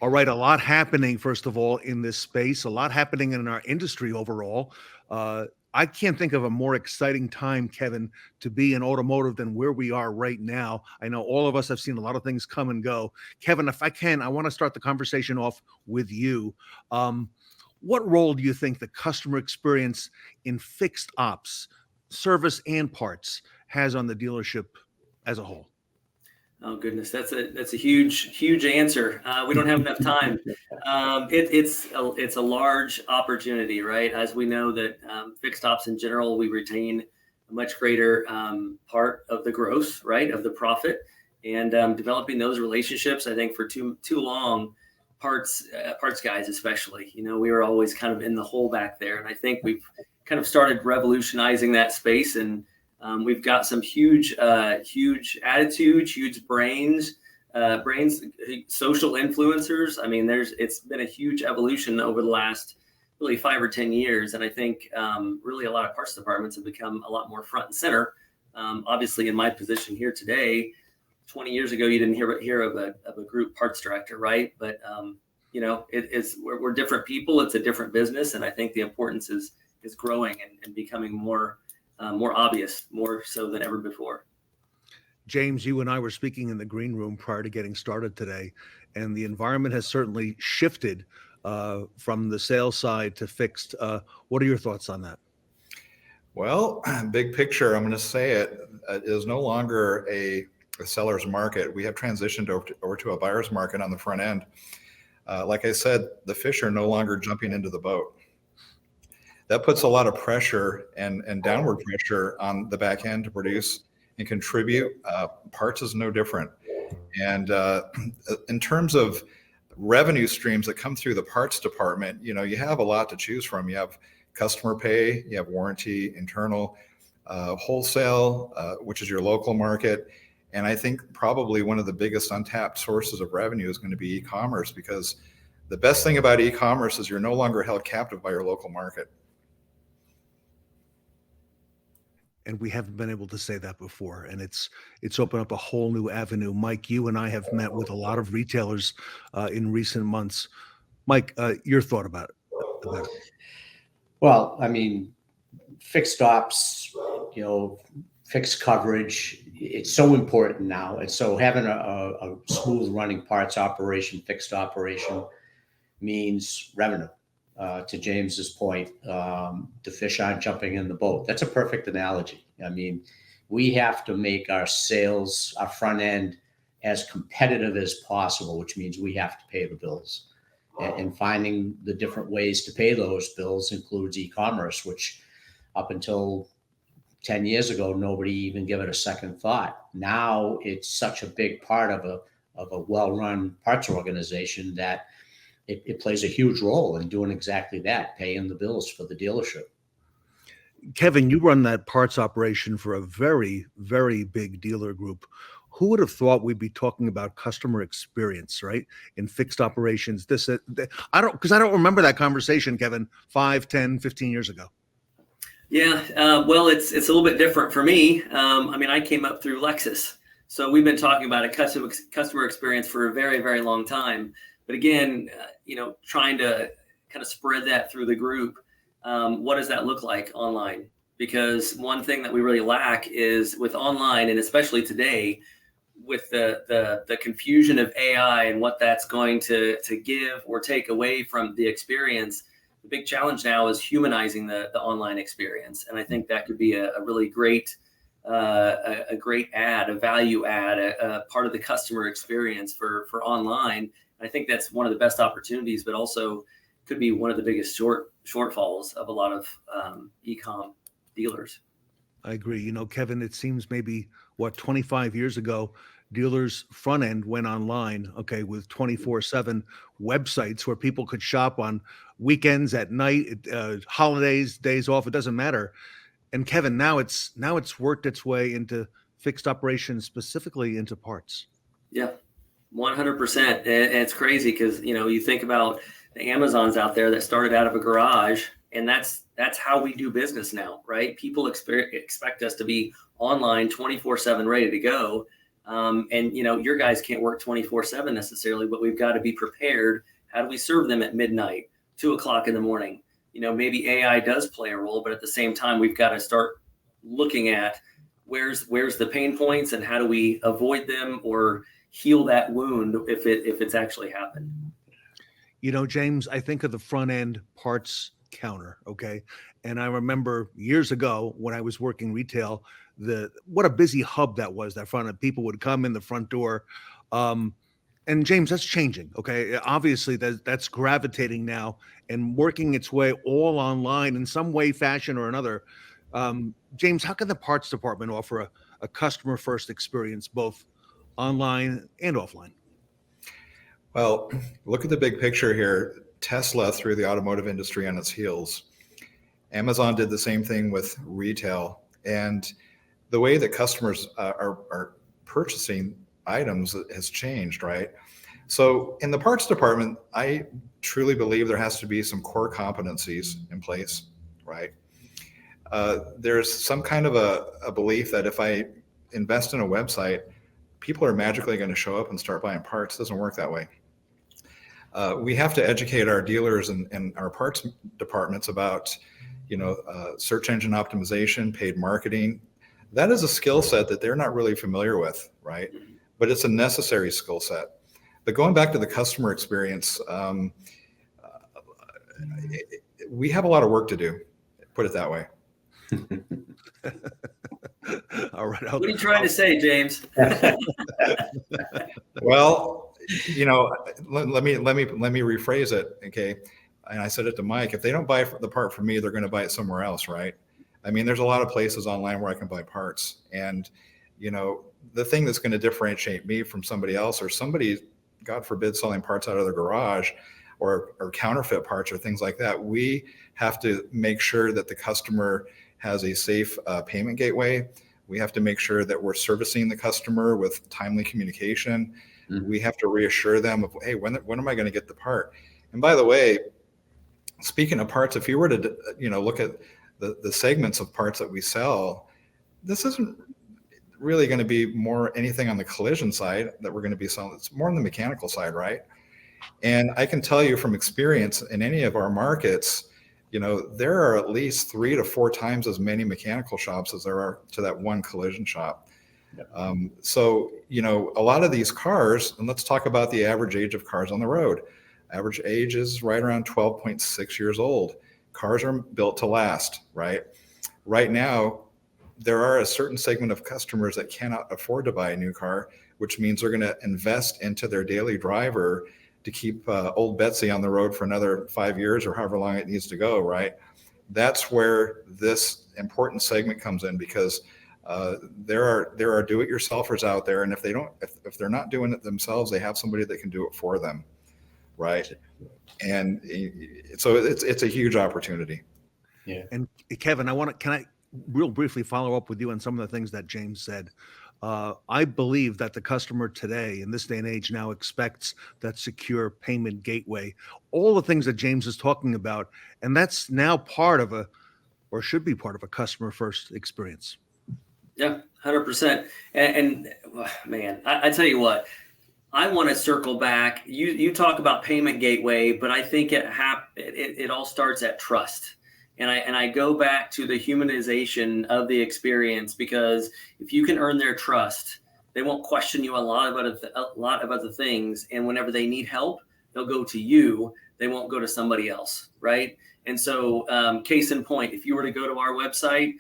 All right, a lot happening, first of all, in this space, a lot happening in our industry overall. I can't think of a more exciting time, Kevin, to be in automotive than where we are right now. I know all of us have seen a lot of things come and go. Kevin, if I can, I want to start the conversation off with you. What role do you think the customer experience in fixed ops, service and parts has on the dealership as a whole? Oh goodness, that's a huge answer. We don't have enough time. It's a large opportunity, right? As we know that fixed ops in general, we retain a much greater part of the growth, right, of the profit, and developing those relationships. I think for too long, parts guys especially, we were always kind of in the hole back there, and I think we've kind of started revolutionizing that space, and we've got some huge attitudes, huge brains, social influencers. I mean, it's been a huge evolution over the last really 5 or 10 years. And I think really a lot of parts departments have become a lot more front and center. Obviously in my position here today, 20 years ago, you didn't hear of a group parts director, right? But we're different people. It's a different business. And I think the importance is growing and becoming more obvious, more so than ever before. James, you and I were speaking in the green room prior to getting started today, and the environment has certainly shifted from the sales side to fixed. What are your thoughts on that? Well, big picture, I'm going to say it is no longer a seller's market. We have transitioned over to a buyer's market on the front end. Like I said, the fish are no longer jumping into the boat. That puts a lot of pressure and downward pressure on the back end to produce and contribute. Parts is no different. And in terms of revenue streams that come through the parts department, you have a lot to choose from. You have customer pay, you have warranty, internal, wholesale, which is your local market. And I think probably one of the biggest untapped sources of revenue is going to be e-commerce, because the best thing about e-commerce is you're no longer held captive by your local market. And we haven't been able to say that before. And it's opened up a whole new avenue. Mike, you and I have met with a lot of retailers in recent months. Mike, your thought about it? Well, I mean, fixed ops, fixed coverage, it's so important now. And so having a smooth running parts operation, fixed operation means revenue. To James's point, the fish aren't jumping in the boat. That's a perfect analogy. I mean, we have to make our sales, our front end, as competitive as possible, which means we have to pay the bills. And finding the different ways to pay those bills includes e-commerce, which up until 10 years ago, nobody even gave it a second thought. Now it's such a big part of a well-run parts organization that it plays a huge role in doing exactly that, paying the bills for the dealership. Kevin, you run that parts operation for a very, very big dealer group. Who would have thought we'd be talking about customer experience, right? In fixed operations, I don't remember that conversation, Kevin, 5, 10, 15 years ago. Yeah, well, it's a little bit different for me. I came up through Lexus. So we've been talking about a customer experience for a very, very long time. But again, trying to kind of spread that through the group. What does that look like online? Because one thing that we really lack is with online, and especially today, with the confusion of AI and what that's going to give or take away from the experience, the big challenge now is humanizing the online experience. And I think that could be a really great a great add, a value add, a part of the customer experience for online. I think that's one of the best opportunities, but also could be one of the biggest shortfalls of a lot of e-com dealers. I agree. Kevin, it seems maybe 25 years ago, dealers front end went online, with 24/7 websites where people could shop on weekends, at night, holidays, days off. It doesn't matter. And Kevin, now it's worked its way into fixed operations, specifically into parts. Yeah, 100%. And it's crazy because, you think about the Amazons out there that started out of a garage, and that's how we do business now, right? People expect us to be online 24/7 ready to go. And your guys can't work 24/7 necessarily, but we've got to be prepared. How do we serve them at midnight, 2:00 in the morning? Maybe AI does play a role, but at the same time, we've got to start looking at where's the pain points and how do we avoid them or heal that wound if it's actually happened. James, I think of the front end parts counter. Okay. And I remember years ago when I was working retail, what a busy hub that was, that front end. People would come in the front door. And James, that's changing. Okay. Obviously that's gravitating now and working its way all online in some way, fashion, or another. James, how can the parts department offer a customer first experience, both online and offline? Well, look at the big picture here. Tesla threw the automotive industry on its heels. Amazon did the same thing with retail. And the way that customers are purchasing items has changed, right? So in the parts department, I truly believe there has to be some core competencies in place, right? There's some kind of a belief that if I invest in a website, people are magically going to show up and start buying parts. It doesn't work that way. We have to educate our dealers and our parts departments about, search engine optimization, paid marketing. That is a skill set that they're not really familiar with, right? But it's a necessary skill set. But going back to the customer experience, we have a lot of work to do, put it that way. All right. What are you trying to say, James? Well, let me rephrase it. Okay. And I said it to Mike, if they don't buy the part from me, they're going to buy it somewhere else. Right. I mean, there's a lot of places online where I can buy parts, and, the thing that's going to differentiate me from somebody else, or somebody, God forbid, selling parts out of their garage or counterfeit parts or things like that, we have to make sure that the customer has a safe payment gateway. We have to make sure that we're servicing the customer with timely communication. Mm-hmm. We have to reassure them of, hey, when am I going to get the part? And by the way, speaking of parts, if you were to look at the segments of parts that we sell, this isn't really going to be more anything on the collision side that we're going to be selling. It's more on the mechanical side, right? And I can tell you from experience, in any of our markets, there are at least 3 to 4 times as many mechanical shops as there are to that one collision shop. Yeah. So, a lot of these cars, and let's talk about the average age of cars on the road. Average age is right around 12.6 years old. Cars are built to last, right? Right now, there are a certain segment of customers that cannot afford to buy a new car, which means they're going to invest into their daily driver to keep old Betsy on the road for another 5 years or however long it needs to go, right? That's where this important segment comes in, because there are do-it-yourselfers out there, and if they're not doing it themselves, they have somebody that can do it for them, right? And so it's a huge opportunity. Yeah. And Kevin, can I real briefly follow up with you on some of the things that James said? I believe that the customer today, in this day and age, now expects that secure payment gateway, all the things that James is talking about, and that's now part of or should be part of a customer first experience. Yeah, 100%. And man, I tell you what, I want to circle back. You talk about payment gateway, but I think it all starts at trust. And I go back to the humanization of the experience, because if you can earn their trust, they won't question you a lot of other things. And whenever they need help, they'll go to you. They won't go to somebody else, right? And so, case in point, if you were to go to our website,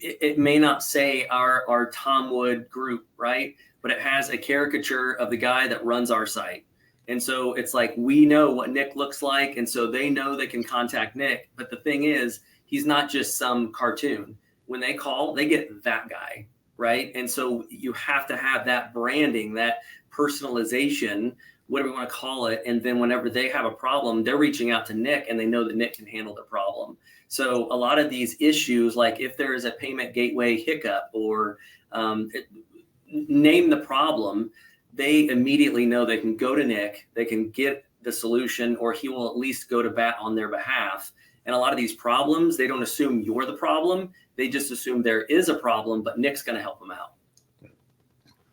it may not say our Tom Wood group, right? But it has a caricature of the guy that runs our site. And so it's like, we know what Nick looks like. And so they know they can contact Nick. But the thing is, he's not just some cartoon. When they call, they get that guy, right? And so you have to have that branding, that personalization, whatever you want to call it. And then whenever they have a problem, they're reaching out to Nick, and they know that Nick can handle the problem. So a lot of these issues, like if there is a payment gateway hiccup or name the problem, they immediately know they can go to Nick, they can get the solution, or he will at least go to bat on their behalf. And a lot of these problems, they don't assume you're the problem. They just assume there is a problem, but Nick's going to help them out.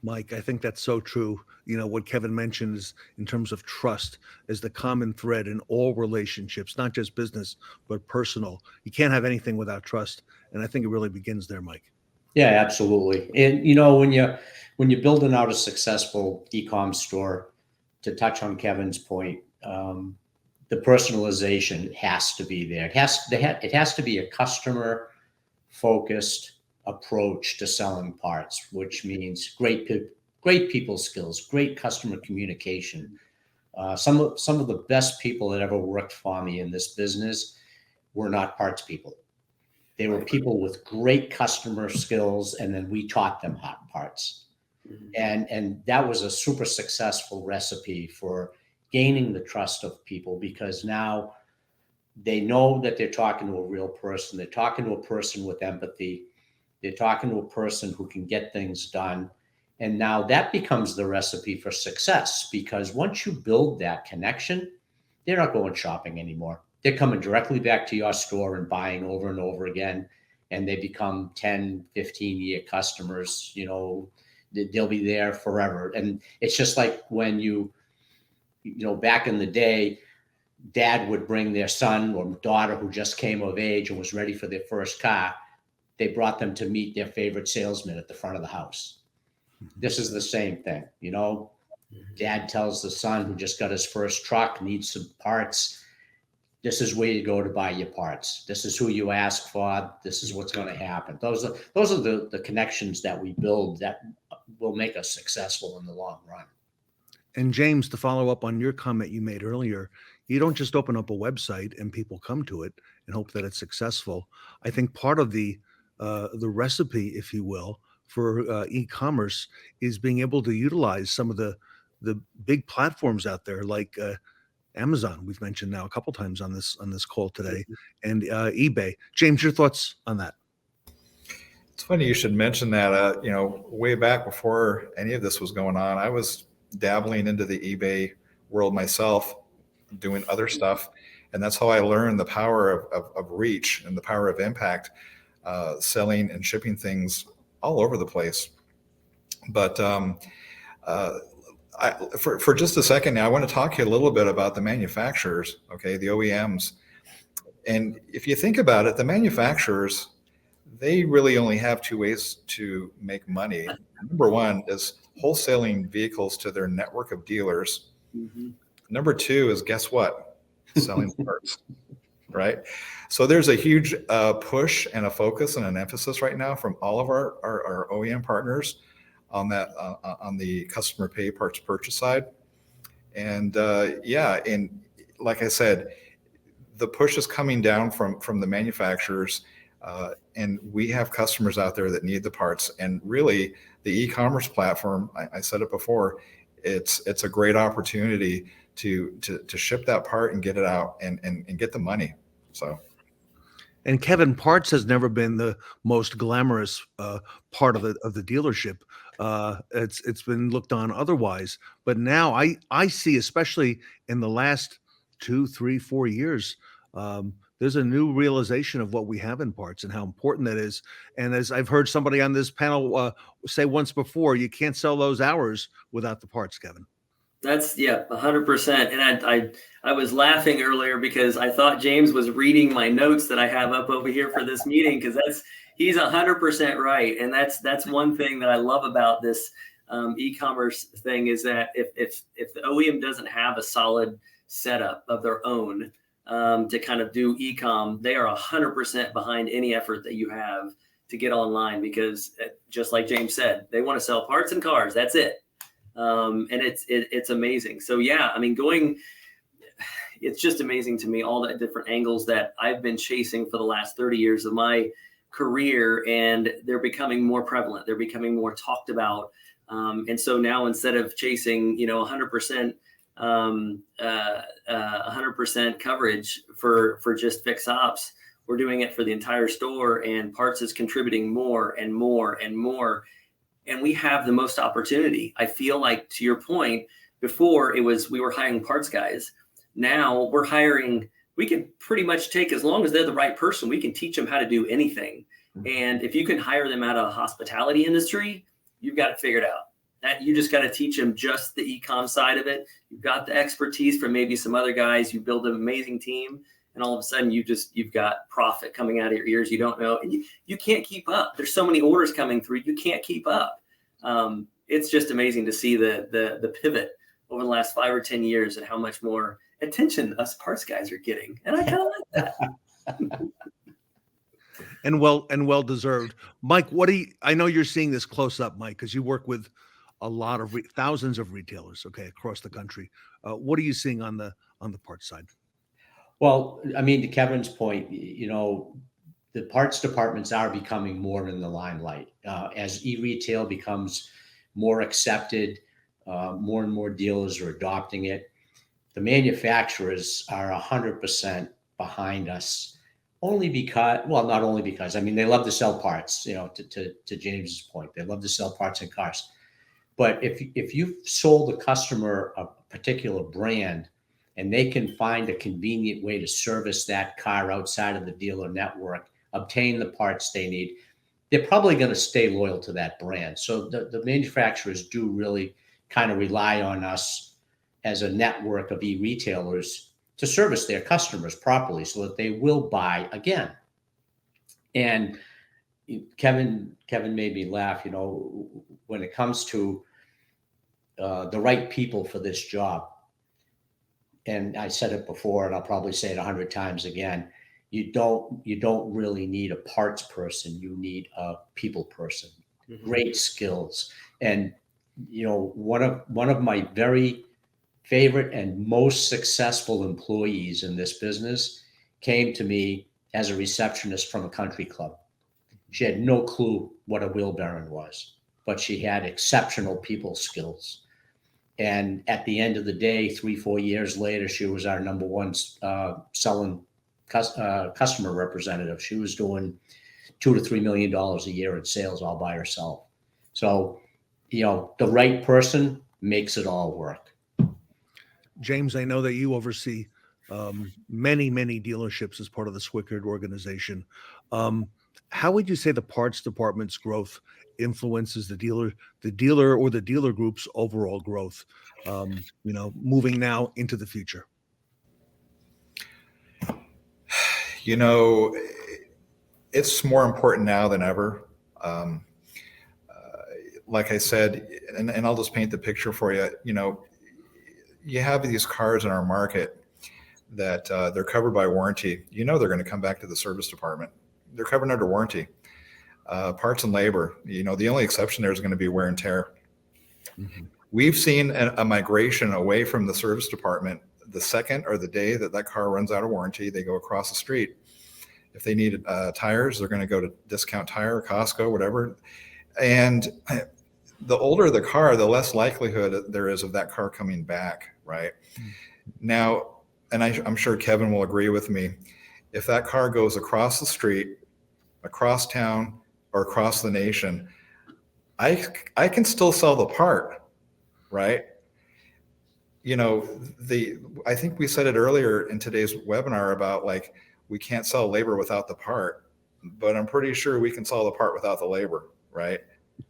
Mike. I think that's so true. You know, what Kevin mentioned is in terms of trust is the common thread in all relationships, not just business, but personal. You can't have anything without trust. And I think it really begins there, Mike. Yeah, absolutely. And you know, when you're building out a successful e-com store, to touch on Kevin's point, the personalization has to be there. It has to be a customer focused approach to selling parts, which means great people skills, great customer communication. Some of the best people that ever worked for me in this business were not parts people. They were people with great customer skills, and then we taught them hot parts. And that was a super successful recipe for gaining the trust of people, because now they know that they're talking to a real person. They're talking to a person with empathy. They're talking to a person who can get things done. And now that becomes the recipe for success, because once you build that connection, they're not going shopping anymore. They're coming directly back to your store and buying over and over again. And they become 10, 15-year customers. You know, they'll be there forever. And it's just like when you know, back in the day, dad would bring their son or daughter who just came of age and was ready for their first car. They brought them to meet their favorite salesman at the front of the house. This is the same thing. You know, dad tells the son who just got his first truck, needs some parts, this is where you go to buy your parts. This is who you ask for. This is what's going to happen. Those are the connections that we build that will make us successful in the long run. And James, to follow up on your comment you made earlier, you don't just open up a website and people come to it and hope that it's successful. I think part of the recipe, if you will, for e-commerce is being able to utilize some of the big platforms out there, like Amazon. We've mentioned now a couple times on this call today, and eBay. James, your thoughts on that? It's funny you should mention that. You know, way back before any of this was going on, I was dabbling into the eBay world myself, doing other stuff. And that's how I learned the power of reach and the power of impact, selling and shipping things all over the place. But for just a second now, I want to talk to you a little bit about the manufacturers, okay, the OEMs. And if you think about it, the manufacturers, they really only have two ways to make money. Number one is wholesaling vehicles to their network of dealers. Mm-hmm. Number two is, guess what? Selling parts, right? So there's a huge push and a focus and an emphasis right now from all of our OEM partners on that, on the customer pay parts purchase side. And and like I said, the push is coming down from the manufacturers, and we have customers out there that need the parts. And really, the e-commerce platform, I said it before, it's a great opportunity to ship that part and get it out and get the money. So. And Kevin, parts has never been the most glamorous part of the dealership. It's been looked on otherwise, but now I see, especially in the last 2, 3, 4 years, there's a new realization of what we have in parts and how important that is. And as I've heard somebody on this panel say once before, you can't sell those hours without the parts, Kevin. That's 100%. And I was laughing earlier because I thought James was reading my notes that I have up over here for this meeting, because he's 100% right. And that's one thing that I love about this e-commerce thing, is that if the OEM doesn't have a solid setup of their own to kind of do e-com, they are 100% behind any effort that you have to get online, because just like James said, they want to sell parts and cars. That's it. And it's amazing. So I mean, it's just amazing to me, all the different angles that I've been chasing for the last 30 years of my career, and they're becoming more prevalent. They're becoming more talked about. And so now, instead of chasing, 100%, 100% coverage for just fixed ops, we're doing it for the entire store, and parts is contributing more and more and more. And we have the most opportunity. I feel like, to your point, before we were hiring parts guys. Now we can pretty much take, as long as they're the right person, we can teach them how to do anything. And if you can hire them out of the hospitality industry, you've got it figured out. That you just got to teach them just the e-com side of it. You've got the expertise from maybe some other guys. You build an amazing team, and all of a sudden you've got profit coming out of your ears. You don't know, and you can't keep up. There's so many orders coming through. You can't keep up. It's just amazing to see the pivot over the last 5 or 10 years and how much more attention us parts guys are getting. And I kind of like that. And well deserved. Mike, I know you're seeing this close up, Mike, because you work with a lot of thousands of retailers, okay, across the country. What are you seeing on the parts side? Well, I mean, to Kevin's point, the parts departments are becoming more in the limelight as e-retail becomes more accepted. More and more dealers are adopting it. The manufacturers are 100% behind us. Only because, well, not only because, I mean, they love to sell parts, to James's point, they love to sell parts in cars. But if you've sold a customer a particular brand and they can find a convenient way to service that car outside of the dealer network, obtain the parts they need, they're probably going to stay loyal to that brand. So the manufacturers do really kind of rely on us as a network of e-retailers to service their customers properly so that they will buy again. And Kevin made me laugh, when it comes to the right people for this job. And I said it before, and I'll probably say it 100 times again. You don't really need a parts person. You need a people person, great skills. And, one of my very favorite and most successful employees in this business came to me as a receptionist from a country club. She had no clue what a wheel bearing was, but she had exceptional people skills. And at the end of the day, 3-4 years later, she was our number one selling customer representative. She was doing $2 to $3 million a year in sales all by herself. So, the right person makes it all work. James, I know that you oversee many dealerships as part of the Swickard organization. How would you say the parts department's growth influences the dealer or the dealer group's overall growth, moving now into the future? It's more important now than ever. Like I said, and I'll just paint the picture for you. You have these cars in our market that they're covered by warranty. They're going to come back to the service department. They're covered under warranty. Parts and labor, the only exception there is going to be wear and tear. Mm-hmm. We've seen a migration away from the service department. The second or the day that car runs out of warranty, they go across the street. If they need tires, they're going to go to Discount Tire, Costco, whatever. And the older the car, the less likelihood there is of that car coming back, right? Mm-hmm. Now, and I'm sure Kevin will agree with me, if that car goes across the street, across town, or across the nation, I can still sell the part, right? I think we said it earlier in today's webinar about we can't sell labor without the part, but I'm pretty sure we can sell the part without the labor, right?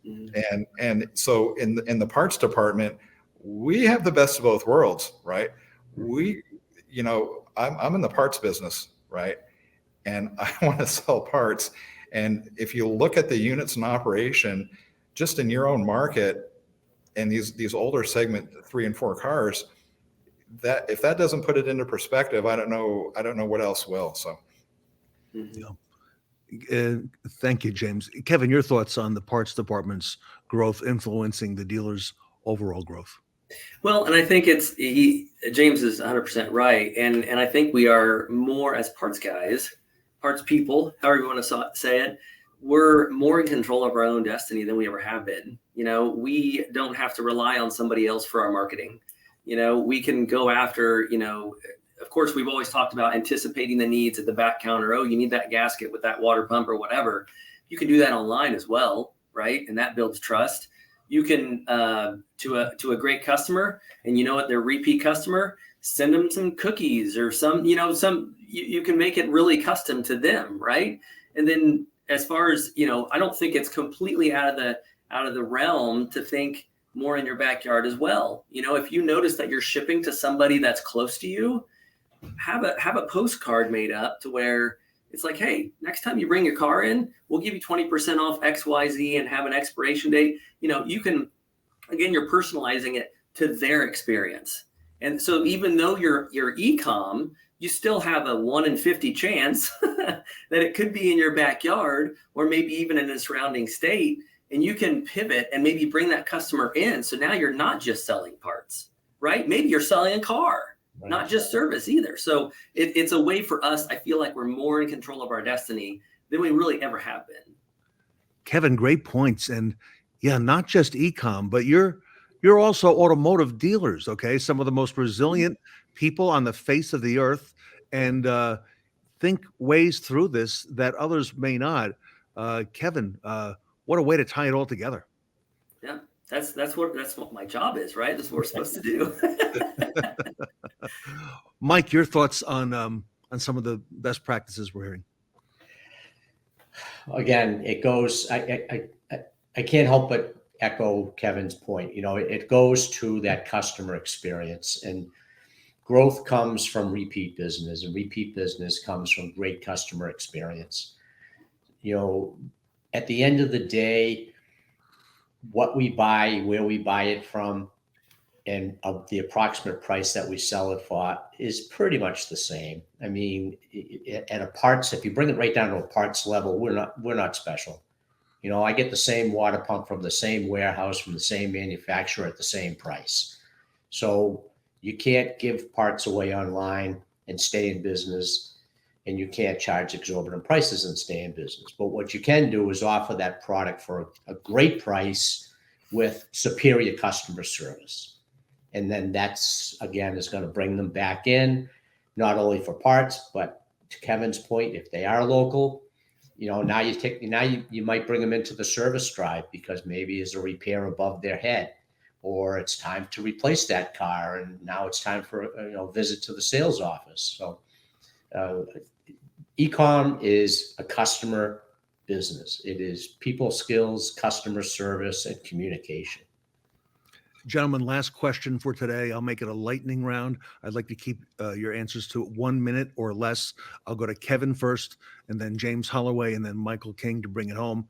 Mm-hmm. And so in the parts department, we have the best of both worlds, right? I'm in the parts business, right? And I want to sell parts. And if you look at the units in operation, just in your own market, and these older segment 3 and 4 cars, that if that doesn't put it into perspective, I don't know what else will. So, thank you, James. Kevin, your thoughts on the parts department's growth influencing the dealer's overall growth? Well, and I think James is 100% right, and I think we are more as parts guys, parts people, however you want to say it. We're more in control of our own destiny than we ever have been. We don't have to rely on somebody else for our marketing. We can go after, of course, we've always talked about anticipating the needs at the back counter. Oh, you need that gasket with that water pump or whatever. You can do that online as well, right? And that builds trust. You can, to a great customer, and their repeat customer, send them some cookies or you can make it really custom to them, right? And then as far as, I don't think it's completely out of the realm to think more in your backyard as well. You know, if you notice that you're shipping to somebody that's close to you, have a postcard made up to where it's like, hey, next time you bring your car in, we'll give you 20% off XYZ and have an expiration date. You know, you can, again, you're personalizing it to their experience. And so even though you're e-com, you still have a 1 in 50 chance that it could be in your backyard or maybe even in a surrounding state. And you can pivot and maybe bring that customer in. So now you're not just selling parts, right? Maybe you're selling a car, not just service either. So it's a way for us. I feel like we're more in control of our destiny than we really ever have been. Kevin, great points. And yeah, not just e-com, but you're also automotive dealers, okay? Some of the most resilient people on the face of the earth, and think ways through this that others may not. Kevin, what a way to tie it all together. Yeah, that's what my job is, right? That's what we're supposed to do. Mike, your thoughts on some of the best practices we're hearing? Again, it goes. I can't help but echo Kevin's point. You know, it goes to that customer experience, and growth comes from repeat business, and repeat business comes from great customer experience. You know, at the end of the day, what we buy, where we buy it from, and of the approximate price that we sell it for is pretty much the same. I mean, at a parts, if you bring it right down to a parts level, we're not special. You know, I get the same water pump from the same warehouse, from the same manufacturer at the same price. So you can't give parts away online and stay in business, and you can't charge exorbitant prices and stay in business. But what you can do is offer that product for a great price with superior customer service. And then that's, again, is going to bring them back in, not only for parts, but to Kevin's point, if they are local, you know, now you might bring them into the service drive because maybe it's a repair above their head, or it's time to replace that car, and now it's time for a visit to the sales office. So e-com is a customer business. It is people skills, customer service, and communication. Gentlemen, last question for today. I'll make it a lightning round. I'd like to keep your answers to 1 minute or less. I'll go to Kevin first, and then James Holloway, and then Michael King to bring it home.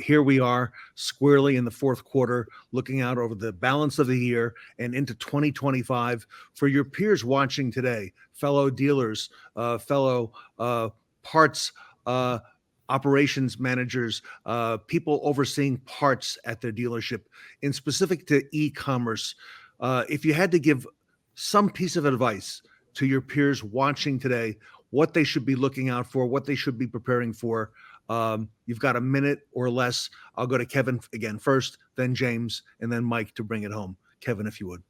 Here we are, squarely in the fourth quarter, looking out over the balance of the year and into 2025. For your peers watching today, fellow dealers, fellow parts operations managers, people overseeing parts at their dealership, in specific to e-commerce, if you had to give some piece of advice to your peers watching today, what they should be looking out for, what they should be preparing for, you've got a minute or less. I'll go to Kevin again first, then James, and then Mike to bring it home. Kevin, if you would.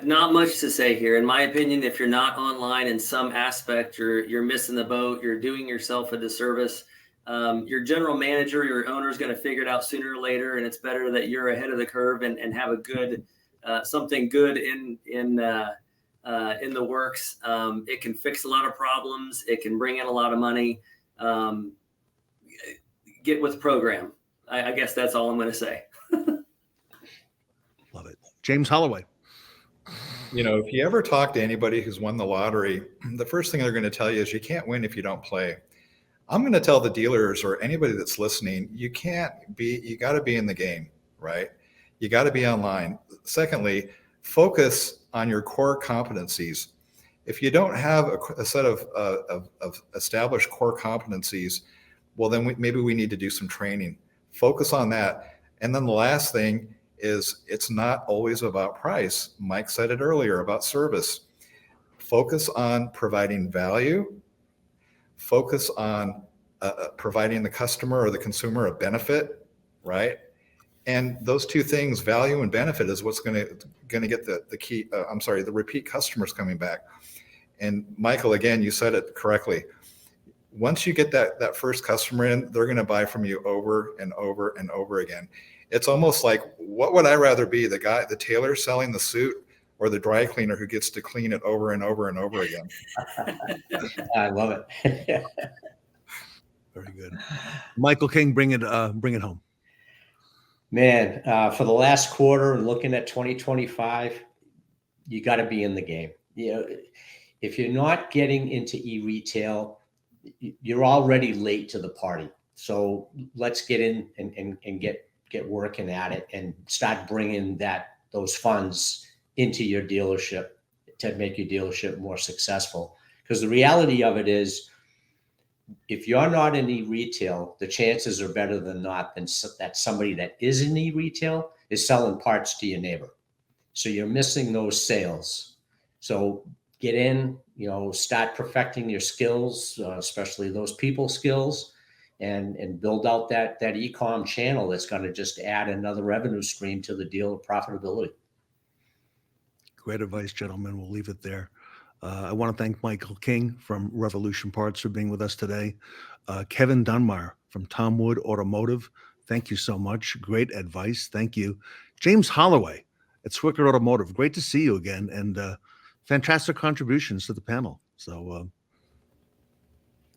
Not much to say here. In my opinion, if you're not online in some aspect, you're missing the boat. You're doing yourself a disservice. Your general manager, your owner is going to figure it out sooner or later, and it's better that you're ahead of the curve and have a good something good in the works. It can fix a lot of problems. It can bring in a lot of money. Get with the program. I guess that's all I'm going to say. Love it. James Holloway. You know, if you ever talk to anybody who's won the lottery, the first thing they're going to tell you is you can't win if you don't play. I'm going to tell the dealers or anybody that's listening, you got to be in the game, right? You got to be online. Secondly, focus on your core competencies. If you don't have a set of established core competencies, well, then maybe we need to do some training. Focus on that. And then the last thing is it's not always about price. Mike said it earlier about service. Focus on providing value. Focus on providing the customer or the consumer a benefit, right? And those two things, value and benefit, is what's going to get the repeat customers coming back. And Michael, again, you said it correctly. Once you get that first customer in, they're going to buy from you over and over and over again. It's almost like, what would I rather be, the tailor selling the suit, or the dry cleaner who gets to clean it over and over and over again? I love it. Very good. Michael King, bring it home. Man, for the last quarter and looking at 2025, you got to be in the game. You know, if you're not getting into e-retail, you're already late to the party. So let's get in and get working at it and start bringing those funds into your dealership to make your dealership more successful. Because the reality of it is, if you're not in e-retail, the chances are better than not that somebody that is in e-retail is selling parts to your neighbor. So you're missing those sales. So get in, start perfecting your skills, especially those people skills, and build out that e-com channel that's going to just add another revenue stream to the dealer profitability. Great advice, gentlemen. We'll leave it there. I want to thank Michael King from Revolution Parts for being with us today. Kevin Dunbar from Tom Wood Automotive. Thank you so much. Great advice. Thank you. James Holloway at Swicker Automotive. Great to see you again, and fantastic contributions to the panel. So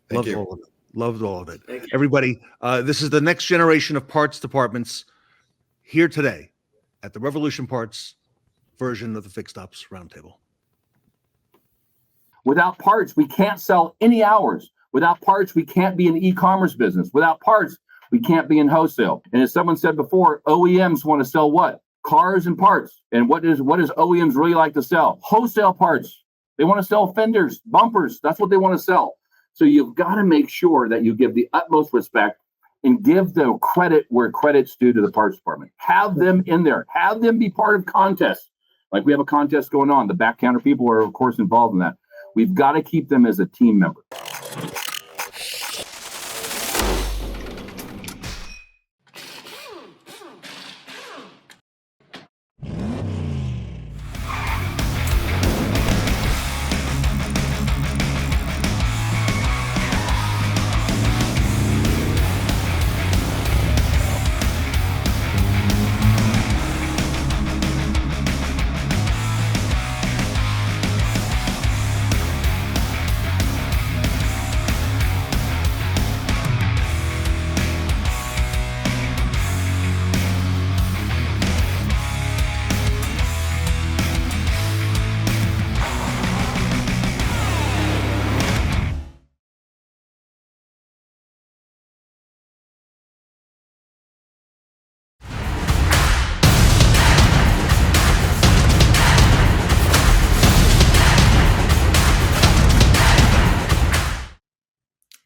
Thank you. All of it. Loved all of it. Everybody, this is the next generation of parts departments here today at the Revolution Parts version of the Fixed Ops Roundtable. Without parts, we can't sell any hours. Without parts, we can't be in the e-commerce business. Without parts, we can't be in wholesale. And as someone said before, OEMs want to sell what? Cars and parts. And what does OEMs really like to sell? Wholesale parts. They want to sell fenders, bumpers. That's what they want to sell. So you've got to make sure that you give the utmost respect and give the credit where credit's due to the parts department. Have them in there. Have them be part of contests. Like we have a contest going on. The back counter people are, of course, involved in that. We've got to keep them as a team member.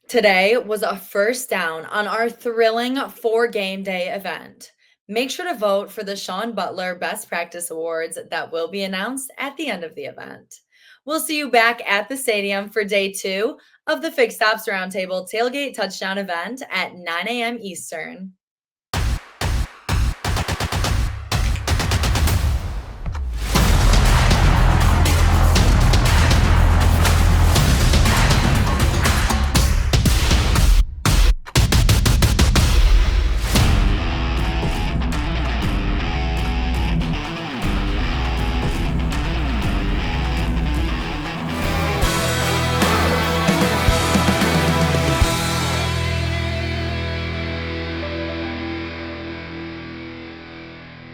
Today was a first down on our thrilling 4-game day event. Make sure to vote for the Shawn Butler Best Practice Awards that will be announced at the end of the event. We'll see you back at the stadium for day 2 of the Fixed Ops Roundtable Tailgate Touchdown event at 9 a.m. Eastern.